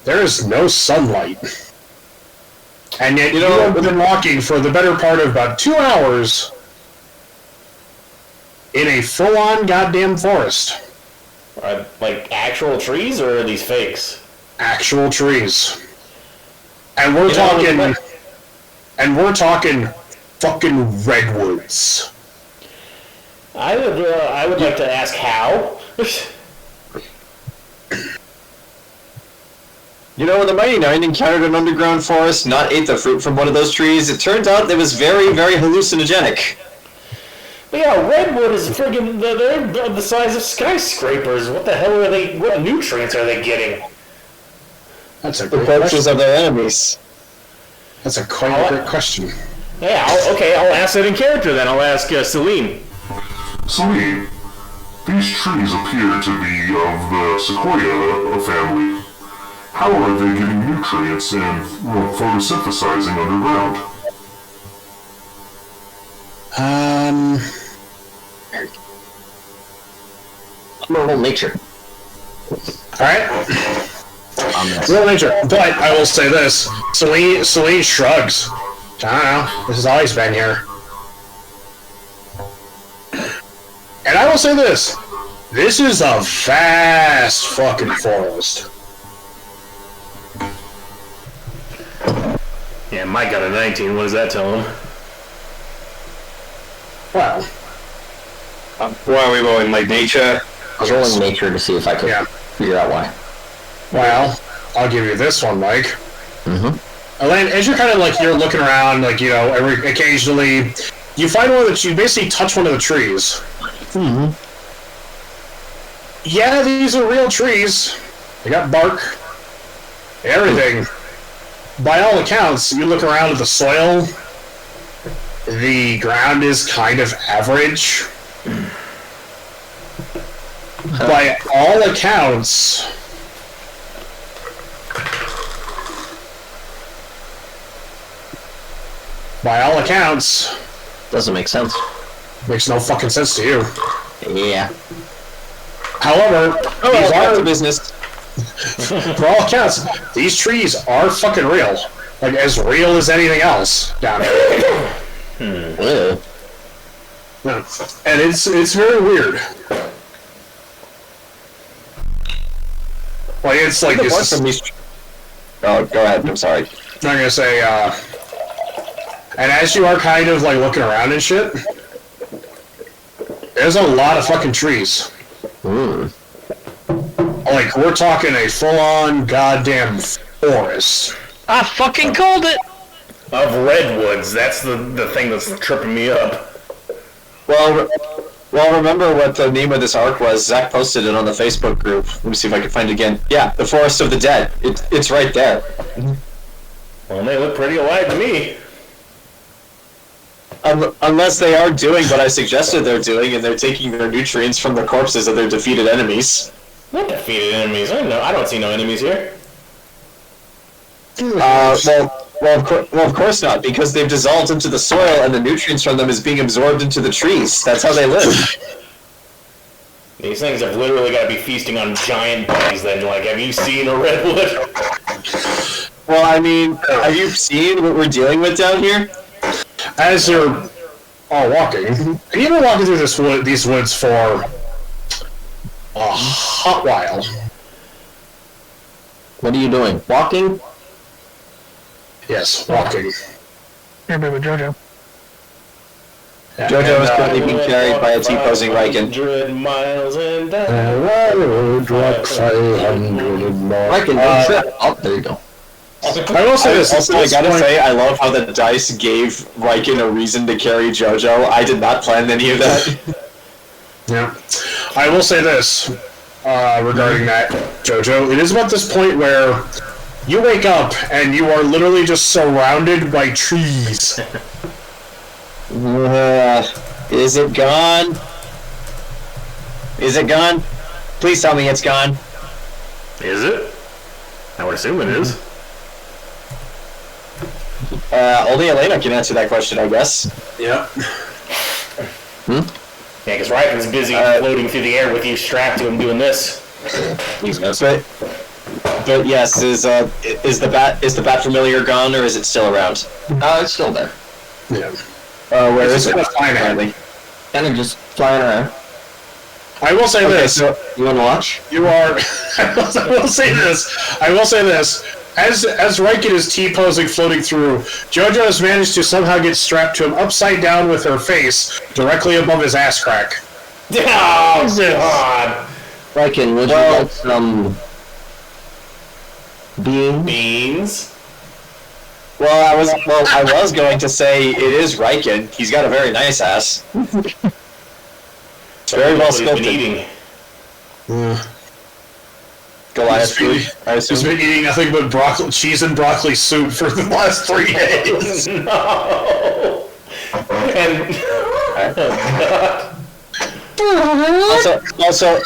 There is no sunlight. And yet you have been walking for the better part of about 2 hours in a full-on goddamn forest. Like actual trees, or are these fakes? Actual trees. And we're talking And we're talking fucking redwoods. I would like to ask how. You know, when the Mighty Nine encountered an underground forest, not ate the fruit from one of those trees, it turned out it was very, very hallucinogenic. But yeah, redwood is friggin' they're the size of skyscrapers. What the hell are they? What nutrients are they getting? That's a The great corpses question. of their enemies. That's a quite great question. Yeah, I'll ask it in character then. I'll ask Celine. Celine, these trees appear to be of the sequoia family. How are they getting nutrients and photosynthesizing underground? Normal nature. Alright. Real nature. But I will say this. Celine shrugs. I don't know. This has always been here. And I will say this. This is a vast fucking forest. Yeah, Mike got a 19. What does that tell him? Well, Why are we rolling, like, nature? I was rolling nature to see if I could figure out why. well, I'll give you this one, Mike. Mm-hmm. Elaine, as you're kind of like, you're looking around, like, you know, occasionally, you find one that you basically touch one of the trees. Mm-hmm. Yeah, these are real trees. They got bark. Everything. By all accounts, you look around at the soil, the ground is kind of average. By all accounts, Doesn't make sense. makes no fucking sense to you. Yeah. However, these Back to are, business. for all accounts, these trees are fucking real. Like, as real as anything else down here. Yeah. Yeah. And it's very weird. Like, it's like The one this. from these... Oh, go ahead. I'm sorry. I'm not gonna say, and as you are kind of like looking around and shit, there's a lot of fucking trees. Like, we're talking a full-on goddamn forest. I fucking called it! Of redwoods. That's the thing that's tripping me up. Well, remember what the name of this arc was. Zach posted it on the Facebook group. Let me see if I can find it again. Yeah, the Forest of the Dead. It's right there. Well, they look pretty alive to me. Unless they are doing what I suggested they're doing, and they're taking their nutrients from the corpses of their defeated enemies. What defeated enemies? I don't see no enemies here. Well, of course not, because they've dissolved into the soil, and the nutrients from them is being absorbed into the trees. That's how they live. These things have literally got to be feasting on giant bugs. Then, like, have you seen a redwood? Well, I mean, have you seen what we're dealing with down here? As you're all walking, and you've been walking through these woods for a hot while. What are you doing? Walking? Yes, walking. Here, baby, Jojo. Jojo is currently being carried by a T-posing Riken. 100 miles and down. Riken, trip. Oh, there you go. I will say this. Also, I gotta say, I love how the dice gave Riken a reason to carry Jojo. I did not plan any of that. Yeah. I will say this regarding that, Jojo. It is about this point where you wake up and you are literally just surrounded by trees. Is it gone? Is it gone? Please tell me it's gone. Is it? I would assume it is. Only Elaina can answer that question, I guess. Yeah. Yeah, because Riken's busy floating through the air with you strapped to him doing this. But yes, is the bat familiar gone, or is it still around? It's still there. Yeah. Where is it? Flying Apparently. Kind of just flying around. I will say this. So You want to watch? You are. I will say this. As Riken is T-posing, floating through, Jojo has managed to somehow get strapped to him upside down with her face directly above his ass crack. Oh, God. Riken, would you like some beans? Well, I was going to say it is Riken. He's got a very nice ass. Very well sculpted. Goliath food, I assume. He's been eating nothing but cheese and broccoli soup for the last 3 days. No. And also,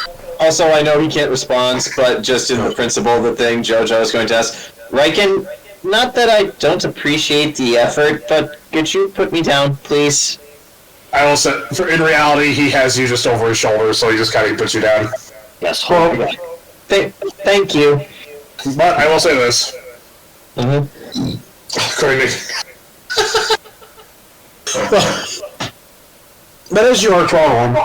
I know he can't respond, but just in the principle of the thing, Jojo is going to ask, Riken, not that I don't appreciate the effort, but could you put me down, please? I will say, in reality, he has you just over his shoulder, so he just kind of puts you down. Yes, thank you. But I will say this. According but as you are crawling,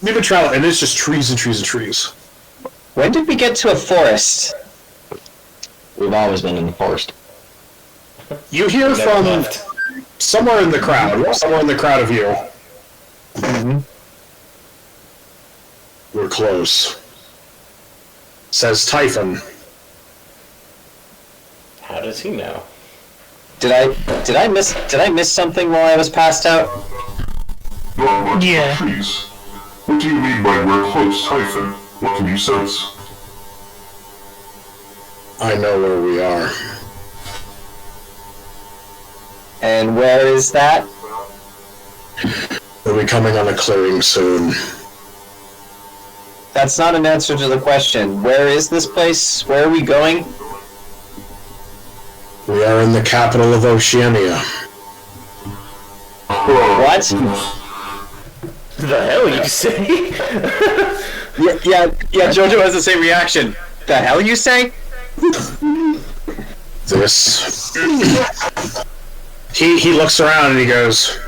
you've been traveling, and it's just trees and trees and trees. When did we get to a forest? We've always been in the forest. You hear from somewhere in the crowd of you. We're close. Says Typhon. How does he know? Did I miss something while I was passed out? Not much trees. What do you mean by we're close, Typhon? What can you sense? I know where we are. And where is that? We'll be coming on a clearing soon. That's not an answer to the question. Where is this place? Where are we going? We are in the capital of Oceania. What? The hell you say? yeah, Jojo has the same reaction. The hell you say? This... He looks around and he goes...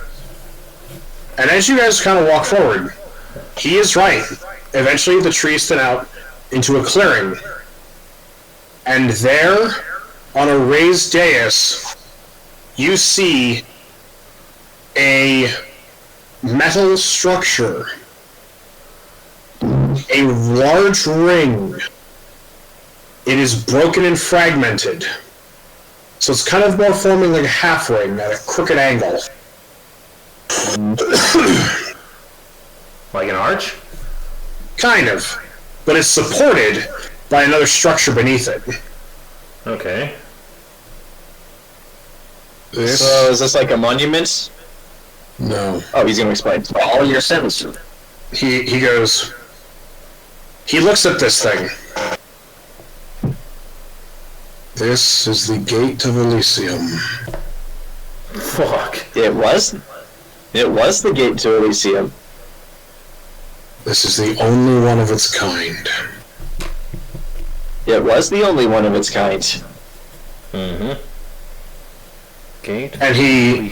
And as you guys kind of walk forward, he is right. Eventually the trees thin out into a clearing. And there, on a raised dais, you see a metal structure. A large ring. It is broken and fragmented. So it's kind of more forming like a half ring at a crooked angle. Like an arch? Kind of. But it's supported by another structure beneath it. Okay. So is this like a monument? No. Oh, he's going to explain. All your sentences. He goes... He looks at this thing. This is the Gate of Elysium. Fuck. It was the Gate to Elysium. This is the only one of its kind. It was the only one of its kind. Gate. And he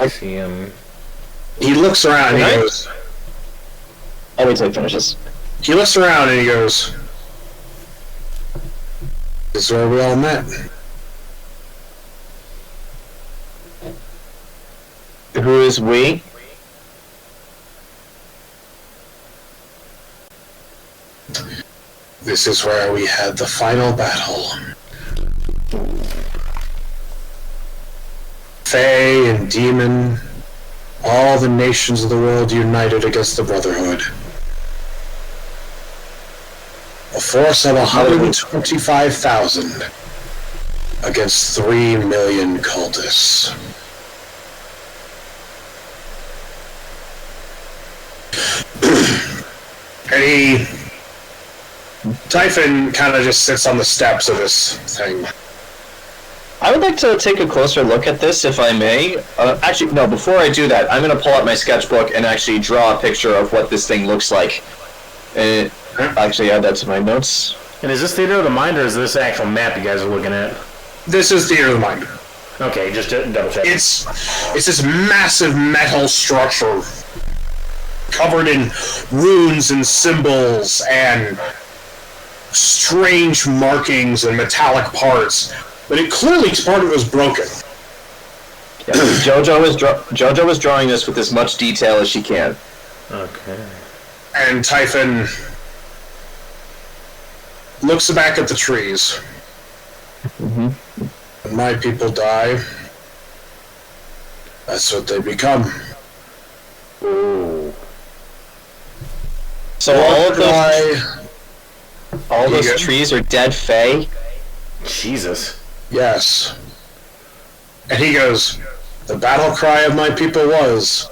looks around and he goes... I'll wait till he finishes. He looks around and he goes... This is where we all met. Who is we? This is where we had the final battle. Fae and demon, all the nations of the world united against the Brotherhood. A force of 125,000 against 3 million cultists. And Typhon kind of just sits on the steps of this thing. I would like to take a closer look at this, if I may. Actually, no, before I do that, I'm going to pull out my sketchbook and actually draw a picture of what this thing looks like. And actually add that to my notes. And is this Theater of the Mind, or is this the actual map you guys are looking at? This is Theater of the Mind. Okay, just to double check. It's this massive metal structure covered in runes and symbols and strange markings and metallic parts, but it clearly part of it was broken. Yeah, Jojo is drawing this with as much detail as she can. Okay. And Typhon looks back at the trees. Mm-hmm. When my people die, that's what they become. Ooh. So all those trees are dead fae? Jesus. Yes. And he goes, the battle cry of my people was,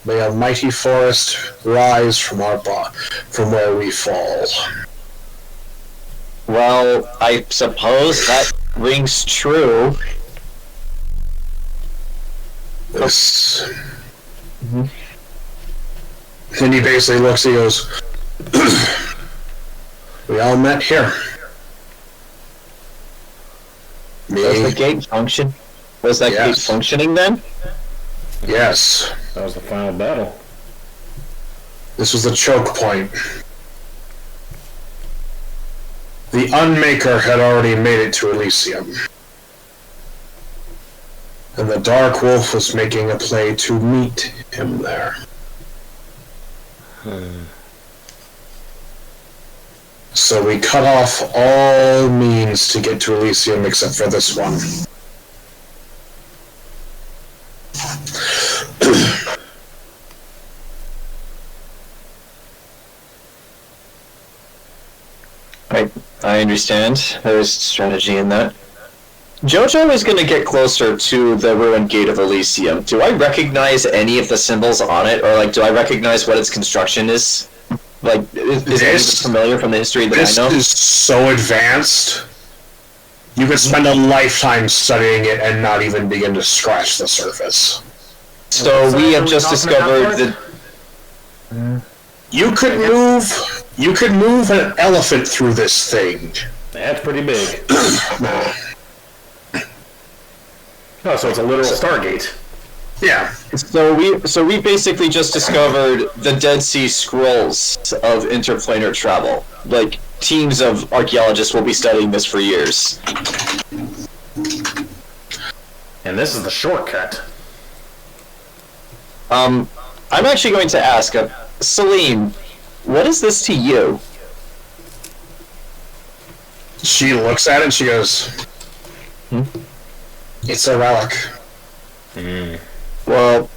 may a mighty forest rise from where we fall. Well, I suppose that rings true. This... Mm-hmm. And he basically looks, he goes, we all met here. Does the gate function? Was that gate functioning then? Yes. That was the final battle. This was the choke point. The Unmaker had already made it to Elysium. And the Dark Wolf was making a play to meet him there. So we cut off all means to get to Elysium except for this one. I understand. There's strategy in that. Jojo is going to get closer to the ruined gate of Elysium. Do I recognize any of the symbols on it, or do I recognize what its construction is? Is it familiar from the history that I know? This is so advanced. You could spend a lifetime studying it and not even begin to scratch the surface. So we have just discovered that you could move an elephant through this thing. That's pretty big. Oh, so it's a literal Stargate. Yeah. So we basically just discovered the Dead Sea Scrolls of interplanar travel. Teams of archaeologists will be studying this for years. And this is the shortcut. I'm actually going to ask, Celine, what is this to you? She looks at it and she goes, it's a relic. Well,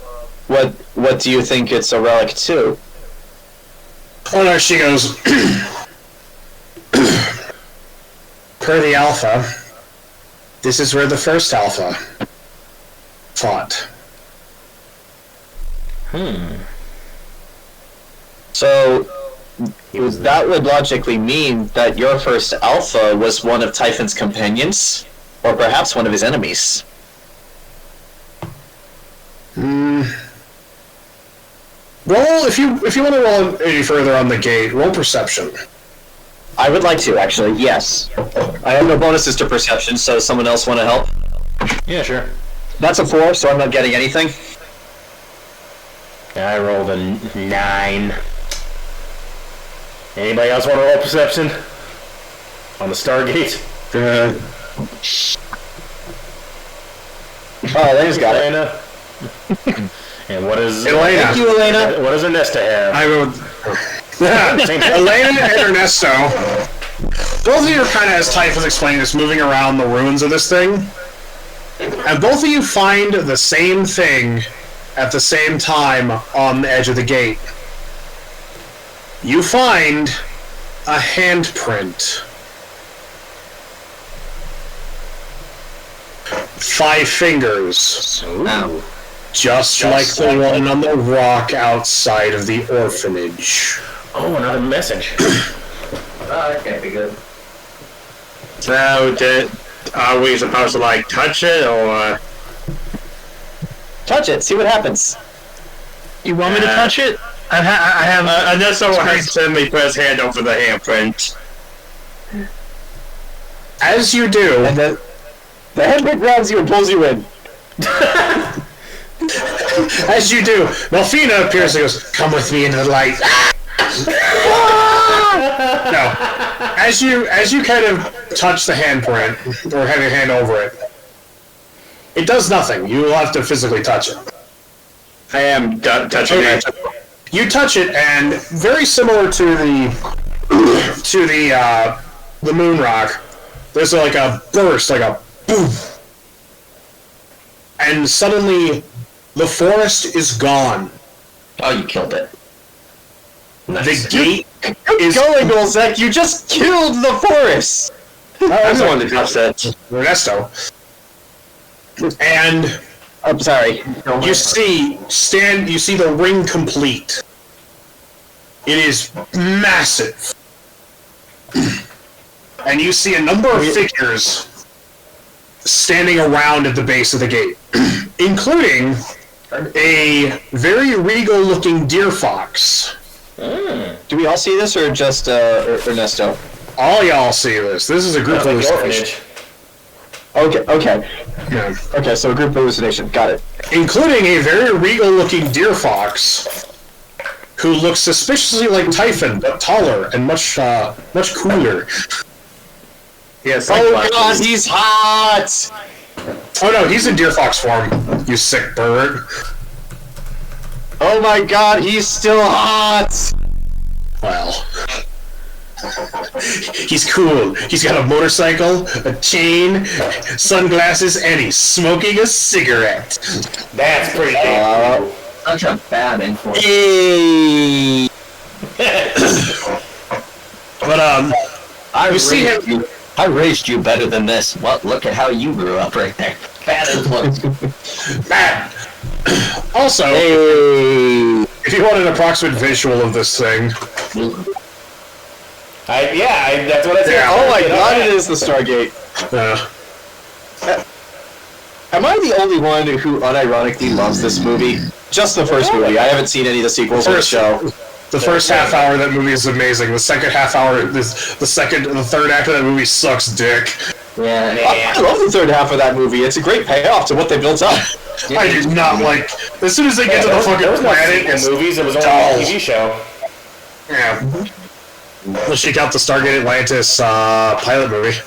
what do you think it's a relic to? Oh no, she goes, per the Alpha, this is where the first Alpha fought. So that would logically mean that your first Alpha was one of Typhon's companions, or perhaps one of his enemies. Roll, if you want to roll any further on the gate, roll perception. I would like to, actually, yes. I have no bonuses to perception, so someone else want to help? Yeah, sure. That's a 4, so I'm not getting anything. Yeah, I rolled a 9. Anybody else want to roll perception? On the Stargate? Oh, they just got it. Elaina. And what is... Elaina. Thank you, Elaina. What does Ernesto have? I rolled... Elaina and Ernesto, both of you are kind of, as Typhon was explaining this, moving around the ruins of this thing. And both of you find the same thing at the same time on the edge of the gate. You find a handprint. 5 fingers. Ooh. Just like the one on the rock outside of the orphanage. Oh, another message. That can't be good. So, are we supposed to, touch it, or...? Touch it, see what happens. You want me to touch it? I have... Ernesto has suddenly put his hand over the handprint. As you do... And the handprint grabs you and pulls you in. As you do, Melfina appears and goes, come with me into the light. No. As you kind of touch the handprint, or have your hand over it, it does nothing. You will have to physically touch it. I am touching it. You touch it, and very similar to the moon rock, there's like a burst, like a boom, and suddenly the forest is gone. Oh, you killed it. Nice. The gate is going, Olzec. You just killed the forest. I'm the one that touched that. Ernesto. And I'm sorry. you see the ring complete. It is massive. And you see a number of figures standing around at the base of the gate, including a very regal-looking deer fox. Do we all see this, or just Ernesto? All y'all see this. This is a group hallucination. Okay. Yeah. Okay, so a group hallucination. Got it. Including a very regal-looking deer fox, who looks suspiciously like Typhon, but taller and much cooler. Yes. Oh God, he's hot! Oh no, he's in deer fox form, you sick bird. Oh my God, he's still hot! Well, he's cool. He's got a motorcycle, a chain, sunglasses, and he's smoking a cigarette. That's pretty cool. Such a bad influence. Hey! But you see him. I raised you better than this. Well, look at how you grew up right there. Bad influence. Bad. Also, if you want an approximate visual of this thing, that's what I said. Yeah. Oh my God, it is the Stargate. Am I the only one who unironically loves this movie? Just the first movie. I haven't seen any of the sequels of the show. The first half hour of that movie is amazing. The second half hour, the third act of that movie sucks dick. Yeah. I love the third half of that movie. It's a great payoff to what they built up. I did not like. As soon as they get to the fucking planet, in movies, it was only dull. a TV show. Yeah. Let's check out the Stargate Atlantis pilot movie.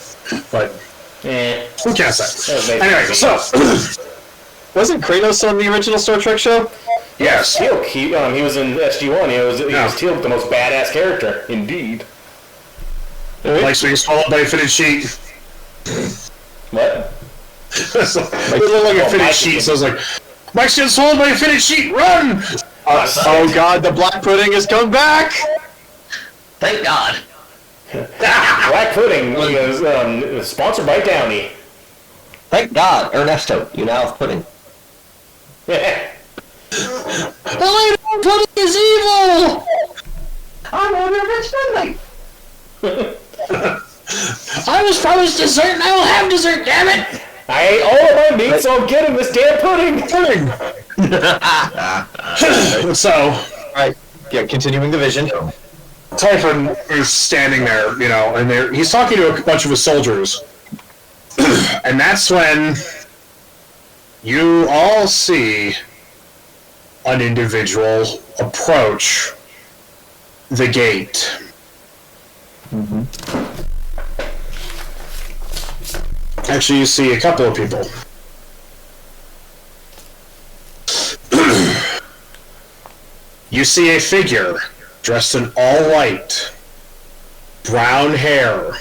But who can say? Anyway, so wasn't Kratos on the original Star Trek show? yes. Teal'c, he was in SG-1. He was Teal'c, the most badass character, indeed. Likes being swallowed by a fitted sheet. What? It looked like a fitted sheet, so I was like, Mike's getting swallowed by a fitted sheet, run! Oh God, the black pudding has come back! Thank God. Black Pudding was sponsored by Downey. Thank God, Ernesto, you now have pudding. Elaina, pudding is evil! I'm on your next Midnight. I was promised dessert and I will have dessert, damn it! I ate all of my meat, so I'm getting this damn pudding. So, Alright, yeah, continuing the vision. Typhon is standing there, and he's talking to a bunch of his soldiers. And that's when you all see an individual approach the gate. Actually, you see a couple of people. You see a figure dressed in all white, brown hair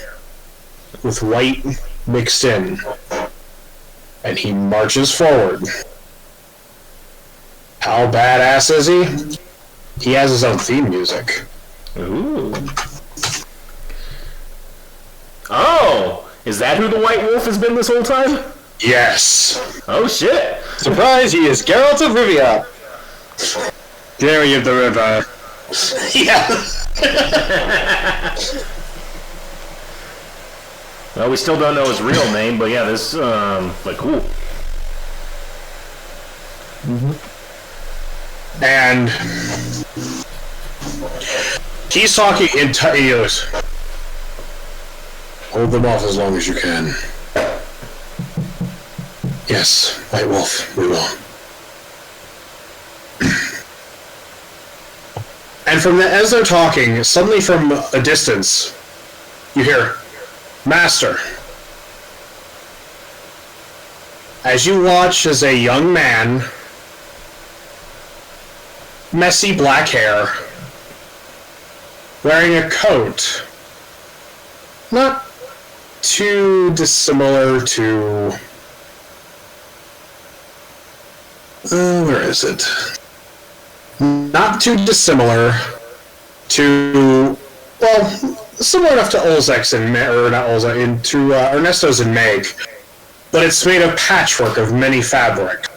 with white mixed in, and he marches forward. How badass is he? He has his own theme music. Ooh. Oh, is that who the White Wolf has been this whole time? Yes. Oh shit! Surprise, he is Geralt of Rivia! Gary of the river. Yeah. Well, we still don't know his real name, but yeah, this cool. And he's talking in he goes, hold them off as long as you can. Yes, White Wolf, we will. And as they're talking, suddenly from a distance, you hear, Master. As you watch as a young man, messy black hair, wearing a coat, not too dissimilar to... where is it? Not too dissimilar to... Well, similar enough to Olzec's or not Olzec, to Ernesto's and Meg, but it's made of patchwork of many fabrics.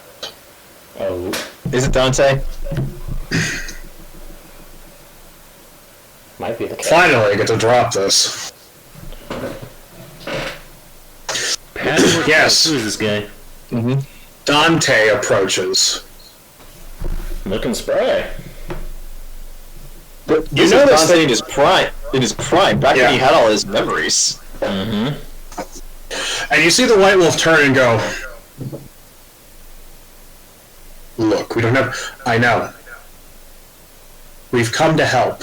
Oh, is it Dante? Might be the case. Finally, I get to drop this. Yes. Who is this guy? Dante approaches. Looking spry. But you know Dante in his prime, back when he had all his memories. And you see the White Wolf turn and go, look, we don't have... I know. We've come to help.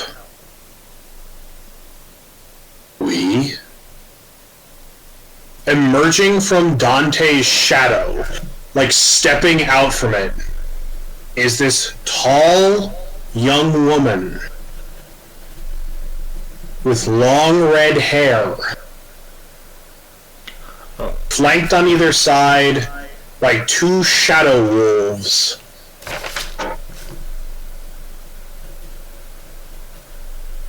We? Emerging from Dante's shadow, like stepping out from it, is this tall, young woman with long red hair, flanked on either side by two shadow wolves.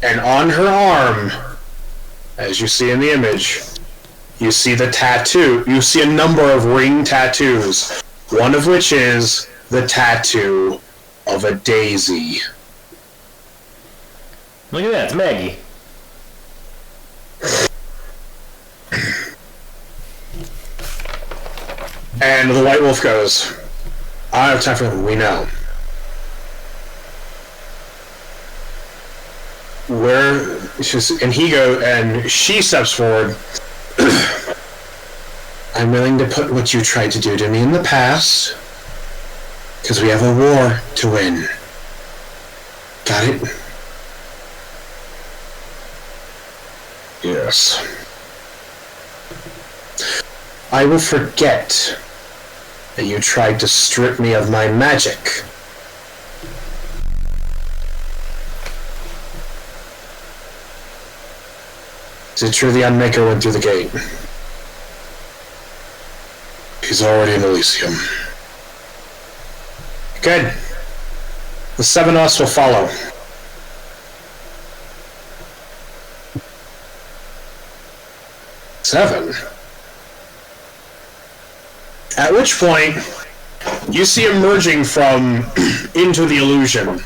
And on her arm, as you see in the image, you see the tattoo. You see a number of ring tattoos, one of which is the tattoo of a daisy. Look at that, it's Maggie. And the White Wolf goes, I don't have time for them, we know. And she steps forward. I'm willing to put what you tried to do to me in the past, because we have a war to win. Got it? Yes. I will forget that you tried to strip me of my magic. Is it true the Unmaker went through the gate? He's already in Elysium. Good. The seven of us will follow. Seven? At which point, you see emerging from into the illusion.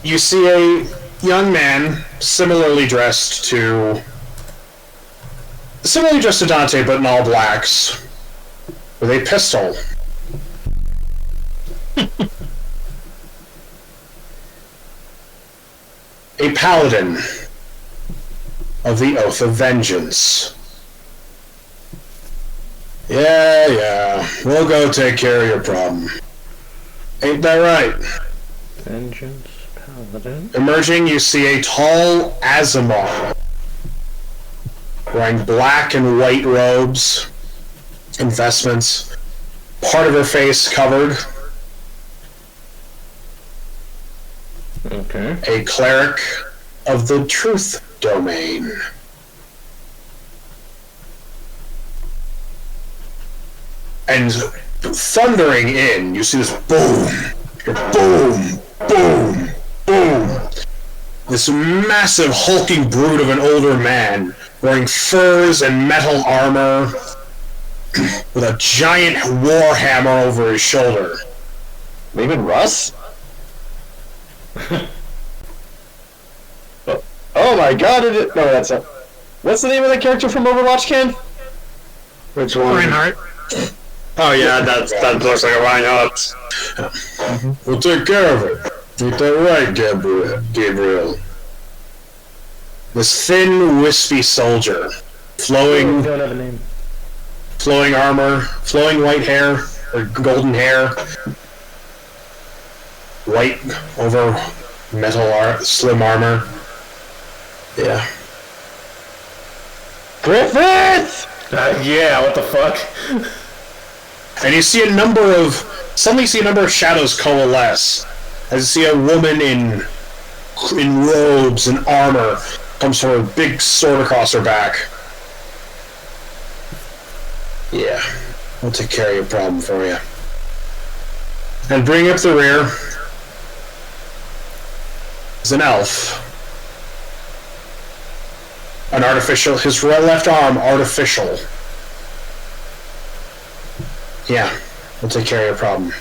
You see a young man similarly dressed to Dante, but in all blacks, with a pistol. A paladin of the Oath of Vengeance. Yeah, we'll go take care of your problem. Ain't that right? Vengeance, paladin. Emerging, you see a tall Azamar, wearing black and white robes and vestments, part of her face covered. Okay. A cleric of the Truth Domain. And thundering in, you see this boom, boom, boom, boom. This massive hulking brute of an older man, wearing furs and metal armor, with a giant war hammer over his shoulder. Leaving Russ? Oh my god, no, that's a... What's the name of the character from Overwatch, Ken? Which one? Reinhardt. Oh yeah, that looks like a Reinhardt. We'll take care of it. Ain't that right, Gabriel? This thin, wispy soldier, flowing armor, flowing white hair, or golden hair, white over slim armor. Yeah. Griffith! Yeah, what the fuck? And you see suddenly you see a number of shadows coalesce. As you see a woman in robes and armor comes from a big sword across her back. Yeah, we'll take care of your problem for you. And bring up the rear is an elf. An artificial, his left arm artificial. Yeah, we'll take care of your problem.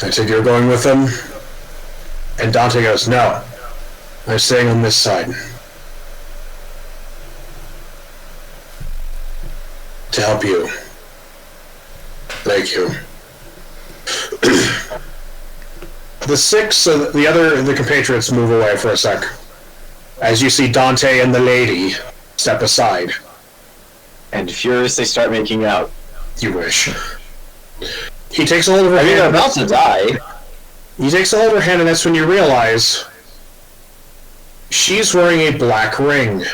I think you're going with them? And Dante goes, no. I'm staying on this side. To help you. Thank you. The compatriots move away for a sec. As you see Dante and the lady step aside. And furious, they start making out. You wish. He takes a hold of her hand. They're about to die. He takes a hold of her hand, and that's when you realize she's wearing a black ring.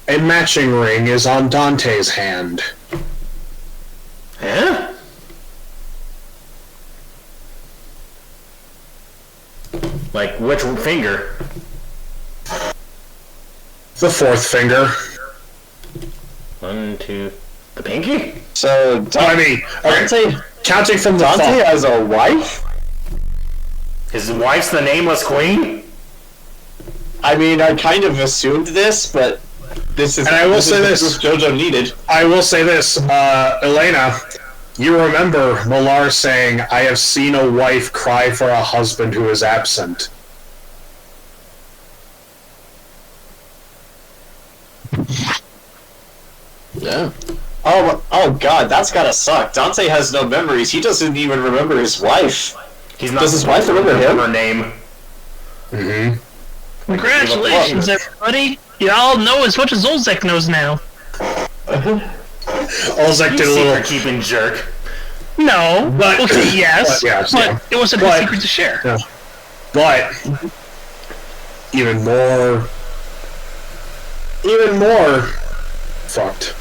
A matching ring is on Dante's hand. Huh? Like, which finger? The fourth finger. 1, 2... The pinky? So, Dante, counting from the Dante has a wife? His wife's the nameless queen? I mean, I kind of assumed this, but this is... And I will say this. Jojo needed. I will say this, Elaina, you remember Millar saying, I have seen a wife cry for a husband who is absent. Yeah. Oh god, that's gotta suck. Dante has no memories. He doesn't even remember his wife. Does his wife remember him? Her name. Mm-hmm. Congratulations, everybody! You all know as much as Olzec knows now. Olzec did a little keeping jerk. No, but okay, yes, but it wasn't a secret to share. Yeah. But even more fucked.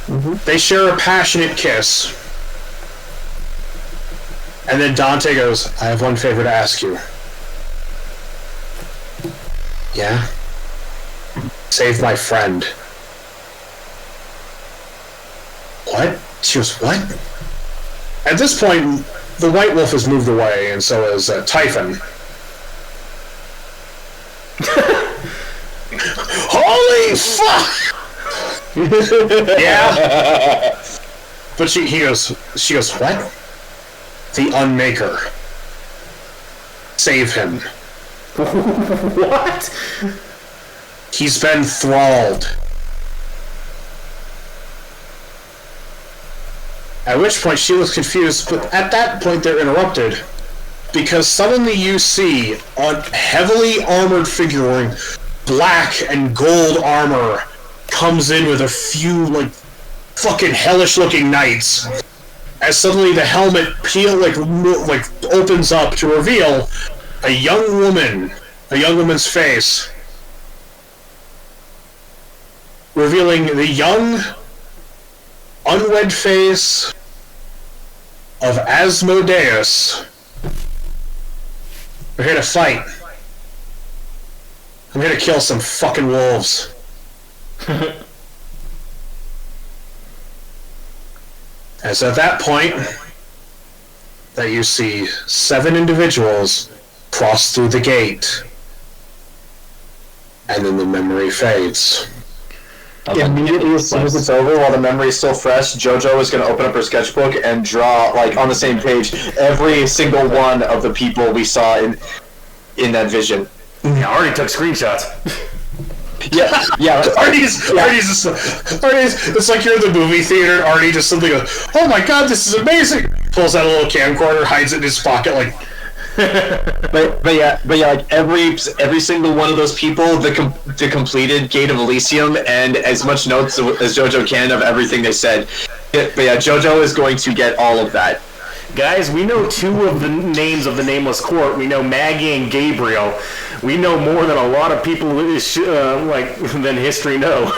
Mm-hmm. They share a passionate kiss. And then Dante goes, I have one favor to ask you. Yeah? Save my friend. What? She goes, what? At this point, the White Wolf has moved away, and so has Typhon. Holy fuck! Yeah. But she goes, what? The Unmaker. Save him. What? He's been thralled. At which point she was confused, but at that point they're interrupted. Because suddenly you see a heavily armored figure wearing black and gold armor comes in with a few, like, fucking hellish-looking knights. As suddenly the helmet opens up to reveal a young woman's face. Revealing the young, unwed face of Asmodeus. We're here to fight. I'm here to kill some fucking wolves. As at that point, that you see 7 individuals cross through the gate, and then the memory fades. Immediately as soon as it's over, while the memory is still fresh, Jojo is going to open up her sketchbook and draw, like, on the same page, every single one of the people we saw in that vision. Yeah, I already took screenshots. Yeah. Artie's, it's like you're in the movie theater and Artie just suddenly goes, oh my god, this is amazing! Pulls out a little camcorder, hides it in his pocket, like, but yeah, like every single one of those people, the completed Gate of Elysium, and as much notes as Jojo can of everything they said. But yeah, Jojo is going to get all of that. Guys, we know 2 of the names of the Nameless Court. We know Maggie and Gabriel. We know more than a lot of people than history know.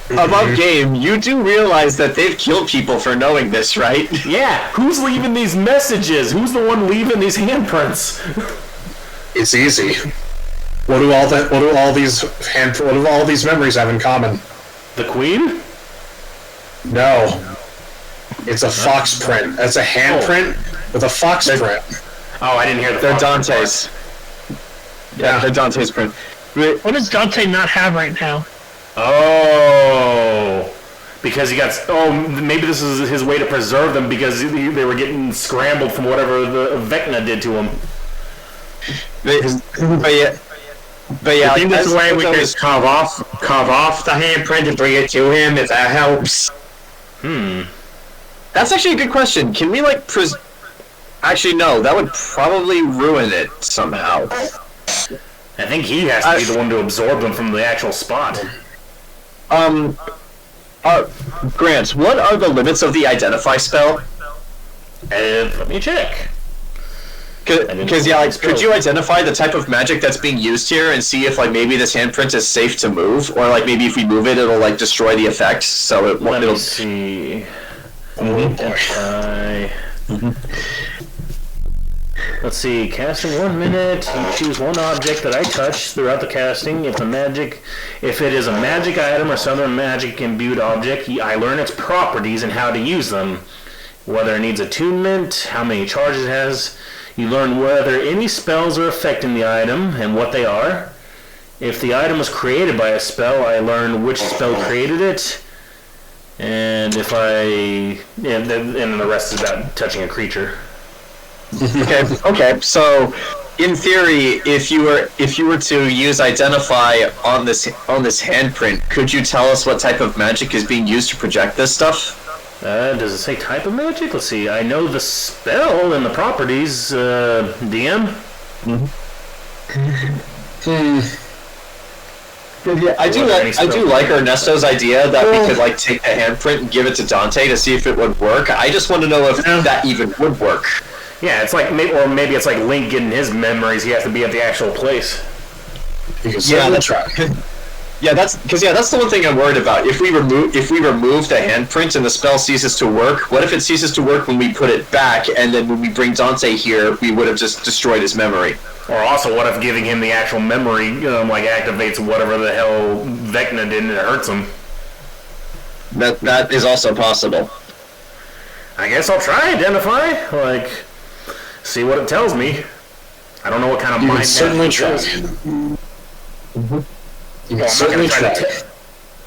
Above game, you do realize that they've killed people for knowing this, right? Yeah, who's leaving these messages? Who's the one leaving these handprints? It's easy. What do all these memories have in common? The Queen? No. It's a fox print. That's a handprint with a fox print. Oh, I didn't hear the They're fox Dante's. Yeah, they're Dante's print. What does Dante not have right now? Oh, because he got. Oh, maybe this is his way to preserve them because they were getting scrambled from whatever the Vecna did to him. But yeah, I think that's the way we could carve off the handprint and bring it to him if that helps. That's actually a good question. Can we actually no? That would probably ruin it somehow. I think he has to be the one to absorb them from the actual spot. Grant, what are the limits of the Identify spell? Let me check. Because could you identify the type of magic that's being used here and see if maybe this handprint is safe to move, or maybe if we move it, it'll destroy the effect. So Let me see. Let's see. Casting 1 minute. You choose one object that I touch throughout the casting. If it is a magic item or some other magic imbued object, I learn its properties and how to use them. Whether it needs attunement, how many charges it has. You learn whether any spells are affecting the item and what they are. If the item was created by a spell, I learn which spell created it. And and then the rest is about touching a creature. Okay. So, in theory, if you were to use Identify on this handprint, could you tell us what type of magic is being used to project this stuff? Does it say type of magic? Let's see. I know the spell and the properties. DM. Yeah, I do like Ernesto's idea that we could take the handprint and give it to Dante to see if it would work. I just want to know if that even would work. Yeah, it's maybe it's like Link getting his memories. He has to be at the actual place. That's right. Yeah, that's the one thing I'm worried about. If we remove the handprint and the spell ceases to work, what if it ceases to work when we put it back, and then when we bring Dante here, we would have just destroyed his memory? Or also, what if giving him the actual memory activates whatever the hell Vecna did and it hurts him? That is also possible. I guess I'll try Identify. See what it tells me. I don't know what kind of mind. Certainly try. You can certainly try.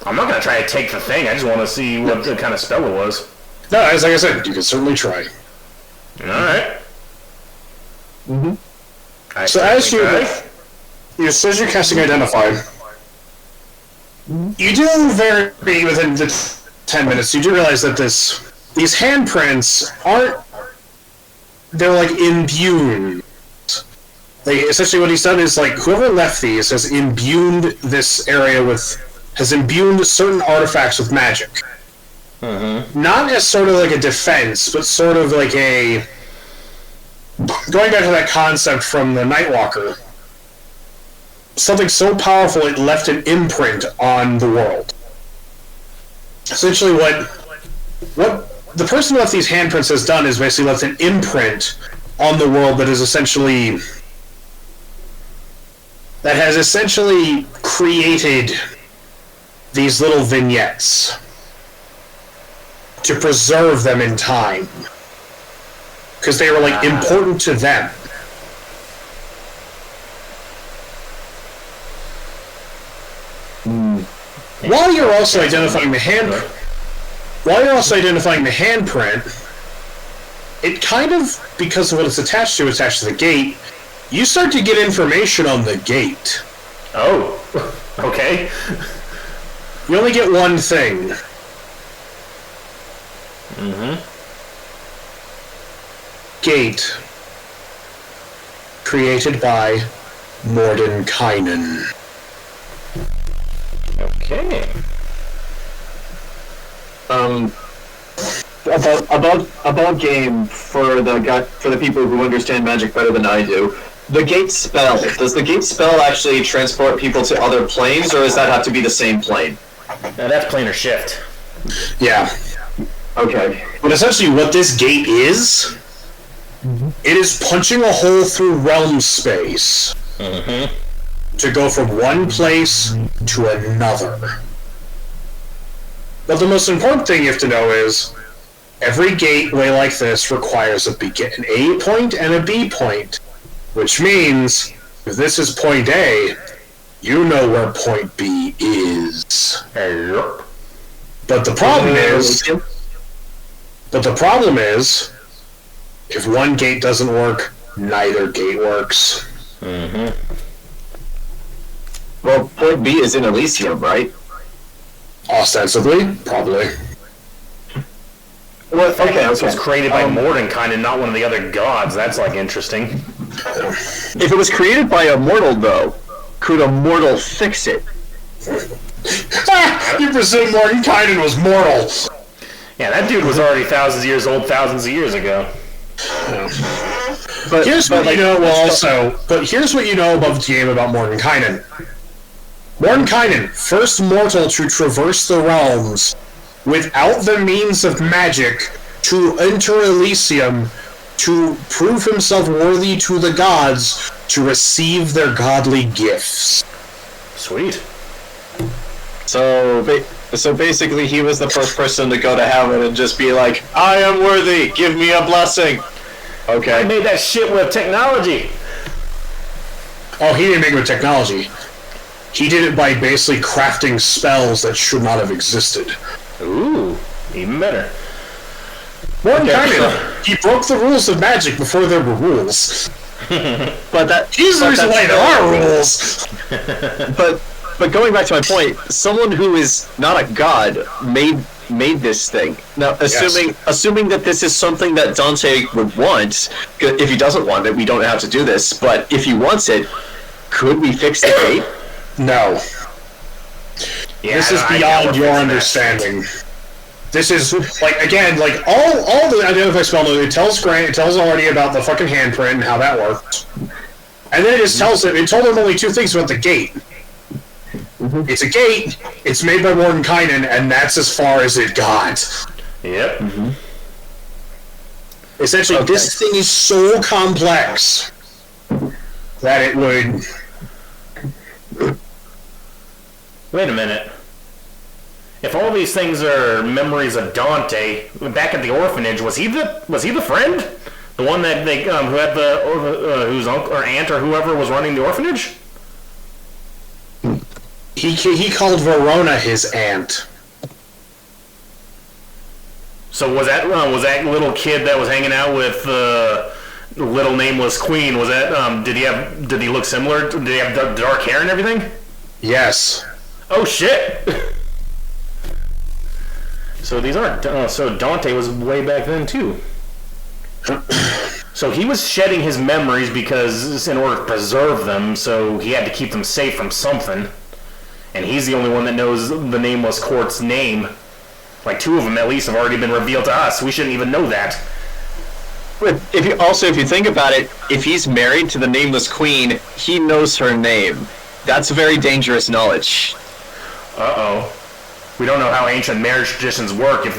I'm not going to try to take the thing. I just want to see what the kind of spell it was. No, as like I said, you can certainly try. All right. So as you says you're casting Identify, you do vary within the 10 minutes. You do realize that these handprints aren't. They're imbued. Essentially what he's done is whoever left these has imbued this area has imbued certain artifacts with magic. Not as sort of a defense, but sort of a going back to that concept from the Nightwalker. Something so powerful it left an imprint on the world. Essentially what the person who left these handprints has done is basically left an imprint on the world that has essentially created these little vignettes to preserve them in time. Because they were important to them. While you're also identifying the handprint, it kind of, because of what it's attached to the gate, you start to get information on the gate. Oh, okay. You only get one thing. Gate. created by Mordenkainen. Okay. About game for the people who understand magic better than I do. The gate spell. Does the gate spell actually transport people to other planes, or does that have to be the same plane? That's planar shift. Yeah. Okay. But essentially what this gate is, it is punching a hole through realm space to go from one place to another. But the most important thing you have to know is, every gateway like this requires an A point and a B point, which means if this is point A, you know where point B is. But the problem is, if one gate doesn't work, neither gate works. Well, point B is in Elysium, right? Ostensibly, probably. Well, okay, this was created by Mordenkainen and not one of the other gods. That's, like, interesting. If it was created by a mortal, though, could a mortal fix it? You presume Mordenkainen was mortal. Yeah, that dude was already thousands of years old, thousands of years ago. But here's what you know about the game about Mordenkainen. Mordenkainen, first mortal to traverse the realms without the means of magic to enter Elysium to prove himself worthy to the gods to receive their godly gifts. Sweet. So basically he was the first person to go to heaven and just be like, I am worthy, give me a blessing. Okay. I made that shit with technology. Oh, he didn't make it with technology. He did it by basically crafting spells that should not have existed. Ooh, even better. Mordenkainen, he broke the rules of magic before there were rules. He's the reason why there are rules. But going back to my point, someone who is not a god made this thing. Now, assuming that this is something that Dante would want, if he doesn't want it, we don't have to do this. But if he wants it, could we fix the gate? No. Yeah, this is beyond your understanding. This is all the identify spell notes. It tells already about the fucking handprint and how that works, and then it just tells him. It told him only two things about the gate. It's a gate. It's made by Mordenkainen, and that's as far as it got. Yep. Essentially, this thing is so complex that it would. Wait a minute. If all these things are memories of Dante, back at the orphanage, was he the friend? The one that they who had whose uncle or aunt or whoever was running the orphanage? He called Verona his aunt. So was that little kid that was hanging out with the little nameless queen? Was that did he look similar? Did he have dark hair and everything? Yes. Oh shit! So these aren't. So Dante was way back then too. So he was shedding his memories because in order to preserve them, so he had to keep them safe from something. And he's the only one that knows the Nameless Court's name. Like two of them at least have already been revealed to us. We shouldn't even know that. But if you think about it, if he's married to the Nameless Queen, he knows her name. That's very dangerous knowledge. Uh-oh. We don't know how ancient marriage traditions work. If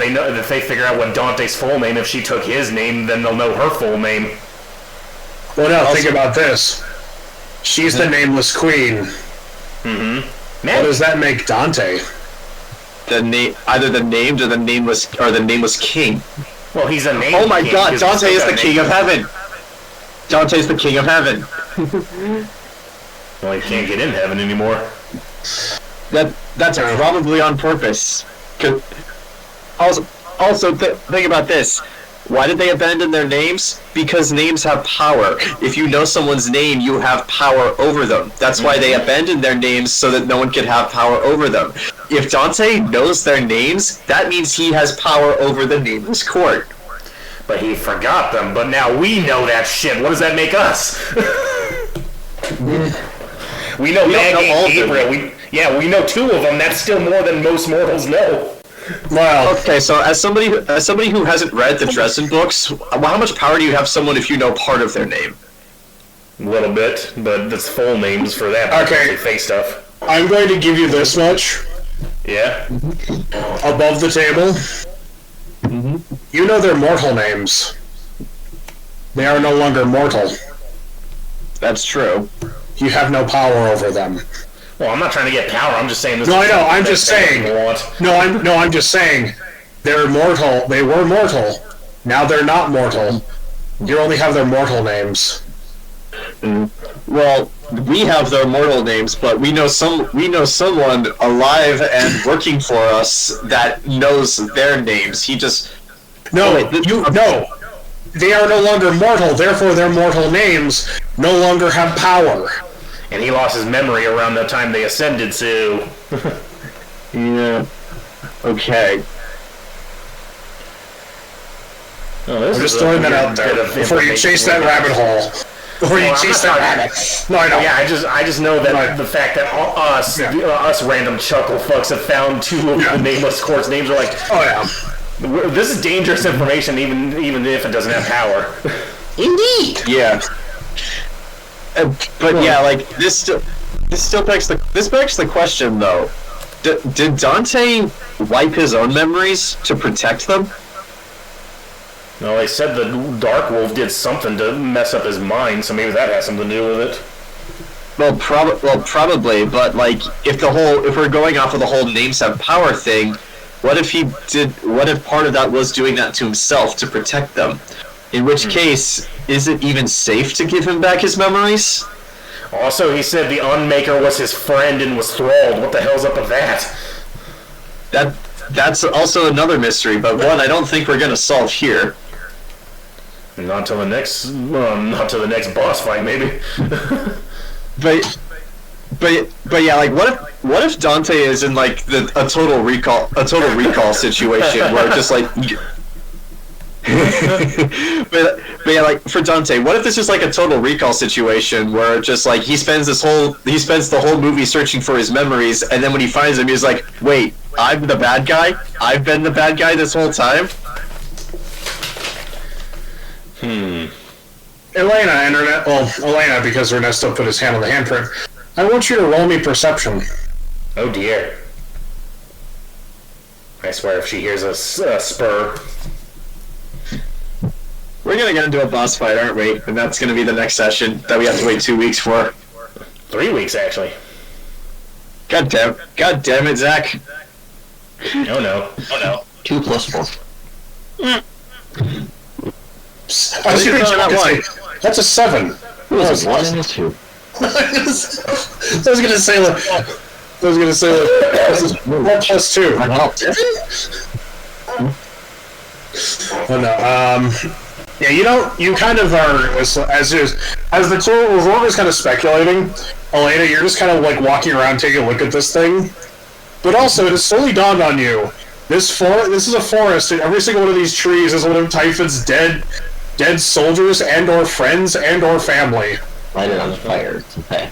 they figure out what Dante's full name, if she took his name, then they'll know her full name. Well, now think about this. She's the Nameless Queen. Mm-hmm. What does that make Dante? Either the named or the nameless king. Well, he's a named. Oh my God! Dante is the king of heaven. Dante's the king of heaven. Well, he can't get in heaven anymore. That's probably on purpose. Also, think about this. Why did they abandon their names? Because names have power. If you know someone's name, you have power over them. That's why they abandoned their names, so that no one could have power over them. If Dante knows their names, that means he has power over the Nameless Court. But he forgot them, but now we know that shit. What does that make us? We know Maggie know all and of them. Gabriel. We know 2 of them. That's still more than most mortals know. Well, Okay, so as somebody who hasn't read the Dresden books, how much power do you have someone if you know part of their name? A little bit, but that's full names for that. Okay. Fake stuff. I'm going to give you this much. Yeah. Above the table. You know their mortal names. They are no longer mortal. That's true. You have no power over them. Well, I'm not trying to get power. I'm just saying this. No, I know. I'm is just something saying. people want. I'm just saying. They're mortal. They were mortal. Now they're not mortal. You only have their mortal names. Well, we have their mortal names, but we know someone alive and working for us that knows their names. He just No, no. They are no longer mortal. Therefore, their mortal names no longer have power. And he lost his memory around the time they ascended, so... Yeah. Okay. Oh, I'm just throwing that out there before you chase that rabbit hole. Before you chase that rabbit. No, I know. Yeah, I just know that the fact that us random chuckle fucks have found 2 of the nameless courts names are like, oh yeah, this is dangerous information, even if it doesn't have power. Indeed. Yeah. But yeah, like this still begs the question though. Did Dante wipe his own memories to protect them? No, they said the Dark Wolf did something to mess up his mind, so maybe that has something to do with it. Well, probably, but like, if we're going off of the whole names have power thing, what if part of that was doing that to himself to protect them? In which case, is it even safe to give him back his memories? Also, he said the Unmaker was his friend and was thralled. What the hell's up with that? That's also another mystery, but one I don't think we're gonna solve here. Not till the next boss fight, maybe. But yeah, like what if Dante is in like a total recall situation where just like. but yeah, like for Dante, what if this is like a total recall situation where just like he spends the whole movie searching for his memories, and then when he finds them, he's like, wait, I'm the bad guy? I've been the bad guy this whole time? Elaina, because Ernesto put his hand on the handprint, I want you to roll me perception. Oh dear. I swear if she hears a spur. We're gonna get into a boss fight, aren't we? And that's gonna be the next session that we have to wait 2 weeks for. 3 weeks, actually. God damn it, Zach. Oh no. 2 plus 4. That's a 7. That's a 1 and a 2. I was gonna say this is 1 plus 2. Oh no. Yeah, you kind of are as the two was always kind of speculating. Elaina, you're just kind of like walking around taking a look at this thing, but also it has slowly dawned on you. This is a forest, and every single one of these trees is one of Typhon's dead soldiers and/or friends and/or family. Light it on fire. Okay.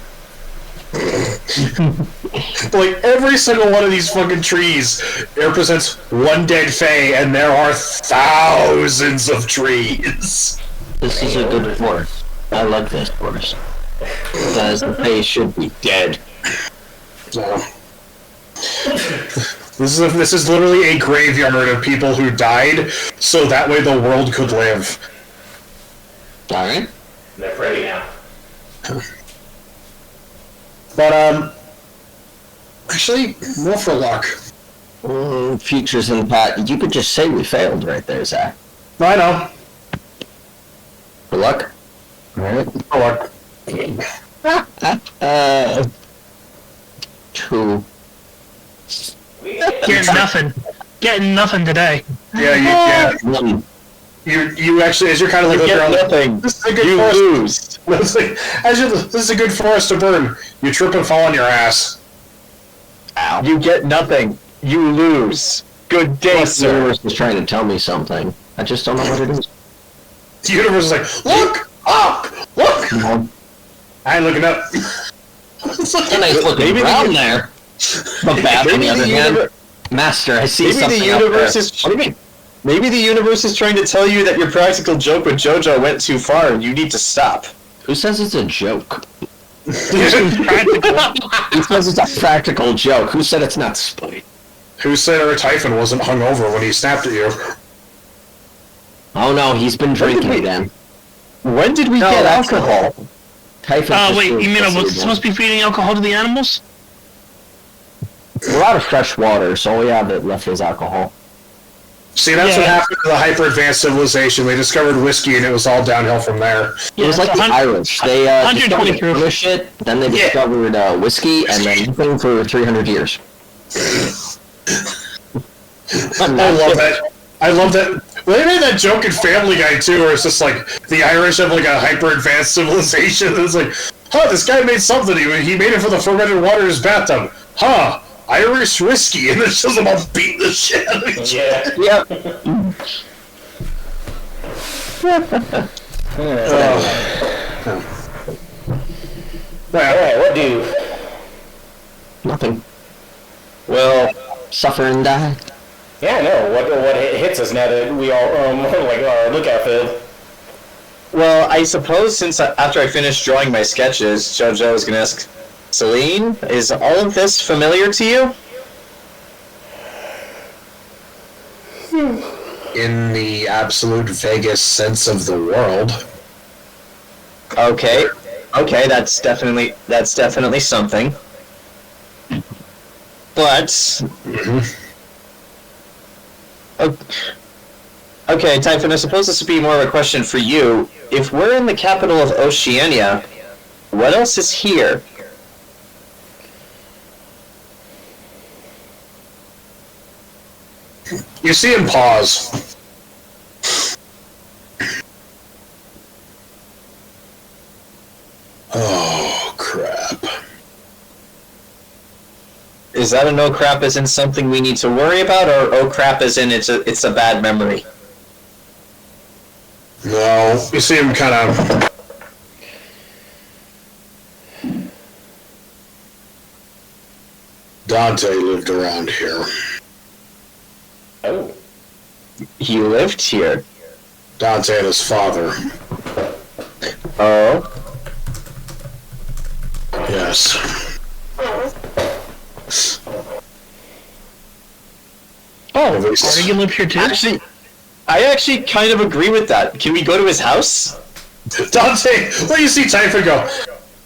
Like every single one of these fucking trees represents one dead fae, and there are thousands of trees. This is a good forest. I love this forest. Because the fae should be dead. So, this is literally a graveyard of people who died, so that way the world could live. Alright. They're ready now. But, actually, more for luck. Futures in the pot. You could just say we failed right there, Zach. I know. For luck. Alright. For luck. 2. Getting nothing today. Yeah, you actually, as you're kind of like looking around, nothing. This is a good you forest. lose. This is a good forest to burn. You trip and fall on your ass. Ow. You get nothing. You lose. Good day, The sir. universe is trying to tell me something. I just don't know what it is. The universe is like, look up, look. I ain't looking up. It's a nice looking brown there. But bad on the other hand. Master, I see something the universe is. What do you mean? Maybe the universe is trying to tell you that your practical joke with JoJo went too far and you need to stop. Who says it's a joke? Who says it's a practical joke? Who said it's not spite? Who said our Typhon wasn't hungover when he snapped at you? Oh no, he's been drinking again. When did we get alcohol? Typhon. Wait, you mean I was supposed to be feeding alcohol to the animals? We're out of fresh water, so all we have left is alcohol. See, that's what happened to the hyper-advanced civilization. They discovered whiskey, and it was all downhill from there. It was like the Irish. They discovered Irish shit, then they discovered whiskey, and then nothing for 300 years. I love that. I love that. Well, they made that joke in Family Guy, too, where it's just like, the Irish have like a hyper-advanced civilization. It's like, this guy made something. He made it for the fermented water in his bathtub. Irish whiskey, and it's just them all beating the shit out of each other. Yep. Alright, what do? Nothing. Well, suffer and die. Yeah, I know. What hits us now that we all like our lookout field? Well, I suppose since after I finished drawing my sketches, JoJo was gonna ask, Celine, is all of this familiar to you? In the absolute vaguest sense of the world. Okay, that's definitely something. But okay, Typhon, I suppose this would be more of a question for you. If we're in the capital of Oceania, what else is here? You see him pause. Oh, crap. Is that an oh crap as in something we need to worry about, or oh crap as in it's a bad memory? No, you see him kind of... Dante lived around here. Oh. He lived here? Dante and his father. Oh? Yes. Oh, Riken live here too? I actually kind of agree with that. Can we go to his house? Dante, well, you see Typhon go,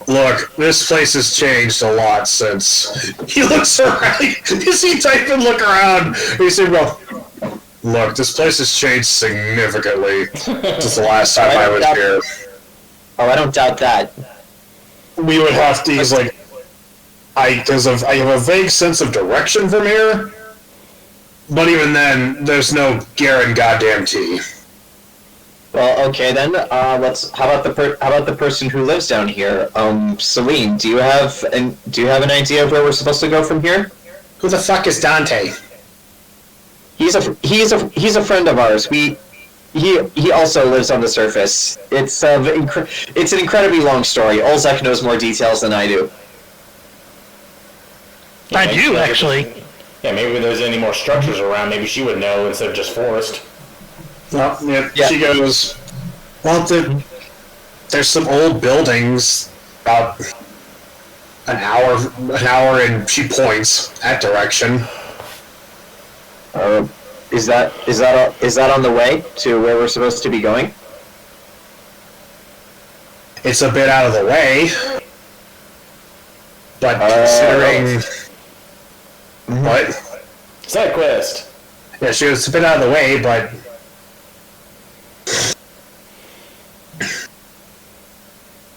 look, this place has changed a lot since... He looks around, you see Typhon look around, and you see him go, look, this place has changed significantly since the last time I was here. Oh, I don't doubt that. We would have to, he's like, I have a vague sense of direction from here, but even then, there's no guarantee. Well, okay then. How about the person who lives down here? Celine, do you have an idea of where we're supposed to go from here? Who the fuck is Dante? He's a friend of ours. He also lives on the surface. It's an incredibly long story. Olzec knows more details than I do. I do, actually. Yeah, maybe if there's any more structures around, maybe she would know instead of just forest. Well, yeah. She goes, well, there's some old buildings about an hour, and she points that direction. Is that on the way to where we're supposed to be going? It's a bit out of the way, but considering what? Side quest. Yeah, she was a bit out of the way, but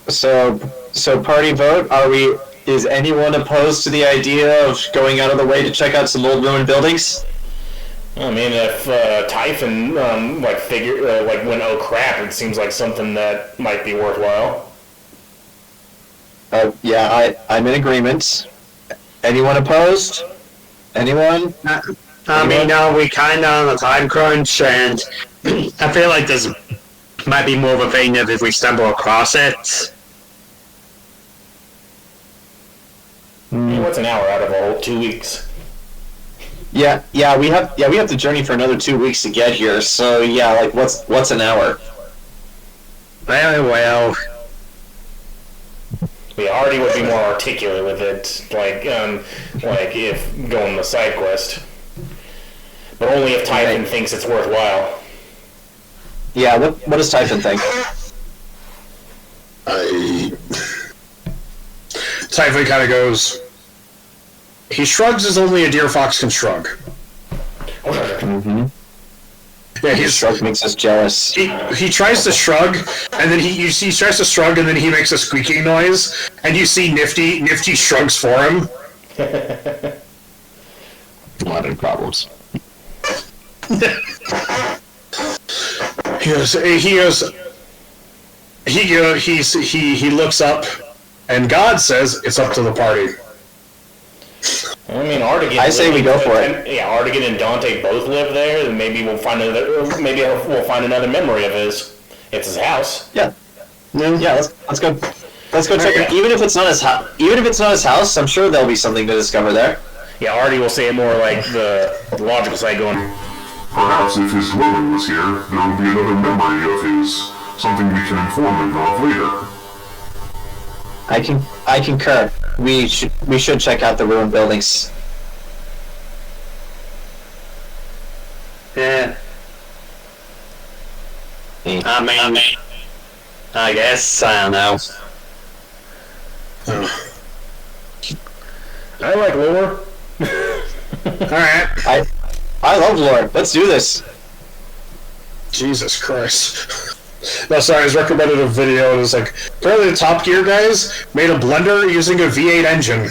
so party vote. Is anyone opposed to the idea of going out of the way to check out some old ruined buildings? I mean, if Typhon went oh crap, it seems like something that might be worthwhile. Yeah, I'm in agreement. Anyone opposed? Anyone? I mean, no, we kind of on a time crunch, and I feel like this might be more of a thing if we stumble across it. What's an hour out of a whole 2 weeks? Yeah, we have to journey for another 2 weeks to get here. So yeah, like what's an hour? Well. Yeah, Artie would be more articulate with it, like if going the side quest. But only if Typhon thinks it's worthwhile. Yeah, what does Typhon think? Typhon kind of goes. He shrugs as only a deer fox can shrug. Mm-hmm. Yeah, his shrug makes us jealous. He tries to shrug, and then he tries to shrug, and then he makes a squeaking noise, and you see Nifty shrugs for him. A lot of problems. He looks up, and God says it's up to the party. I mean, Artigan. I say we go for it. Yeah, Artigan and Dante both live there, and maybe we'll find another memory of his. It's his house. Yeah. Yeah. Let's go. Let's go check it. Even if it's not his house, I'm sure there'll be something to discover there. Yeah, Artie will say it more like the logical side going. Perhaps if his woman was here, there would be another memory of his, something we can inform him of later. I concur. We should check out the ruined buildings. Yeah. I mean, I guess, I don't know. I like lore. Alright. I love lore. Let's do this. Jesus Christ. No, sorry, I was recommended a video, and it was like, apparently the Top Gear guys made a blender using a V8 engine.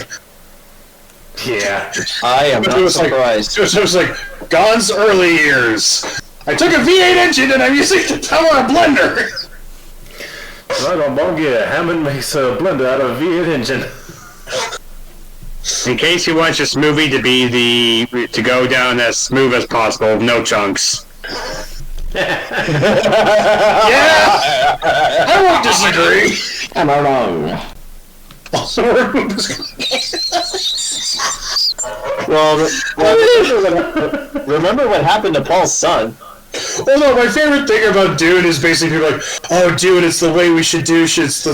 Yeah. I am not surprised. It was like, God's early years. I took a V8 engine and I'm using the power of blender. Right on, Bongi, Hammond makes a blender out of a V8 engine. In case you want this movie to go down as smooth as possible, no chunks. Yeah! I won't disagree! Am I wrong? Remember what happened to Paul's son. Well, no, my favorite thing about Dune is basically like, oh, Dune, it's the way we should do shit. It's the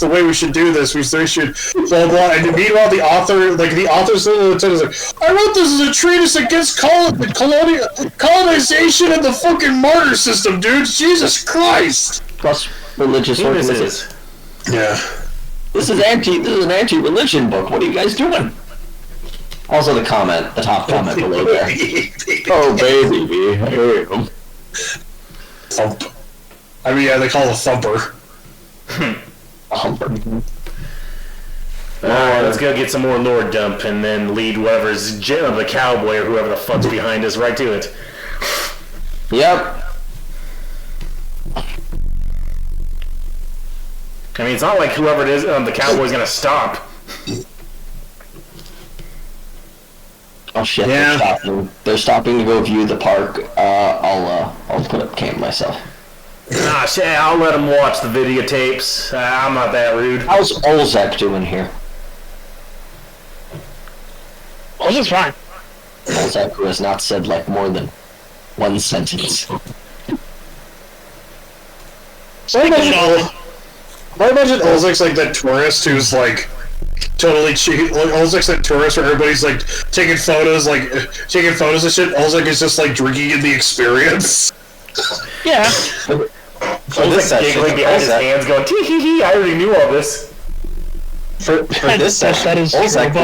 way we should do this. We should blah blah. And meanwhile, the author's is like, I wrote this as a treatise against colonization and the fucking martyr system, dude. Jesus Christ. Plus religious organization. Yeah. This is an anti-religion book. What are you guys doing? Also the top comment below there. Oh baby, behave. Thump. I mean, yeah, they call it a thumper. A humper. Alright, let's go get some more lore dump and then lead whoever's the cowboy or whoever the fuck's behind us right to it. Yep. I mean, it's not like whoever it is, the cowboy's gonna stop. Oh shit! Yeah. They're stopping to go view the park. I'll put up camp myself. Nah, shit, I'll let them watch the videotapes. I'm not that rude. How's Olzec doing here? Olzec's fine. Olzec, who has not said like more than one sentence. I imagine Olzec's like that tourist who's like totally cheap. Like Olzec's that tourist where everybody's like taking photos and shit. Olzec is just like drinking in the experience. Yeah. Olzec's giggling behind his hands going, tee hee hee, I already knew all this. For this session, Olzec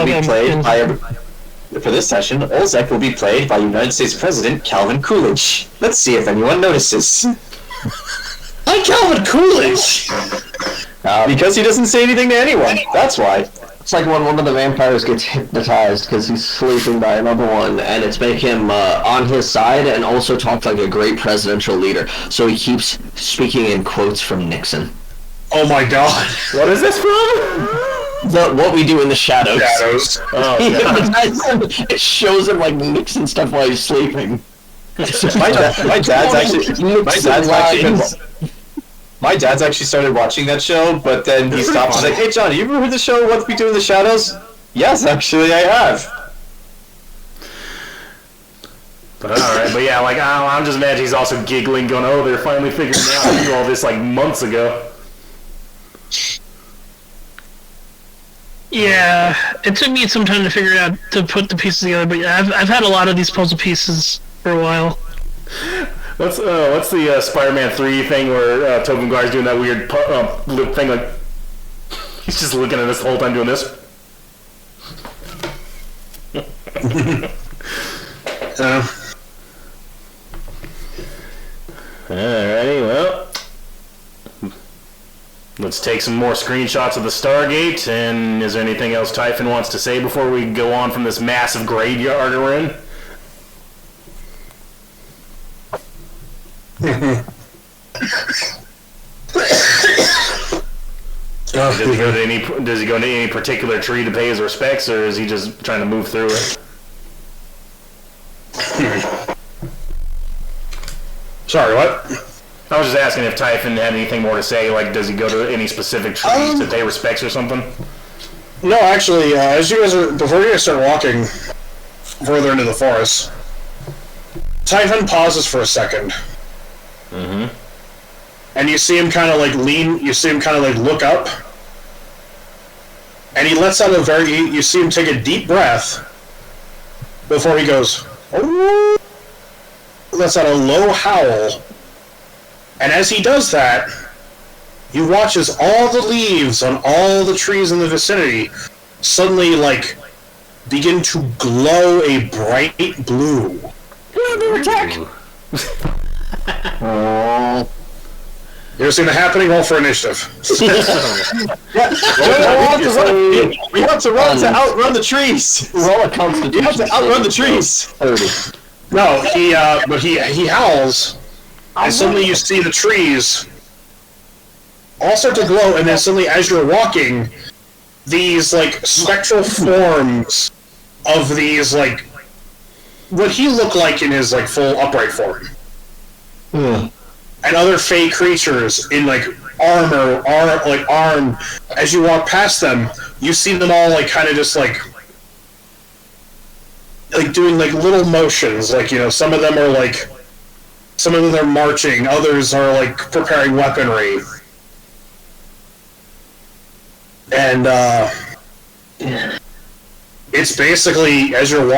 will be played by United States President Calvin Coolidge. Let's see if anyone notices. Hi, Calvin Coolidge! Because he doesn't say anything to anyone. That's why. It's like when one of the vampires gets hypnotized because he's sleeping by another one, and it's make him on his side and also talk like a great presidential leader. So he keeps speaking in quotes from Nixon. Oh my god. What is this from? What we do in the shadows. Oh, it shows him like Nixon stuff while he's sleeping. My dad's actually started watching that show, but then he stopped. He's like, "Hey, John, you ever heard the show What We Do in the Shadows?" Yes, actually, I have. But alright, but yeah, like, I'm just imagining he's also giggling, going, oh, they're finally figuring out how to do all this, like, months ago. Yeah, it took me some time to figure it out, to put the pieces together, but yeah, I've had a lot of these puzzle pieces for a while. What's the Spider-Man 3 thing where Tobey Maguire's doing that weird lip thing, like, he's just looking at us the whole time doing this? Alrighty, well, let's take some more screenshots of the Stargate, and is there anything else Typhon wants to say before we go on from this massive graveyard we're in? Does he go to any particular tree to pay his respects, or is he just trying to move through it? Sorry, what? I was just asking if Typhon had anything more to say, like, does he go to any specific trees to pay respects or something? No, actually, before you guys start walking further into the forest, Typhon pauses for a second. Mm-hmm. And you see him kind of like look up, and he lets out you see him take a deep breath before he goes, oh, lets out a low howl, and as he does that, you watch as all the leaves on all the trees in the vicinity suddenly, like, begin to glow a bright blue. Attack! Oh. You ever seen that happening? Roll for initiative. We have to run to outrun the trees. Roll a constitution. You have to outrun the trees. 30. No, he howls, and suddenly you see the trees all start to glow, and then suddenly, as you're walking, these, like, spectral forms of these, like, what he looked like in his, like, full upright form. And other fey creatures in, like, armor, armed. As you walk past them, you see them all, like, kind of just, like doing, like, little motions. Like, you know, some of them are marching, others are, like, preparing weaponry. And, it's basically, as you're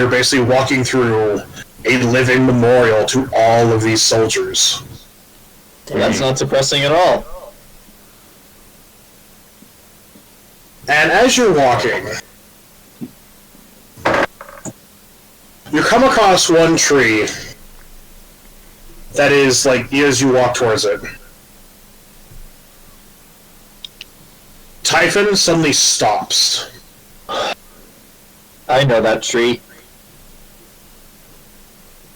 basically walking through a living memorial to all of these soldiers. Well, that's not depressing at all. And as you're walking, you come across one tree that is, like, as you walk towards it, Typhon suddenly stops. I know that tree.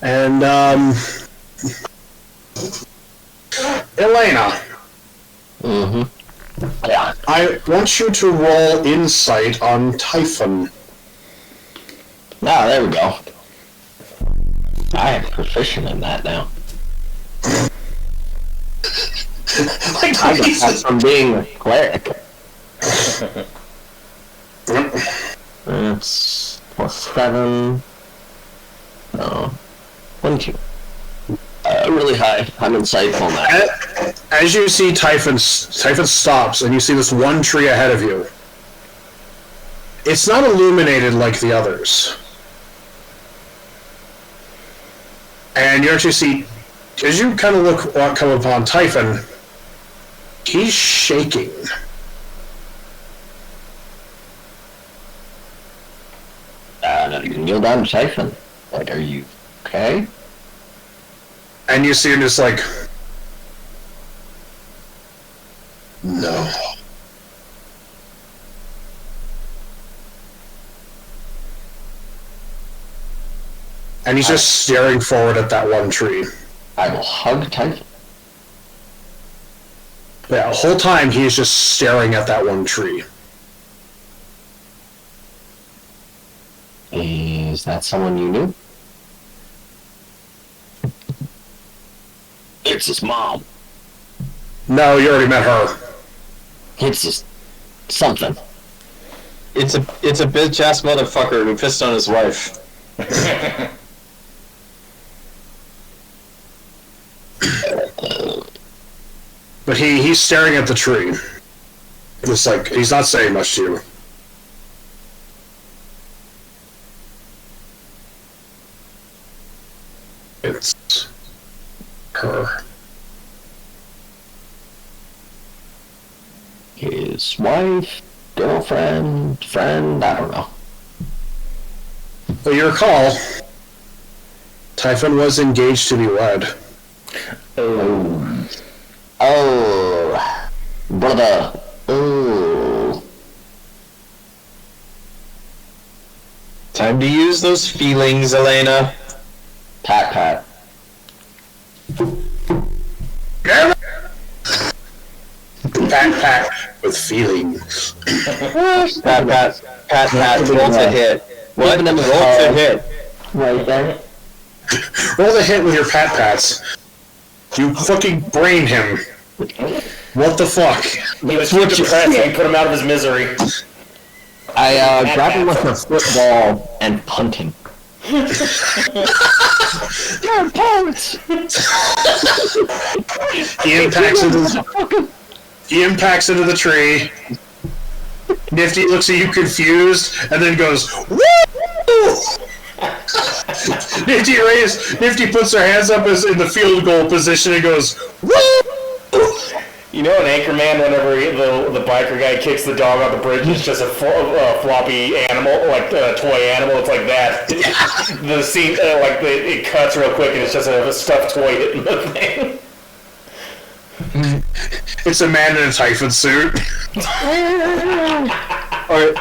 And, Elaina. Mm-hmm. Yeah. I want you to roll insight on Typhon. Ah, there we go. I am proficient in that now. Like, I got that from being a cleric. It's +7. No. 22. Really high. I'm insightful now. As you see Typhon stops, and you see this one tree ahead of you. It's not illuminated like the others. And you actually see, as you kind of come upon Typhon, he's shaking. Kneel down, Typhon. Like, are you okay? And you see him just like, no. And he's just staring forward at that one tree. I will hug Typhon. Yeah, the whole time he is just staring at that one tree. Is that someone you knew? It's his mom. No, you already met her. It's just something. it's a bitch ass motherfucker who pissed on his wife. But he's staring at the tree. It's like he's not saying much to you. It's her. His wife, girlfriend, friend, I don't know. Well, you recall, Typhon was engaged to be wed. Oh, brother. Oh. Time to use those feelings, Elaina. Pat, pat. Pat with feelings. Pat, roll to hit. What? Roll to hit. Right there. Roll the hit with your pats. You fucking brain him. What the fuck? He was too depressed, and put him out of his misery. I grab him with a football and punt him. Your parents! He impacts into the tree. Nifty looks at you confused and then goes, woo! Nifty puts her hands up as in the field goal position and goes, woo! You know, an Anchorman, whenever the biker guy kicks the dog off the bridge, it's just a floppy animal, like a toy animal. It's like that. The scene, it cuts real quick, and it's just a stuffed toy hitting the thing. It's a man in a Typhon suit. Or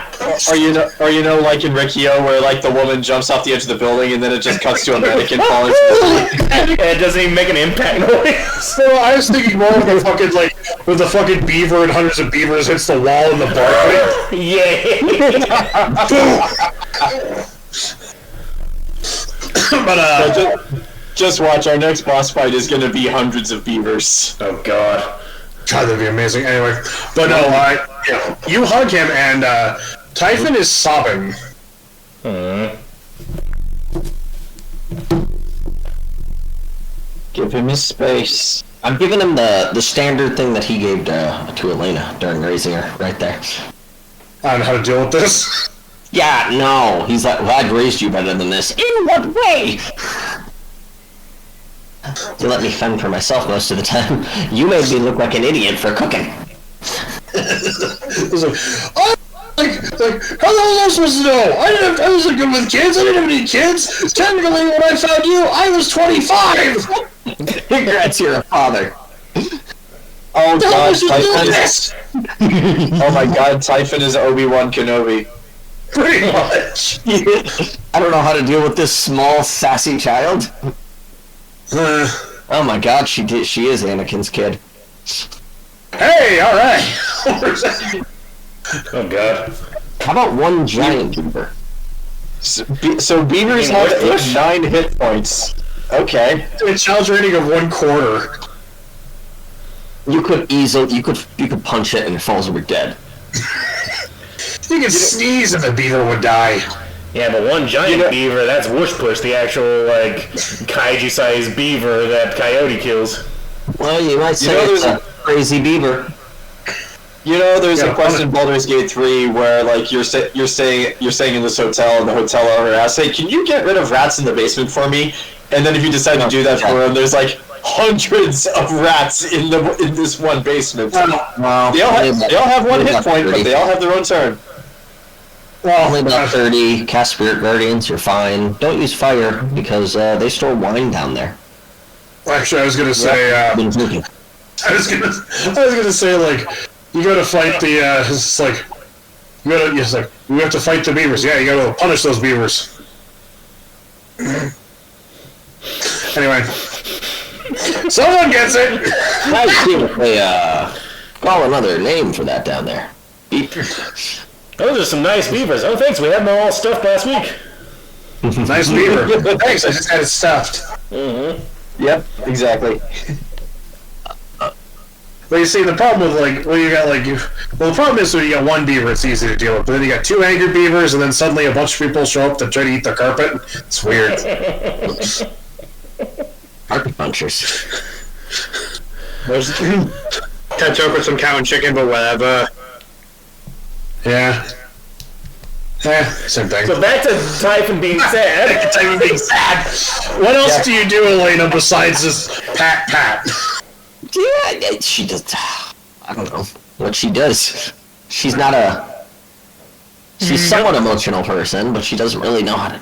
you know, like in Riccio, where like the woman jumps off the edge of the building and then it just cuts to a mannequin falling. And it doesn't even make an impact noise. So I was thinking more of the fucking with the fucking beaver and hundreds of beavers hits the wall in the bark. Yeah. But just watch. Our next boss fight is going to be hundreds of beavers. Oh God. God, that'd be amazing. Anyway, but no, you hug him and Typhon is sobbing. Give him his space. I'm giving him the standard thing that he gave to Elaina during raising her, right there. I don't know how to deal with this. Yeah, no. He's like, well, I've raised you better than this. In what way? You let me fend for myself most of the time. You made me look like an idiot for cooking. He's like, oh, like, how the hell was I supposed to know? I wasn't good with kids. I didn't have any kids. Technically, when I found you, I was 25. Congrats, you're a father. Oh God, Typhon is. Oh my God, Typhon is Obi-Wan Kenobi. Pretty much. I don't know how to deal with this small, sassy child. Oh my God, she is Anakin's kid. Hey, all right. Oh God. How about one giant beaver? So beavers have 9 hit points. Okay. A challenge rating of 1/4. You could punch it and it falls over dead. You could sneeze and the beaver would die. Yeah, but one giant beaver, that's Whoosh Push, the actual, kaiju-sized beaver that Coyote kills. Well, you might say it's a crazy beaver. You know, there's a quest in Baldur's Gate 3 where, you're staying in this hotel, and the hotel owner asks, "Hey, can you get rid of rats in the basement for me?" And then if you decide to do that for him, there's hundreds of rats in this one basement. Wow. They all have one hit point, but they all have their own turn. Well, only about 30. Cast Spirit Guardians, you're fine. Don't use fire because they store wine down there. Well, actually, I was gonna say. I was gonna say you gotta fight the. We have to fight the beavers. Yeah, you gotta punish those beavers. Anyway, someone gets it. I see what they call another name for that down there. Those are some nice beavers. Oh, thanks. We had them all stuffed last week. Nice beaver. Thanks. I just had it stuffed. Mm-hmm. Yep, exactly. But you see, the problem with the problem is when you got one beaver, it's easy to deal with. But then you got two angry beavers, and then suddenly a bunch of people show up to try to eat the carpet. It's weird. Carpet punchers. Catch up with some cow and chicken, but whatever. Yeah. Same thing. So back to Typhon being sad. Typhon being sad. What else do you do, Elaina, besides just pat? Yeah, she does. I don't know what she does. She's not a. She's somewhat emotional person, but she doesn't really know how to.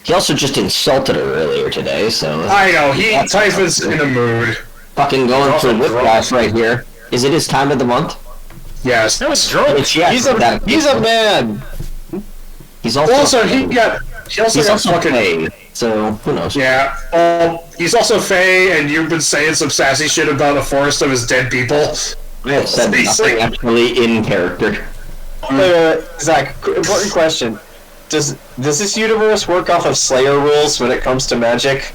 He also just insulted her earlier today, so. I know Typhon's in a mood. Fucking going through whiplash right here. Is it his time of the month? Yes. That was drunk. He's a man. He's also. He also got fucking. Fey, so who knows? Yeah. He's also Fey, and you've been saying some sassy shit about a forest of his dead people. I have said nothing actually in character. Zach, important question. Does this universe work off of Slayer rules when it comes to magic?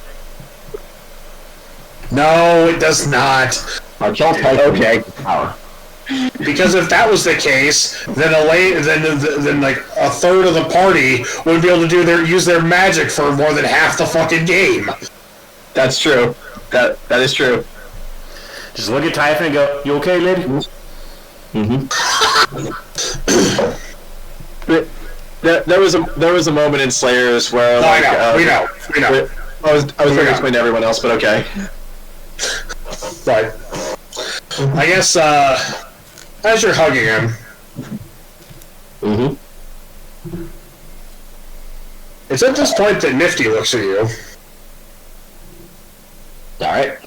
No, it does not. Okay. Power. Because if that was the case, then like a third of the party would be able to use their magic for more than half the fucking game. That's true. That is true. Just look at Typhon and go, "You okay, lady?" There was a moment in Slayers where we know. I was trying to explain to everyone else, but okay. Right. I guess as you're hugging him, it's at this point that Nifty looks at you. Alright.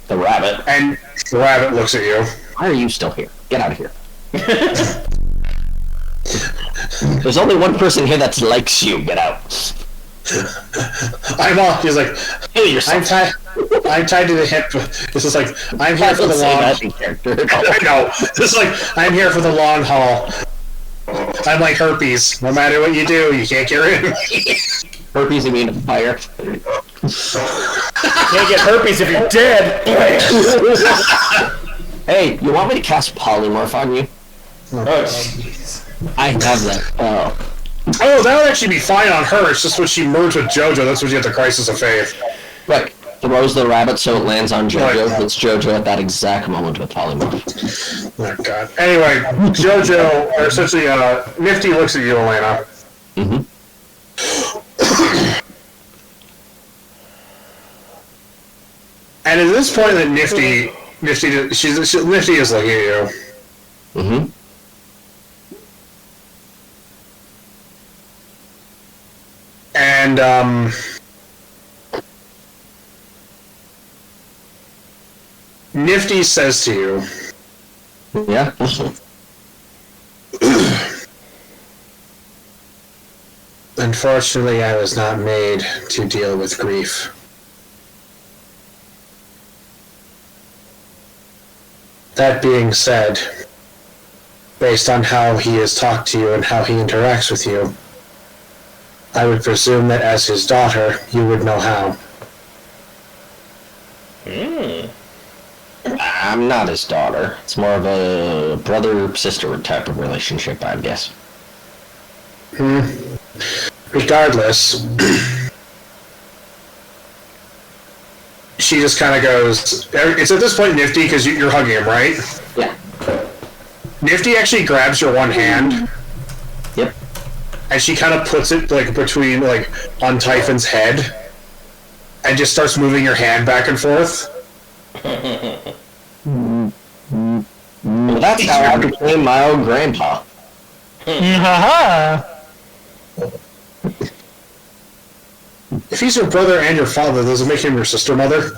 The rabbit. And the rabbit looks at you. Why are you still here? Get out of here. There's only one person here that likes you. Get out. He's like, I'm tied to the hip. This is like, I'm here for the long. I know. This is like, I'm here for the long haul. I'm like herpes. No matter what you do, you can't get rid of me. Herpes immune to fire. Can't get herpes if you're dead. Hey, you want me to cast polymorph on you? Oh, jeez. I have that. Oh, that would actually be fine on her. It's just when she merged with Jojo, that's when you get the Crisis of Faith. Right. Throws the rabbit so it lands on Jojo. Right. It's Jojo at that exact moment with polymorph. Oh, God. Anyway, Jojo, or essentially, Nifty looks at you, Elaina. And at this point that Nifty is looking at you. And, Nifty says to you... Yeah? Unfortunately, I was not made to deal with grief. That being said, based on how he has talked to you and how he interacts with you, I would presume that as his daughter, you would know how. I'm not his daughter. It's more of a brother-sister type of relationship, I guess. Regardless, she just kind of goes... It's at this point Nifty, because you're hugging him, right? Yeah. Nifty actually grabs your one hand. Yep. And she kind of puts it, like, between, like, on Typhon's head. And just starts moving your hand back and forth. Well, that's how I became my own grandpa. If he's your brother and your father, does it make him your sister mother?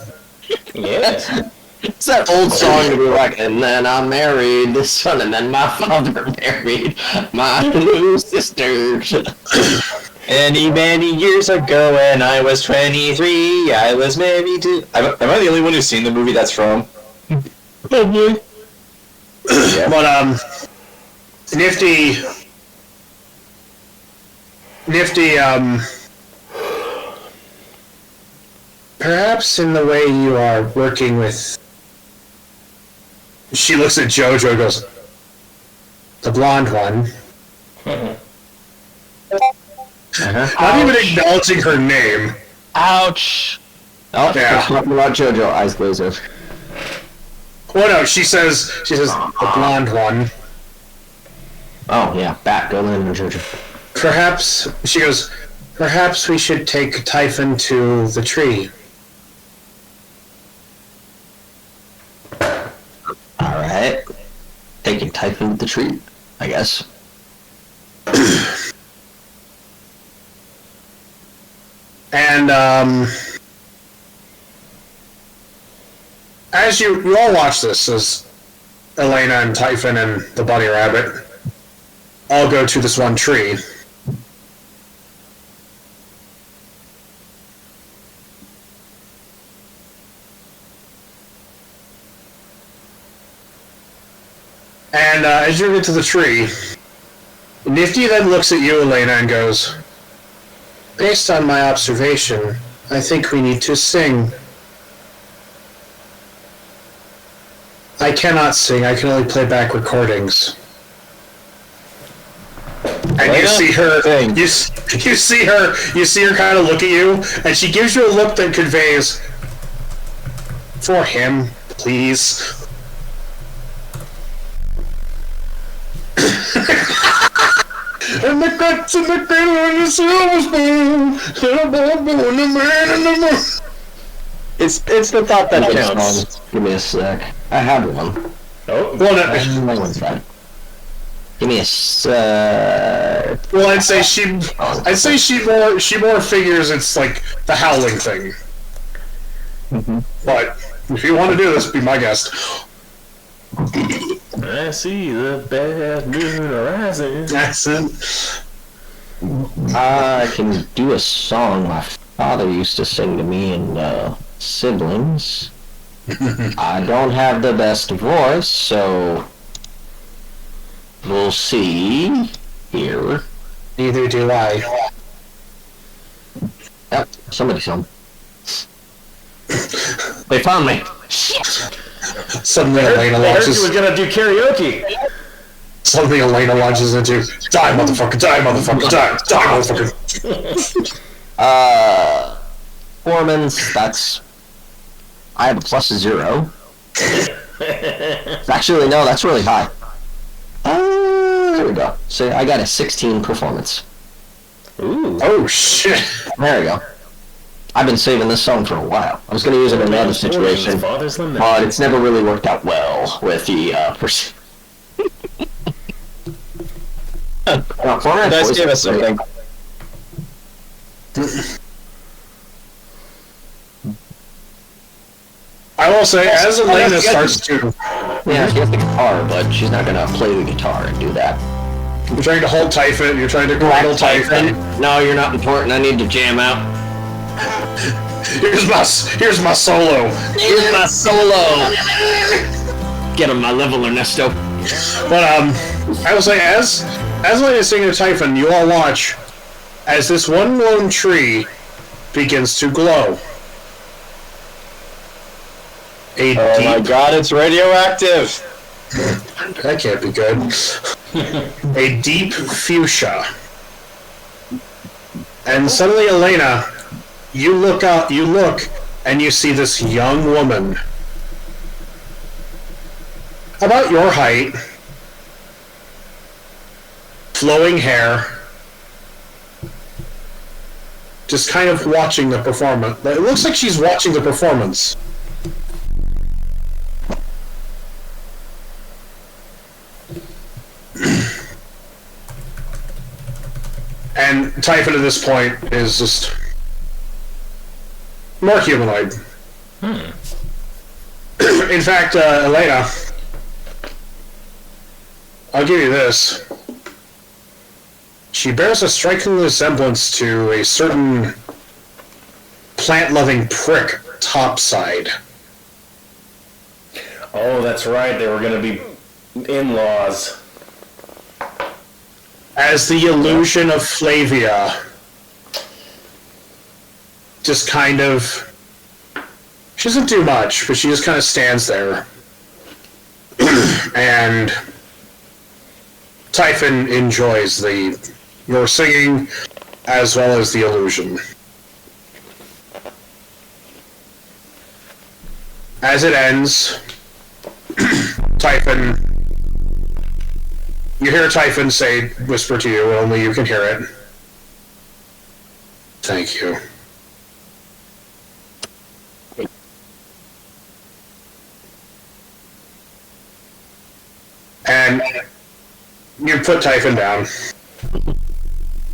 Yeah. It's that old song to be like, and then I married this son, and then my father married my two sisters. Many years ago when I was 23, I was married to... Am I the only one who's seen the movie that's from? Probably. Yeah. But, Nifty, perhaps in the way you are working with... She looks at Jojo and goes, the blonde one. Not even acknowledging her name. Ouch. Oh, Yeah. talking about Jojo, eyes glazer. Well, no, she says, the blonde one. Oh, yeah, back, go in, Jojo. Perhaps, she goes, perhaps we should take Typhon to the tree. Alright. Taking Typhon to the tree, I guess. And, as you all watch this, as Elaina and Typhon and the bunny rabbit all go to this one tree. And as you get to the tree, Nifty then looks at you, Elaina, and goes, based on my observation, I think we need to sing. I cannot sing, I can only play back recordings. And you see her, you see her kind of look at you, and she gives you a look that conveys, for him, please. And the guts and the cradle and the silver spoon, and the boy and the man and the moon. It's the thought that counts. Give me a sec. I have one. Oh, well, My one's fine. Give me a sec. Well, I'd say she more figures it's like the howling thing. But if you want to do this, be my guest. I see the bad moon rising. That's it. I can do a song my father used to sing to me and siblings. I don't have the best voice, so we'll see here. Neither do I. Yep, somebody some. They found me. Suddenly Elaina I heard launches. you was gonna do karaoke. Suddenly Elaina launches into die, motherfucker, die, motherfucker, die, motherfucker. Performance, that's... I have a +0. Actually, no, that's really high. There we go. So I got a 16 performance. Ooh. Oh, shit. There we go. I've been saving this song for a while. I was going to use it in another situation, but it's never really worked out well with the person. Guys, give us something. I will say, as Elaina starts to... Yeah, she has the guitar, but she's not going to play the guitar and do that. You're trying to hold Typhon, you're trying to cradle Typhon. No, you're not important. I need to jam out. Here's my solo. Here's my solo. Get on my level, Ernesto. But I will say, as Elaina's singing to Typhon, you all watch as this one lone tree begins to glow. Oh my god, it's radioactive! That can't be good. A deep fuchsia. And suddenly, Elaina, you look, and you see this young woman. About your height. Flowing hair. Just kind of watching the performance. It looks like she's watching the performance. And Typhon at this point is just more humanoid. In fact, Elaina, I'll give you this. She bears a striking resemblance to a certain plant-loving prick topside. Oh, that's right. They were going to be in-laws. As the illusion of Flavia just kind of She doesn't do much, but she just kind of stands there. And Typhon enjoys your singing as well as the illusion. As it ends, Typhon, you hear Typhon whisper to you, only you can hear it. Thank you. And you put Typhon down.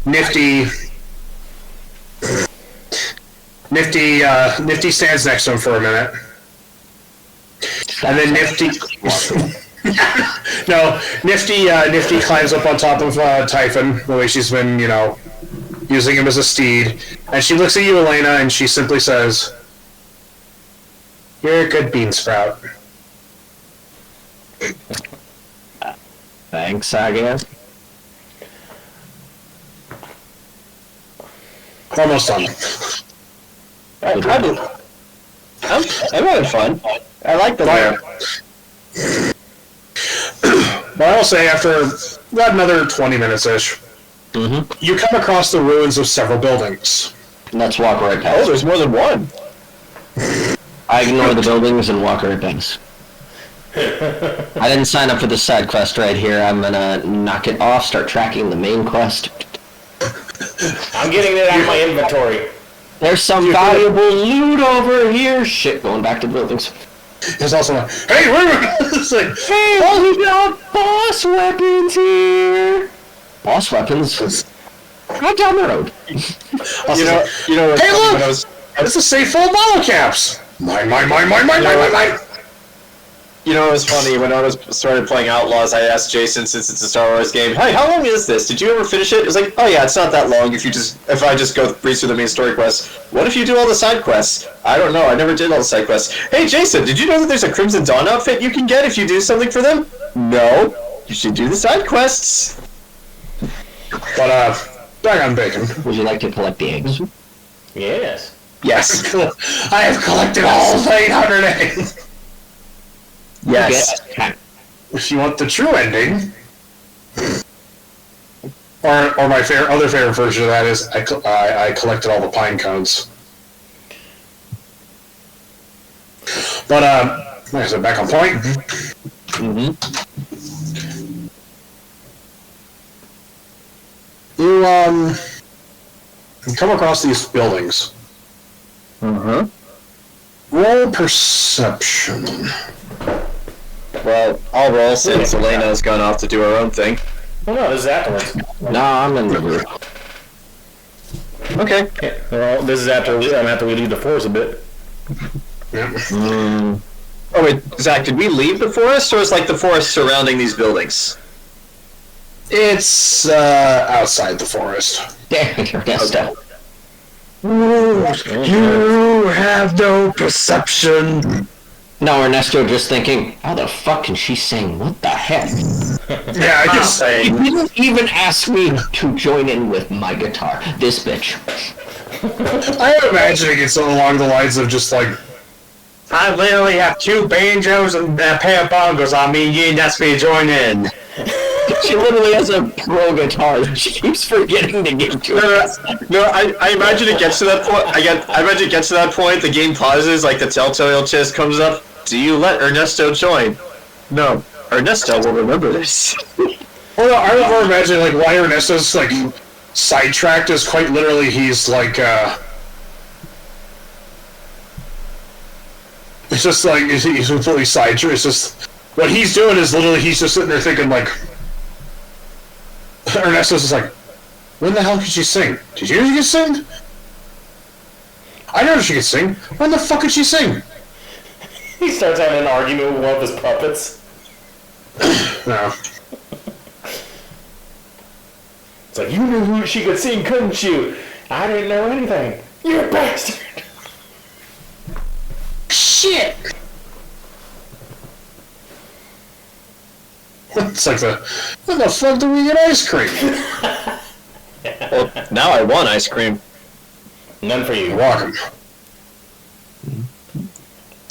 Nifty stands next to him for a minute. And then Nifty Nifty climbs up on top of Typhon, the way she's been, using him as a steed. And she looks at you, Elaina, and she simply says, "You're a good bean sprout." Thanks, I guess. Almost done. I'm having fun. I like the lair. But I will say, after about another 20 minutes-ish, you come across the ruins of several buildings. Let's walk right past. Oh, there's more than one. I ignore the buildings and walk right past. I didn't sign up for this side quest right here. I'm gonna knock it off, start tracking the main quest. I'm getting it out of my inventory. There's some valuable loot over here. Shit, going back to the buildings. There's also like, hey, it's like, hey, we got boss weapons here. Boss weapons? Right down the road. Hey, look! It's a safe full of bottle caps! Mine. You know, it was funny, when I started playing Outlaws, I asked Jayson, since it's a Star Wars game, hey, how long is this? Did you ever finish it? It was like, oh yeah, it's not that long if I just go breeze through the main story quests. What if you do all the side quests? I don't know, I never did all the side quests. Hey Jayson, did you know that there's a Crimson Dawn outfit you can get if you do something for them? No, you should do the side quests. But, back on bacon. Would you like to collect the eggs? Yes. Yes. I have collected all 800 eggs! Yes. Okay. If you want the true ending, or my other favorite version of that is I collected all the pine cones. But like I said, back on point. You come across these buildings. Roll perception. Well, I'll roll since Elena's gone off to do her own thing. Well, no, this is afterwards. No, I'm in the group. Okay. Well, this is after we leave the forest a bit. Oh wait, Zach, did we leave the forest, or is like the forest surrounding these buildings? It's outside the forest. Damn it, Ernesto. You have no perception. No, Ernesto just thinking, how the fuck can she sing? What the heck? Yeah, I guess. He didn't even ask me to join in with my guitar. This bitch. I'm imagining it's along the lines of just like, I literally have 2 banjos and a pair of bongos on me. You didn't ask me to join in. She literally has a pro guitar that she keeps forgetting to give to us. No, I imagine it gets to that point. I imagine it gets to that point. The game pauses, like the telltale chest comes up. Do you let Ernesto join? No, Ernesto will remember this. Well, no, I remember imagining like why Ernesto's like sidetracked is quite literally he's like it's just like he's completely sidetracked. It's just what he's doing is literally he's just sitting there thinking like Ernesto's just like, when the hell could she sing? Did you know she could sing? I know she could sing. When the fuck could she sing? He starts having an argument with one of his puppets. No. It's like, you knew who she could sing, couldn't you? I didn't know anything. You're a bastard. Shit! It's like when the fuck do we get ice cream? Well, now I want ice cream. None for you. Welcome.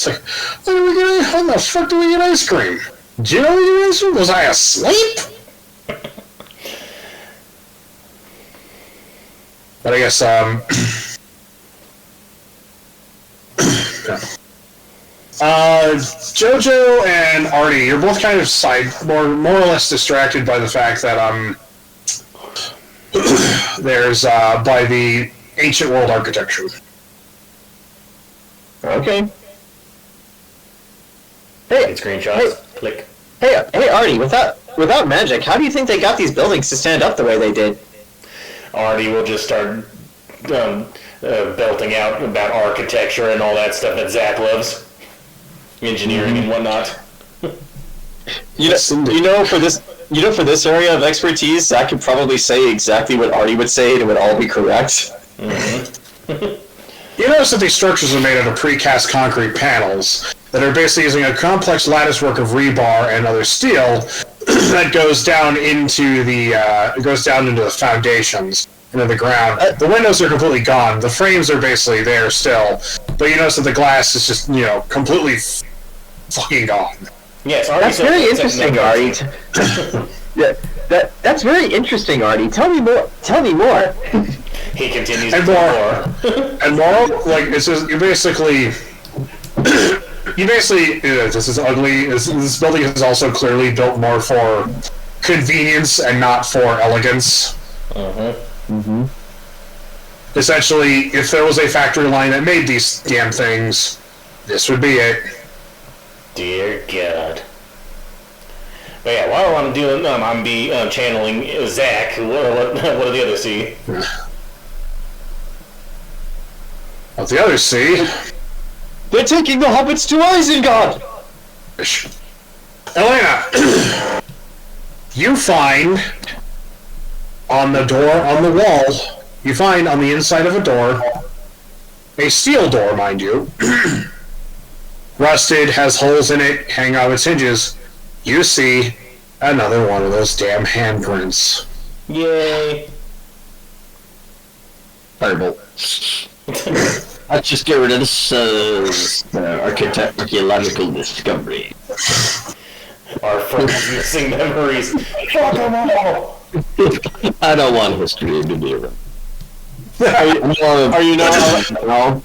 It's like, how the fuck do we get ice cream? Did you know we get ice cream? Was I asleep? But I guess, Jojo and Artie, you're both kind of more or less distracted by the fact that, there's, by the ancient world architecture. Okay. Hey, screenshots. Click. Hey, Artie. Without magic, how do you think they got these buildings to stand up the way they did? Artie will just start belting out about architecture and all that stuff that Zach loves, engineering and whatnot. You know, for this area of expertise, Zach could probably say exactly what Artie would say, and it would all be correct. Mm-hmm. You notice that these structures are made out of precast concrete panels that are basically using a complex latticework of rebar and other steel that goes down into the foundations, into the ground. The windows are completely gone. The frames are basically there still, but you notice that the glass is just completely fucking gone. Yes, that's very interesting, Artie. Yeah, that's very interesting, Artie. Tell me more. He continues and more. And more, like, it's just, this is ugly. This building is also clearly built more for convenience and not for elegance. Essentially, if there was a factory line that made these damn things, this would be it. Dear God. But yeah, while I'm doing, I'm channeling Zach. What do the others see? What the others see? They're taking the hobbits to Isengard! Elaina, you find on the door on the wall, you find on the inside of a door, a steel door, mind you, rusted, has holes in it, hanging out of its hinges. You see another one of those damn handprints. Yay! Firebolt. Let's just get rid of this archaeological discovery. Our friends missing memories. Fuck them all! I don't want history to be around. Are you not? No.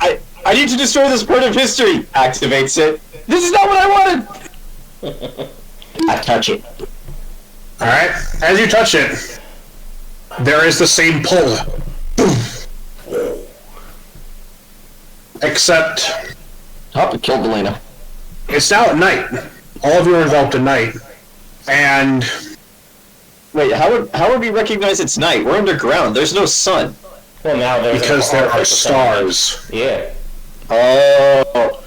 I need to destroy this part of history. Activates it. This is not what I wanted. I touch it. Alright, as you touch it, there is the same pull. Except... Oh, it killed Elaina. It's now at night. All of you are enveloped in night. And... Wait, how would we recognize it's night? We're underground. There's no sun. Well, now there's... Because there are stars. Yeah. Oh,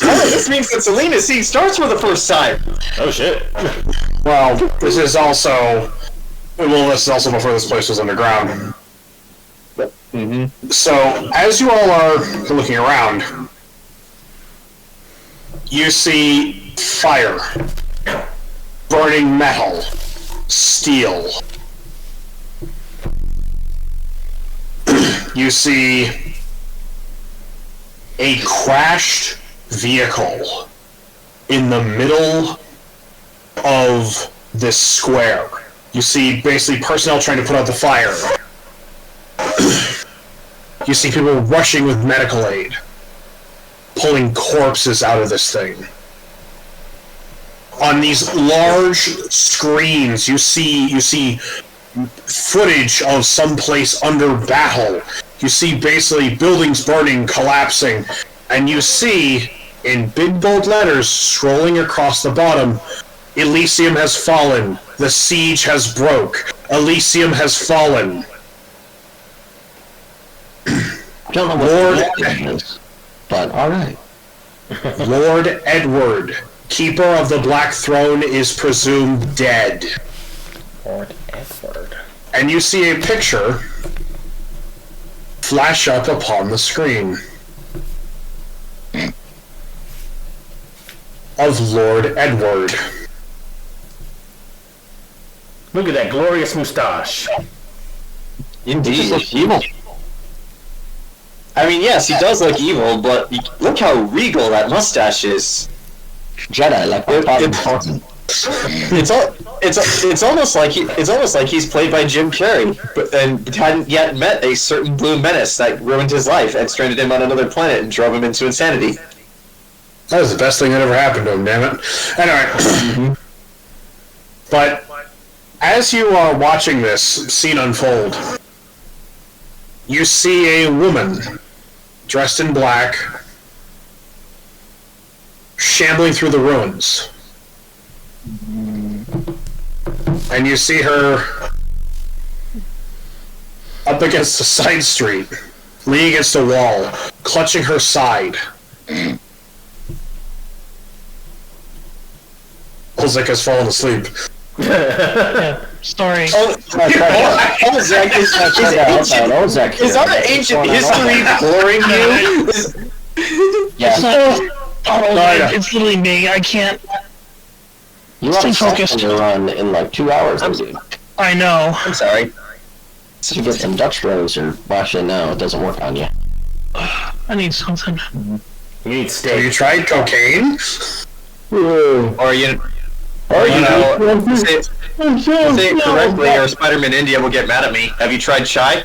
this means that Selena's seeing stars for the first time. Oh shit. Well, this is also before this place was underground. So, as you all are looking around, you see fire, burning metal, steel. You see a crashed vehicle in the middle of this square. You see basically personnel trying to put out the fire. You see people rushing with medical aid, pulling corpses out of this thing. On these large screens, you see footage of some place under battle. You see basically buildings burning, collapsing, and you see in big bold letters scrolling across the bottom, Elysium has fallen. The siege has broke. Elysium has fallen. I don't know what that is, but alright. Lord Edward, Keeper of the Black Throne, is presumed dead. Lord Edward. And you see a picture flash up upon the screen of Lord Edward. Look at that glorious moustache. Indeed. It just looks evil. I mean, yes, he does look evil, but look how regal that mustache is. Jedi, like my father important. It's almost like he's played by Jim Carrey, and hadn't yet met a certain blue menace that ruined his life and stranded him on another planet and drove him into insanity. That was the best thing that ever happened to him, damn it. Anyway. But as you are watching this scene unfold, you see a woman dressed in black shambling through the ruins. And you see her up against a side street, leaning against a wall, clutching her side. Olzec has fallen asleep. Sorry. Olzec is our ancient history boring you? Yes. It's literally me. I can't. You have Stay a focused. to run in like 2 hours, dude. I know. I'm sorry. You get some Dutch bros, or well, actually, no, it doesn't work on you. I need something. You need Have steak. you tried cocaine? Or you say it correctly, or Spider-Man India will get mad at me. Have you tried chai?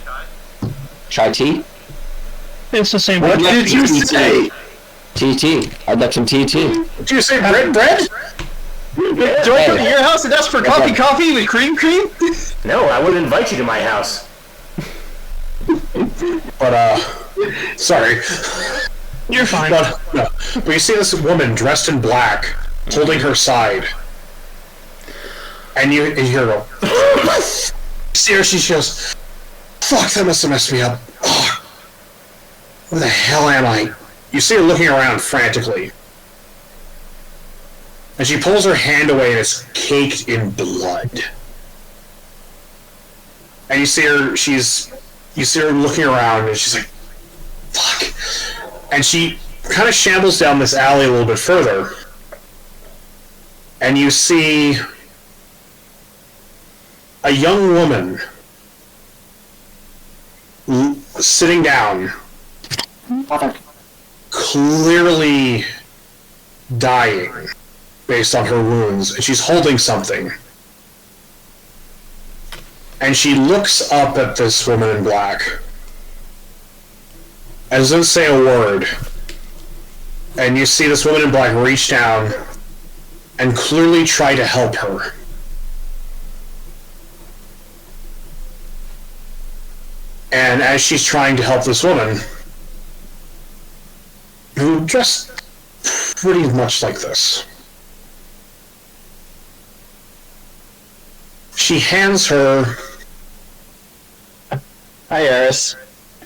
Chai tea? It's the same. What did you say? TT. I'd like some TT. Did you say bread? Do I go to your house and ask for coffee with cream? No, I wouldn't invite you to my house. But, sorry. You're fine. But you see this woman dressed in black, holding her side. And you hear her go, see her, she goes, fuck, that must have messed me up. Oh, where the hell am I? You see her looking around frantically. And she pulls her hand away and it's caked in blood. And you see her looking around and she's like, fuck. And she kind of shambles down this alley a little bit further. And you see a young woman sitting down, clearly dying based on her wounds, and she's holding something. And she looks up at this woman in black and doesn't say a word. And you see this woman in black reach down and clearly try to help her. And as she's trying to help this woman, who dressed pretty much like this, she hands her Hi, Eris.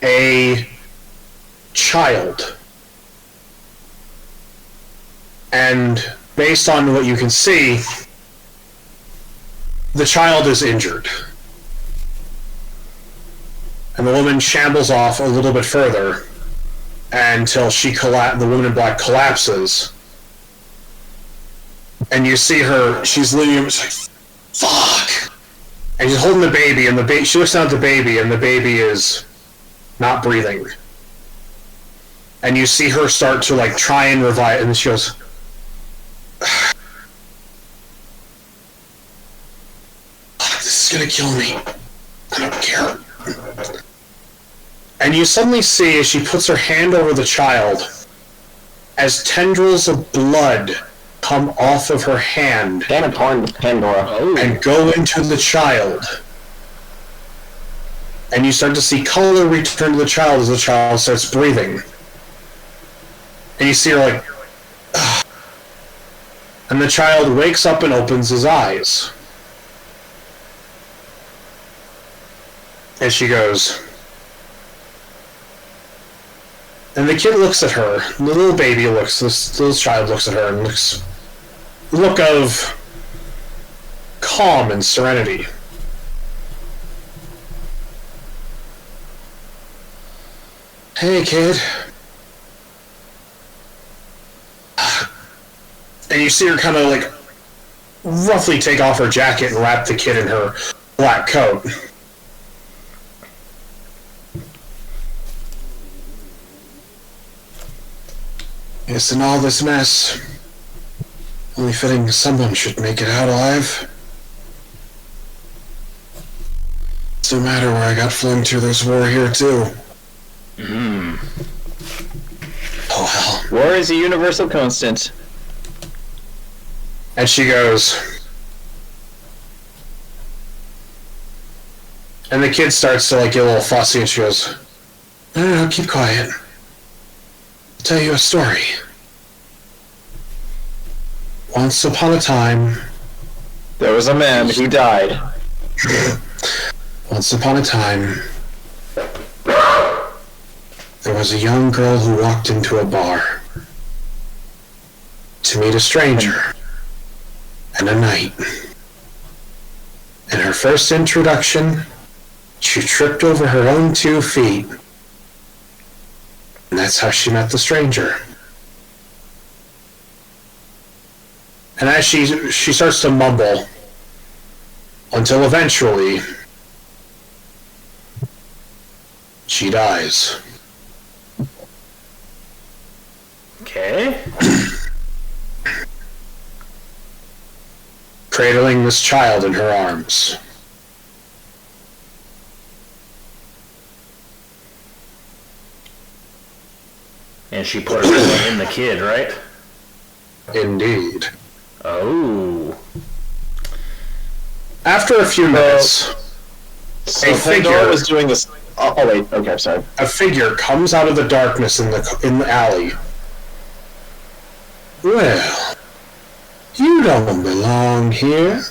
a child. And based on what you can see, the child is injured. And the woman shambles off a little bit further until the woman in black collapses. And you see her, she's leaning, she's like, fuck! And she's holding the baby, and she looks down at the baby, and the baby is not breathing. And you see her start to like try and revive, and then she goes, this is gonna kill me. I don't care. And you suddenly see, as she puts her hand over the child, as tendrils of blood come off of her hand Damn it, Pandora. and go into the child. And you start to see color return to the child as the child starts breathing. And you see her like, ugh. And the child wakes up and opens his eyes. And she goes, and the kid looks at her, the little baby looks, this little child looks at her and looks, look of calm and serenity. Hey, kid. And you see her kind of like roughly take off her jacket and wrap the kid in her black coat. Yes, in all this mess, only fitting someone should make it out alive. No matter where I got flung to, there's war here too. Oh well. War is a universal constant. And she goes. And the kid starts to like get a little fussy, and she goes, No, keep quiet. I'll tell you a story. Once upon a time, There was a man who died. Once upon a time, there was a young girl who walked into a bar to meet a stranger and a knight. In her first introduction, she tripped over her own 2 feet, and that's how she met the stranger. And as she starts to mumble, until eventually she dies. Okay. Cradling this child in her arms. And she put herself in the kid, right? Indeed. Oh. After a few minutes, So a figure Pandora was doing this. Oh wait, okay, sorry. a figure comes out of the darkness in the alley. Well, you don't belong here.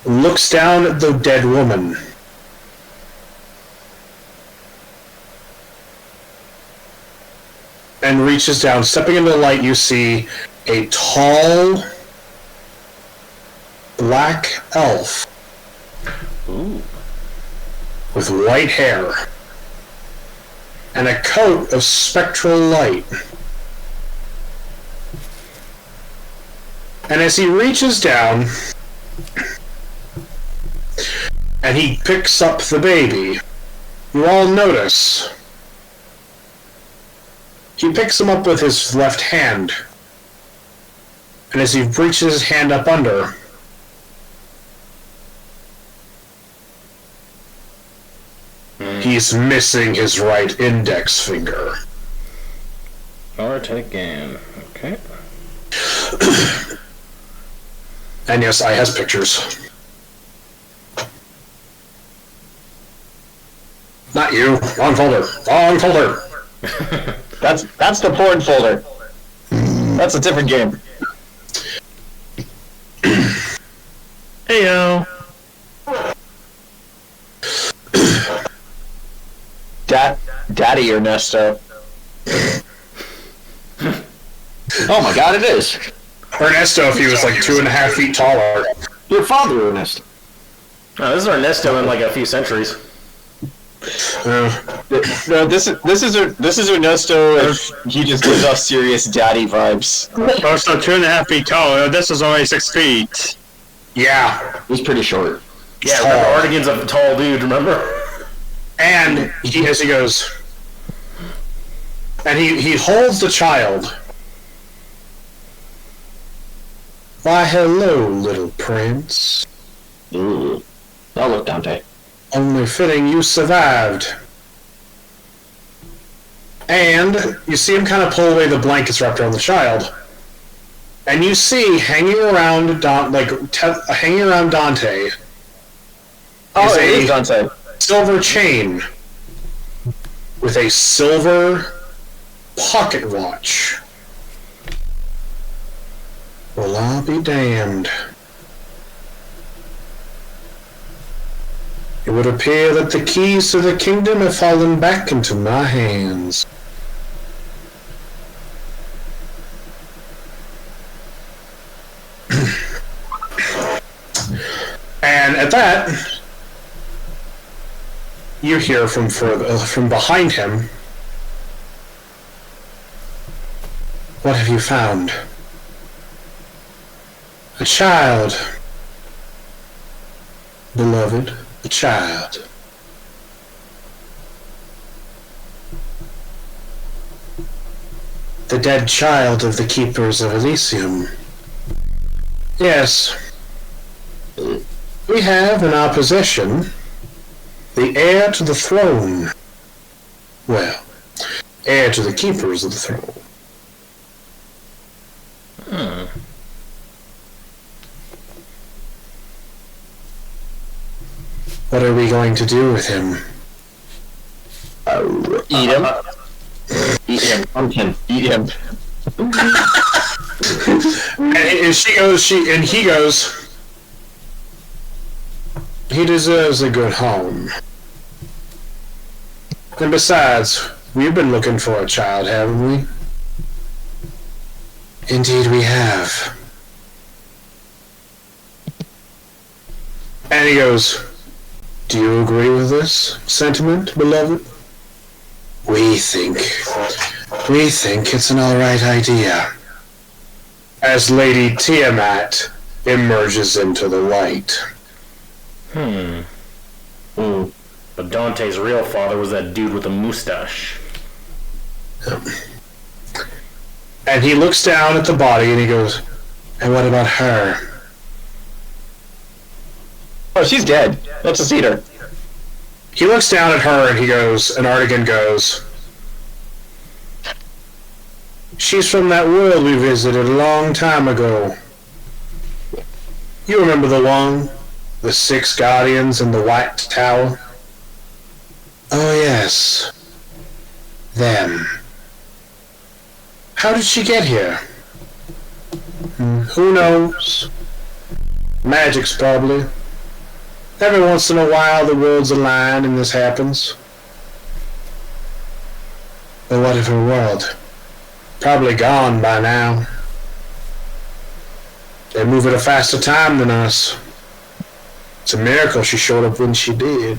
Looks down at the dead woman. And reaches down. Stepping into the light, you see a tall black elf. Ooh. With white hair and a coat of spectral light. And as he reaches down and he picks up the baby, you all notice he picks him up with his left hand, and as he reaches his hand up under, he's missing his right index finger. Art again. Okay. And yes, I has pictures. Not you. Wrong folder. Wrong folder. That's the porn folder. That's a different game. Heyo. Daddy Ernesto. Oh my god, it is. Ernesto, if he was like 2.5 feet taller. Your father, Ernesto. Oh, this is Ernesto in like a few centuries. No, this is Ernesto. If he just gives off serious daddy vibes. Also, 2.5 feet tall. This is only 6 feet. Yeah. He's pretty short. Yeah, remember Artigan's a tall dude, remember? And as he goes, and he holds the child. Why, hello, little prince. Ooh. Oh, look, Dante. Only fitting you survived. And you see him kind of pull away the blankets wrapped around the child. And you see hanging around hanging around Dante. Oh, is it is Dante. Silver chain with a silver pocket watch. Well, I'll be damned. It would appear that the keys to the kingdom have fallen back into my hands. And at that, you hear from behind him, "What have you found?" "A child, beloved, a child." The dead child of the Keepers of Elysium. Yes. We have in our possession the heir to the throne. Well, heir to the Keepers of the throne. What are we going to do with him? Eat him. Eat him. Hunt him. Eat him. And he goes, he deserves a good home. And besides, we've been looking for a child, haven't we? Indeed we have. And he goes, do you agree with this sentiment, beloved? We think it's an alright idea. As Lady Tiamat emerges into the light. But Dante's real father was that dude with a mustache. And he looks down at the body and he goes, and what about her? Oh, she's dead. Let's just eat her. He looks down at her and he goes, and Artigan goes, she's from that world we visited a long time ago. You remember the one? The 6 guardians in the White Tower? Oh yes. Them. How did she get here? Who knows? Magic's probably. Every once in a while the worlds align and this happens. But what if her world? Probably gone by now. They move at a faster time than us. It's a miracle she showed up when she did.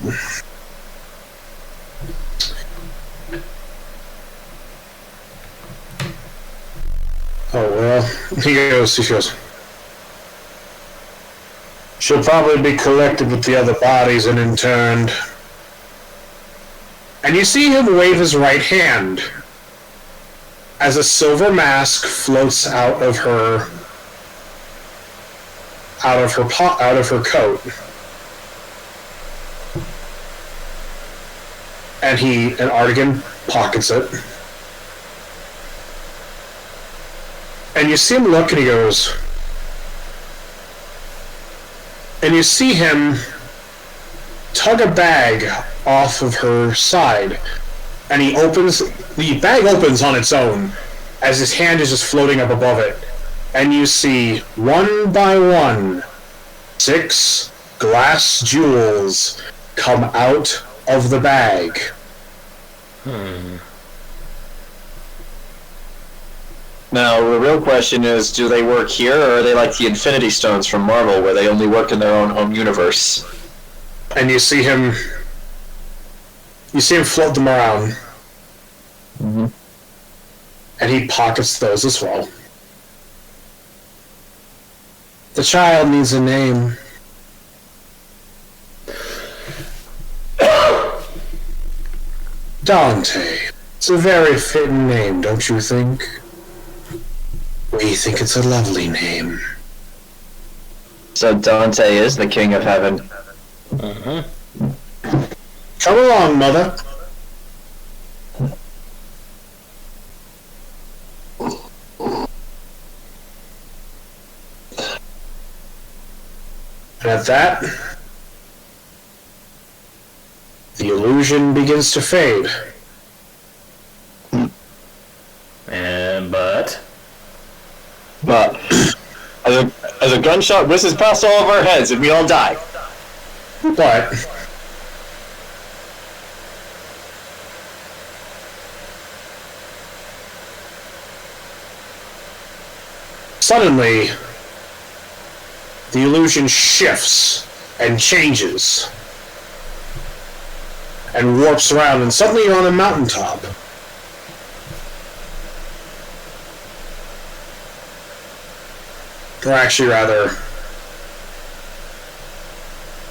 Oh well, he goes, she'll probably be collected with the other bodies and interned. And you see him wave his right hand as a silver mask floats out of her coat. And Artigan pockets it. And you see him look and he goes, and you see him tug a bag off of her side, and the bag opens on its own as his hand is just floating up above it, and you see one by one 6 glass jewels come out of the bag. Now, the real question is, do they work here, or are they like the Infinity Stones from Marvel, where they only work in their own home universe? And you see him float them around. And he pockets those as well. The child needs a name. Dante. It's a very fitting name, don't you think? We think it's a lovely name. So Dante is the king of heaven. Come along, mother. And at that, the illusion begins to fade. But as a gunshot whistles past all of our heads and we all die. But suddenly the illusion shifts and changes and warps around, and suddenly you're on a mountaintop. Or actually, rather,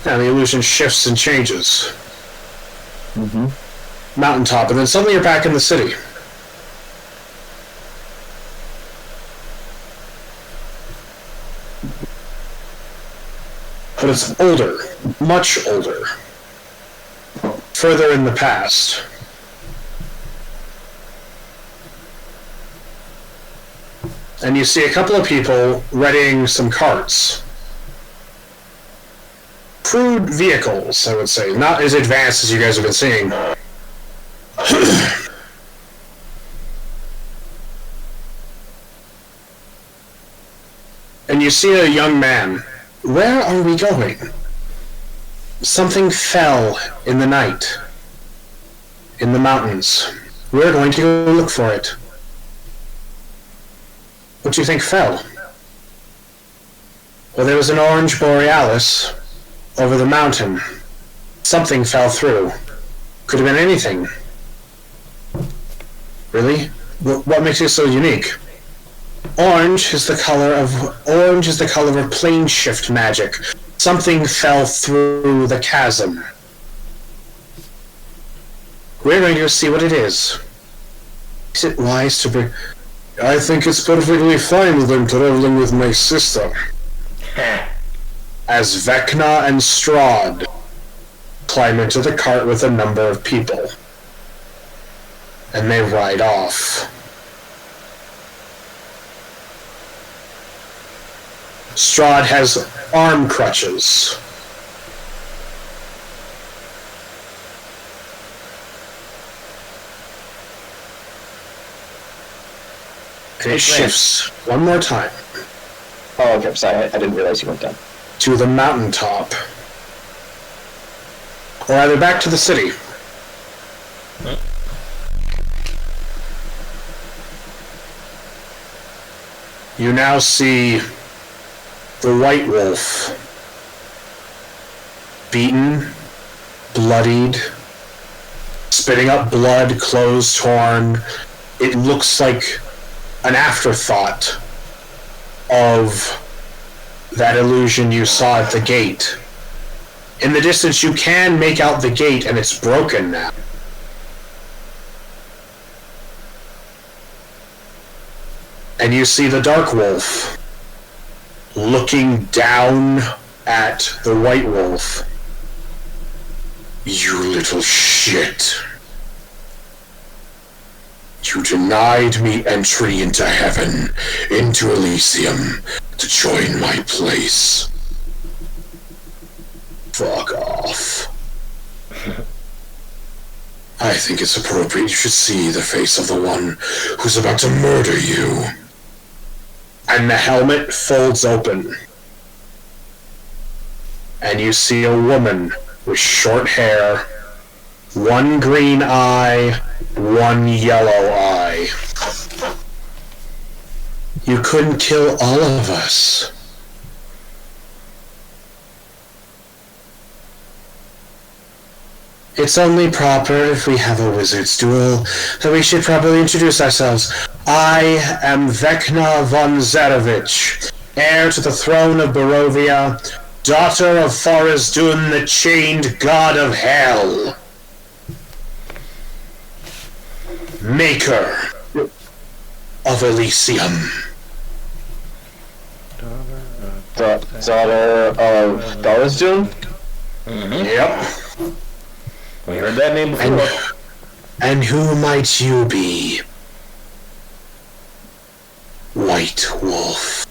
the illusion shifts and changes. Mountaintop, and then suddenly you're back in the city. but it's older, much older, further in the past. And you see a couple of people readying some carts. Crude vehicles, I would say. Not as advanced as you guys have been seeing. And you see a young man. Where are we going? Something fell in the night. In the mountains. We're going to go look for it. What do you think fell? Well, there was an orange borealis over the mountain. Something fell through. Could have been anything. Really? What makes it so unique? Orange is the color of plane shift magic. Something fell through the chasm. We're going to go see what it is. Is it wise to be... I think it's perfectly fine with them traveling with my sister. As Vecna and Strahd climb into the cart with a number of people. And they ride off. Strahd has arm crutches. And it shifts one more time. Oh, okay, sorry, I didn't realize you went down. To the mountaintop. Or either back to the city. You now see the White Wolf. Beaten, bloodied, spitting up blood, clothes torn. It looks like an afterthought of that illusion you saw at the gate. In the distance you can make out the gate, and it's broken now. And you see the Dark Wolf looking down at the White Wolf. You little shit. You denied me entry into heaven, into Elysium, to join my place. Fuck off. I think it's appropriate you should see the face of the one who's about to murder you. And the helmet folds open. And you see a woman with short hair, one green eye, one yellow eye. You couldn't kill all of us. It's only proper, if we have a wizard's duel, that we should properly introduce ourselves. I am Vecna von Zarevich, heir to the throne of Barovia, daughter of Tharizdun, the chained god of hell. Maker of Elysium. Daughter of Tharizdun? Yep. We heard that name before. And who might you be? White Wolf.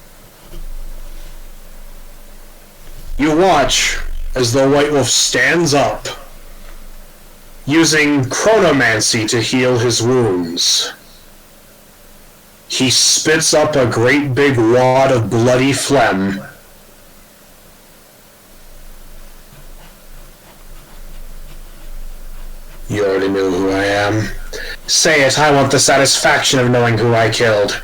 You watch as the White Wolf stands up, using chronomancy to heal his wounds. He spits up a great big wad of bloody phlegm. You already knew who I am. Say it, I want the satisfaction of knowing who I killed.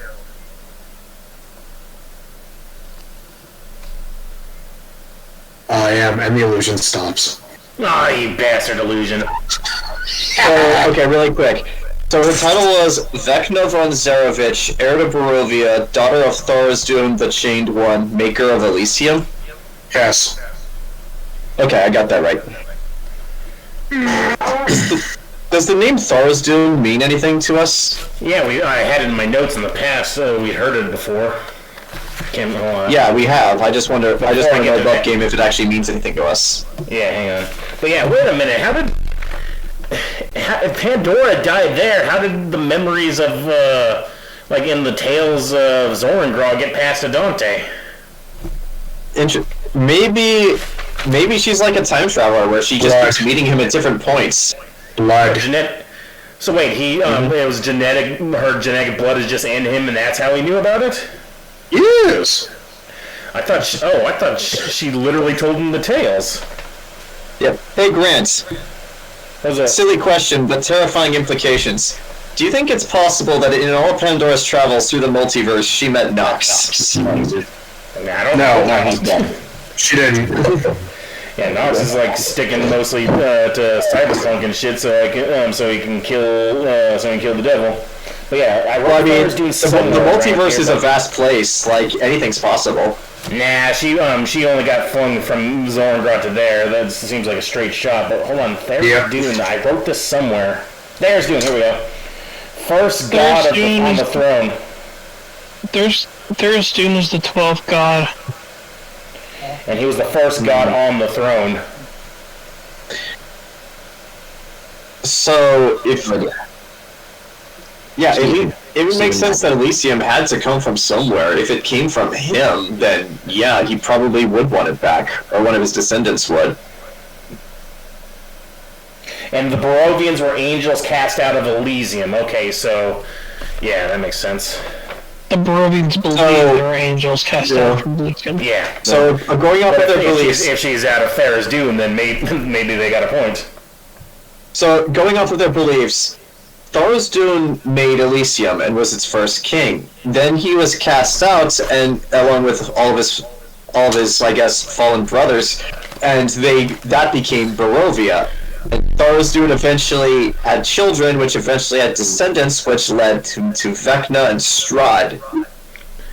I am, and the illusion stops. Ah, you bastard illusion. Okay, really quick. So her title was Vecna von Zarevich, heir to Barovia, daughter of Tharizdun, the Chained One, maker of Elysium? Yes. Okay, I got that right. Does the name Tharizdun mean anything to us? Yeah, I had it in my notes in the past, so we'd heard it before. Hold on. Yeah, we have. I just want to know the above game if it actually means anything to us. Yeah, hang on. But yeah, wait a minute. If Pandora died there, how did the memories of, like in the Tales of Zorngrog get passed to Dante? Maybe she's like a time traveler where she just keeps meeting him at different points. Blood. So wait, it was genetic. Her genetic blood is just in him, and that's how he knew about it. Yes. I thought she literally told him the tales. Yep. Hey Grant. Silly question, but terrifying implications. Do you think it's possible that in all Pandora's travels through the multiverse, she met Nox? I don't know. No, she didn't. Yeah, Nox is like sticking mostly to cyberpunk and shit, so he can kill the devil. But yeah, the multiverse is a vast place. Like anything's possible. Nah, she only got flung from Zorngrad to there. That seems like a straight shot. But hold on, there's Dune. I wrote this somewhere. There's Dune. Here we go. First god on the throne. There's Dune is the 12th god. And he was the first god on the throne. So it would make sense that Elysium had to come from somewhere. If it came from him, then yeah, he probably would want it back, or one of his descendants would. And the Barovians were angels cast out of Elysium. Okay, so yeah, that makes sense. The Barovians believe they were angels cast out from Elysium. Yeah. So going off of their beliefs, if she's out of Thera's Doom, then maybe they got a point. So going off of their beliefs, Tharizdun made Elysium and was its first king. Then he was cast out, and along with all of his, I guess, fallen brothers, and that became Barovia. And Tharizdun eventually had children, which eventually had descendants, which led to Vecna and Strahd.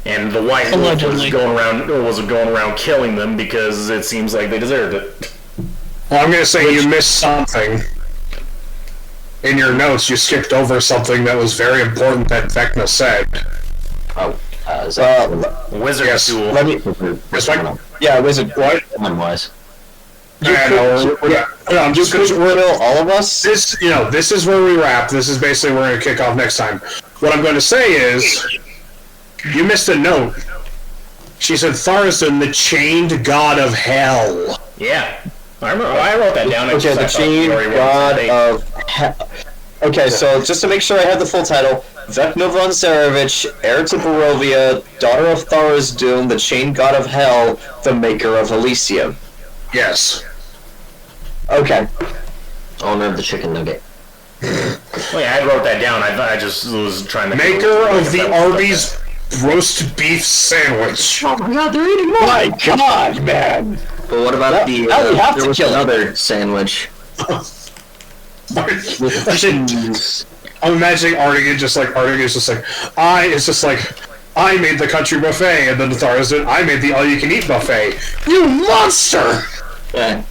And the White Wolf was going around killing them because it seems like they deserved it. Well, I'm going to say you missed something. In your notes, you skipped over something that was very important that Vecna said. Wizard Tool. Yeah, Wizard. What? Was. I'm just going to all of us. This is where we wrap. This is basically where we're going to kick off next time. What I'm going to say is, you missed a note. She said Tharizdun, the chained god of hell. Yeah. I wrote that down. Okay, the chained god of hell. Okay, so just to make sure I have the full title, Vecna von Zarevich, heir to Barovia, daughter of Tharizdun, the chained god of hell, the maker of Elysium. Yes. Okay. Owner of the chicken nugget. Well, yeah, I wrote that down. I just was trying to... Maker of the Arby's roast beef sandwich. Oh my god, they're eating more! My god, man! But what about there was another sandwich. With cheese. I'm imagining Artigan just like, I made the country buffet, and then Tharizdun, I made the all-you-can-eat buffet. You monster! Yeah.